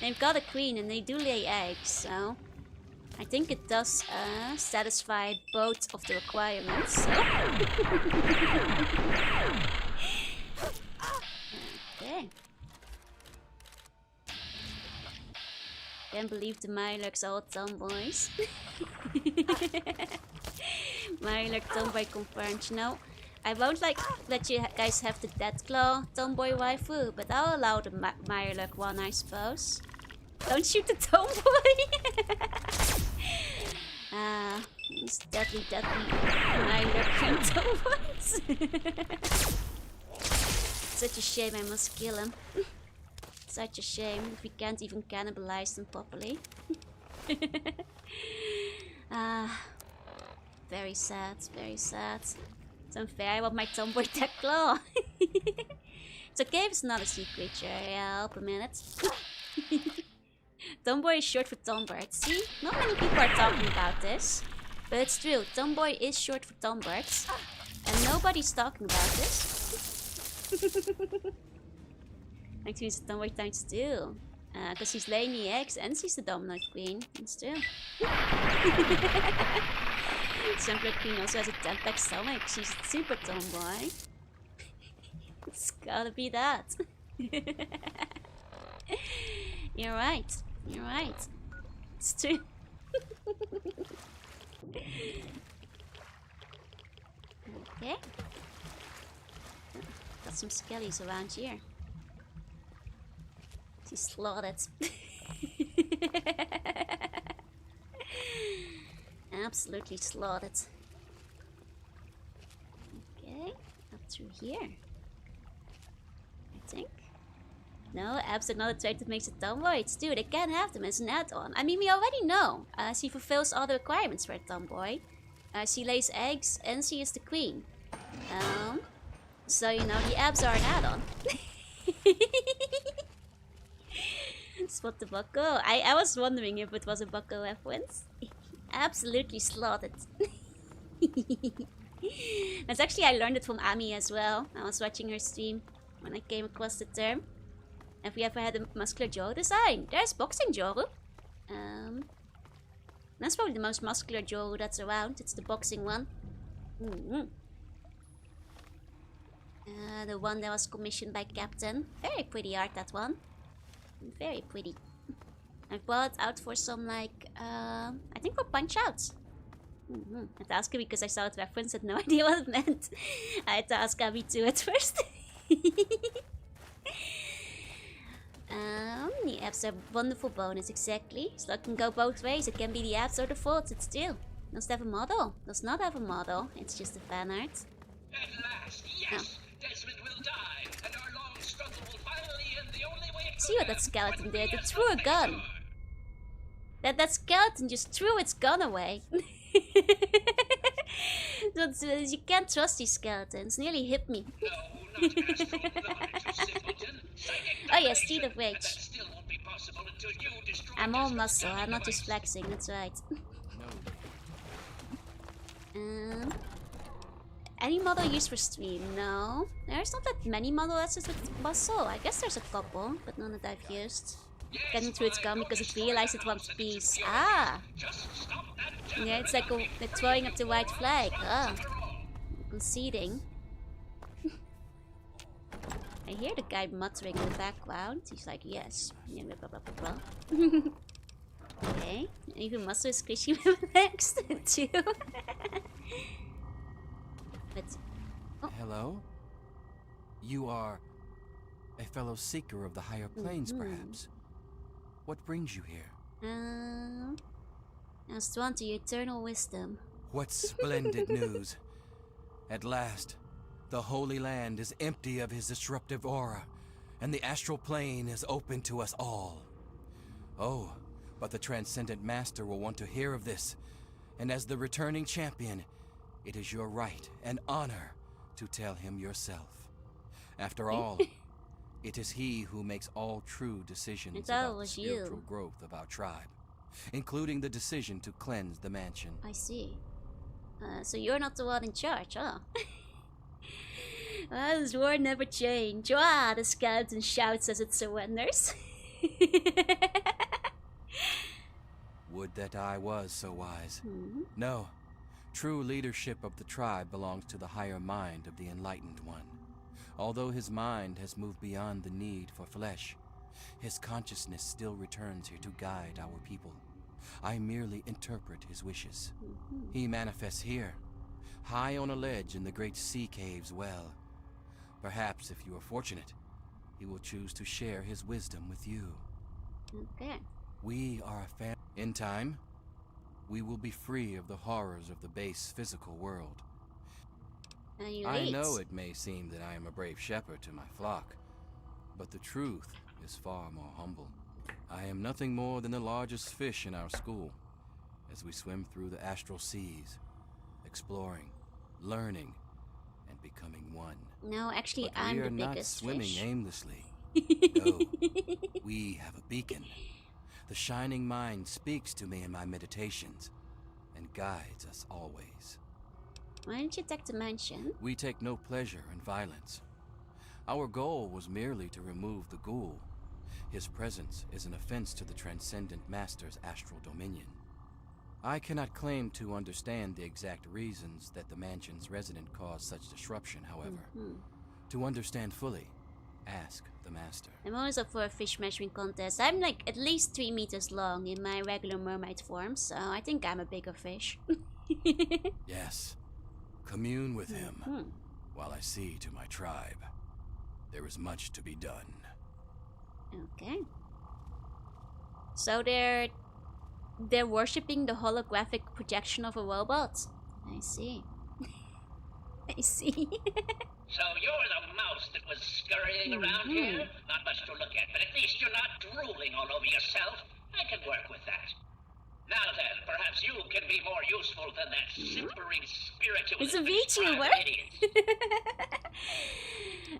They've got a queen and they do lay eggs, so I think it does satisfy both of the requirements. So. Okay. Can't believe the Mirelurks are all tomboys. Mirelurk tomboy confirmed. No, I won't let you guys have the Deathclaw tomboy waifu, but I'll allow the Mirelurk one, I suppose. Don't shoot the tomboy! These deadly Mirelurk queen tomboys. Such a shame I must kill him. Such a shame if we can't even cannibalize them properly. Very sad, very sad. It's unfair, I want my tomboy Deathclaw. It's okay if it's not a sea creature. Yeah, help a minute. Tomboy is short for Tombird. See? Not many people are talking about this. But it's true, Tomboy is short for Tombirds. And nobody's talking about this. Actually, it's Tomboy times 2. Because she's laying the eggs and she's the dominant queen. It's true. Sumpler Queen also has a 10-pack stomach. She's a super tomboy. It's gotta be that. You're right. You're right. It's true. Okay. Got some skellies around here. She's slaughtered. Absolutely slaughtered. Okay, up through here. I think. No, abs are not a trait that makes it tomboy. It's true, they can't have them as an add-on. I mean, we already know. She fulfills all the requirements for a tomboy. She lays eggs and she is the queen. So, you know, the abs are an add-on. Spot the bucko. I was wondering if it was a bucko reference. Absolutely slaughtered. That's actually, I learned it from Ami as well. I was watching her stream when I came across the term. Have you ever had a muscular jaw design? There's boxing Joru. That's probably the most muscular Joru that's around. It's the boxing one. The one that was commissioned by Captain. Very pretty art, that one. Very pretty. I brought out for some, like, I think for punch outs. I had to ask him because I saw it referenced, had no idea what it meant. I had to ask Abby too at first. The apps are a wonderful bonus, exactly. So it can go both ways. It can be the apps or the faults. It's still. Does it have a model? Does not have a model. It's just a fan art. At last, yes! Desmond will die, and our long struggle will finally end the only way it could. See what that skeleton did? It threw a gun. That skeleton just threw its gun away. You can't trust these skeletons. Nearly hit me. No, not astral knowledge, you simpleton. Oh yes, Steed of Rage. That still won't be possible until you destroy I'm all muscle. I'm not just flexing. That's right. Any model used for stream? No. There's not that many model lessons with muscle. I guess there's a couple, but none that I've used. Getting through its gun because it realized it wants peace. Ah! Yeah, it's like they're throwing up the white flag. Ah. Conceding. I hear the guy muttering in the background. He's like, yes. Okay. Even muscle is squishy next too. But, Hello? You are a fellow seeker of the higher planes, perhaps? What brings you here? I was drawn to your eternal wisdom. What splendid news. At last, the Holy Land is empty of his disruptive aura, and the astral plane is open to us all. Oh, but the Transcendent Master will want to hear of this, and as the returning champion, it is your right and honor to tell him yourself. After all, it is he who makes all true decisions about the spiritual growth of our tribe, including the decision to cleanse the mansion. I see. So you're not the one in charge, huh? Well, this war never changed. Ah, the skeleton shouts as it surrenders. Would that I was so wise. No, true leadership of the tribe belongs to the higher mind of the Enlightened One. Although his mind has moved beyond the need for flesh, his consciousness still returns here to guide our people. I merely interpret his wishes. He manifests here, high on a ledge in the great sea cave's well. Perhaps, if you are fortunate, he will choose to share his wisdom with you. Okay. We are a family. In time, we will be free of the horrors of the base physical world. I know it may seem that I am a brave shepherd to my flock, but the truth is far more humble. I am nothing more than the largest fish in our school, as we swim through the astral seas, exploring, learning, and becoming one. No, actually, but I'm we the are not biggest swimming fish. aimlessly. No, we have a beacon. The shining mind speaks to me in my meditations and guides us always. Why didn't you attack the mansion? We take no pleasure in violence. Our goal was merely to remove the Ghoul. His presence is an offense to the Transcendent Master's astral dominion. I cannot claim to understand the exact reasons that the mansion's resident caused such disruption, however. To understand fully, ask the Master. I'm always up for a fish measuring contest. I'm like at least 3 meters long in my regular mermaid form, so I think I'm a bigger fish. Yes. Commune with him, while I see to my tribe. There is much to be done. Okay. So they're worshipping the holographic projection of a robot. I see. I see. So you're the mouse that was scurrying around here? Not much to look at, but at least you're not drooling all over yourself. I can work with that. Now then, perhaps you can be more useful than that simpering spiritualist. It's a VTuber.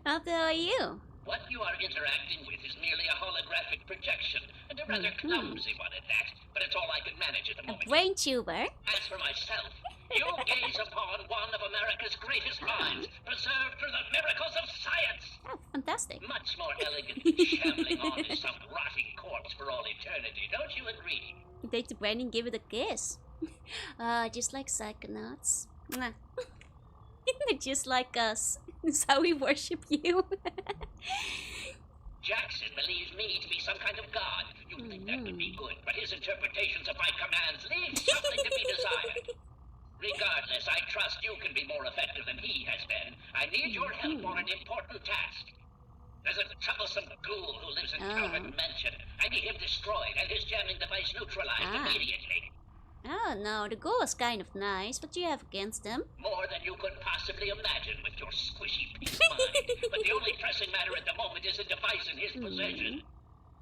How the hell are you? What you are interacting with is merely a holographic projection, and a rather clumsy one at that, but it's all I can manage at the moment. Brain tuber. As for myself, You gaze upon one of America's greatest minds, preserved through the miracles of science. Oh, fantastic. Much more elegant than shambling on as some rotting corpse for all eternity, don't you agree? Take the brain and give it a kiss. Just like psychonauts. Mwah. Just like us. That's how we worship you. Jackson believes me to be some kind of god. You think that would be good, but his interpretations of my commands leave something to be desired. Regardless, I trust you can be more effective than he has been. I need your help on an important task. There's a troublesome ghoul who lives in Calvert Mansion. I need him destroyed and his jamming device neutralized immediately. Oh no, the ghoul is kind of nice. What do you have against him? More than you could possibly imagine with your squishy pink mind. But the only pressing matter at the moment is a device in his possession.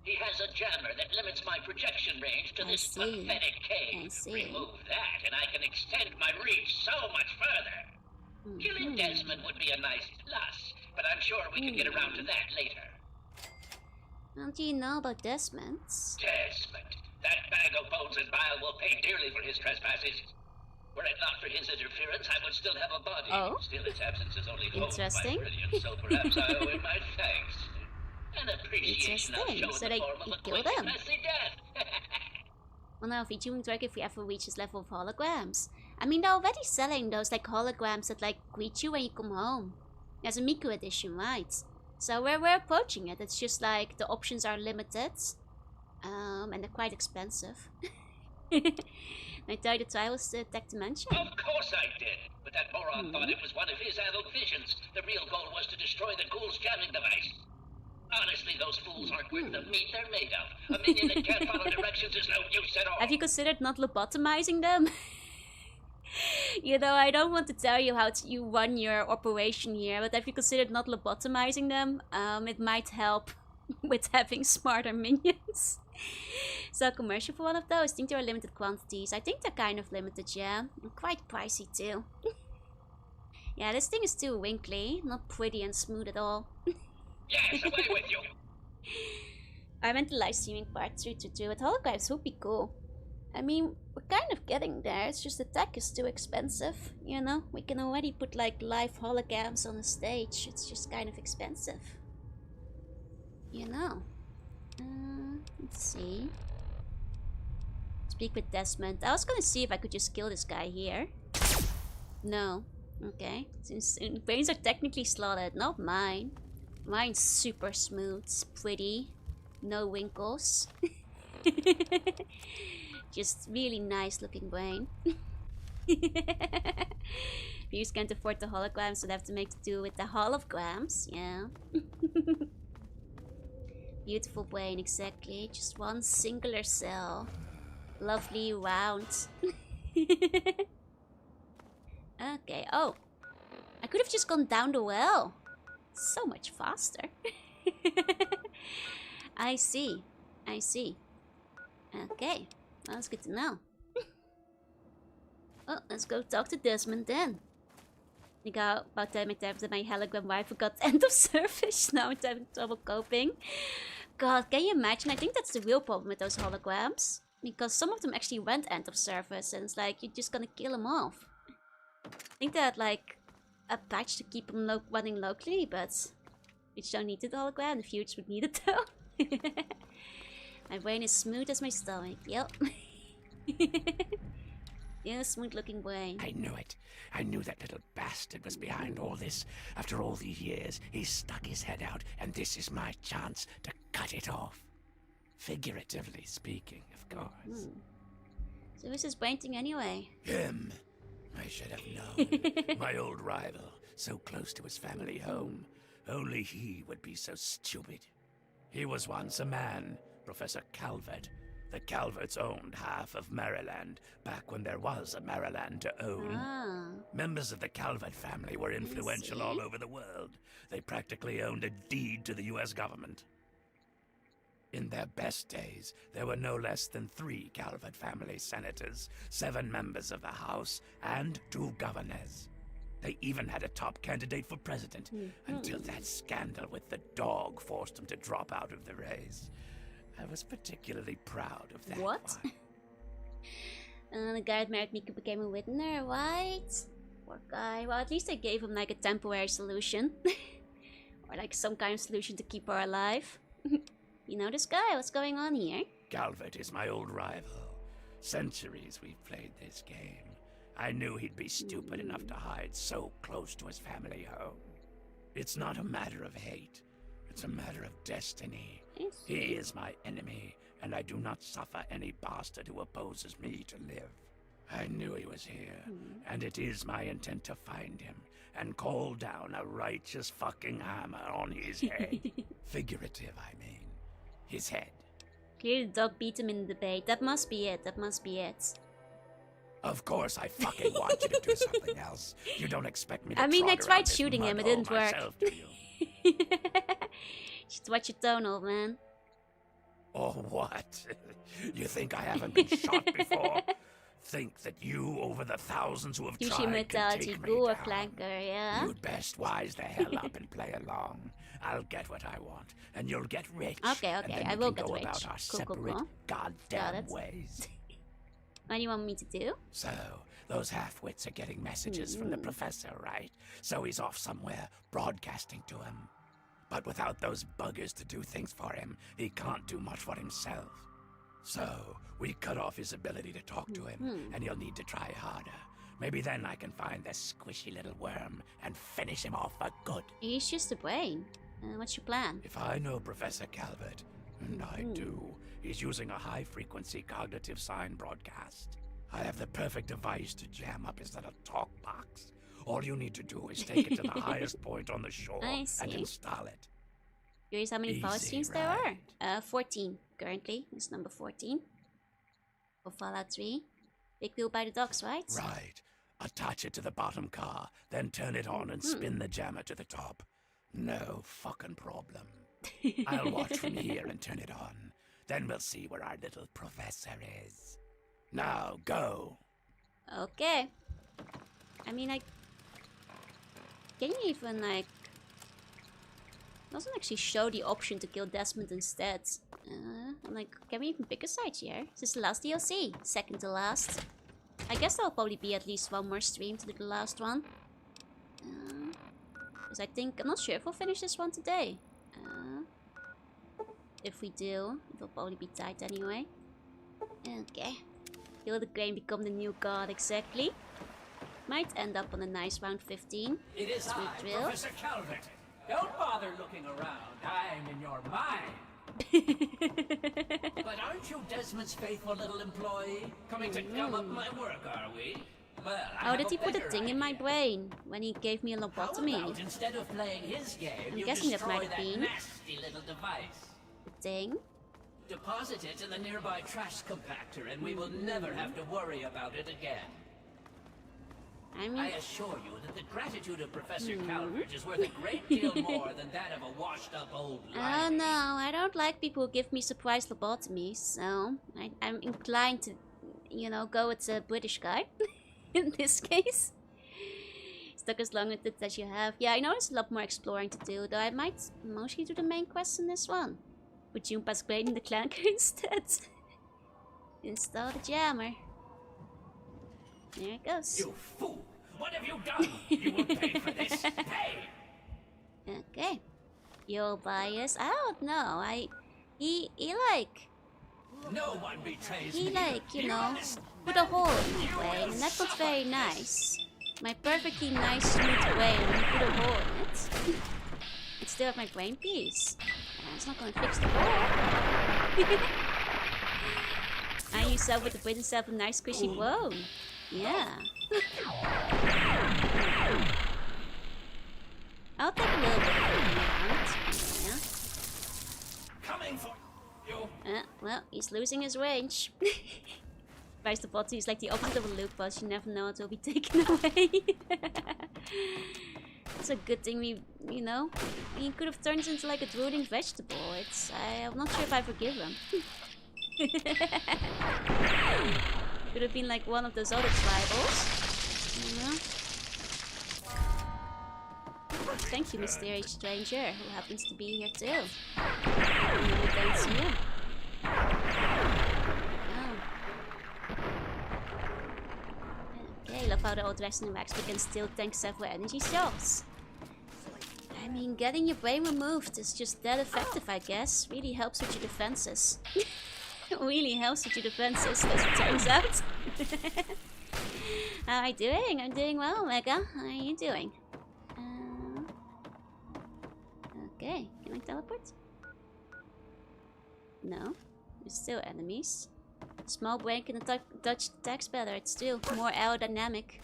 He has a jammer that limits my projection range to this pathetic cave. Remove that and I can extend my reach so much further. Killing Desmond would be a nice plus, but I'm sure we can get around to that later. How do you know about Desmond? Desmond. That bag of bones and bile will pay dearly for his trespasses. Were it not for his interference, I would still have a body. Still, its absence is only honed by brilliance, so perhaps I owe him my thanks. An appreciation I'll show in the form of a quick and messy death. Well, now, VTuber won't work if we ever reach his level of holograms. I mean, they're already selling those like holograms that like greet you when you come home. There's a Miku edition, right? So we're approaching it. It's just like the options are limited. And they're quite expensive. I thought that I was Tech Dimension. Of course I did, but that moron thought it was one of his adult visions. The real goal was to destroy the ghoul's jamming device. Honestly, those fools aren't worth the meat they're made of. A minion that can't follow directions is no use at all. Have you considered not lobotomizing them? You know, I don't want to tell you how you run your operation here, but have you considered not lobotomizing them? It might help with having smarter minions. So commercial for one of those. I think there are limited quantities. I think they're kind of limited, yeah. And quite pricey too. Yeah, this thing is too winkly. Not pretty and smooth at all. Yes, away with you! I meant the live streaming part 3 to do with holograms would be cool. I mean, we're kind of getting there. It's just the tech is too expensive. You know, we can already put like live holograms on the stage. It's just kind of expensive. You know. Let's see. Speak with Desmond. I was gonna see if I could just kill this guy here. No. Okay. Since brains are technically slotted, not mine. Mine's super smooth, pretty, no wrinkles. Just really nice looking brain. If you can't afford the holograms, we'd have to make do with the holograms, yeah. Beautiful brain, exactly. Just one singular cell. Lovely, round. Okay, oh. I could have just gone down the well. So much faster. I see. I see. Okay, well, that's good to know. Well, let's go talk to Desmond then. I think about time that my hologram wife got end of service. Now I'm having trouble coping. God, can you imagine? I think that's the real problem with those holograms. Because some of them actually went end of service and it's like, you're just gonna kill them off. I think they had like a patch to keep them running locally, but we just don't need the hologram. The future would need it though. My brain is smooth as my stomach. Yep. Yeah, smooth looking brain. I knew it. I knew that little bastard was behind all this. After all these years, he stuck his head out, and this is my chance to cut it off. Figuratively speaking, of course. So who's this brain thing anyway? Him. I should have known. My old rival, so close to his family home. Only he would be so stupid. He was once a man, Professor Calvert. The Calverts owned half of Maryland, back when there was a Maryland to own. Members of the Calvert family were influential all over the world. They practically owned a deed to the U.S. government. In their best days, there were no less than 3 Calvert family senators, 7 members of the House, and 2 governors. They even had a top candidate for president, until that scandal with the dog forced them to drop out of the race. I was particularly proud of that one. The guy that married me became a winner, right? Poor guy. Well, at least I gave him like a temporary solution. Or like some kind of solution to keep her alive. You know this guy? What's going on here? Calvert is my old rival. Centuries we've played this game. I knew he'd be stupid enough to hide so close to his family home. It's not a matter of hate. It's a matter of destiny. He is my enemy, and I do not suffer any bastard who opposes me to live. I knew he was here, and it is my intent to find him and call down a righteous fucking hammer on his head. Figurative, I mean. His head. Clearly the dog beat him in the debate. That must be it. That must be it. Of course I fucking want you to do something else. You don't expect me to I mean, I trot tried around this shooting him. It mud hole didn't work. myself, do you? Just watch your tone, old man. Or what? You think I haven't been shot before? Think that you, over the thousands who have Sushi tried, can mentality, take me Ghoul or down? Clanker, yeah? You'd best wise the hell up and play along. I'll get what I want, and you'll get rich. Okay, and okay, then I we will can get go rich. about our Cool, cool, separate cool. goddamn ways. What do you want me to do? So, those half-wits are getting messages from the professor, right? So he's off somewhere, broadcasting to him. But without those buggers to do things for him, he can't do much for himself. So, we cut off his ability to talk to him, and he'll need to try harder. Maybe then I can find this squishy little worm and finish him off for good. He's just a brain. What's your plan? If I know Professor Calvert, and I do, he's using a high-frequency cognitive sign broadcast. I have the perfect device to jam up his little talk box. All you need to do is take it to the highest point on the shore I and see. install it. Curious how many Easy, Fallout streams there right? are? 14 currently. It's number 14. For Fallout 3. Big wheel by the docks, right? Right. Attach it to the bottom car, then turn it on and spin the jammer to the top. No fucking problem. I'll watch from here and turn it on. Then we'll see where our little professor is. Now, go. Okay. I mean, can you even, like... Doesn't actually show the option to kill Desmond instead. I'm like, can we even pick a side here? Is this the last DLC? Second to last. I guess there'll probably be at least one more stream to do the last one. Because I think, I'm not sure if we'll finish this one today. If we do, it'll probably be tight anyway. Okay. Kill the grain, become the new god, exactly. Might end up on a nice round 15. It is Sweet I, drill. Professor Calvert. Don't bother looking around. I'm in your mind. But aren't you Desmond's faithful little employee? Coming to gum up my work, are we? Well, I Oh, have did a he put a better thing in my brain when he gave me a How lobotomy? about instead of playing his game, I'm you guessing that destroy might have been. nasty little device? The thing? Deposit it in the nearby trash compactor, and we will never have to worry about it again. I assure you that the gratitude of Professor Calvert is worth a great deal more than that of a washed-up old Oh no, I don't like people who give me surprise lobotomies, so I'm inclined to, you know, go with the British guy in this case. Stuck as long with it as you have. Yeah, I know there's a lot more exploring to do, though I might mostly do the main quest in this one. Put Jumpa's brain in the clanker instead. Install the jammer. There it goes. You fool! What have you done? You will pay for this. Pay! Okay. Your bias. I don't know. He like... No one betrays He me. like, you know, put a hole in my brain, and that was very nice. My perfectly nice, smooth brain, and he put a hole in it. It's still have my brain piece. It's not gonna fix the hole. I yourself with the put yourself a nice squishy bone. Yeah. I'll take a little bit around. Yeah. Coming for you. Well, he's losing his range. Vice the bot is like the opposite of a loop boss. You never know what will be taken away. It's a good thing we, you know, he could have turned into like a drooling vegetable. I'm not sure if I forgive him. Could have been like one of those other tribals. You know? Thank you, mysterious stranger, who happens to be here too. I don't see you. Oh. how the old wrestling racks can still tank several energy shells. I mean, getting your brain removed is just that effective, I guess. Really helps with your defenses. Really helps with your defenses, as it turns out. How am I doing? I'm doing well, Mega. How are you doing? Okay, can I teleport? No, there's still enemies. Small brain can dodge attacks better. It's still more aerodynamic.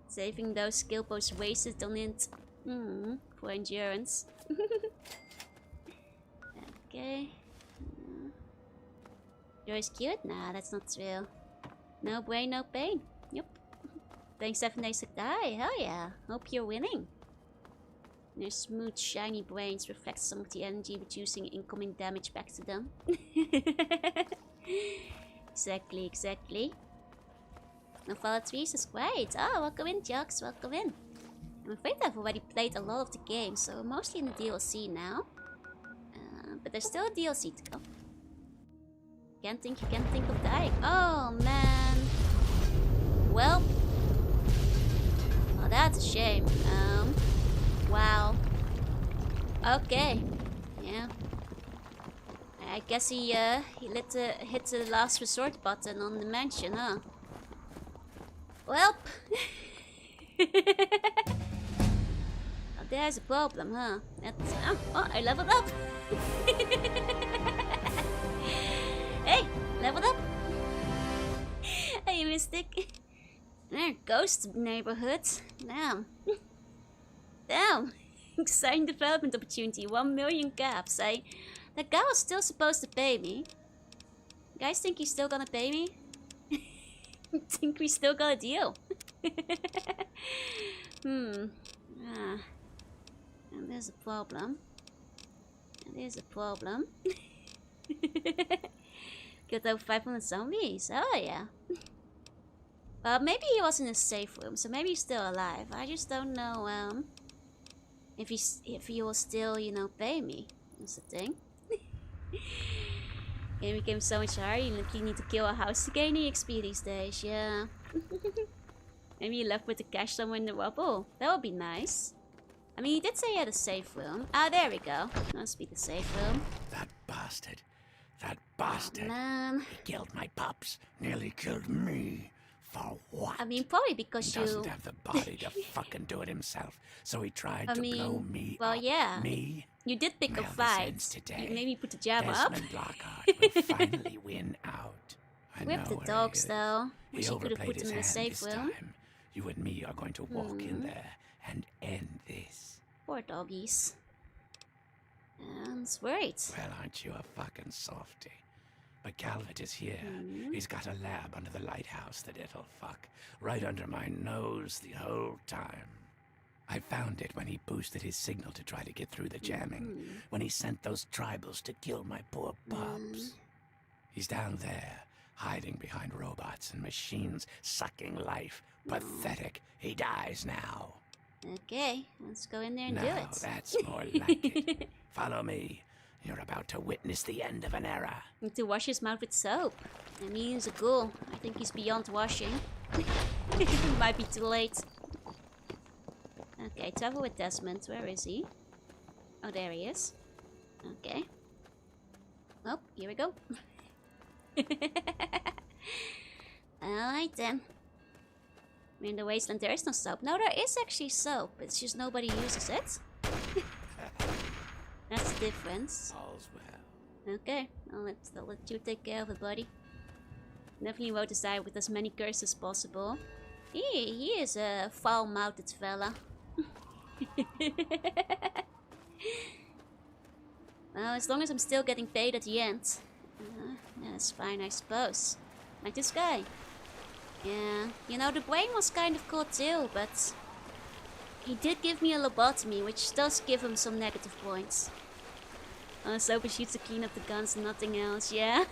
Saving those skill posts wasted on it. For endurance. Okay. Joy's cute? Nah, that's not true. No brain, no pain. Yep. Thanks 7 days to die. Hell yeah. Hope you're winning. Their smooth, shiny brains reflect some of the energy, reducing incoming damage back to them. Exactly, exactly. No follow trees is great. Oh, welcome in, Jux. Welcome in. I'm afraid I've already played a lot of the game, so I'm mostly in the DLC now. But there's still a DLC to come. You can't think of dying. Oh, man. Well. Oh, that's a shame. Wow. Okay. Yeah. I guess he hit the last resort button on the mansion, huh? Well. Oh, there's a problem, huh? That's, oh, I leveled up. Hey, leveled up. Hey, Mystic. There, ghost neighborhood. Damn. Damn. Exciting development opportunity. 1 million caps. That guy was still supposed to pay me. You guys think he's still gonna pay me? Think we still got a deal? And there's a problem. There's a problem. Killed over 500 zombies. Oh yeah. Well, maybe he was in a safe room, so maybe he's still alive. I just don't know if he will still, you know, pay me. That's the thing. Game became so much harder. You literally need to kill a house to gain EXP these days. Yeah. Maybe he left with the cash somewhere in the rubble. That would be nice. I mean, he did say he had a safe room. Ah, there we go. Must be the safe room. That bastard. That bastard. Oh, man. He killed my pups. Nearly killed me. For what? I mean, probably because he doesn't have the body to fucking do it himself. So he tried to blow me well, up. yeah. Me? You did pick a fight. You maybe put the jab up. Desmond Lockhart will finally win out. I Whip know the dogs, though. Wish he you could have put overplayed them in a his safe hand this room. time. You and me are going to walk in there and end this. Poor doggies. And it's worried. Well, aren't you a fucking softy? But Calvert is here. He's got a lab under the lighthouse, the little fuck. Right under my nose the whole time. I found it when he boosted his signal to try to get through the jamming. When he sent those tribals to kill my poor pups. He's down there, hiding behind robots and machines, sucking life. Pathetic. He dies now. Okay, let's go in there and do Now it. that's more like it. Follow me. You're about to witness the end of an era. Need to wash his mouth with soap. I mean, he's a ghoul. I think he's beyond washing. It might be too late. Okay, travel with Desmond. Where is he? Oh, there he is. Okay. Well, here we go. Alright then. In the Wasteland there is no soap. No, there is actually soap. It's just nobody uses it. That's the difference. All's well. Okay, I'll let you take care of it, buddy. Definitely won't decide with as many curses as possible. He is a foul-mouthed fella. Well, as long as I'm still getting paid at the end. That's fine, I suppose. Like this guy. Yeah, you know, the brain was kind of cool too, but he did give me a lobotomy, which does give him some negative points. So he shoots to clean up the guns and nothing else, yeah?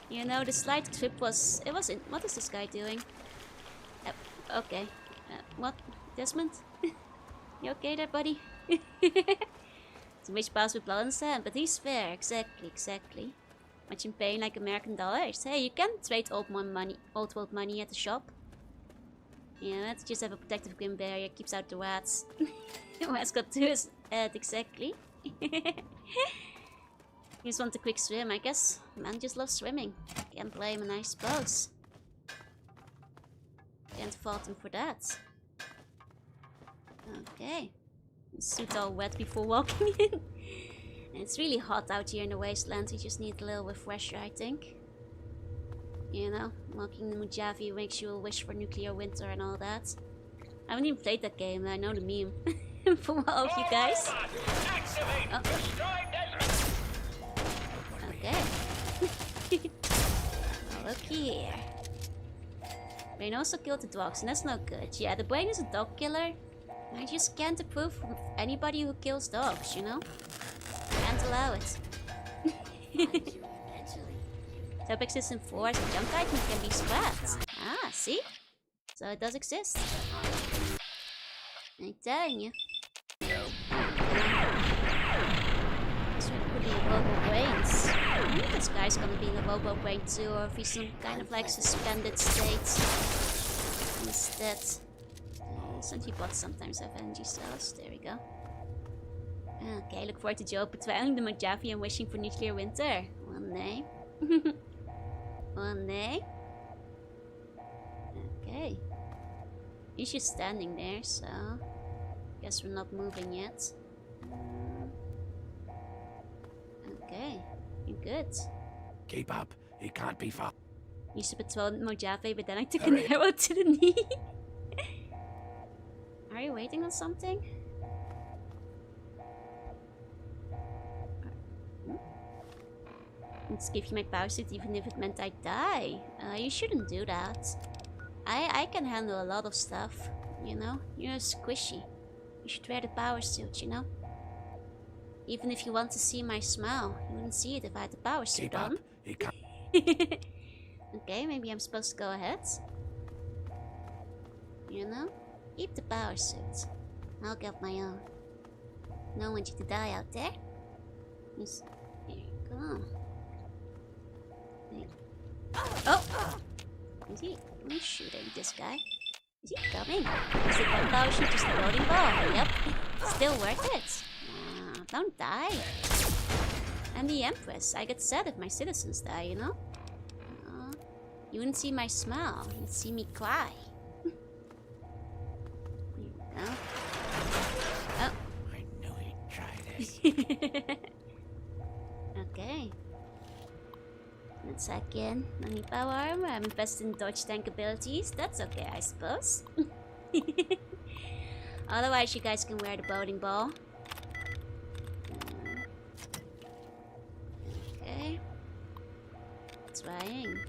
You know, the slight trip was... It wasn't... What is this guy doing? Okay. What? Desmond? You okay there, buddy? It's a wish pass with blood and sand, but he's fair. Exactly, exactly. Much in paying like American dollars. Hey, you can trade old world money at the shop. Yeah, let's just have a protective green barrier. Keeps out the rats. Rats got to his head, exactly. He just want a quick swim, I guess. Man just loves swimming. Can't blame him, I suppose. Can't fault him for that. Okay. Suit all wet before walking in. And it's really hot out here in the Wasteland. We just need a little refresher, I think. You know, walking the Mojave makes you wish for nuclear winter and all that. I haven't even played that game, I know the meme. From all of you guys. Oh. Okay. Oh, look here. Brain also killed the dogs, and that's not good. Yeah, the Brain is a dog killer. I just can't approve of anybody who kills dogs, you know? Can't allow it. Topic System 4's junk item can be scrapped. Ah, see? So it does exist. I'm telling you. So we put the Robo Brains. I wonder if this guy's gonna be in a Robo Brain too, or if he's some kind of like suspended state instead. Sentry bots sometimes have energy cells. There we go. Okay, look forward to Joe patrolling the Mojave and wishing for nuclear winter. One day. One day. Okay. He's just standing there, so guess we're not moving yet. Okay, you're good. Keep up. He can't be far. Used to patrol Mojave, but then I took an arrow to the knee. Are you waiting on something? Let's give you my power suit even if it meant I die. You shouldn't do that. I can handle a lot of stuff, you know? You're squishy. You should wear the power suit, you know? Even if you want to see my smile, you wouldn't see it if I had the power suit on. Okay, maybe I'm supposed to go ahead. You know? Keep the power suit. I'll get my own. Don't want you to die out there. Just, here you go. Oh! Is he shooting this guy? Is he coming? Is the gun power shoot just a loading ball? Yep. Still worth it. Don't die. I'm the Empress. I get sad if my citizens die, you know? You wouldn't see my smile. You'd see me cry. Here we go. Oh. I knew he'd try this. Okay. Let's hack in. No need power armor. I'm invested in dodge tank abilities. That's okay, I suppose. Otherwise, you guys can wear the bowling ball. Okay. Trying.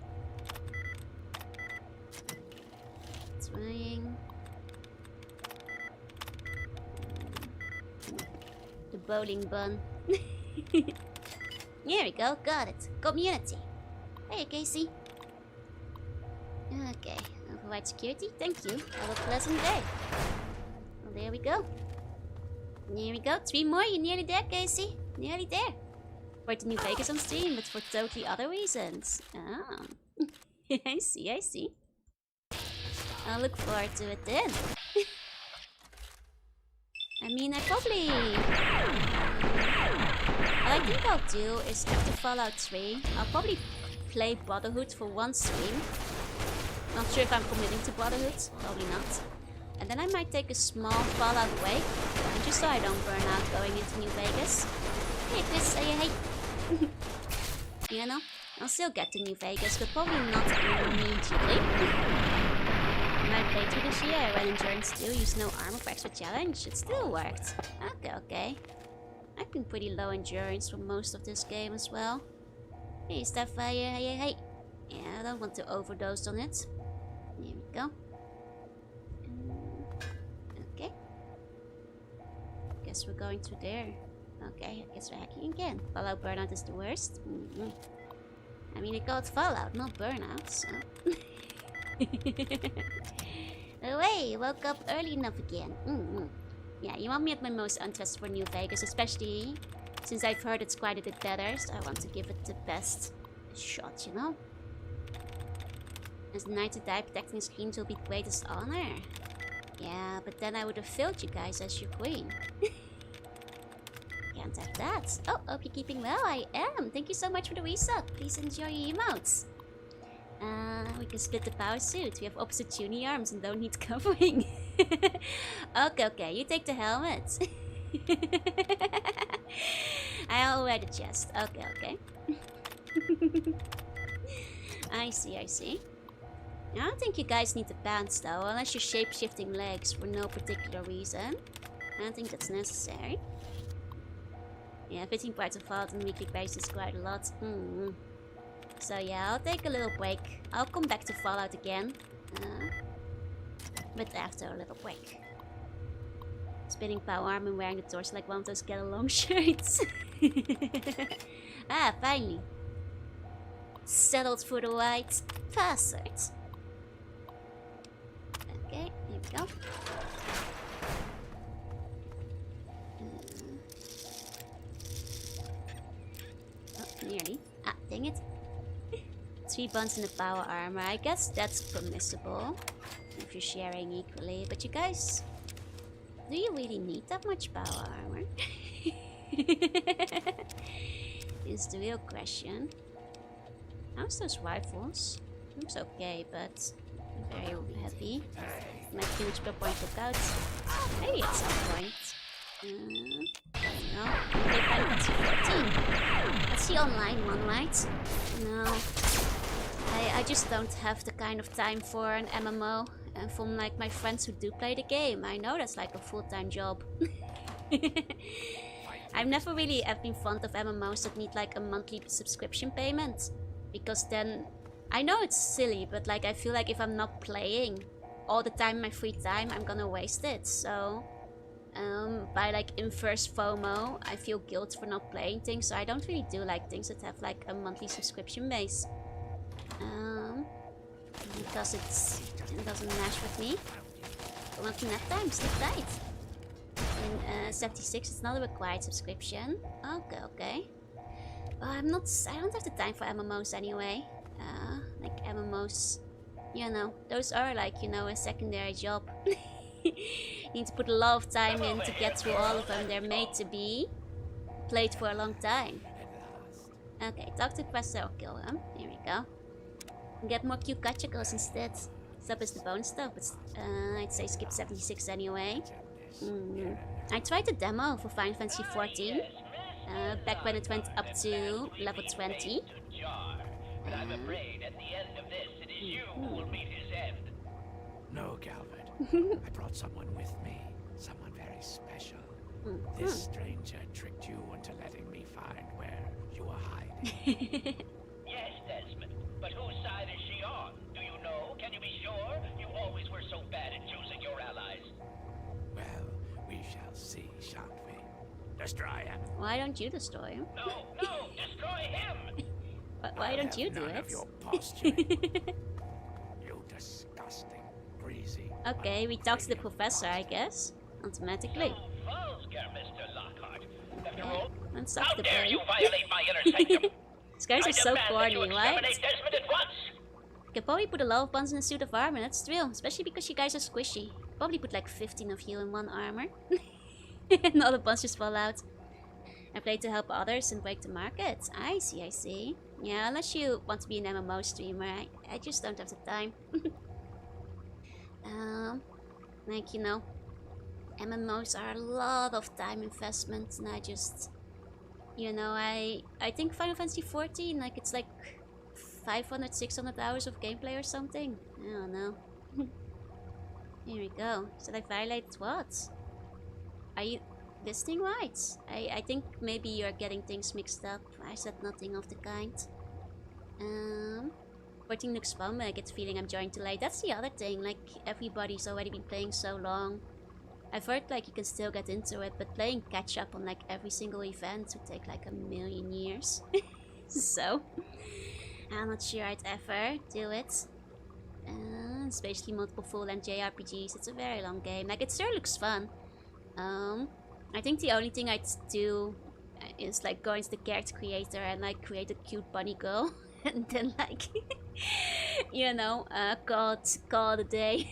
The bowling bun. Here we go, got it. Community. Hey, Casey. Okay, I'll provide security. Thank you. Have a pleasant day. Well, there we go. Here we go. 3 more. You're nearly there, Casey. Nearly there. For the New Vegas on stream, but for totally other reasons. Oh. I see, I see. I'll look forward to it then. I mean, I probably... What I think I'll do is after Fallout 3, I'll probably play Brotherhood for one stream. Not sure if I'm committing to Brotherhood, probably not. And then I might take a small Fallout break, just so I don't burn out going into New Vegas. Hey Chris, say hey. You know, I'll still get to New Vegas, but probably not immediately. My playthrough this year, I ran Endurance 2, used no armor for extra challenge. It still worked. Okay, okay. I've been pretty low endurance for most of this game as well. Hey, Starfire, hey. Yeah, I don't want to overdose on it. Here we go. Okay. Guess we're going through there. Okay, I guess we're hacking again. Fallout Burnout is the worst. I mean, it called Fallout, not Burnout, so... Oh, hey, woke up early enough again. Yeah, you want me at my most untrustworthy for New Vegas, especially since I've heard it's quite a bit better, so I want to give it the best shot, you know? As the knight to die, protecting his queen will be the greatest honor. Yeah, but then I would have failed you guys as your queen. Can't have that. Oh, hope you're keeping well. I am. Thank you so much for the resub. Please enjoy your emotes. We can split the power suit. We have opposite tuning arms and don't need covering. Okay, you take the helmet. I'll wear the chest. Okay. I see. I don't think you guys need the pants though, unless you're shape-shifting legs for no particular reason. I don't think that's necessary. Yeah, 15 parts of Fallout on a weekly basis is quite a lot. So yeah, I'll take a little break. I'll come back to Fallout again. But after a little break. Spinning power arm and wearing the torso like one of those get along shirts. Ah, finally. Settled for the white passwords. Okay, here we go. Oh, nearly. Ah, dang it. 3 buns in the power armor. I guess that's permissible if you're sharing equally. But you guys, do you really need that much power armor? Is the real question. How's those rifles? Looks okay, but very heavy. Might huge per point look out. Maybe at some point. No. Okay, Final Fantasy 14. That's the online one, right? No. I just don't have the kind of time for an MMO. And from like my friends who do play the game, I know that's like a full-time job. I've never really been fond of MMOs that need like a monthly subscription payment. Because then, I know it's silly, but like I feel like if I'm not playing all the time in my free time, I'm gonna waste it. So, by like inverse FOMO, I feel guilt for not playing things. So I don't really do like things that have like a monthly subscription base. Because it doesn't match with me. I want to nap time, sleep tight. In 76, it's not a required subscription. Okay. Well, I don't have the time for MMOs anyway. Like MMOs, you know, those are like, you know, a secondary job. You need to put a lot of time in to get through all of them. They're made to be played for a long time. Okay, talk to Quester or kill him. Here we go. Get more cute gachagos instead. Sub is the bonus stuff, but I'd say skip 76 anyway. I tried the demo for Final Fantasy 14. Back when it went up to level 20. But I'm afraid at the end of this, it is you who will meet his end. No, Calvert. I brought someone with me. Someone very special. This stranger tricked you into letting me find where you were hiding. Yes, Desmond. But whose side is she on? Do you know? Can you be sure? You always were so bad at choosing your allies. Well, we shall see, shan't we? Destroy him. Why don't you destroy him? No, destroy him! But why don't you do none it? Of your posturing. You disgusting, greasy. Okay, we talk to the professor, I guess. Automatically. Vulgar, Mr. Lockhart. After all, Let's stop how the dare brain. you violate my inner sanctum? These guys are so corny, right? Desmond at once. You can probably put a lot of buns in a suit of armor, that's true. Especially because you guys are squishy. Probably put like 15 of you in one armor. And all the buns just fall out. I play to help others and break the market. I see. Yeah, unless you want to be an MMO streamer, I just don't have the time. Like, you know, MMOs are a lot of time investment, and I just, you know, I think Final Fantasy 14, like, it's like 500, 600 hours of gameplay or something. I don't know. Here we go. Should I violate what? Are you listening right? I think maybe you're getting things mixed up. I said nothing of the kind. 14 looks fun, but I get the feeling I'm joining too late. That's the other thing, like, everybody's already been playing so long. I've heard, like, you can still get into it, but playing catch-up on, like, every single event would take, like, 1,000,000 years. So, I'm not sure I'd ever do it. Especially multiple full-length JRPGs. It's a very long game. Like, it sure looks fun. I think the only thing I'd do is like go into the character creator and like create a cute bunny girl and then like, you know, call it a day.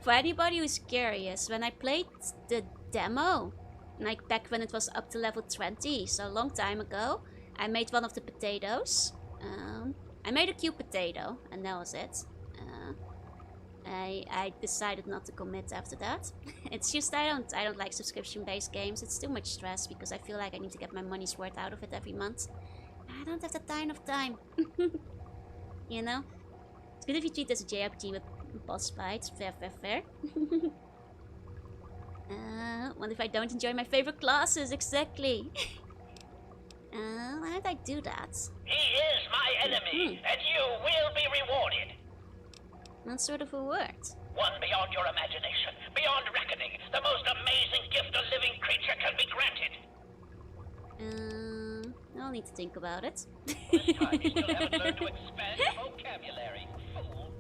For anybody who's curious, when I played the demo, like back when it was up to level 20, so a long time ago, I made one of the potatoes. I made a cube potato, and that was it. I decided not to commit after that. It's just I don't like subscription-based games. It's too much stress because I feel like I need to get my money's worth out of it every month. I don't have that kind of time. You know? It's good if you treat this as a JRPG with boss fights. Fair. What if I don't enjoy my favorite classes? Exactly. Why did I do that? He is my enemy, and you will be rewarded. What sort of a word? One beyond your imagination, beyond reckoning, the most amazing gift a living creature can be granted. I'll need to think about it. This time you still haven't learned to expand your vocabulary, fool.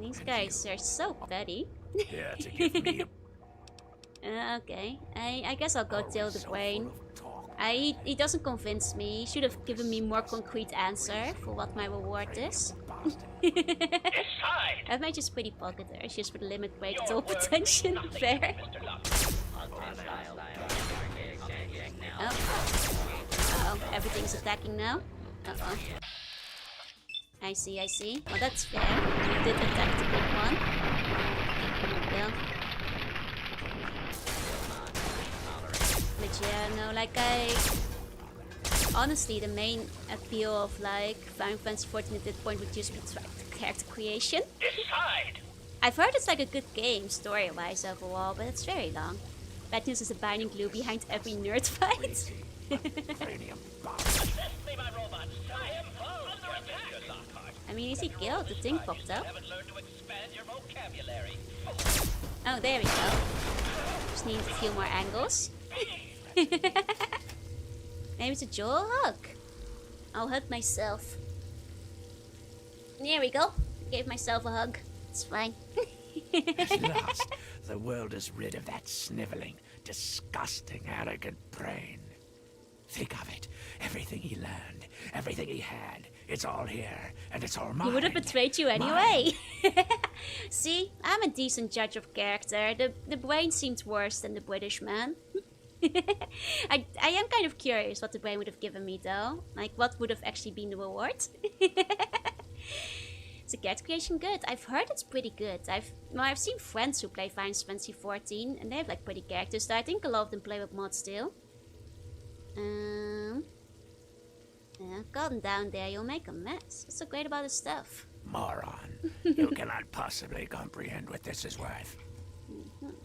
These guys are so petty. Yeah, to give me Okay, I guess I'll go Tail the Brain. He doesn't convince me. He should have given me more concrete answer for what my reward is. That match is pretty popular. It's just for the limit break toll potential. Fair. Uh-oh, everything's attacking now. Uh-oh. I see. Well, that's fair. You did attack the big one. Yeah. But yeah, no, like honestly, the main appeal of like Final Fantasy XIV at this point would just be character creation. I've heard it's like a good game story-wise overall, but it's very long. Bad news is the binding glue behind every nerd fight. I mean, is he killed? The thing popped up. Oh, there we go. Just need a few more angles. Maybe it's a jaw hug. I'll hug myself. There we go. Gave myself a hug. It's fine. At last, the world is rid of that sniveling, disgusting, arrogant brain. Think of it. Everything he learned, everything he had, it's all here, and it's all mine. He would have betrayed you anyway. See, I'm a decent judge of character. The brain seemed worse than the British man. I am kind of curious what the brain would have given me though. Like, what would have actually been the reward? Is the character creation good? I've heard it's pretty good. I've seen friends who play Final Fantasy XIV and they have like pretty characters. So I think a lot of them play with mods still. Calm down there, you'll make a mess. What's so great about this stuff? Moron. You cannot possibly comprehend what this is worth.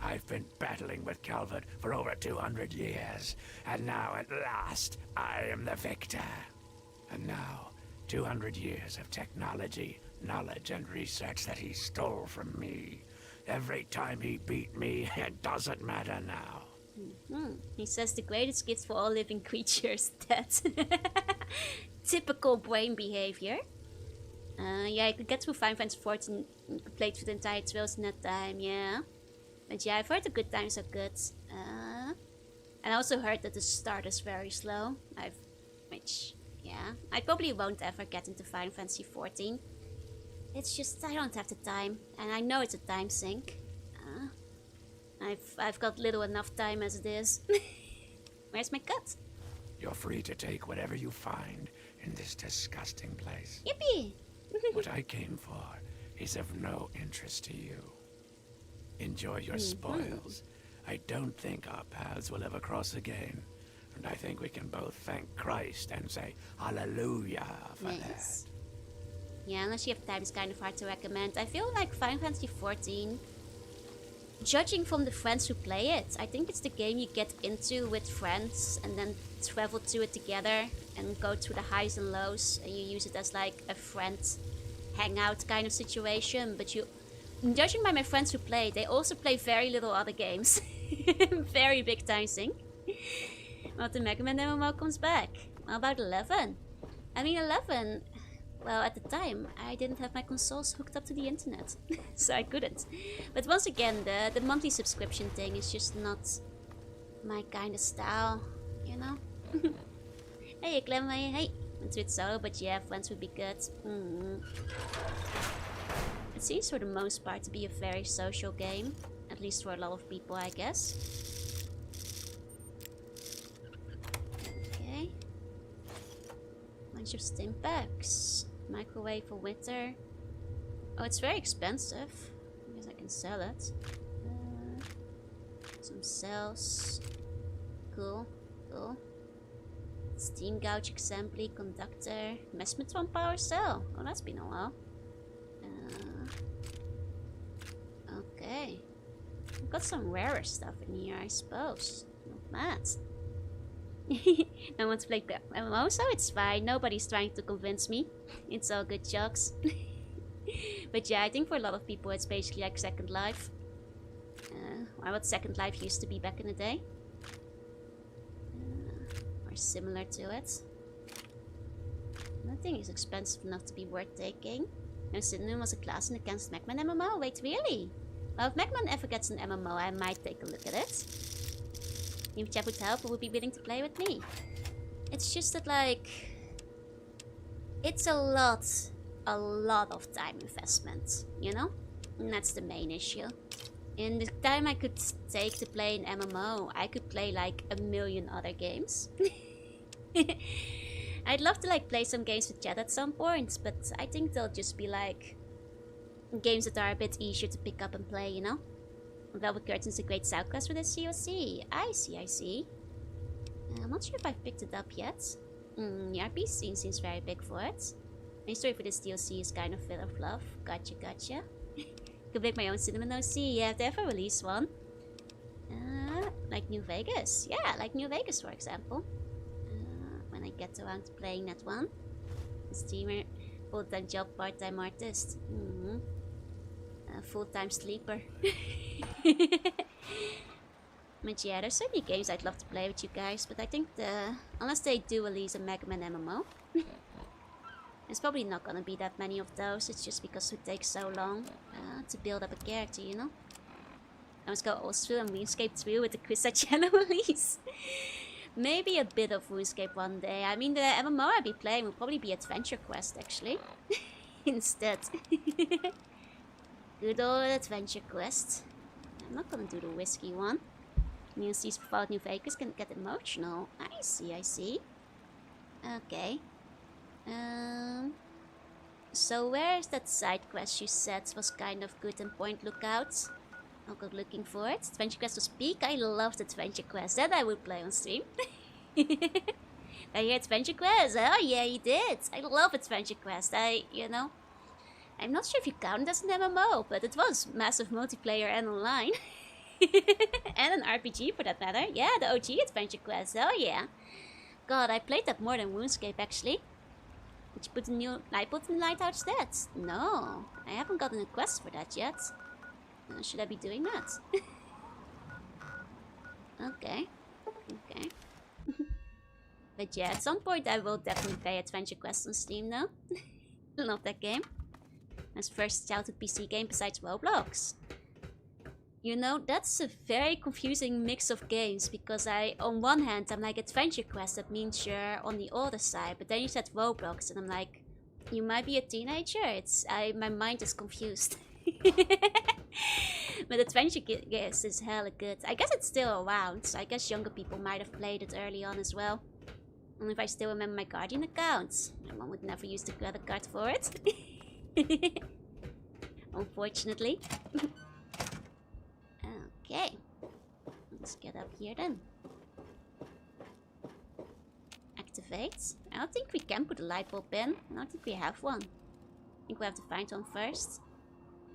I've been battling with Calvert for over 200 years, and now at last I am the victor. And now, 200 years of technology, knowledge, and research that he stole from me. Every time he beat me, it doesn't matter now. He says the greatest gift for all living creatures. That typical brain behavior. Yeah, I could get through Final Fantasy XIV and play through the entire trails in that time, yeah. But yeah, I've heard the good times are good. And I also heard that the start is very slow. Yeah, I probably won't ever get into Final Fantasy XIV. It's just, I don't have the time. And I know it's a time sink. I've got little enough time as it is. Where's my cut? You're free to take whatever you find in this disgusting place. Yippee! What I came for is of no interest to you. Enjoy your spoils. I don't think our paths will ever cross again. And I think we can both thank Christ and say hallelujah for that. Yeah, unless you have time, it's kind of hard to recommend. I feel like Final Fantasy XIV, judging from the friends who play it, I think it's the game you get into with friends and then travel to it together and go through the highs and lows, and you use it as like a friend hangout kind of situation. But judging by my friends who play, they also play very little other games. Very big time sink. Well, the Mega Man MMO comes back. How about 11? I mean, 11... Well, at the time, I didn't have my consoles hooked up to the internet, so I couldn't. But once again, the monthly subscription thing is just not my kind of style, you know? Hey, Clem, hey. Went to it solo, but yeah, friends would be good. It seems for the most part to be a very social game. At least for a lot of people, I guess. Okay. Bunch of stim packs. Microwave for winter. Oh, it's very expensive. I guess I can sell it. Some cells. Cool. Cool. Steam gouge assembly, conductor, mesmetron power cell. Oh, that's been a while. Okay. I've got some rarer stuff in here, I suppose. Not bad. No one's played MMO, so it's fine. Nobody's trying to convince me. It's all good jokes. But yeah, I think for a lot of people it's basically like Second Life. Or what Second Life used to be back in the day. Or similar to it. Nothing is expensive enough to be worth taking. No, Synonym was a class in the Against Magman MMO. Wait, really? Well, if Magman ever gets an MMO, I might take a look at it. If chat would help, who would be willing to play with me? It's just that, like... It's a lot of time investment, you know? And that's the main issue. In the time I could take to play an MMO, I could play like a million other games. I'd love to like play some games with chat at some point, but I think they'll just be like games that are a bit easier to pick up and play, you know? Velvet Curtain's a great sound class for the COC. I see. I'm not sure if I've picked it up yet. The RP scene seems very big for it. My story for this DLC is kind of full of love. Gotcha. Could make my own Cinnamon OC. Yeah, if they ever release one. Like New Vegas. Yeah, like New Vegas, for example. When I get around to playing that one. A streamer, full-time job, part-time artist. Full-time sleeper. But yeah, there's so many games I'd love to play with you guys, but I think unless they do release a Mega Man MMO, there's probably not gonna be that many of those. It's just because it takes so long to build up a character, you know? Let's go Ostru and RuneScape 3 with the Krista channel release. Maybe a bit of RuneScape one day. I mean, the MMO I'd be playing would probably be Adventure Quest, actually. Instead. Good old Adventure Quest. I'm not gonna do the whiskey one. New seas without New Vegas can get emotional. I see. Okay. So where's that side quest you said was kind of good and Point Lookout? I'll go looking for it. Adventure Quest was peak. I loved Adventure Quest. That I would play on stream. I hear Adventure Quest. Oh yeah, you did. I love Adventure Quest. I'm not sure if you count it as an MMO, but it was massive multiplayer and online. And an RPG for that matter. Yeah, the OG Adventure Quest. Oh yeah. God, I played that more than RuneScape actually. Did you put a new Lightbolt in Lighthouse stats? No, I haven't gotten a quest for that yet. Should I be doing that? Okay. But yeah, at some point I will definitely play Adventure Quest on Steam though. Love that game. As first childhood PC game besides Roblox. You know, that's a very confusing mix of games, because on one hand, I'm like, Adventure Quest, that means you're on the older side, but then you said Roblox, and I'm like, you might be a teenager? My mind is confused. But Adventure Quest is hella good. I guess it's still around, so I guess younger people might have played it early on as well. And if I still remember my Guardian account, my mom would never use the credit card for it. Unfortunately. Okay, let's get up here then. Activate. I don't think we can put a light bulb in. I don't think we have one. I think we have to find one first.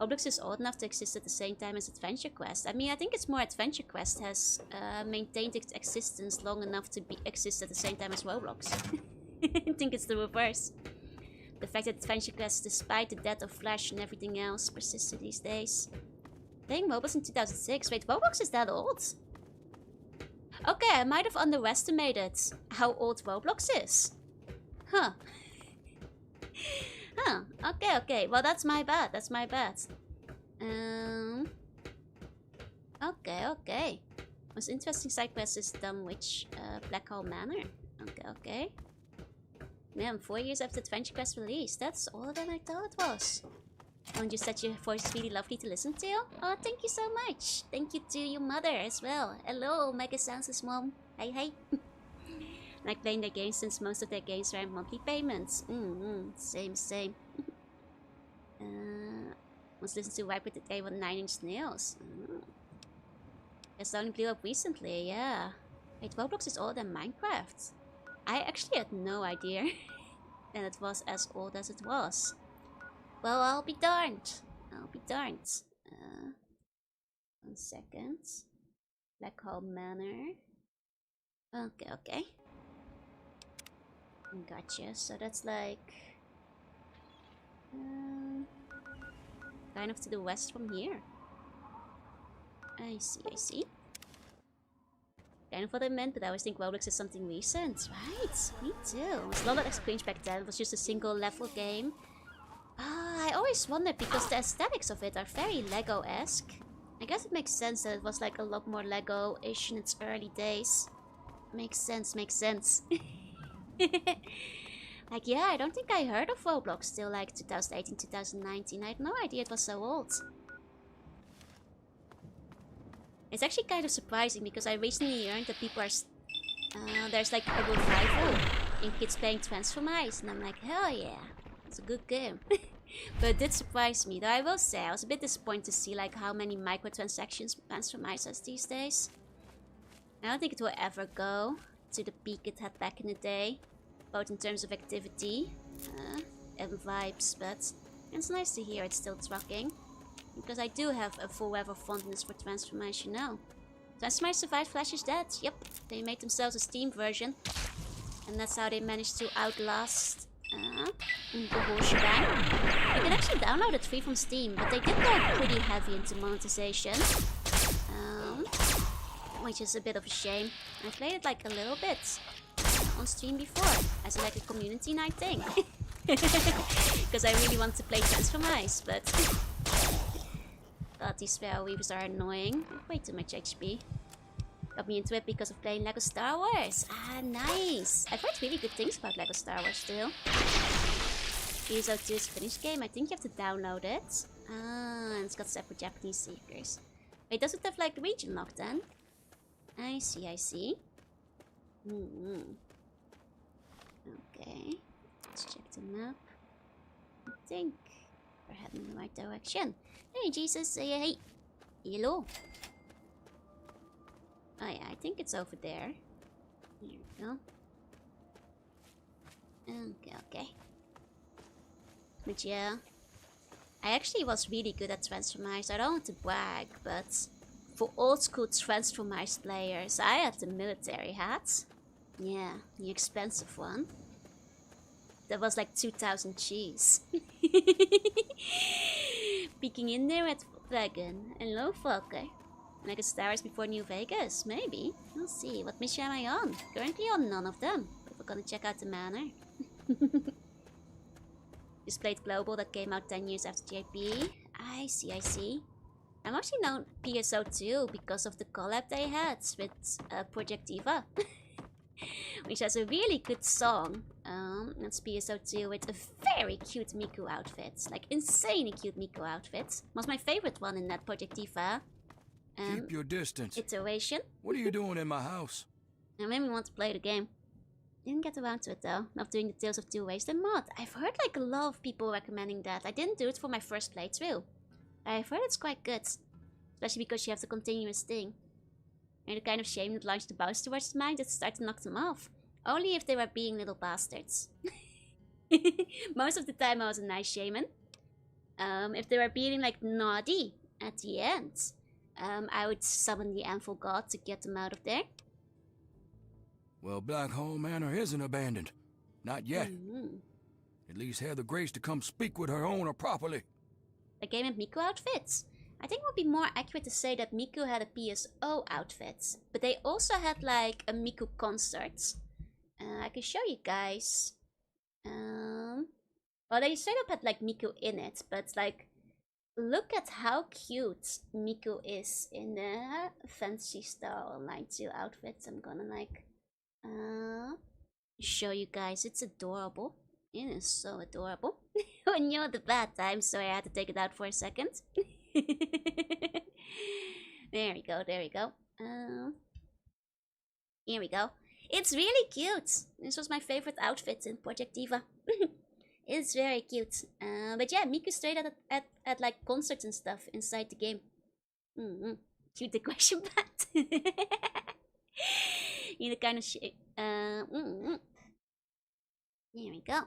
Roblox is old enough to exist at the same time as Adventure Quest. I mean, I think it's more Adventure Quest has maintained its existence long enough to exist at the same time as Roblox. I think it's the reverse. The fact that Adventure Quest, despite the death of Flash and everything else, persisted these days. Playing Roblox in 2006. Wait, Roblox is that old? Okay, I might have underestimated how old Roblox is. Huh. Okay. Well, that's my bad. Okay. Most interesting side quest is Dunwich, Black Hole Manor. Okay. Man, 4 years after Adventure Quest release. That's older than I thought it was. And you said your voice is really lovely to listen to. Oh, thank you so much. Thank you to your mother as well. Hello, Mega Sans' mom. Hey, hey. Like playing their games since most of their games are monthly payments. Same. Must listen to Wipe with the Day with 9 Inch Nails. It's only blew up recently, yeah. Wait, Roblox is older than Minecraft. I actually had no idea that it was as old as it was. Well, I'll be darned. 1 second. Black Hole Manor. Okay. Gotcha. So that's like... kind of to the west from here. I see. Kind of what I meant, but I always think Roblox is something recent. Right, me too. It's not that explains back then, it was just a single level game. I always wondered because the aesthetics of it are very Lego-esque. I guess it makes sense that it was like a lot more Lego-ish in its early days. Makes sense. Like, yeah, I don't think I heard of Roblox till like 2018, 2019. I had no idea it was so old. It's actually kind of surprising because I recently learned that people are... there's like a revival in kids playing Transformice, and I'm like, hell yeah, it's a good game. But it did surprise me, though I will say I was a bit disappointed to see like how many microtransactions Transformice has these days. I don't think it will ever go to the peak it had back in the day, both in terms of activity and vibes, but it's nice to hear it's still trucking. Because I do have a forever fondness for Transformice, you know. Transformice survived Flash is Dead. Yep, they made themselves a Steam version. And that's how they managed to outlast the whole shebang. You can actually download it free from Steam, but they did go pretty heavy into monetization. Which is a bit of a shame. I played it like a little bit on stream before, as like a community night thing. Because I really want to play Transformice, but... God, these Sparrow Weavers are annoying. Way too much HP. Got me into it because of playing LEGO Star Wars. Nice! I've heard really good things about LEGO Star Wars too. PSO2 is a finished game. I think you have to download it. And it's got separate Japanese seekers. Wait, does it have like the region lock then? I see. Okay. Let's check the map. I think we're heading in the right direction. Hey, Jesus, hey. Hello. Oh yeah, I think it's over there. Here we go. Okay. But yeah, I actually was really good at Transformice. I don't want to brag, but for old school Transformice players, I had the military hat. Yeah, the expensive one. That was like 2000 cheese. Peeking in there at Dragon. Hello, Volker. Like a Star Wars before New Vegas? Maybe. We'll see. What mission am I on? Currently on none of them. But we're gonna check out the manor. Just played Global that came out 10 years after JP. I see. I'm actually known PSO2 because of the collab they had with Project Diva. Which has a really good song. That's PSO2 with a very cute Miku outfit. Like insanely cute Miku outfit. Was my favorite one in that Project Diva Keep your distance. iteration. What are you doing in my house? It made me want to play the game. Didn't get around to it though. Not doing the Tales of Two Wasteland mod. I've heard like a lot of people recommending that. I didn't do it for my first playthrough. I've heard it's quite good. Especially because you have the continuous thing. And the kind of shame that launched the bounce towards the mind that started to knock them off. Only if they were being little bastards. Most of the time I was a nice shaman. If they were being like naughty at the end, I would summon the Anvil God to get them out of there. Well, Black Hole Manor isn't abandoned. Not yet. At least have the grace to come speak with her owner properly. The game and Miku outfits. I think it would be more accurate to say that Miku had a PSO outfit. But they also had like a Miku concert. I can show you guys. Well, they straight up had like Miku in it. But like, look at how cute Miku is in the Fantasy Star Online 2 outfits. I'm gonna like show you guys. It's adorable. It is so adorable. When you're the bad time, so I had to take it out for a second. There we go, there we go. Here we go. It's really cute. This was my favorite outfit in Project Diva. It's very cute. But yeah, Miku straight at like concerts and stuff inside the game. Cute the question bat. You know, kind of shit. Here we go.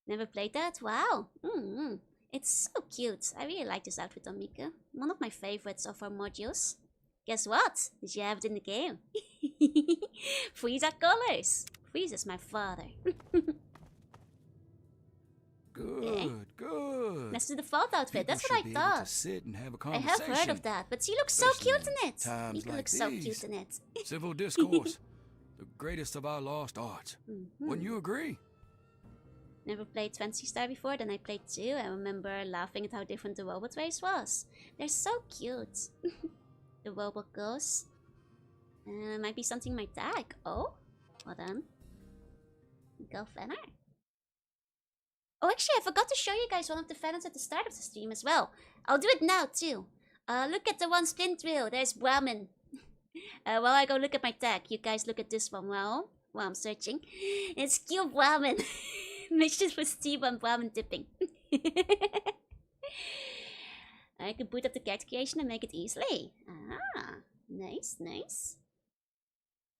Never played that? Wow. It's so cute. I really like this outfit on Miku. One of my favorites of her modules. Guess what? Did you have it in the game? Frieza colors. Frieza's my father. Good, Okay. good. That's the default outfit. That's People what I should be able to thought. sit and have a I have conversation. heard of that, but she looks so especially cute in it. times Miku like looks so these. cute in it. Civil discourse, the greatest of our lost arts. Wouldn't you agree? Never played Fantasy Star before, then I played 2. I remember laughing at how different the robot race was. They're so cute. The robot girls. Might be something in my tag. Oh, hold on. Go Fenner. Oh, actually, I forgot to show you guys one of the fans at the start of the stream as well. I'll do it now, too. Look at the one splint wheel. There's Brahmin. While I go look at my tag, you guys look at this one while I'm searching. It's cute Brahmin. Missions with Steve and Brahmin dipping. I can boot up the character creation and make it easily. Ah, nice, nice.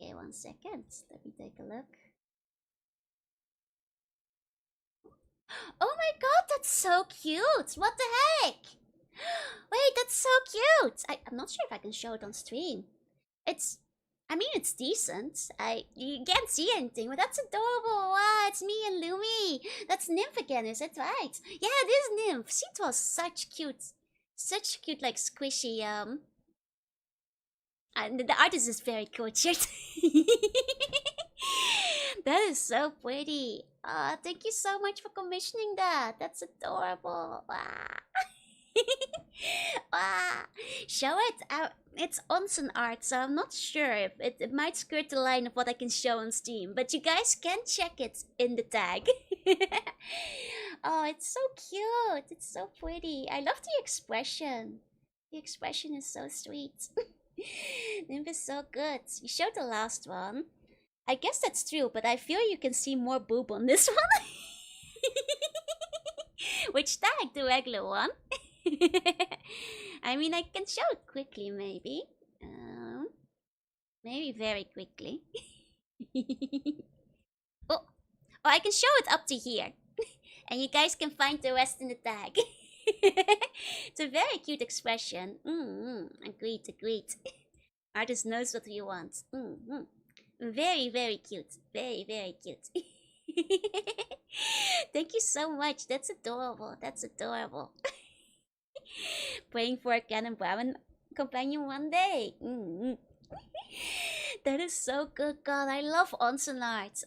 Okay, 1 second. Let me take a look. Oh my god, that's so cute! What the heck? Wait, that's so cute! I'm not sure if I can show it on stream. I mean, it's decent. You can't see anything, but that's adorable. Wow, it's me and Lumi. That's Nymph again, is it right? Yeah, it is Nymph. See, it was such cute, like squishy, and the artist is very cultured. That is so pretty. Thank you so much for commissioning that. That's adorable. Wow. Wow. Show it. It's onsen art, so I'm not sure if it might skirt the line of what I can show on Steam, but you guys can check it in the tag. Oh, it's so cute. It's so pretty. I love the expression. The expression is so sweet. Nymph is so good. You showed the last one. I guess that's true, but I feel you can see more boob on this one. Which tag? The regular one? I mean, I can show it quickly, maybe. Maybe very quickly. Oh, I can show it up to here. And you guys can find the rest in the tag. It's a very cute expression. Agreed, agreed. Artist knows what you want. Very, very cute. Very, very cute. Thank you so much. That's adorable. That's adorable. Praying for a Canon Brahmin companion one day. That is so good, God. I love onsen art.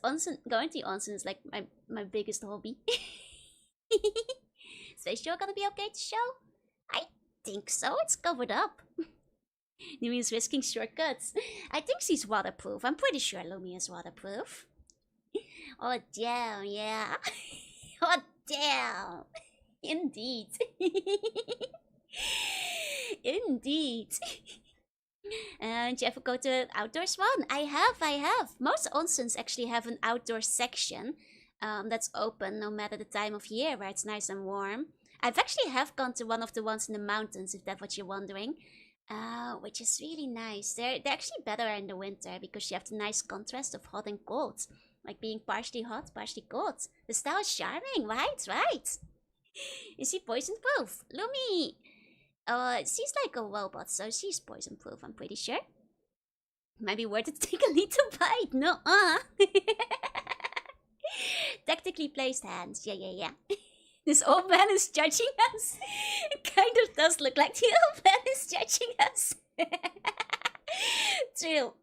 Going to onsen is like my biggest hobby. Is this show gonna be okay to show? I think so. It's covered up. Lumi's risking shortcuts. I think she's waterproof. I'm pretty sure Lumi is waterproof. Oh damn, yeah. Oh damn. Indeed. Indeed. And you ever go to an outdoors one? I have. Most onsens actually have an outdoor section that's open no matter the time of year, where it's nice and warm. I've actually gone to one of the ones in the mountains, if that's what you're wondering. Which is really nice. They're actually better in the winter because you have the nice contrast of hot and cold. Like being partially hot, partially cold. The style is charming, right? Is she poison proof? Lumi! She's like a robot, so she's poison proof, I'm pretty sure. Might be worth it to take a little bite. No, Tactically placed hands. Yeah. This old man is judging us. It kind of does look like the old man is judging us. True.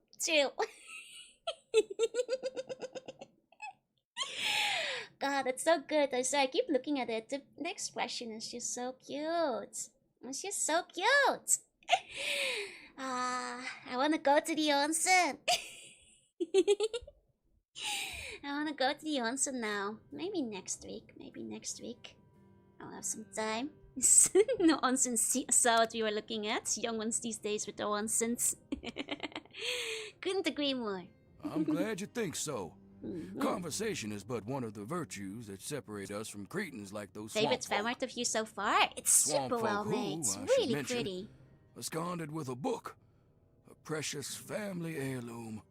God, that's so good. I keep looking at it. The expression is just so cute. It's just so cute. I want to go to the onsen. I wanna go to the onsen now. Maybe next week. I'll have some time. No onsen saw what we were looking at. Young ones these days with the onsens. Couldn't agree more. I'm glad you think so. Conversation is but one of the virtues that separate us from cretins like those Favorite swamp fan art of you so far? It's Swamp super folk well who, made. It's I should really mention, pretty. absconded with a book. A precious family heirloom.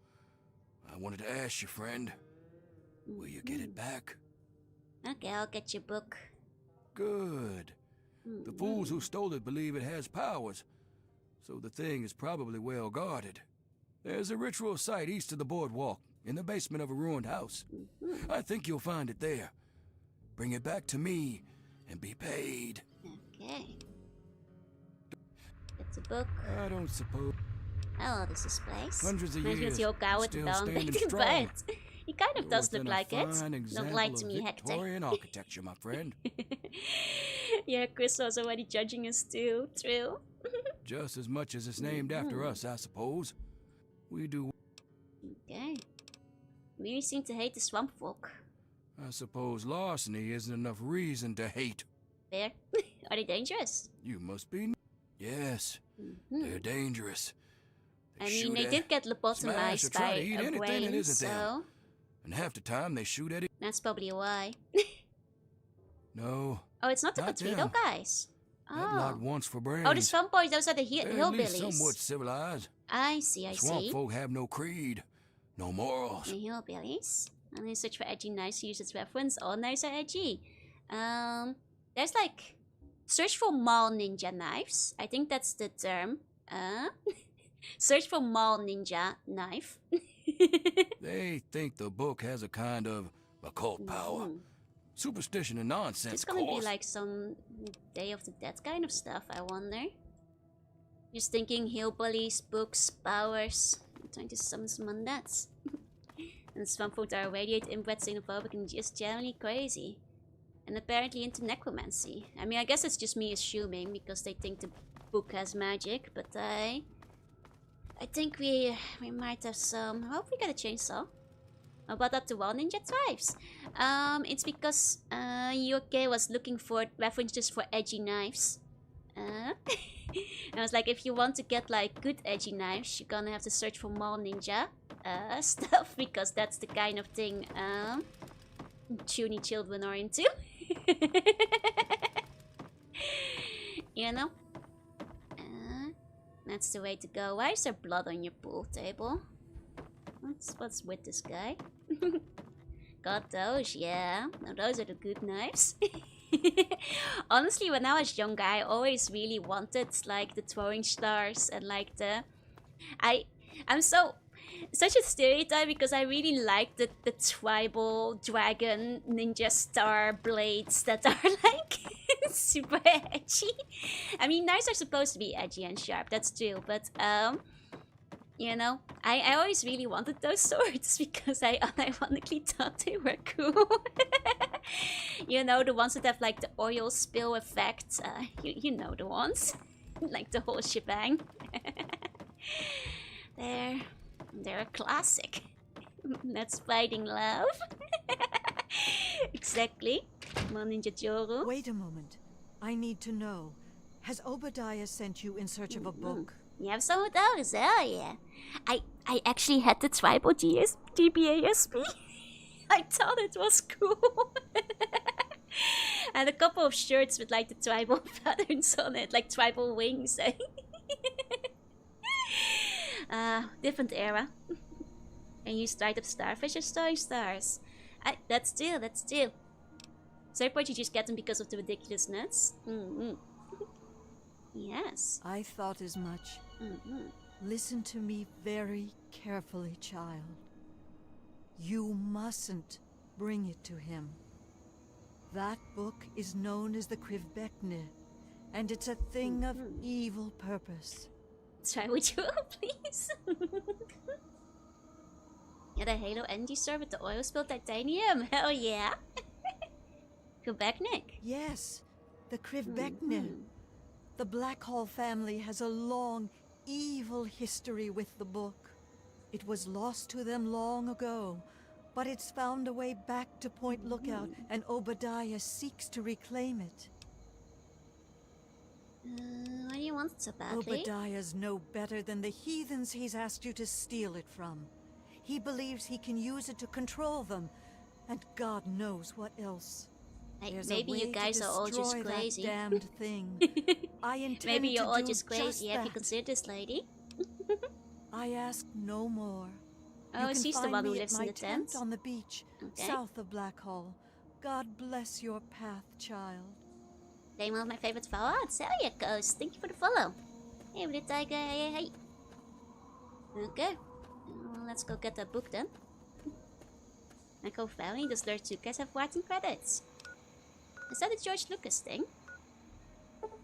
I wanted to ask you, friend. Will you get it back? Okay, I'll get your book. Good. The fools who stole it believe it has powers, so the thing is probably well guarded. There's a ritual site east of the boardwalk, in the basement of a ruined house. I think you'll find it there. Bring it back to me, and be paid. Okay. It's a book. I don't suppose... Oh, this is place. Hundreds of Reminds me years, your guy with the still down standing bed. strong. But he kind of does look Within a like it. fine Don't example lie to of me, Hector. Victorian architecture, my friend. Yeah, Chris was already judging us too. True. Just as much as it's named after us, I suppose. We do... Okay. We seem to hate the swamp folk. I suppose larceny isn't enough reason to hate. Fair. Are they dangerous? You must be... Yes, they're dangerous. I mean, they did get lobotomized by a brain, so... And half the time they shoot at it. That's probably why. No. Oh, it's not the not potato them. guys. That lot wants for brains. Oh, the swamp boys, those are the They're at hillbillies. least somewhat civilized. I see, I Swamp see. folk have no creed, no morals. The hillbillies. I'm gonna search for edgy knives to use its reference. All knives are edgy. There's like... Search for mall ninja knives. I think that's the term. Search for mall ninja knife. They think the book has a kind of occult power. Superstition and nonsense, It's gonna of course. be like some Day of the Dead kind of stuff, I wonder. Just thinking hillbillies, books, powers. I'm trying to summon some undeads. And swamp folk are radiate, inbred, xenophobic, and just generally crazy. And apparently into necromancy. I mean, I guess it's just me assuming because they think the book has magic, but I think we might have some... I hope we got a chainsaw. About up to one ninja tribes. It's because Yoke was looking for references for edgy knives. And I was like, if you want to get like good edgy knives, you're gonna have to search for mall ninja stuff because that's the kind of thing puny children are into. You know? That's the way to go. Why is there blood on your pool table? What's with this guy? Got those, yeah. Now those are the good knives. Honestly, when I was younger, I always really wanted like the throwing stars and like the... I'm such a stereotype because I really like the tribal dragon ninja star blades that are like super edgy. I mean, knives are supposed to be edgy and sharp, that's true, but you know, I always really wanted those swords because I unironically thought they were cool. You know, the ones that have like the oil spill effect, you know the ones. Like the whole shebang. They're a classic. That's fighting love. Exactly. Come on, Ninja Joru. Wait a moment. I need to know. Has Obadiah sent you in search of a book? You have some of those, oh yeah. I actually had the tribal GBASP. I thought it was cool. And a couple of shirts with like the tribal patterns on it, like tribal wings. Different era. And you start up starfish or throwing stars. That's still. So part you just get them because of the ridiculousness. Yes. I thought as much. Listen to me very carefully, child. You mustn't bring it to him. That book is known as the Krivbekne, and it's a thing of evil purpose. Try with you, please. Yeah, the Halo energy sword with the oil spilled titanium. Hell yeah. Krivbekne. Yes, the Krivbekne. The Blackhall family has a long, evil history with the book. It was lost to them long ago, but it's found a way back to Point Lookout, and Obadiah seeks to reclaim it. What do you want so badly? Obadiah's no better than the heathens he's asked you to steal it from. He believes he can use it to control them, and God knows what else. There's Maybe a way you guys to are all just destroy crazy. that damned thing. I intend Maybe you're to all do just crazy. Have you that. considered this lady? I ask no more. Oh, You can she's the find one who me at lives in my the tent? on the beach, Okay. south of Black Hole. God bless your path, child. Playing one of my favorite fallouts. Hell yeah, Ghost. Thank you for the follow. Hey, Blue Tiger. Hey. Okay. Well, let's go get that book then. Echo Valley, does there 2 guys have writing credits? Is that a George Lucas thing?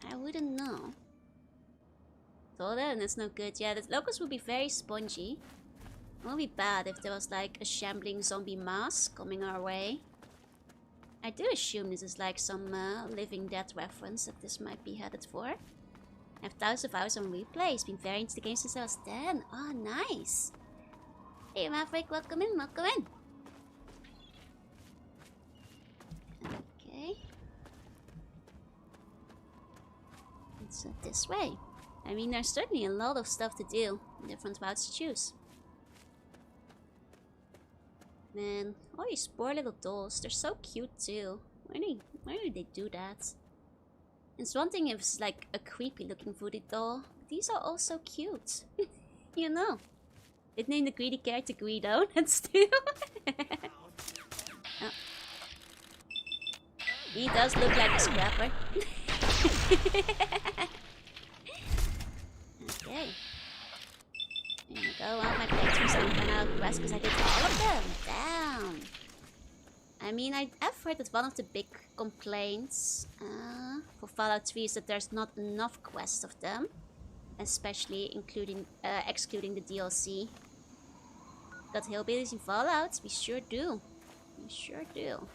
I wouldn't know. So then, it's no good. Yeah, the locals would be very spongy. It would be bad if there was like a shambling zombie mass coming our way. I do assume this is like some Living Dead reference that this might be headed for. I have thousands of hours on replay. It's been very into the game since I was 10. Oh, nice. Hey, Maverick, welcome in, welcome in. Okay. It's this way. I mean, there's certainly a lot of stuff to do. Different routes to choose. Man, all these poor little dolls. They're so cute too. Why do they do that? It's one thing if it's like a creepy looking voodoo doll. These are all so cute. You know. It named the greedy character Guido. That's too. Oh. He does look like a scrapper. Okay. There you go. Well, my playthroughs don't run out of rest because I did all of them. Damn. I mean, I've heard that one of the big complaints for Fallout 3 is that there's not enough quests of them. Especially excluding the DLC. Got hillbillies in Fallout? We sure do. We sure do.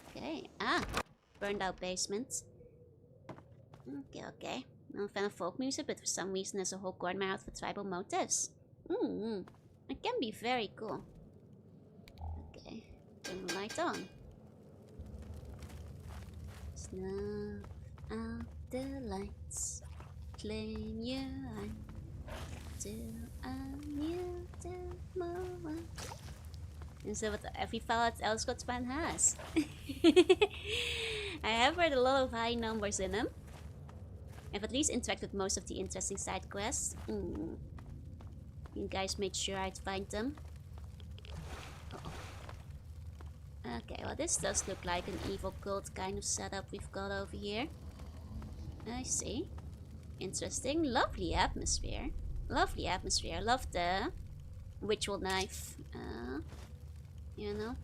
Okay. Burned out basement. Okay. I'm a fan of folk music, but for some reason there's a whole corner out for tribal motifs. It can be very cool. Okay. Turn the light on. Snuff out the lights. Claim your eye. Till I knew the moment. Is that what every Fallout Elder Scrolls fan has? I have heard a lot of high numbers in them. I've at least interacted with most of the interesting side quests. You guys made sure I'd find them. Okay, well this does look like an evil cult kind of setup we've got over here. I see. Interesting. Lovely atmosphere. Lovely atmosphere. Love the ritual knife. You know,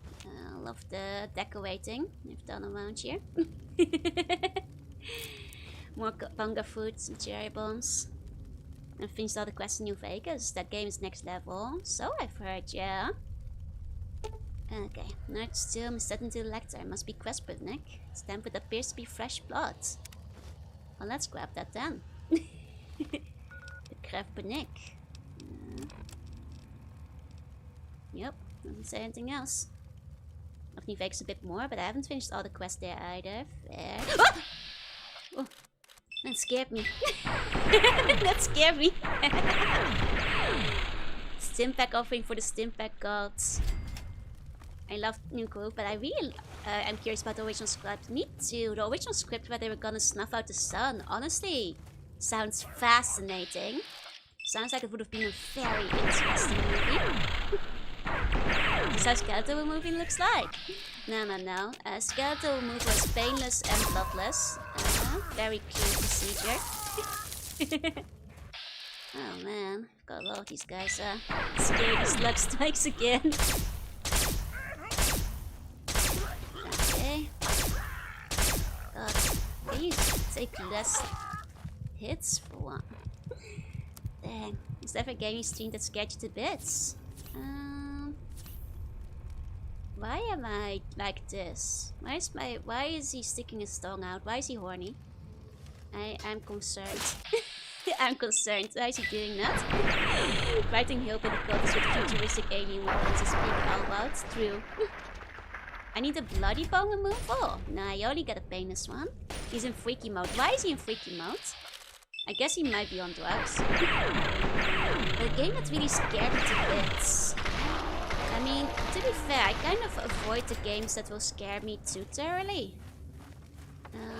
love the decorating we've done around here. More bunga fruits and cherry bombs. And finished all the quests in New Vegas. That game is next level. So I've heard, yeah. Okay, next tomb is set into the lector. Must be Questbridnik. Stamped with appears to be fresh blood. Well, let's grab that then. The Questbridnik. Yep, doesn't say anything else. Of New Vegas a bit more, but I haven't finished all the quests there either. Fair. Ah! Oh, that scared me. That scared me. Stimpack offering for the Stimpack gods. I love New Group, but I really am curious about the original script. Me too. The original script where they were gonna snuff out the sun, honestly, sounds fascinating. Sounds like it would have been a very interesting movie. This is how Skeletal Removing looks like. No. Skeletal Removal is painless and bloodless. Very clean procedure. Oh man, I've got a lot of these guys. Scared as luck strikes again. Okay. God, can you take less hits for one? Dang, is there a gaming stream that scared you to bits? Why am I like this? Why is he sticking his tongue out? Why is he horny? I'm concerned. I'm concerned. Why is he doing that? Fighting hillbilly cultists with futuristic alien weapons is being all about. True. I need a bloody bone removal. Nah, you only get a painless one. He's in freaky mode. Why is he in freaky mode? I guess he might be on drugs. But a game that really scared me to bits. I mean, to be fair, I kind of avoid the games that will scare me too thoroughly.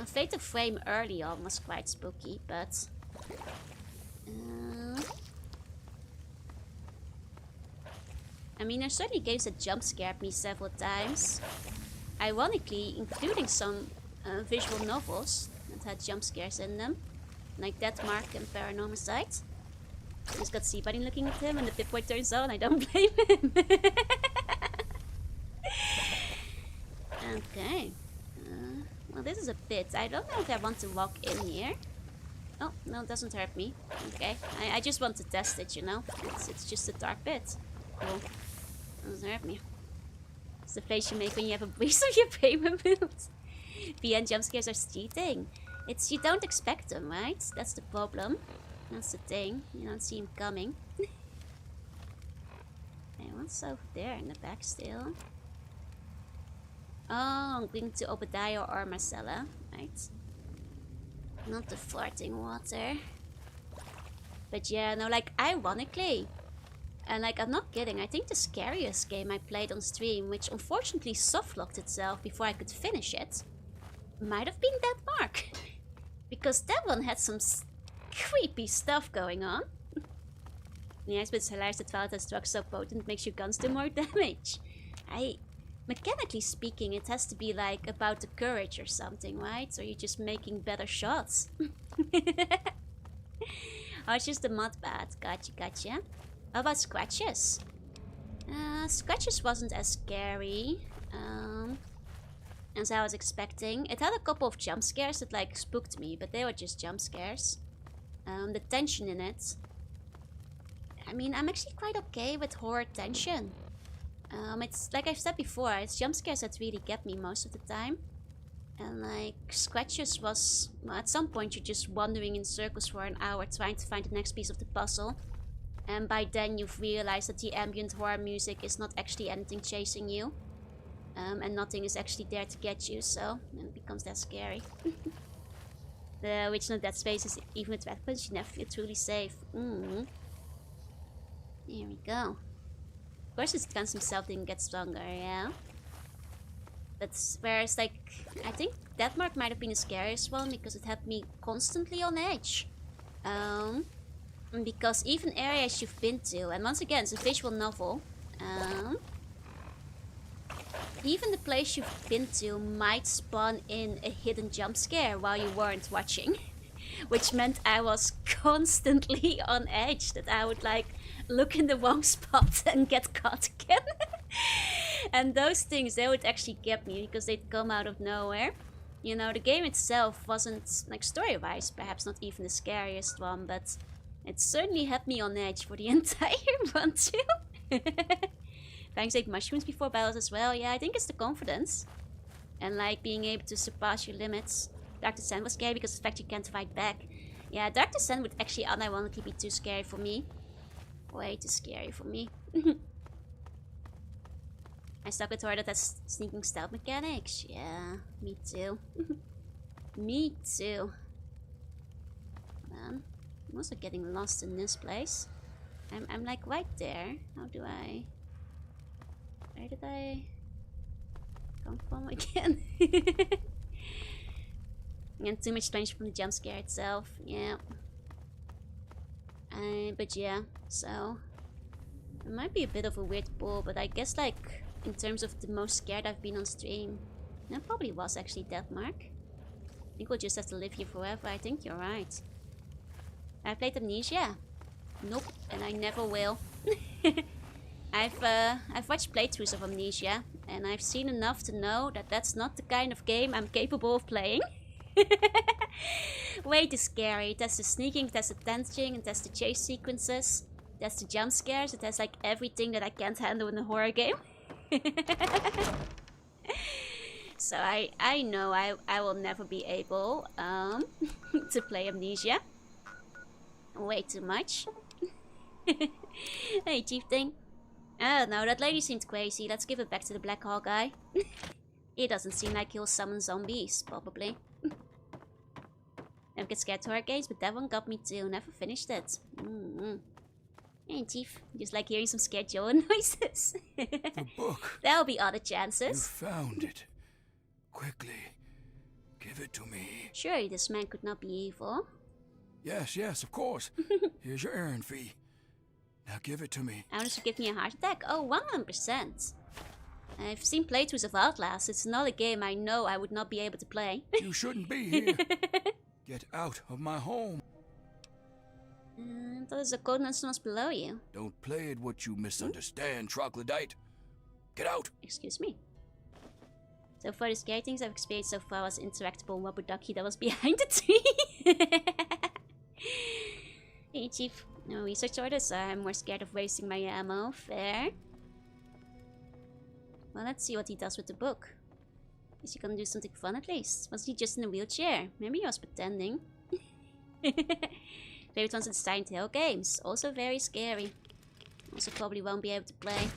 Fatal Frame early on was quite spooky, but... I mean, there's certainly games that jump scared me several times. Ironically, including some visual novels that had jump scares in them. Like Death Mark and Paranormal Sight. He's got Seabody looking at him and the Pip-Boy turns on. I don't blame him. Okay. Well, this is a pit. I don't know if I want to walk in here. Oh, no, it doesn't hurt me. Okay. I just want to test it, you know. It's just a dark pit. Cool. Doesn't hurt me. It's the face you make when you have a breeze of your payment bills. PN jump scares are cheating. It's, you don't expect them, right? That's the problem. That's the thing. You don't see him coming. Okay, what's over there in the back still? Oh, I'm going to Obadiah or Marcella, right? Not the farting water. But yeah, no, like, ironically, and like, I'm not kidding, I think the scariest game I played on stream, which unfortunately softlocked itself before I could finish it, might have been Dead Mark. Because that one had some creepy stuff going on. Yeah, but it's hilarious that Valentine's drugs so potent makes your guns do more damage. Mechanically speaking, it has to be like about the courage or something, right? So you're just making better shots. Oh, it's just the mud bat. Gotcha, gotcha. How about Scratches? Scratches wasn't as scary as I was expecting. It had a couple of jump scares that like spooked me, but they were just jump scares. The tension in it. I mean, I'm actually quite okay with horror tension. It's like I've said before, it's jump scares that really get me most of the time. And like Scratches was, well, at some point you're just wandering in circles for an hour trying to find the next piece of the puzzle. And by then you've realized that the ambient horror music is not actually anything chasing you. And nothing is actually there to get you, so it becomes that scary. The original Dead Space is even with weapons, you never feel truly safe. Here we go. Of course his guns himself didn't get stronger, yeah. That's whereas like, I think Death Mark might have been the scariest one because it had me constantly on edge. Because even areas you've been to, and once again it's a visual novel, even the place you've been to might spawn in a hidden jump scare while you weren't watching. Which meant I was constantly on edge, that I would like look in the wrong spot and get caught again. And those things, they would actually get me because they'd come out of nowhere. You know, the game itself wasn't, like story-wise, perhaps not even the scariest one, but it certainly had me on edge for the entire run too. Thanks, ate mushrooms before battles as well. Yeah, I think it's the confidence. And like being able to surpass your limits. Dark Descent was scary because of the fact you can't fight back. Yeah, Dark Descent would actually unironically be too scary for me. Way too scary for me. I stuck with her that has sneaking stealth mechanics. Yeah, me too. Me too. Man, I'm also getting lost in this place. I'm like right there. How do I... Where did I come from again? Again, too much tension from the jump scare itself. Yeah. But yeah, so it might be a bit of a weird pull, but I guess like in terms of the most scared I've been on stream, that probably was actually Death Mark. I think we'll just have to live here forever. I think you're right. I played Amnesia. Nope, and I never will. I've watched playthroughs of Amnesia, and I've seen enough to know that that's not the kind of game I'm capable of playing. Way too scary. It has the sneaking, it has the tension, it has the chase sequences, it has the jump scares, it has like everything that I can't handle in a horror game. So I know I will never be able to play Amnesia. way too much. Hey, chieftain. Oh no, that lady seemed crazy. Let's give it back to the Black Hawk guy. It doesn't seem like he'll summon zombies, probably. Don't get scared horror games, but that one got me too. Never finished it. Hey, Chief. Just like hearing some scared Joe noises. The book. There'll be other chances. You found it. Quickly. Give it to me. Surely this man could not be evil. Yes, yes, of course. Here's your errand fee. Now give it to me. Honest to give me a heart attack? Oh, 100%. I've seen playthroughs of Outlast. It's another game I know I would not be able to play. You shouldn't be here. Get out of my home. There's a coordinates was below you. Don't play at what you misunderstand, troglodyte. Get out. Excuse me. So far, the scary things I've experienced so far was interactable rubber ducky that was behind the tree. Hey, Chief. No research orders, so I'm more scared of wasting my ammo. Fair. Well, let's see what he does with the book. Is he gonna do something fun at least? Was he just in a wheelchair? Maybe he was pretending. Favorite ones are the Silent Hill games. Also very scary. Also probably won't be able to play.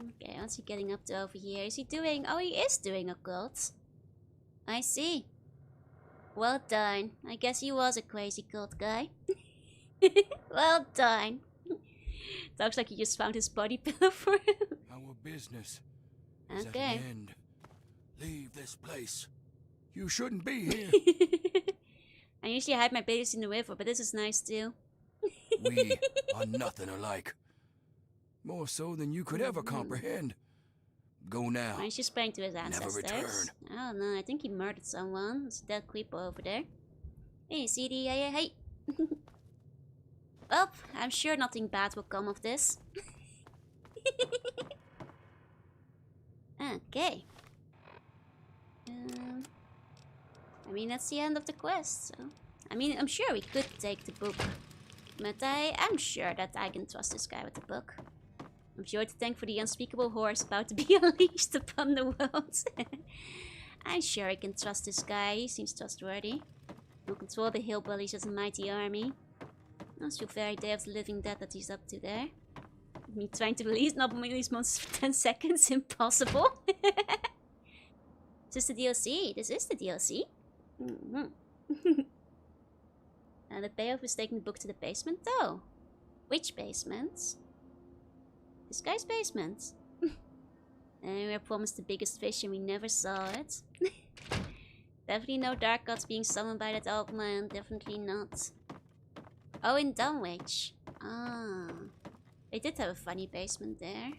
Okay, what's he getting up to over here? Is he doing... Oh, he is doing occult. I see. Well done. I guess he was a crazy cult guy. Well done. Looks like you just found his body pillow for him. Our business is at an end. Leave this place. You shouldn't be here. I usually hide my babies in the river, but this is nice too. We are nothing alike. More so than you could ever comprehend. Go now. Why don't you explain to his ancestors? Never return. Oh no, I think he murdered someone. There's a dead creeper over there. Hey, CD, hey. Well, I'm sure nothing bad will come of this. Okay. I mean, that's the end of the quest, so... I mean, I'm sure we could take the book. But I am sure that I can trust this guy with the book. I'm sure to thank for the unspeakable horrors about to be unleashed upon the world. I'm sure I can trust this guy. He seems trustworthy. He'll control the hillbillies as a mighty army. Not so very Day of the Living Dead that he's up to there. Me trying to release monsters for 10 seconds, impossible. Is this the DLC? This is the DLC. And the payoff is taking the book to the basement though. Which basement? This guy's basement. And we were promised the biggest fish and we never saw it. Definitely no dark gods being summoned by that old man. Definitely not. Oh, in Dunwich. Ah. They did have a funny basement there.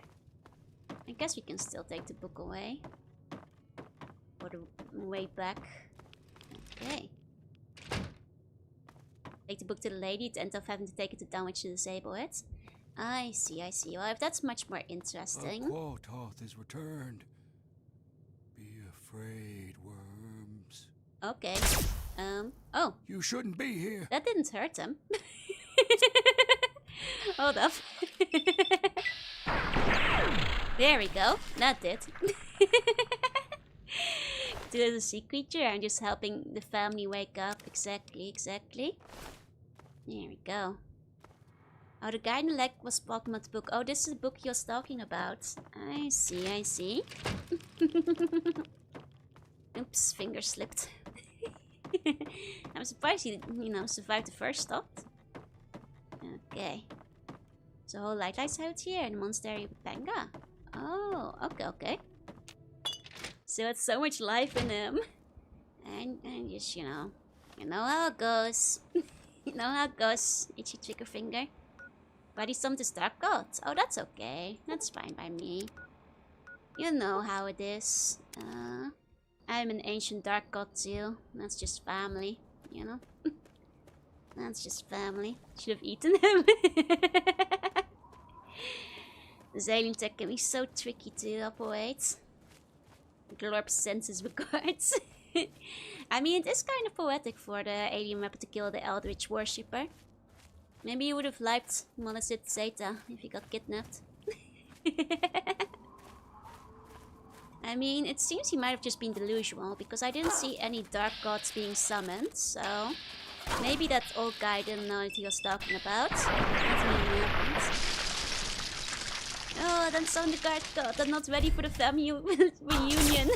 I guess we can still take the book away. Or the way back. Okay. Take the book to the lady to end up having to take it to Dunwich to disable it. I see. Well, if that's much more interesting. Quoth is returned. Be afraid, worms. Okay. Oh. You shouldn't be here. That didn't hurt him. Hold up. There we go. That did. To the sea creature, I'm just helping the family wake up. Exactly. There we go. Oh, the guy in the leg was spoken about the book. Oh, this is the book he was talking about. I see. Oops, finger slipped. I'm surprised he, survived the first stop. Okay. So, whole lighthouse out here in Monastery of Panga. Oh, okay. So it's so much life in him. And just, you know how it goes. You know how it goes. Itchy trigger finger. But he summoned his dark god. Oh, that's okay. That's fine by me. You know how it is. I'm an ancient dark god too. That's just family, you know? That's just family. Should have eaten him. This alien tech can be so tricky to operate. Glorp sends his regards. I mean, it is kind of poetic for the alien weapon to kill the Eldritch worshipper. Maybe he would have liked Mollicet Zeta if he got kidnapped. I mean, it seems he might have just been delusional because I didn't see any dark gods being summoned, so Maybe that old guy didn't know what he was talking about. Nothing even happened. Oh, then some of the guards got. I'm not ready for the family reunion.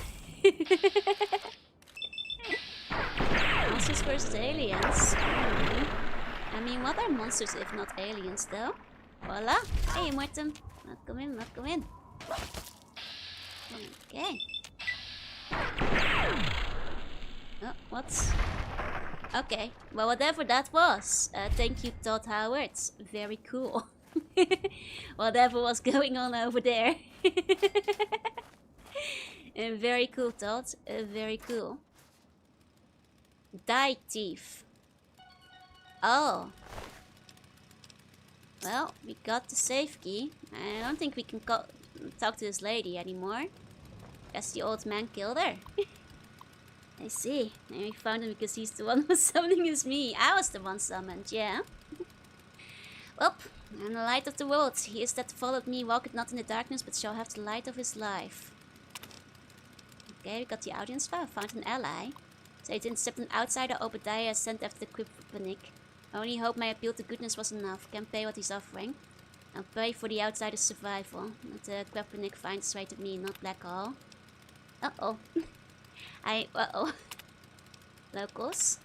Monsters vs. aliens. I mean, what are monsters if not aliens, though? Voila! Hey, Martin. Not come in, not come in. Okay. Oh, what's... Okay, well, whatever that was. Thank you, Todd Howard. Very cool. Whatever was going on over there. Very cool, Todd. Very cool. Die thief. Oh. Well, we got the safe key. I don't think we can talk to this lady anymore. Guess the old man killed her. I see. Maybe we found him because he's the one who was summoning as me. I was the one summoned, yeah. Well, I'm the light of the world. He is that followed me, walketh not in the darkness, but shall have the light of his life. Okay, we got the audience file. Found an ally. So it intercepted an outsider, Obadiah, sent after the Kryptonic. I only hope my appeal to goodness was enough. Can't pay what he's offering. I'll pay for the outsider's survival. But the Kryptonic finds its way to me, not Black Hole. Uh-oh. Uh-oh. Locals.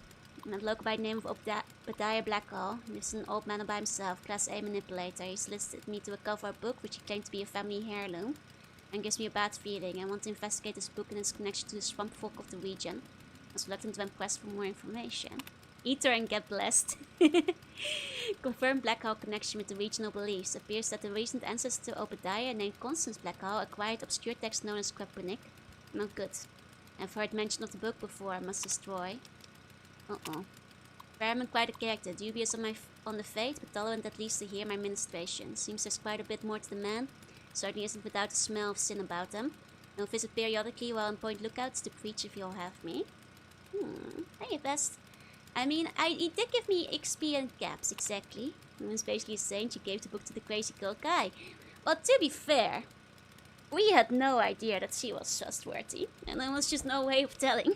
A local by the name of Obadiah Blackhall. He's an old man all by himself, class A manipulator. He's listed me to a cover book which he claimed to be a family heirloom. And gives me a bad feeling. I want to investigate this book and its connection to the swamp folk of the region. I was reluctant when pressed for more information. Eat her and get blessed. Confirmed Blackhall connection with the regional beliefs. Appears that the recent ancestor to Obadiah, named Constance Blackhall, acquired obscure text known as Kryptonic. Not good. I've heard mention of the book before. I must destroy. Uh-oh. Fairman quite a character, dubious on the fate, but tolerant at least to hear my ministration. Seems there's quite a bit more to the man. Certainly isn't without a smell of sin about him. He'll visit periodically while on point lookouts to preach if you'll have me. Hey, best. I mean, he did give me XP and caps, exactly. He was basically saying she gave the book to the crazy girl guy. But to be fair, we had no idea that she was trustworthy. And there was just no way of telling.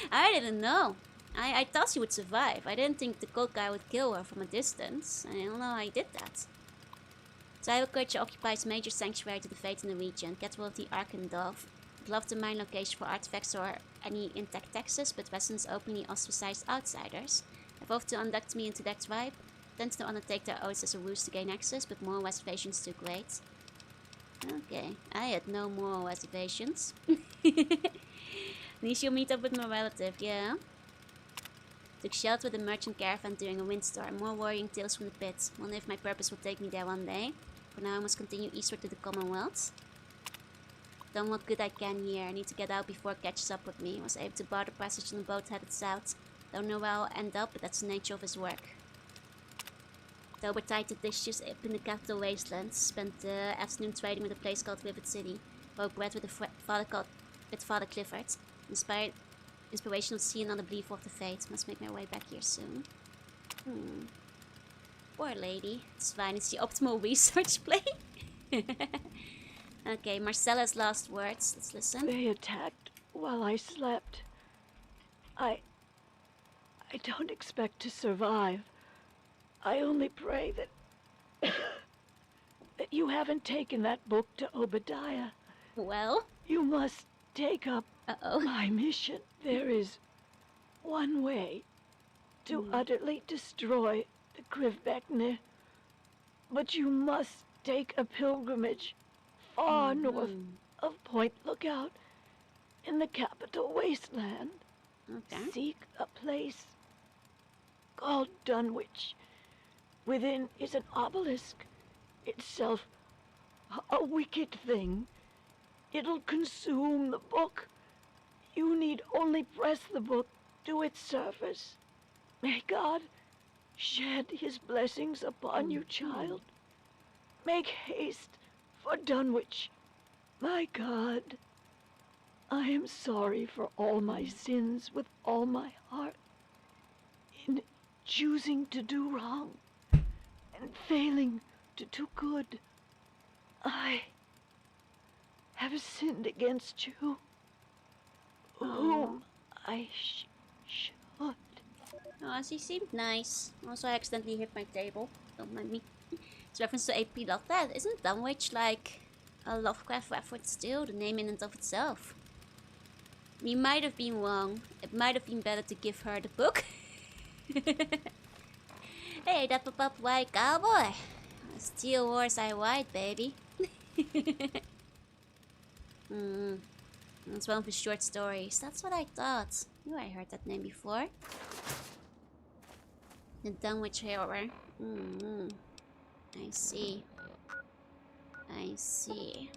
I didn't know. I thought she would survive. I didn't think the cold guy would kill her from a distance. I don't know how he did that. Tribal culture occupies major sanctuary to the fate in the region. Capital of the Arkendorf. Love the mine location for artifacts or any intact texts, but residents openly ostracize outsiders. Have offered to induct me into their tribe. Tend to undertake their oaths as a ruse to gain access, but moral reservations too great. Okay, I had no moral reservations. Niche, you'll meet up with my relative, yeah? Took shelter with a merchant caravan during a windstorm. More worrying tales from the pit. Wonder if my purpose will take me there one day. For now I must continue eastward to the Commonwealth. Done what good I can here. I need to get out before it catches up with me. Was able to bar the passage on the boat headed south. Don't know where I'll end up, but that's the nature of his work. October tied to dishes up in the capital Wasteland. Spent the afternoon trading with a place called Rivet City. Broke bread with Father Clifford. Inspirational to see another belief of the fate. Must make my way back here soon. Poor lady. It's fine, it's the optimal research play. Okay, Marcella's last words. Let's listen. They attacked while I slept. I don't expect to survive. I only pray that that you haven't taken that book to Obadiah. Well? You must take up my mission. There is one way to utterly destroy the Krivbekne, but you must take a pilgrimage far north of Point Lookout in the capital Wasteland. Okay. Seek a place called Dunwich. Within is an obelisk, itself a wicked thing. It'll consume the book. You need only press the book to its surface. May God shed his blessings upon you, child. Make haste for Dunwich. My God, I am sorry for all my sins with all my heart. In choosing to do wrong and failing to do good, I have sinned against you, whom I should Oh, she seemed nice. Also, I accidentally hit my table. Don't mind me. It's reference to A.P. Lovecraft. Isn't Dunwich like a Lovecraft reference too? The name in and of itself. We might have been wrong. It might have been better to give her the book. Hey, that pop-up white cowboy. Steel horse I ride, baby. It's one of his short stories. That's what I thought. Knew I heard that name before. The Dunwich Horror. I see. I see.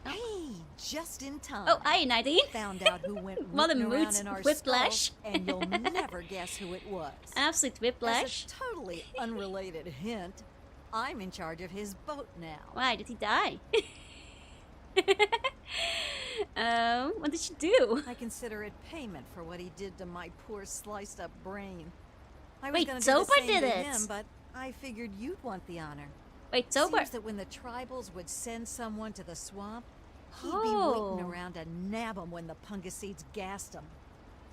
Hey, just in time. Oh, hi, Nadine. Found out who went What a rooting mood around in our whiplash. skulls, and you'll never guess who it was. Absolute whiplash. As a totally unrelated hint, I'm in charge of his boat now. Why did he die? What did she do? I consider it payment for what he did to my poor sliced up brain. I was Wait, gonna do the Tobar same did to it. him, but I figured you'd want the honor. Wait, Tobar. Seems that when the tribals would send someone to the swamp, he'd be Oh. waiting around to nab him when the Pungaseeds gassed him.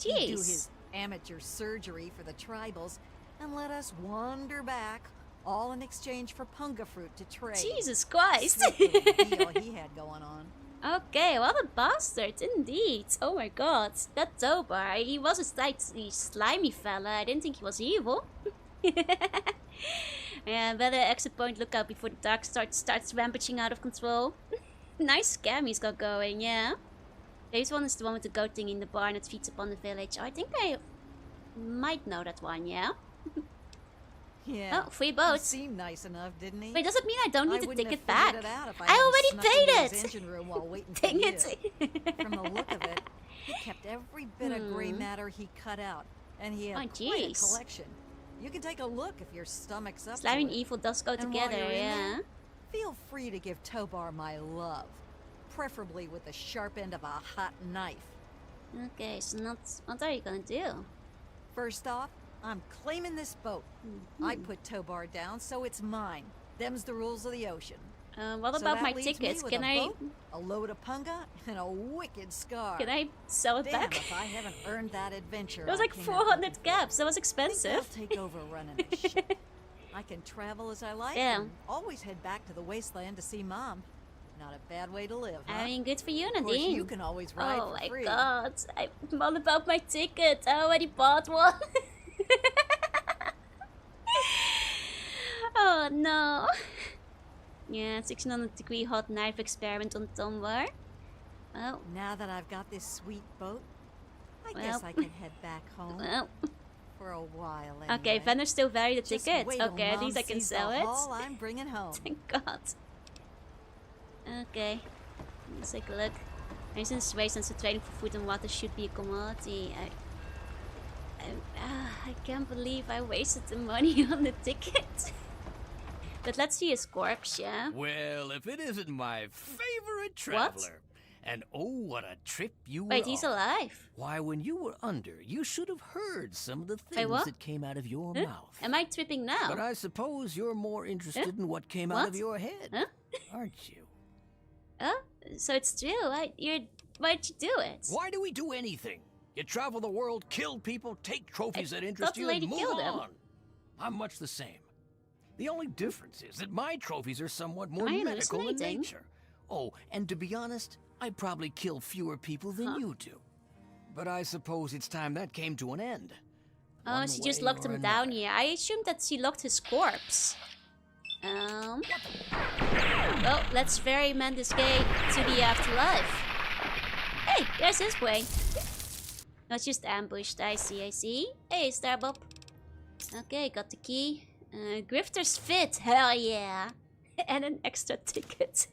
He'd do Jeez. his amateur surgery for the tribals and let us wander back, all in exchange for punga fruit to trade. Jesus Christ. Sweet little deal he had going on. Okay, what a bastard, indeed. Oh my god. That Tobar, he was a slightly slimy fella. I didn't think he was evil. Yeah, better exit point look out before the dark starts rampaging out of control. Nice scam he's got going, yeah. This one is the one with the goat thing in the barn that feeds upon the village. I think I might know that one, yeah? Yeah. Oh, free He boats. seemed nice enough, didn't he? Wait, does it mean I don't need the wouldn't ticket have back? figured it out if I hadn't already snuck paid into it! his engine room while waiting for Dang you. it! From the look of it, he kept every bit of gray matter he cut out, and he had Oh, quite a jeez. collection. You can take a look if your stomach's up Slime to and it. evil does go And while together, you're in yeah. there, feel free to give Tobar my love, preferably with the sharp end of a hot knife. Okay, so what are you gonna do? First off, I'm claiming this boat. I put Tobar down, so it's mine. Them's the rules of the ocean. What So about that my leaves me tickets? with Can a I boat, a load of punga, and a wicked scar. can I sell it Damn back? if I haven't earned that adventure. It was I like came out 400 looking caps. That was for. expensive. I'll take over running the ship. I can travel as I like. Yeah. And always head back to the Wasteland to see Mom. Not a bad way to live, huh? I mean, good for you, Of course, Nadine. you can always ride Oh for my free. god, I'm all about my ticket. I already bought one. Oh no. Yeah, 1600-degree hot knife experiment on Tumblr. Well, Now that I've got this sweet boat, I Well. guess I can head back home well. for a while. Okay, anyway. Vendor still value the Just ticket. wait till Okay, at Mom least I can sees sell the it. haul I'm bringing home. Thank God. Okay, let's take a look. And since Wasteland, so trading for food and water should be a commodity. I can't believe I wasted the money on the ticket. But let's see his corpse, yeah? Well, if it isn't my favorite traveler. And oh, what a trip you were Wait, he's on. alive. Why, when you were under, you should have heard some of the Wait, things what? that came out of your Huh? mouth. Am I tripping now? But I suppose you're more interested Huh? in what came out What? of your head, Huh? aren't you? So it's true. Why'd you do it? Why do we do anything? You travel the world, kill people, take trophies that thought interest the you, lady and move killed him. on. I'm much the same. The only difference is that my trophies are somewhat more Am I medical in hallucinating? nature. Oh, and to be honest, I probably kill fewer people than you do. But I suppose it's time that came to an end. Oh, One she just way locked or him down another. here. I assumed that she locked his corpse. Well, let's ferryman this guy to the afterlife. Hey, there's his way. Not just ambushed. I see. Hey, Starbob. Okay, got the key. Grifter's fit. Hell yeah. And an extra ticket.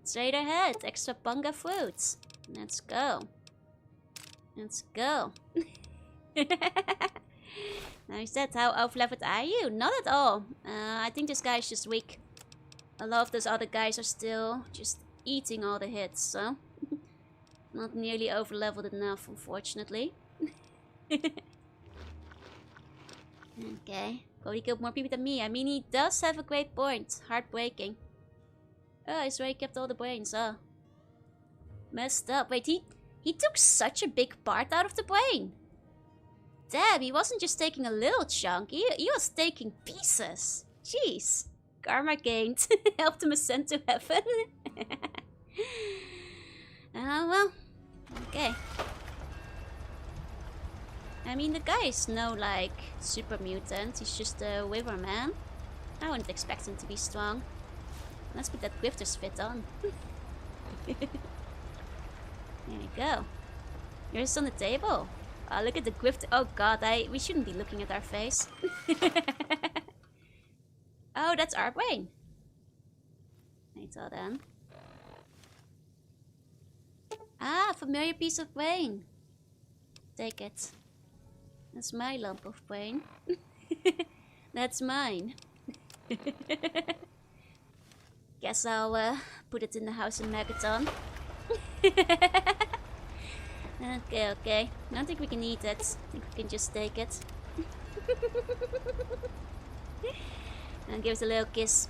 Straight ahead. Extra punga fruits. Let's go. Now is that how overleveled are you? Not at all. I think this guy is just weak. A lot of those other guys are still just eating all the hits, so not nearly overleveled enough, unfortunately. Okay, probably killed more people than me. I mean, he does have a great point. Heartbreaking. Oh, he's already kept all the brains. Oh, messed up. Wait, he He took such a big part out of the brain. Damn, he wasn't just taking a little chunk, he was taking pieces. Jeez. Karma gained. Helped him ascend to heaven. Well. Okay. I mean, the guy is no, like, super mutant. He's just a wyvern man. I wouldn't expect him to be strong. Let's put that grifter's fit on. There you go. Yours on the table. Oh, look at the grifter. Oh god, we shouldn't be looking at our face. Oh, that's our brain. Wait till then. Ah, familiar piece of brain. Take it. That's my lump of brain. That's mine. Guess I'll put it in the house in Megaton. Okay. I don't think we can eat it. I think we can just take it. And give it a little kiss.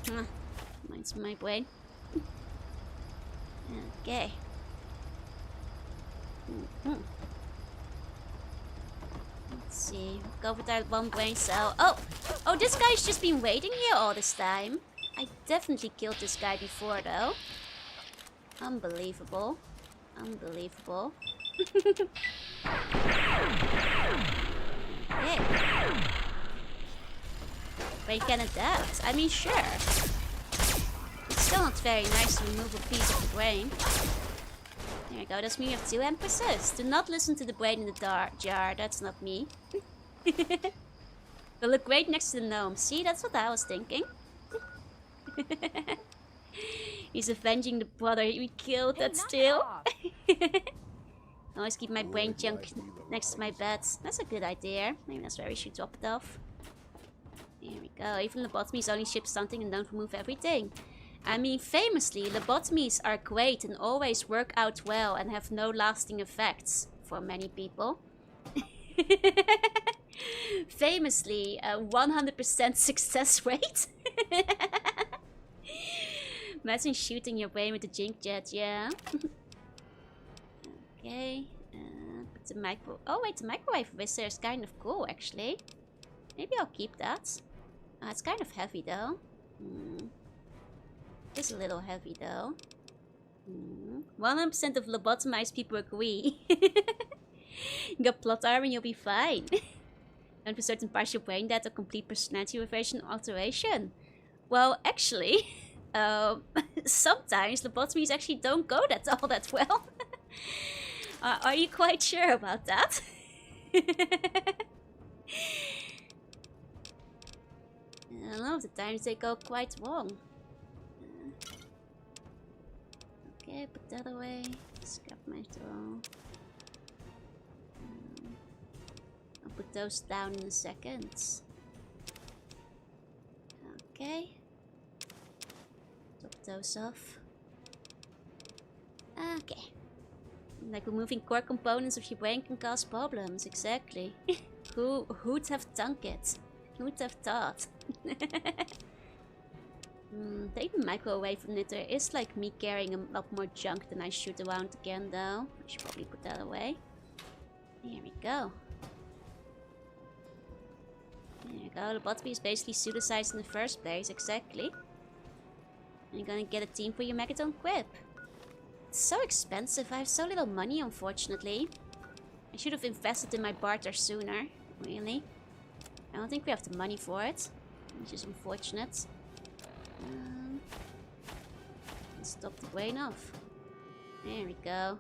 Mine's my brain. Okay. Let's see. Go with that one brain cell. Oh, this guy's just been waiting here all this time. I definitely killed this guy before, though. Unbelievable. Unbelievable. Yeah. Brain can adapt. I mean, sure. It's still not very nice to remove a piece of the brain. There we go. That's me with 2 emphasis. Do not listen to the brain in the jar. That's not me. Will look great next to the gnome. See, that's what I was thinking. He's avenging the brother we killed. That's still. Always keep my brain chunk next to my bed. That's a good idea. Maybe that's where we should drop it off. Here we go. Even lobotomies only ship something and don't remove everything. I mean, famously, lobotomies are great and always work out well and have no lasting effects for many people. Famously, a 100% success rate. Imagine shooting your brain with a jink jet, yeah. Okay. Put the micro. Oh wait, the microwave whistler is kind of cool, actually. Maybe I'll keep that. It's kind of heavy, though. It's a little heavy, though. 100% of lobotomized people agree. You got plot armor and you'll be fine. And for certain partial brain death or complete personality reversion alteration. Well, actually, sometimes lobotomies actually don't go all that well. Are you quite sure about that? A lot of the times they go quite wrong. Okay, put that away. Scrap my throw. I'll put those down in a second. Okay. Top those off. Okay. Like removing core components of your brain can cause problems, exactly. Who'd have thunk it? Who'd have thought? Take the microwave emitter is like me carrying a lot more junk than I shoot around again, though. I should probably put that away. Here we go. There we go. Lobotomy is basically suicide in the first place, exactly. And you're gonna get a team for your Megaton Quip. It's so expensive. I have so little money, unfortunately. I should have invested in my barter sooner. Really. I don't think we have the money for it. Which is unfortunate. Let's top the brain off. There we go.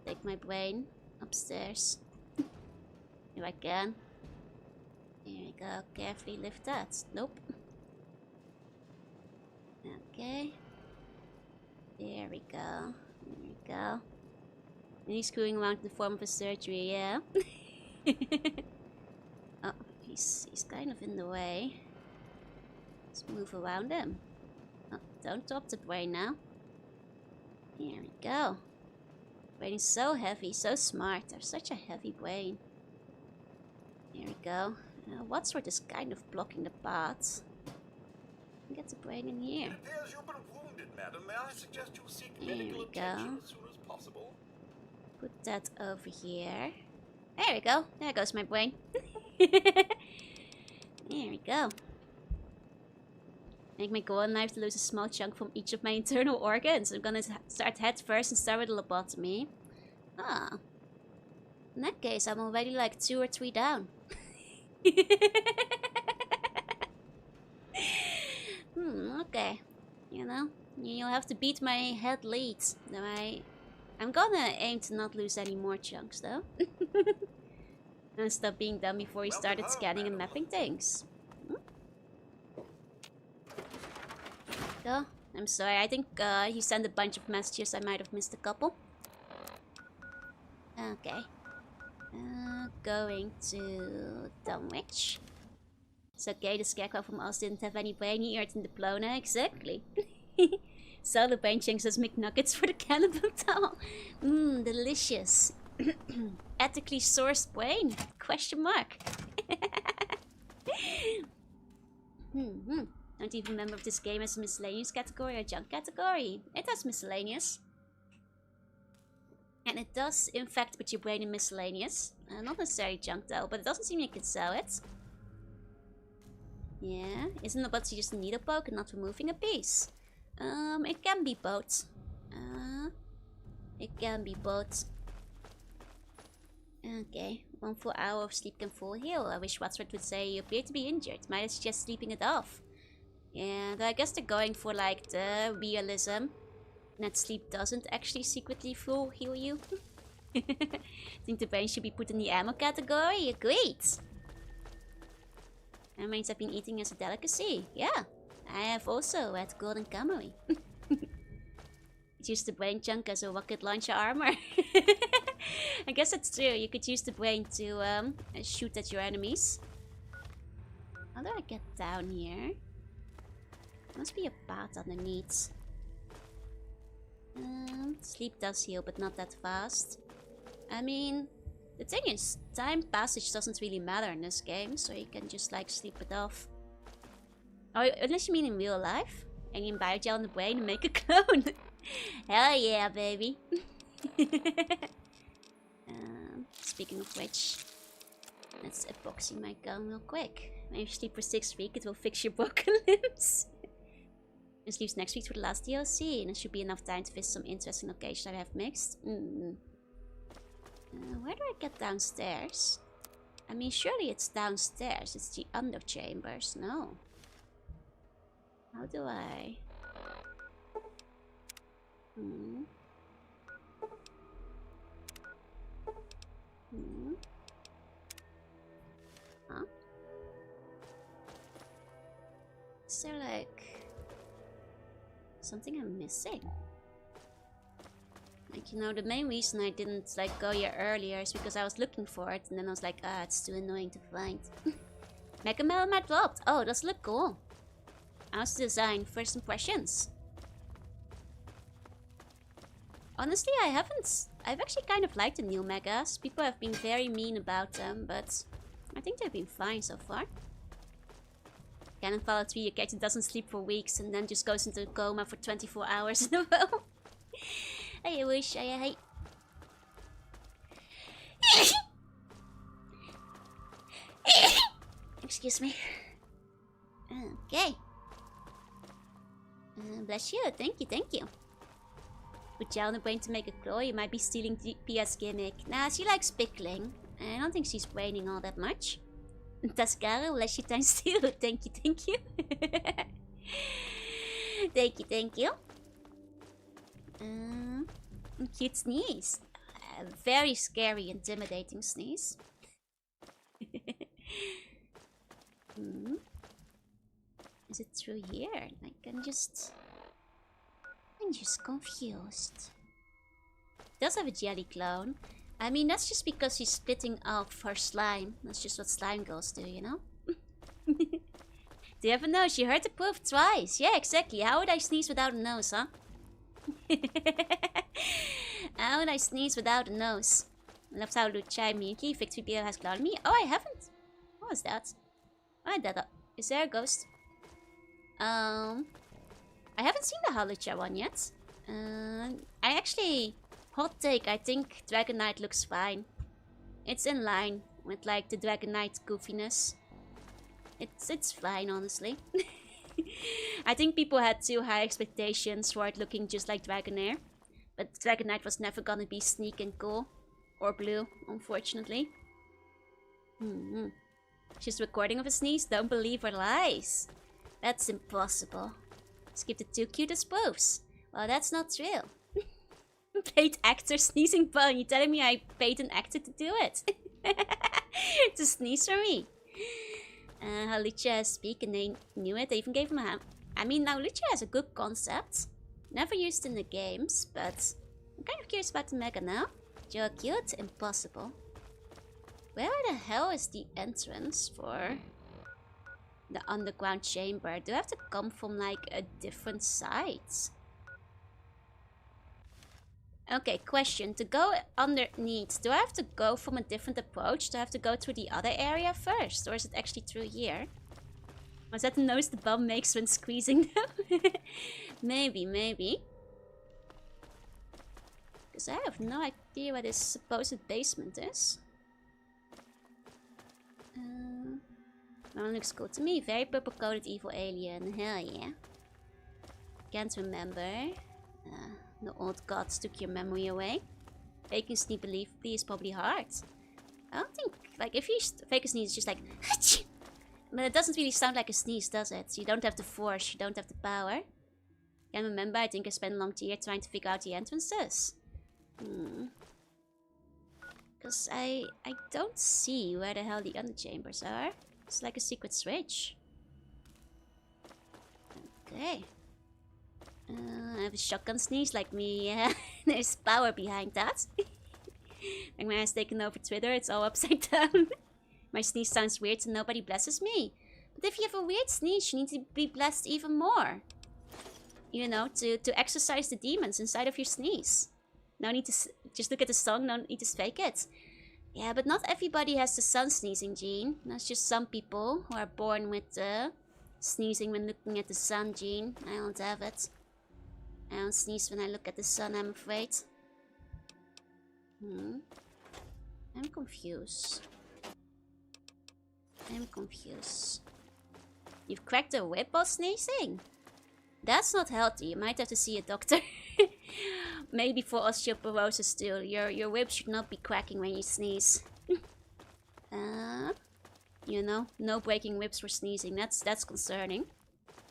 Take my brain upstairs. If I can. There we go. Carefully lift that. Nope. Okay. There we go. There we go. And he's screwing around in the form of a surgery, yeah? Oh, he's kind of in the way. Let's move around him. Oh, don't top the brain now. Here we go. Brain is so heavy, so smart. They're such a heavy brain. Here we go. Wadsworth is kind of blocking the path. Get the brain in here. It appears you've been wounded, madam. May I suggest you seek Here medical we attention go. as soon as possible? Put that over here. There we go. There goes my brain. There we go. Make my goal in life to lose a small chunk from each of my internal organs. I'm gonna start head first and start with a lobotomy. Ah. In that case, I'm already like 2 or 3 down. Okay. You know, you'll have to beat my head lead. I'm gonna aim to not lose any more chunks though. And stop being dumb before he started scanning and mapping things. Oh, I'm sorry. I think he sent a bunch of messages. I might have missed a couple. Okay. Going to Dunwich. It's okay, the scarecrow from Oz didn't have any brain, he eaten the Plona, exactly. So the brain chunks as McNuggets for the cannibal towel. Mmm, delicious. Ethically sourced brain? Question mark. Don't even remember if this game has a miscellaneous category or junk category. It has miscellaneous. And it does infect with your brain in miscellaneous. Not necessarily junk though, but it doesn't seem like you can sell it. Yeah, isn't the buttsy just a needle poke and not removing a piece? It can be both. It can be both. Okay, 1 full hour of sleep can full heal. I wish Watsworth would say you appear to be injured. Might suggest sleeping it off. Yeah, I guess they're going for like the realism. That sleep doesn't actually secretly full heal you. Think the brain should be put in the ammo category? Agreed. That means I've been eating as a delicacy. Yeah, I have also at Golden Camry. Use the brain chunk as a rocket launcher armor. I guess that's true. You could use the brain to shoot at your enemies. How do I get down here? Must be a path underneath. Sleep does heal, but not that fast. I mean, the thing is, time passage doesn't really matter in this game, so you can just like sleep it off. Oh, unless you mean in real life? And you can biogel in the brain and make a clone. Hell yeah, baby. Speaking of which, let's epoxy my gun real quick. When you sleep for 6 weeks, it will fix your broken limbs. And sleeps next week for the last DLC, and it should be enough time to visit some interesting locations I have mixed. Where do I get downstairs? I mean, surely it's downstairs. It's the underchambers. No. How do I? Huh? Is there like something I'm missing? Like, you know, the main reason I didn't like go here earlier is because I was looking for it, and then I was like, it's too annoying to find. Mega Melon mat dropped. Oh, does look cool. How's the design? First impressions? Honestly, I've actually kind of liked the new Megas. People have been very mean about them, but I think they've been fine so far. Cannon Follow 3, your character doesn't sleep for weeks and then just goes into a coma for 24 hours in a row. I wish I... Excuse me. Okay. Bless you. Thank you, thank you. Put gel in the brain to make a claw. You might be stealing the PS gimmick. Nah, she likes pickling. I don't think she's braining all that much. Tascara, bless you times 2. Thank you, thank you. Thank you, thank you. Cute sneeze. Very scary, intimidating sneeze. Is it through here? Like, I'm just confused. It does have a jelly clone. I mean, that's just because she's splitting off her slime. That's just what slime girls do, you know? Do you ever know? She heard the proof twice. Yeah, exactly. How would I sneeze without a nose, huh? How would I sneeze without a nose? I loved how Lucia immediately Victory Beer has clowned me. Oh, I haven't. What was that? Oh, that is there a ghost? I haven't seen the Halucha one yet. I Hot take, I think Dragon Knight looks fine. It's in line with like the Dragon Knight goofiness. It's fine, honestly. I think people had too high expectations for it looking just like Dragonair. But Dragon Knight was never gonna be Sneak and cool. Or blue, unfortunately. She's recording of a sneeze? Don't believe her lies. That's impossible. Skip the two cutest poofs. Well, that's not true. Paid actor sneezing bone. You telling me I paid an actor to do it? To sneeze for me. How Lucia speak and they knew it. They even gave him a hand. I mean, now Lucia has a good concept. Never used in the games, but I'm kind of curious about the mega now. You're cute? Impossible. Where the hell is the entrance for the underground chamber? Do I have to come from like a different side? Okay, question. To go underneath, do I have to go from a different approach? Do I have to go through the other area first? Or is it actually through here? Was that the noise the bum makes when squeezing them? Maybe. Because I have no idea where this supposed basement is. That one looks cool to me. Very purple-coated evil alien. Hell yeah. Can't remember. The old gods took your memory away. Fake a sneeze believably is probably hard. I don't think, like, if you fake a sneeze, it's just like, Hach! But it doesn't really sound like a sneeze, does it? You don't have the force, you don't have the power. Can't remember, I think I spent a long time trying to figure out the entrances. Because I don't see where the hell the underchambers are. It's like a secret switch. Okay. I have a shotgun sneeze like me, yeah. There's power behind that. Like my ass taken over Twitter, it's all upside down. My sneeze sounds weird so nobody blesses me. But if you have a weird sneeze, you need to be blessed even more. You know, to exorcise the demons inside of your sneeze. No need to just look at the song, no need to fake it. Yeah, but not everybody has the sun sneezing gene. That's just some people who are born with sneezing when looking at the sun gene. I don't have it. I don't sneeze when I look at the sun, I'm afraid. I'm confused. You've cracked a whip while sneezing? That's not healthy. You might have to see a doctor. Maybe for osteoporosis too. Your whip should not be cracking when you sneeze. You know, no breaking whips for sneezing. That's concerning.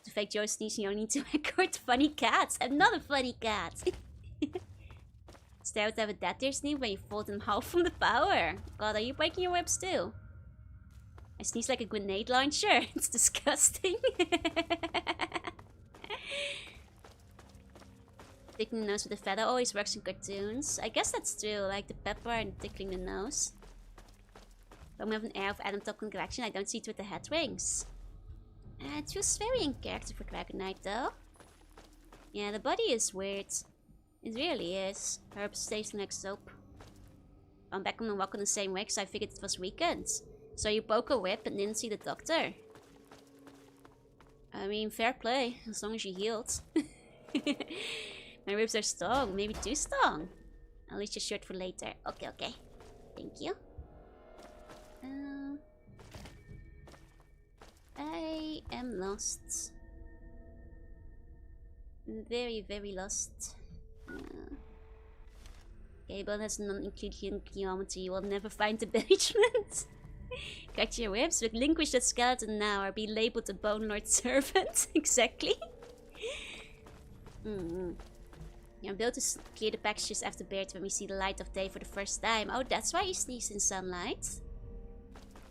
To fake Joe sneezing, you need to record funny cats. I'm not a funny cat. Stare to have a dead deer sneeze when you fold them half from the power. God, are you breaking your whips too? I sneeze like a grenade launcher. It's disgusting. Tickling the nose with a feather always works in cartoons. I guess that's true, like the pepper and tickling the nose. But we have an air of Adam Top correction. I don't see it with the head rings. It feels very in character for Dragon Knight though. Yeah, the body is weird. It really is. Herbs tasting like soap. I'm back on the walk on the same way because I figured it was weekend. So you poke a whip and didn't see the doctor. I mean, fair play, as long as you healed. My ribs are strong, maybe too strong. I'll leave your shirt for later. Okay. Thank you. I am lost. Very, very lost. Cable has non-included geometry. You will never find the basement. Catch your whips, relinquish that skeleton now or be labeled a Bone Lord servant. Exactly. You're built to clear the packages after beard when we see the light of day for the first time. Oh, that's why you sneeze in sunlight?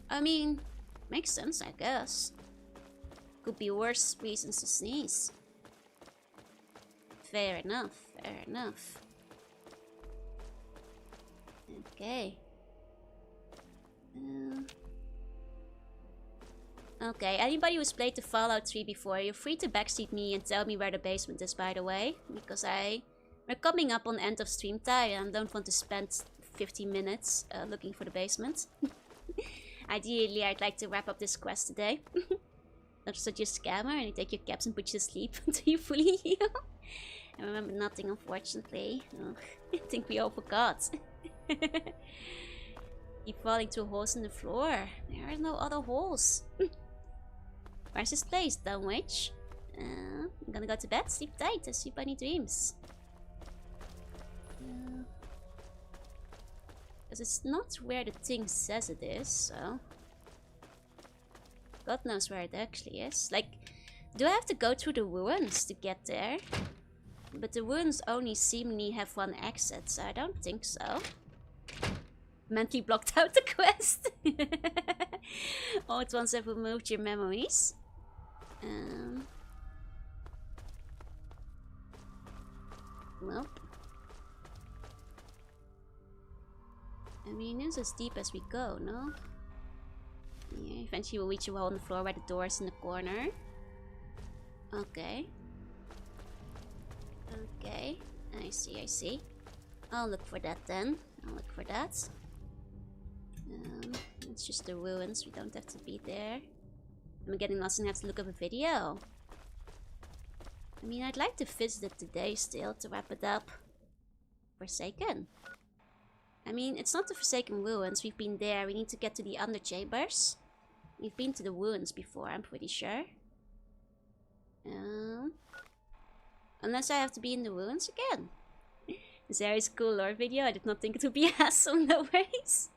I mean, makes sense, I guess. Could be worse reasons to sneeze. Fair enough. Okay. Okay, anybody who's played the Fallout 3 before, you're free to backseat me and tell me where the basement is, by the way. Because we're coming up on end of stream time and I don't want to spend 50 minutes looking for the basement. Ideally, I'd like to wrap up this quest today. Not just a scammer and you take your caps and put you to sleep until you fully heal. I remember nothing, unfortunately. Ugh, I think we all forgot. Keep falling to holes in the floor. There are no other holes. Where's this place, dumb witch? I'm gonna go to bed, sleep tight, and sleep any dreams. Because it's not where the thing says it is, so... God knows where it actually is. Like, do I have to go through the ruins to get there? But the ruins only seemingly have one exit, so I don't think so. Mentally blocked out the quest. All at once have removed your memories. Nope. I mean, it's as deep as we go, no? Yeah, eventually we'll reach a hole on the floor where the door is in the corner. Okay. Okay. I see, I see. I'll look for that then. I'll look for that. It's just the ruins. We don't have to be there. I'm getting lost and have to look up a video. I mean, I'd like to visit it today still to wrap it up. Forsaken. I mean, it's not the Forsaken ruins. We've been there. We need to get to the underchambers. We've been to the ruins before, I'm pretty sure. Unless I have to be in the ruins again. This area is a cool lore video. I did not think it would be a hassle, no worries.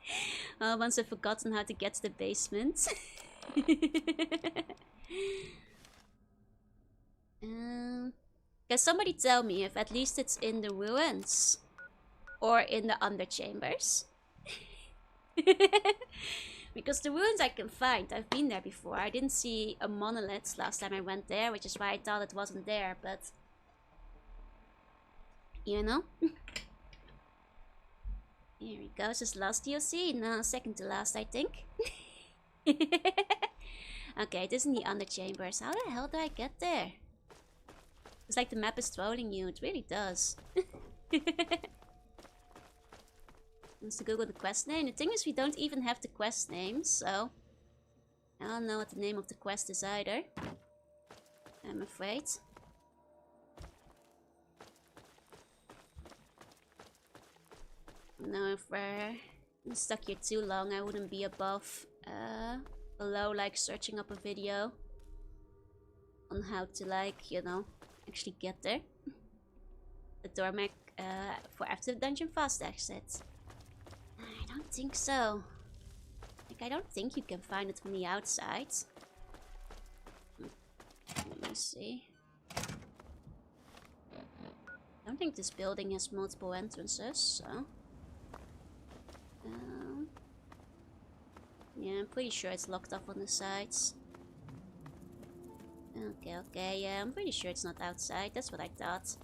Once I've forgotten how to get to the basement. Can somebody tell me if at least it's in the ruins? Or in the underchambers? Because the ruins I can find, I've been there before. I didn't see a monolith last time I went there, which is why I thought it wasn't there, but... You know? Here we go, it's just last DLC. No, second to last, I think. Okay, it is in the underchambers. How the hell do I get there? It's like the map is trolling you, it really does. Wants to Google the quest name. The thing is, we don't even have the quest name, so... I don't know what the name of the quest is either. I'm afraid. No, if we're stuck here too long, I wouldn't be below, like, searching up a video on how to, like, you know, actually get there. The doormat for after the dungeon fast exit. I don't think so. Like, I don't think you can find it from the outside. Let me see. I don't think this building has multiple entrances, so... yeah, I'm pretty sure it's locked off on the sides. Okay, yeah, I'm pretty sure it's not outside. That's what I thought.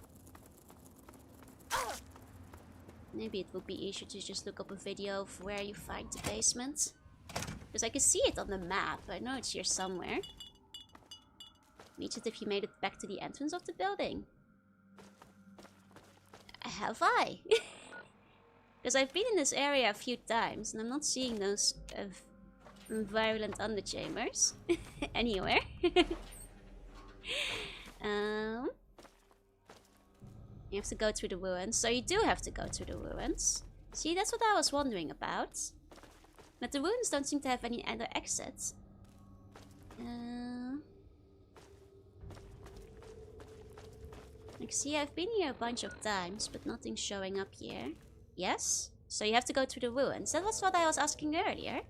Maybe it would be easier to just look up a video of where you find the basement. Because I can see it on the map. I know it's here somewhere. Reach it if you made it back to the entrance of the building. Have I? Because I've been in this area a few times and I'm not seeing those virulent underchambers anywhere. You have to go through the ruins. So you do have to go through the ruins. See, that's what I was wondering about. But the ruins don't seem to have any other exits. Like, see, I've been here a bunch of times, but nothing's showing up here. Yes? So you have to go through the ruins. That was what I was asking earlier.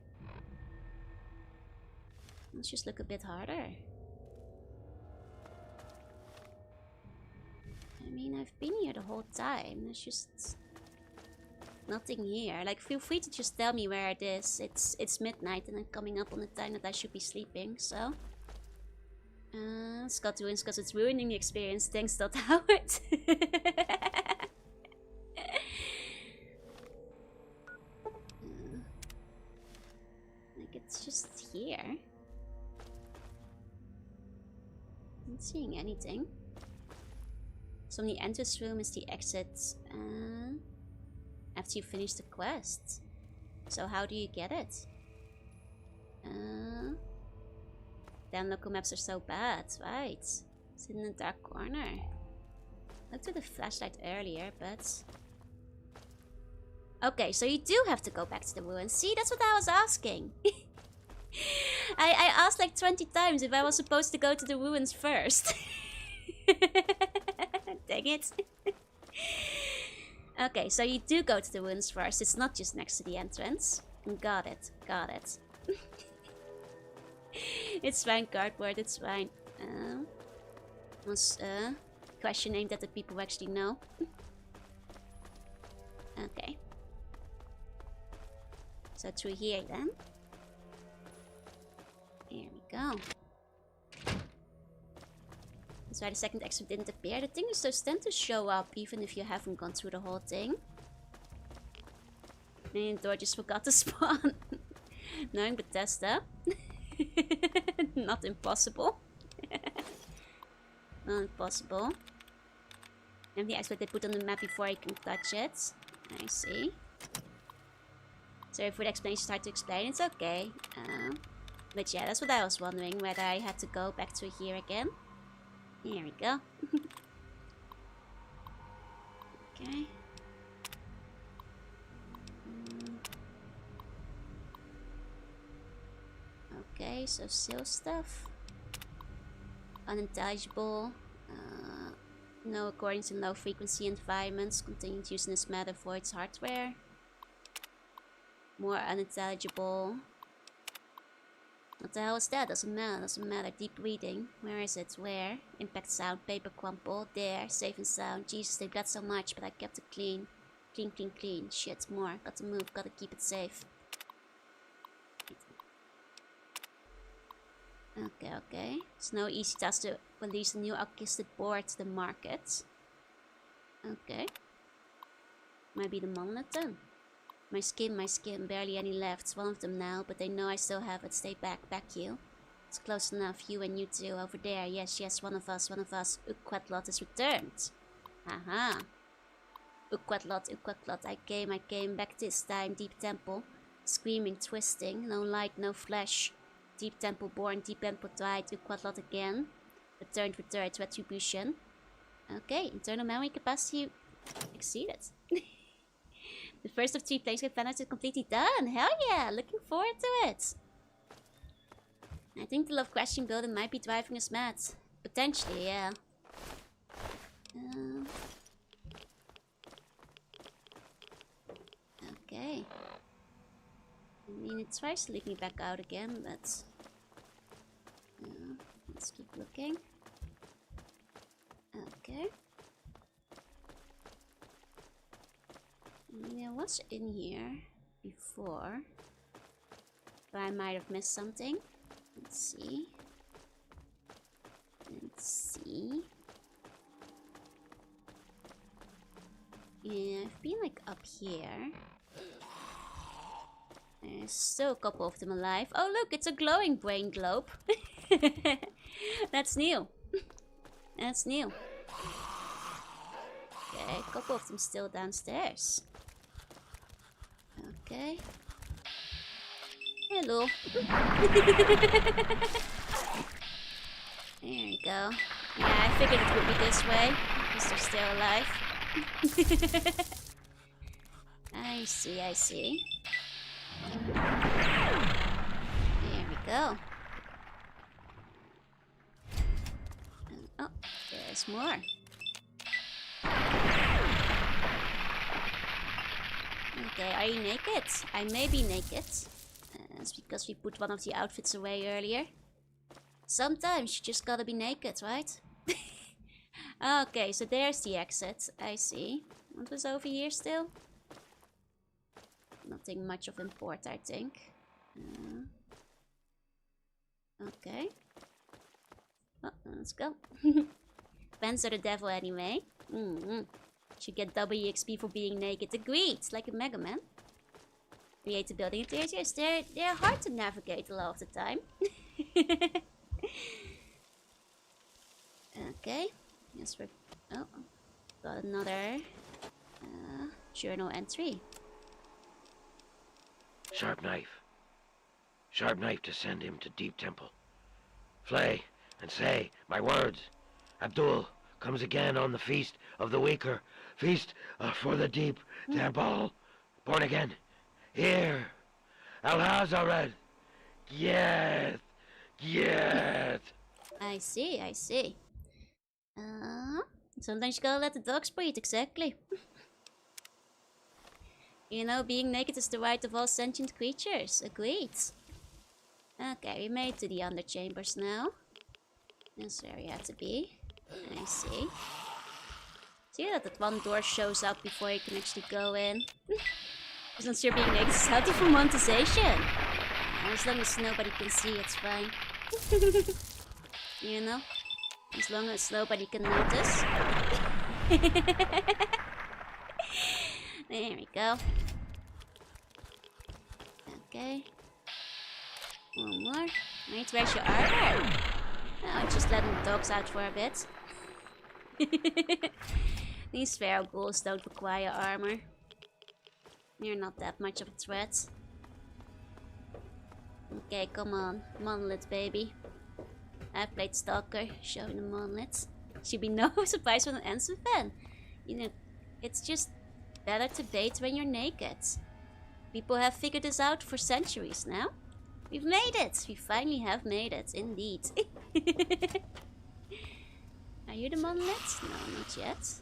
Let's just look a bit harder. I mean, I've been here the whole time. There's just nothing here. Like, feel free to just tell me where it is. It's midnight and I'm coming up on the time that I should be sleeping, so... Scott wins because it's ruining the experience. Thanks, Dot Howard. Like, it's just here. Not seeing anything. So the entrance room is the exit after you finish the quest. So how do you get it? Damn, local maps are so bad, right? It's in the dark corner. looked at the flashlight earlier, but... Okay, so you do have to go back to the ruins. See, that's what I was asking. I asked like 20 times if I was supposed to go to the ruins first. Dang it. Okay, so you do go to the ruins first. It's not just next to the entrance. Got it, got it. It's fine, cardboard, it's fine. Was question aimed at the people who actually know. Okay. So through here then. Here we go. That's why the second exit didn't appear. The thing is, those tend to show up even if you haven't gone through the whole thing. And the door just forgot to spawn. Knowing Bethesda. Not impossible. Not impossible. And the expert they put on the map before you can touch it. I see. Sorry for the explanation, hard to explain. It's okay. But yeah, that's what I was wondering, whether I had to go back to here again. Here we go. Okay. Okay, so still stuff. Unintelligible. No according to low frequency environments. Continued use in this matter voids hardware. More unintelligible. What the hell is that? Doesn't matter, doesn't matter. Deep reading. Where is it? Where? Impact sound, paper crumple. There, safe and sound. Jesus, they've got so much, but I kept it clean. Clean, clean, clean. Shit, more. Gotta move, gotta keep it safe. Okay, okay. It's no easy task to release a new acoustic board to the market. Okay. Might be the monolith then. My skin, barely any left. It's one of them now, but they know I still have it. Stay back, back you. It's close enough, you and you two, over there. Yes, yes, one of us. Uquatlot is returned. Haha. Uquatlot. I came back this time. Deep temple. Screaming, twisting. No light, no flesh. Deep temple born, deep temple died. Uquatlot again. Returned, retribution. Okay, internal memory capacity exceeded. The first of 3 planescape fanarts is completely done. Hell yeah, looking forward to it. I think the love question building might be driving us mad. Potentially, yeah. Okay. I mean, it tries to lead me back out again, but... let's keep looking. Okay. I mean, I was in here before, but I might have missed something. Let's see. Let's see. Yeah, I've been like up here. There's still a couple of them alive. Oh look, it's a glowing brain globe. That's new. That's new. Okay, a couple of them still downstairs. Okay. Hello. There you go. Yeah, I figured it would be this way, because they're still alive. I see, I see. There we go. Oh, there's more. Okay, are you naked? I may be naked. It's because we put one of the outfits away earlier. Sometimes you just gotta be naked, right? Okay, so there's the exit. I see. What was over here still? Nothing much of import, I think. Okay. Oh, let's go. Pants are the devil anyway. Should get double EXP for being naked. Agreed. Like a Mega Man. Create the building interiors. Yes, they're hard to navigate a lot of the time. Okay. Yes, we're... Oh. Got another... journal entry. Sharp knife. Sharp knife to send him to Deep Temple. Flay and say my words. Abdul, comes again on the feast of the weaker. Feast for the deep temple. Born again. Here. Alhazared. Yes. Yes. I see, I see. Sometimes you gotta let the dogs breathe, exactly. You know, being naked is the right of all sentient creatures. Agreed. Okay, we made it to the underchambers now. That's where we have to be. I see. See that one door shows up before you can actually go in. Because I'm sure being naked is healthy for monetization. As long as nobody can see, it's fine. You know? As long as nobody can notice. There we go. Okay. One more. Right, where's your armor? Oh, just letting the dogs out for a bit. These feral ghouls don't require armor. You're not that much of a threat. Okay, come on. Monolith, baby. I've played Stalker, showing the monoliths. Should be no surprise when it ends with Ben. You know, it's just better to bait when you're naked. People have figured this out for centuries now. We've made it! We finally have made it, indeed. Are you the monolith? No, not yet.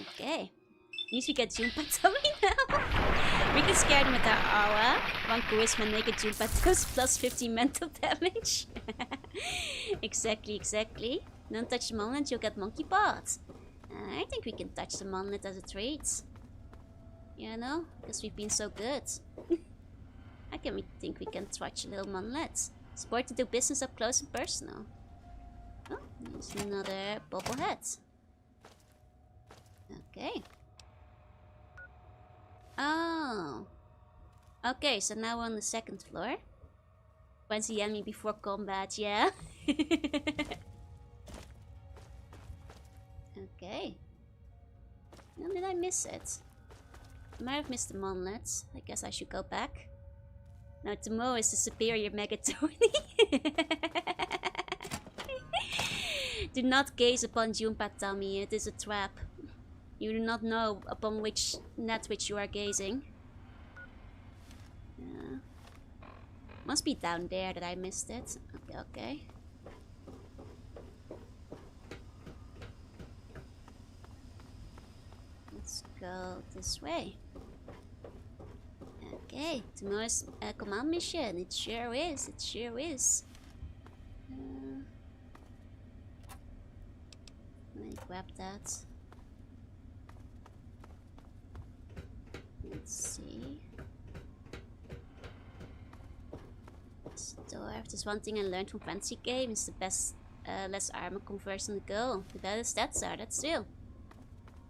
Okay. At least we get Junpa Tummy now. We can scare them with our aura. One charisma naked Junpa does plus 15 mental damage. Exactly, exactly. Don't touch the monolith, you'll get monkey paws. I think we can touch the monolith as a treat. You know, because we've been so good. I think we can touch a little monolith. Sport to do business up close and personal. Oh, there's another bobblehead. Okay. Oh. Okay, so now we're on the second floor. When's the enemy before combat, yeah? Okay. Now did I miss it? I might have missed the monoliths. I guess I should go back. Now Tomo is the superior Megatoni. Do not gaze upon Junpa Tummy, it is a trap. You do not know upon which net which you are gazing. Must be down there that I missed it. Okay, okay. Let's go this way. Okay, tomorrow's command mission. It sure is. It sure is. Let me grab that. Let's see. Dwarf. There's one thing I learned from fantasy games. The best, less armor converts on the Ghoul. The better stats are. That's true.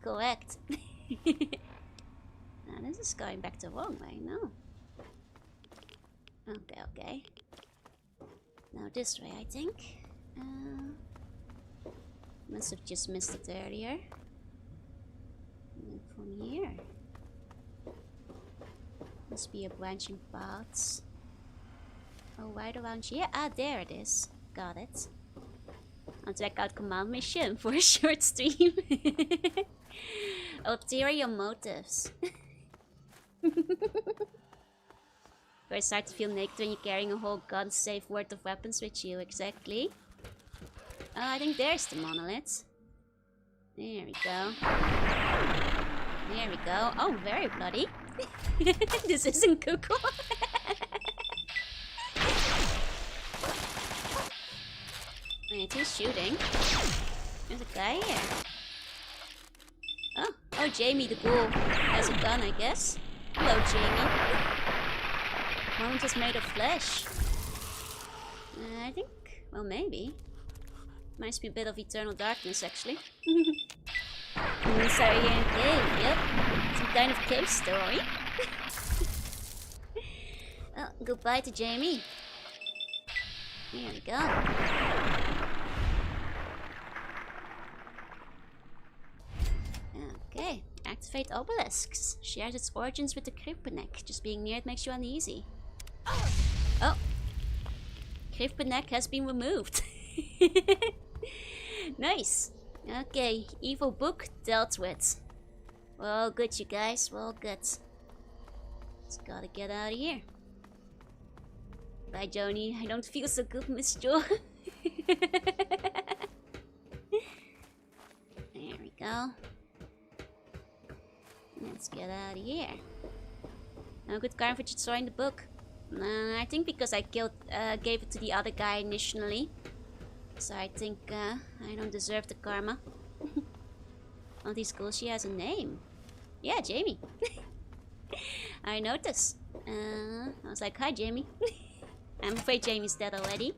Correct. Now this is going back the wrong way. No. Okay, okay. Now this way, I think. Must have just missed it earlier. And then from here. Must be a branching paths. Oh, right around here. Ah, there it is. Got it. I'll check out command mission for a short stream. Ulterior motives. I start to feel naked when you're carrying a whole gun safe worth of weapons with you. Exactly. Oh, I think there's the monolith. There we go. There we go. Oh, very bloody. This isn't Google. Wait, who's shooting? There's a guy here. Oh, Jamie the Ghoul has a gun, I guess. Hello, Jamie. Moment is made of flesh. I think, well, maybe. Reminds me a bit of Eternal Darkness, actually. Sorry, here in cave, yep. Some kind of cave story. Oh, goodbye to Jamie. Here we go. Okay, activate obelisks. Shares its origins with the Kryptonek. Just being near it makes you uneasy. Oh! Kryptonek has been removed. Nice! Okay, evil book dealt with. Well, good, you guys. Well, good. Just gotta get out of here. Bye, Joni. I don't feel so good, Miss Jo. There we go. Let's get out of here. No good karma for destroying the book. I think because I gave it to the other guy initially. So I think I don't deserve the karma. On these schools, she has a name. Yeah, Jamie. I noticed. I was like, hi, Jamie. I'm afraid Jamie's dead already.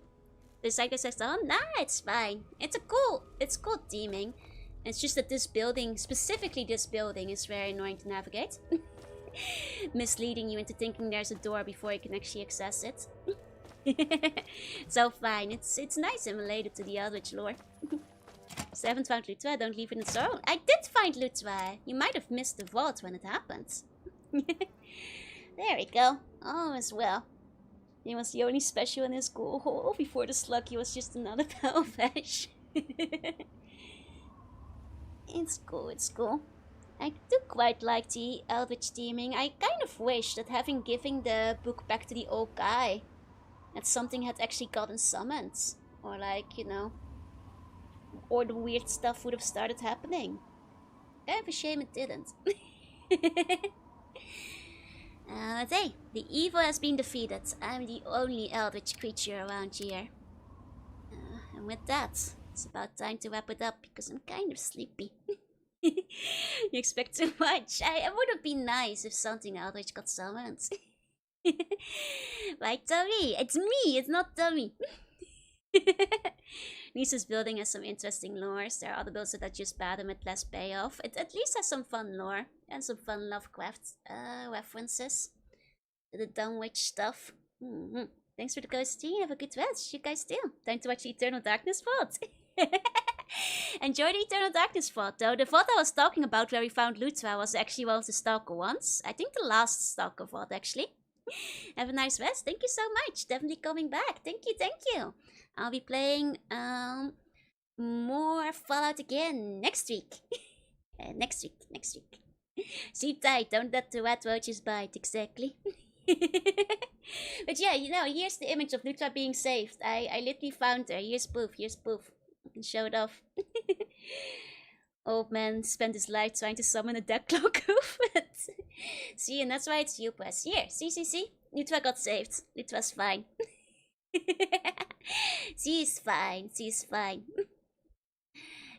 The psycho says, oh, nah, it's fine. It's cool theming. It's just that this building, specifically this building, is very annoying to navigate. Misleading you into thinking there's a door before you can actually access it. So fine, it's nice and related to the Eldritch lore. So I haven't found Lutwa, don't leave it in its own. I did find Lutwa! You might have missed the vault when it happened. There we go. All is well. He was the only special in his ghoul hole. Before the slug, was just another pelvish. It's cool. I do quite like the Eldritch theming. I kind of wish that having given the book back to the old guy, that something had actually gotten summoned. Or like, you know, or the weird stuff would have started happening. Kind of a shame it didn't. But hey, the evil has been defeated. I'm the only Eldritch creature around here. And with that, it's about time to wrap it up because I'm kind of sleepy. You expect too much. It would have been nice if something Eldritch got summoned. Right, Tommy? It's me, it's not Tommy. Lisa's building has some interesting lores. There are other builds that are just bad and with less payoff. It at least has some fun lore and some fun Lovecraft references. The Dumb Witch stuff. Thanks for the ghost tea. Have a good rest. You guys too. Time to watch the Eternal Darkness Vault. Enjoy the Eternal Darkness Vault though. The vault I was talking about where we found Lutwa was actually one of the Stalker ones. I think the last Stalker vault actually. Have a nice rest. Thank you so much. Definitely coming back. Thank you. I'll be playing more Fallout again next week. Next week. Sleep tight. Don't let the rat roaches bite. Exactly. But yeah, you know, here's the image of Lutwa being saved. I literally found her. Here's proof. I can show it off. Old man spent his life trying to summon a deathclaw goof. See, and that's why it's you, press. Here, see? Lutwa got saved. Lutwa's fine. She's fine.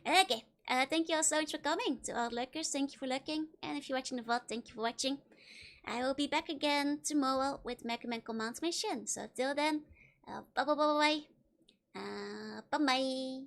Okay, thank you all so much for coming. To all lurkers, thank you for lurking. And if you're watching the VOD, thank you for watching. I will be back again tomorrow with Mega Man Command Mission. So till then, bye. Bye.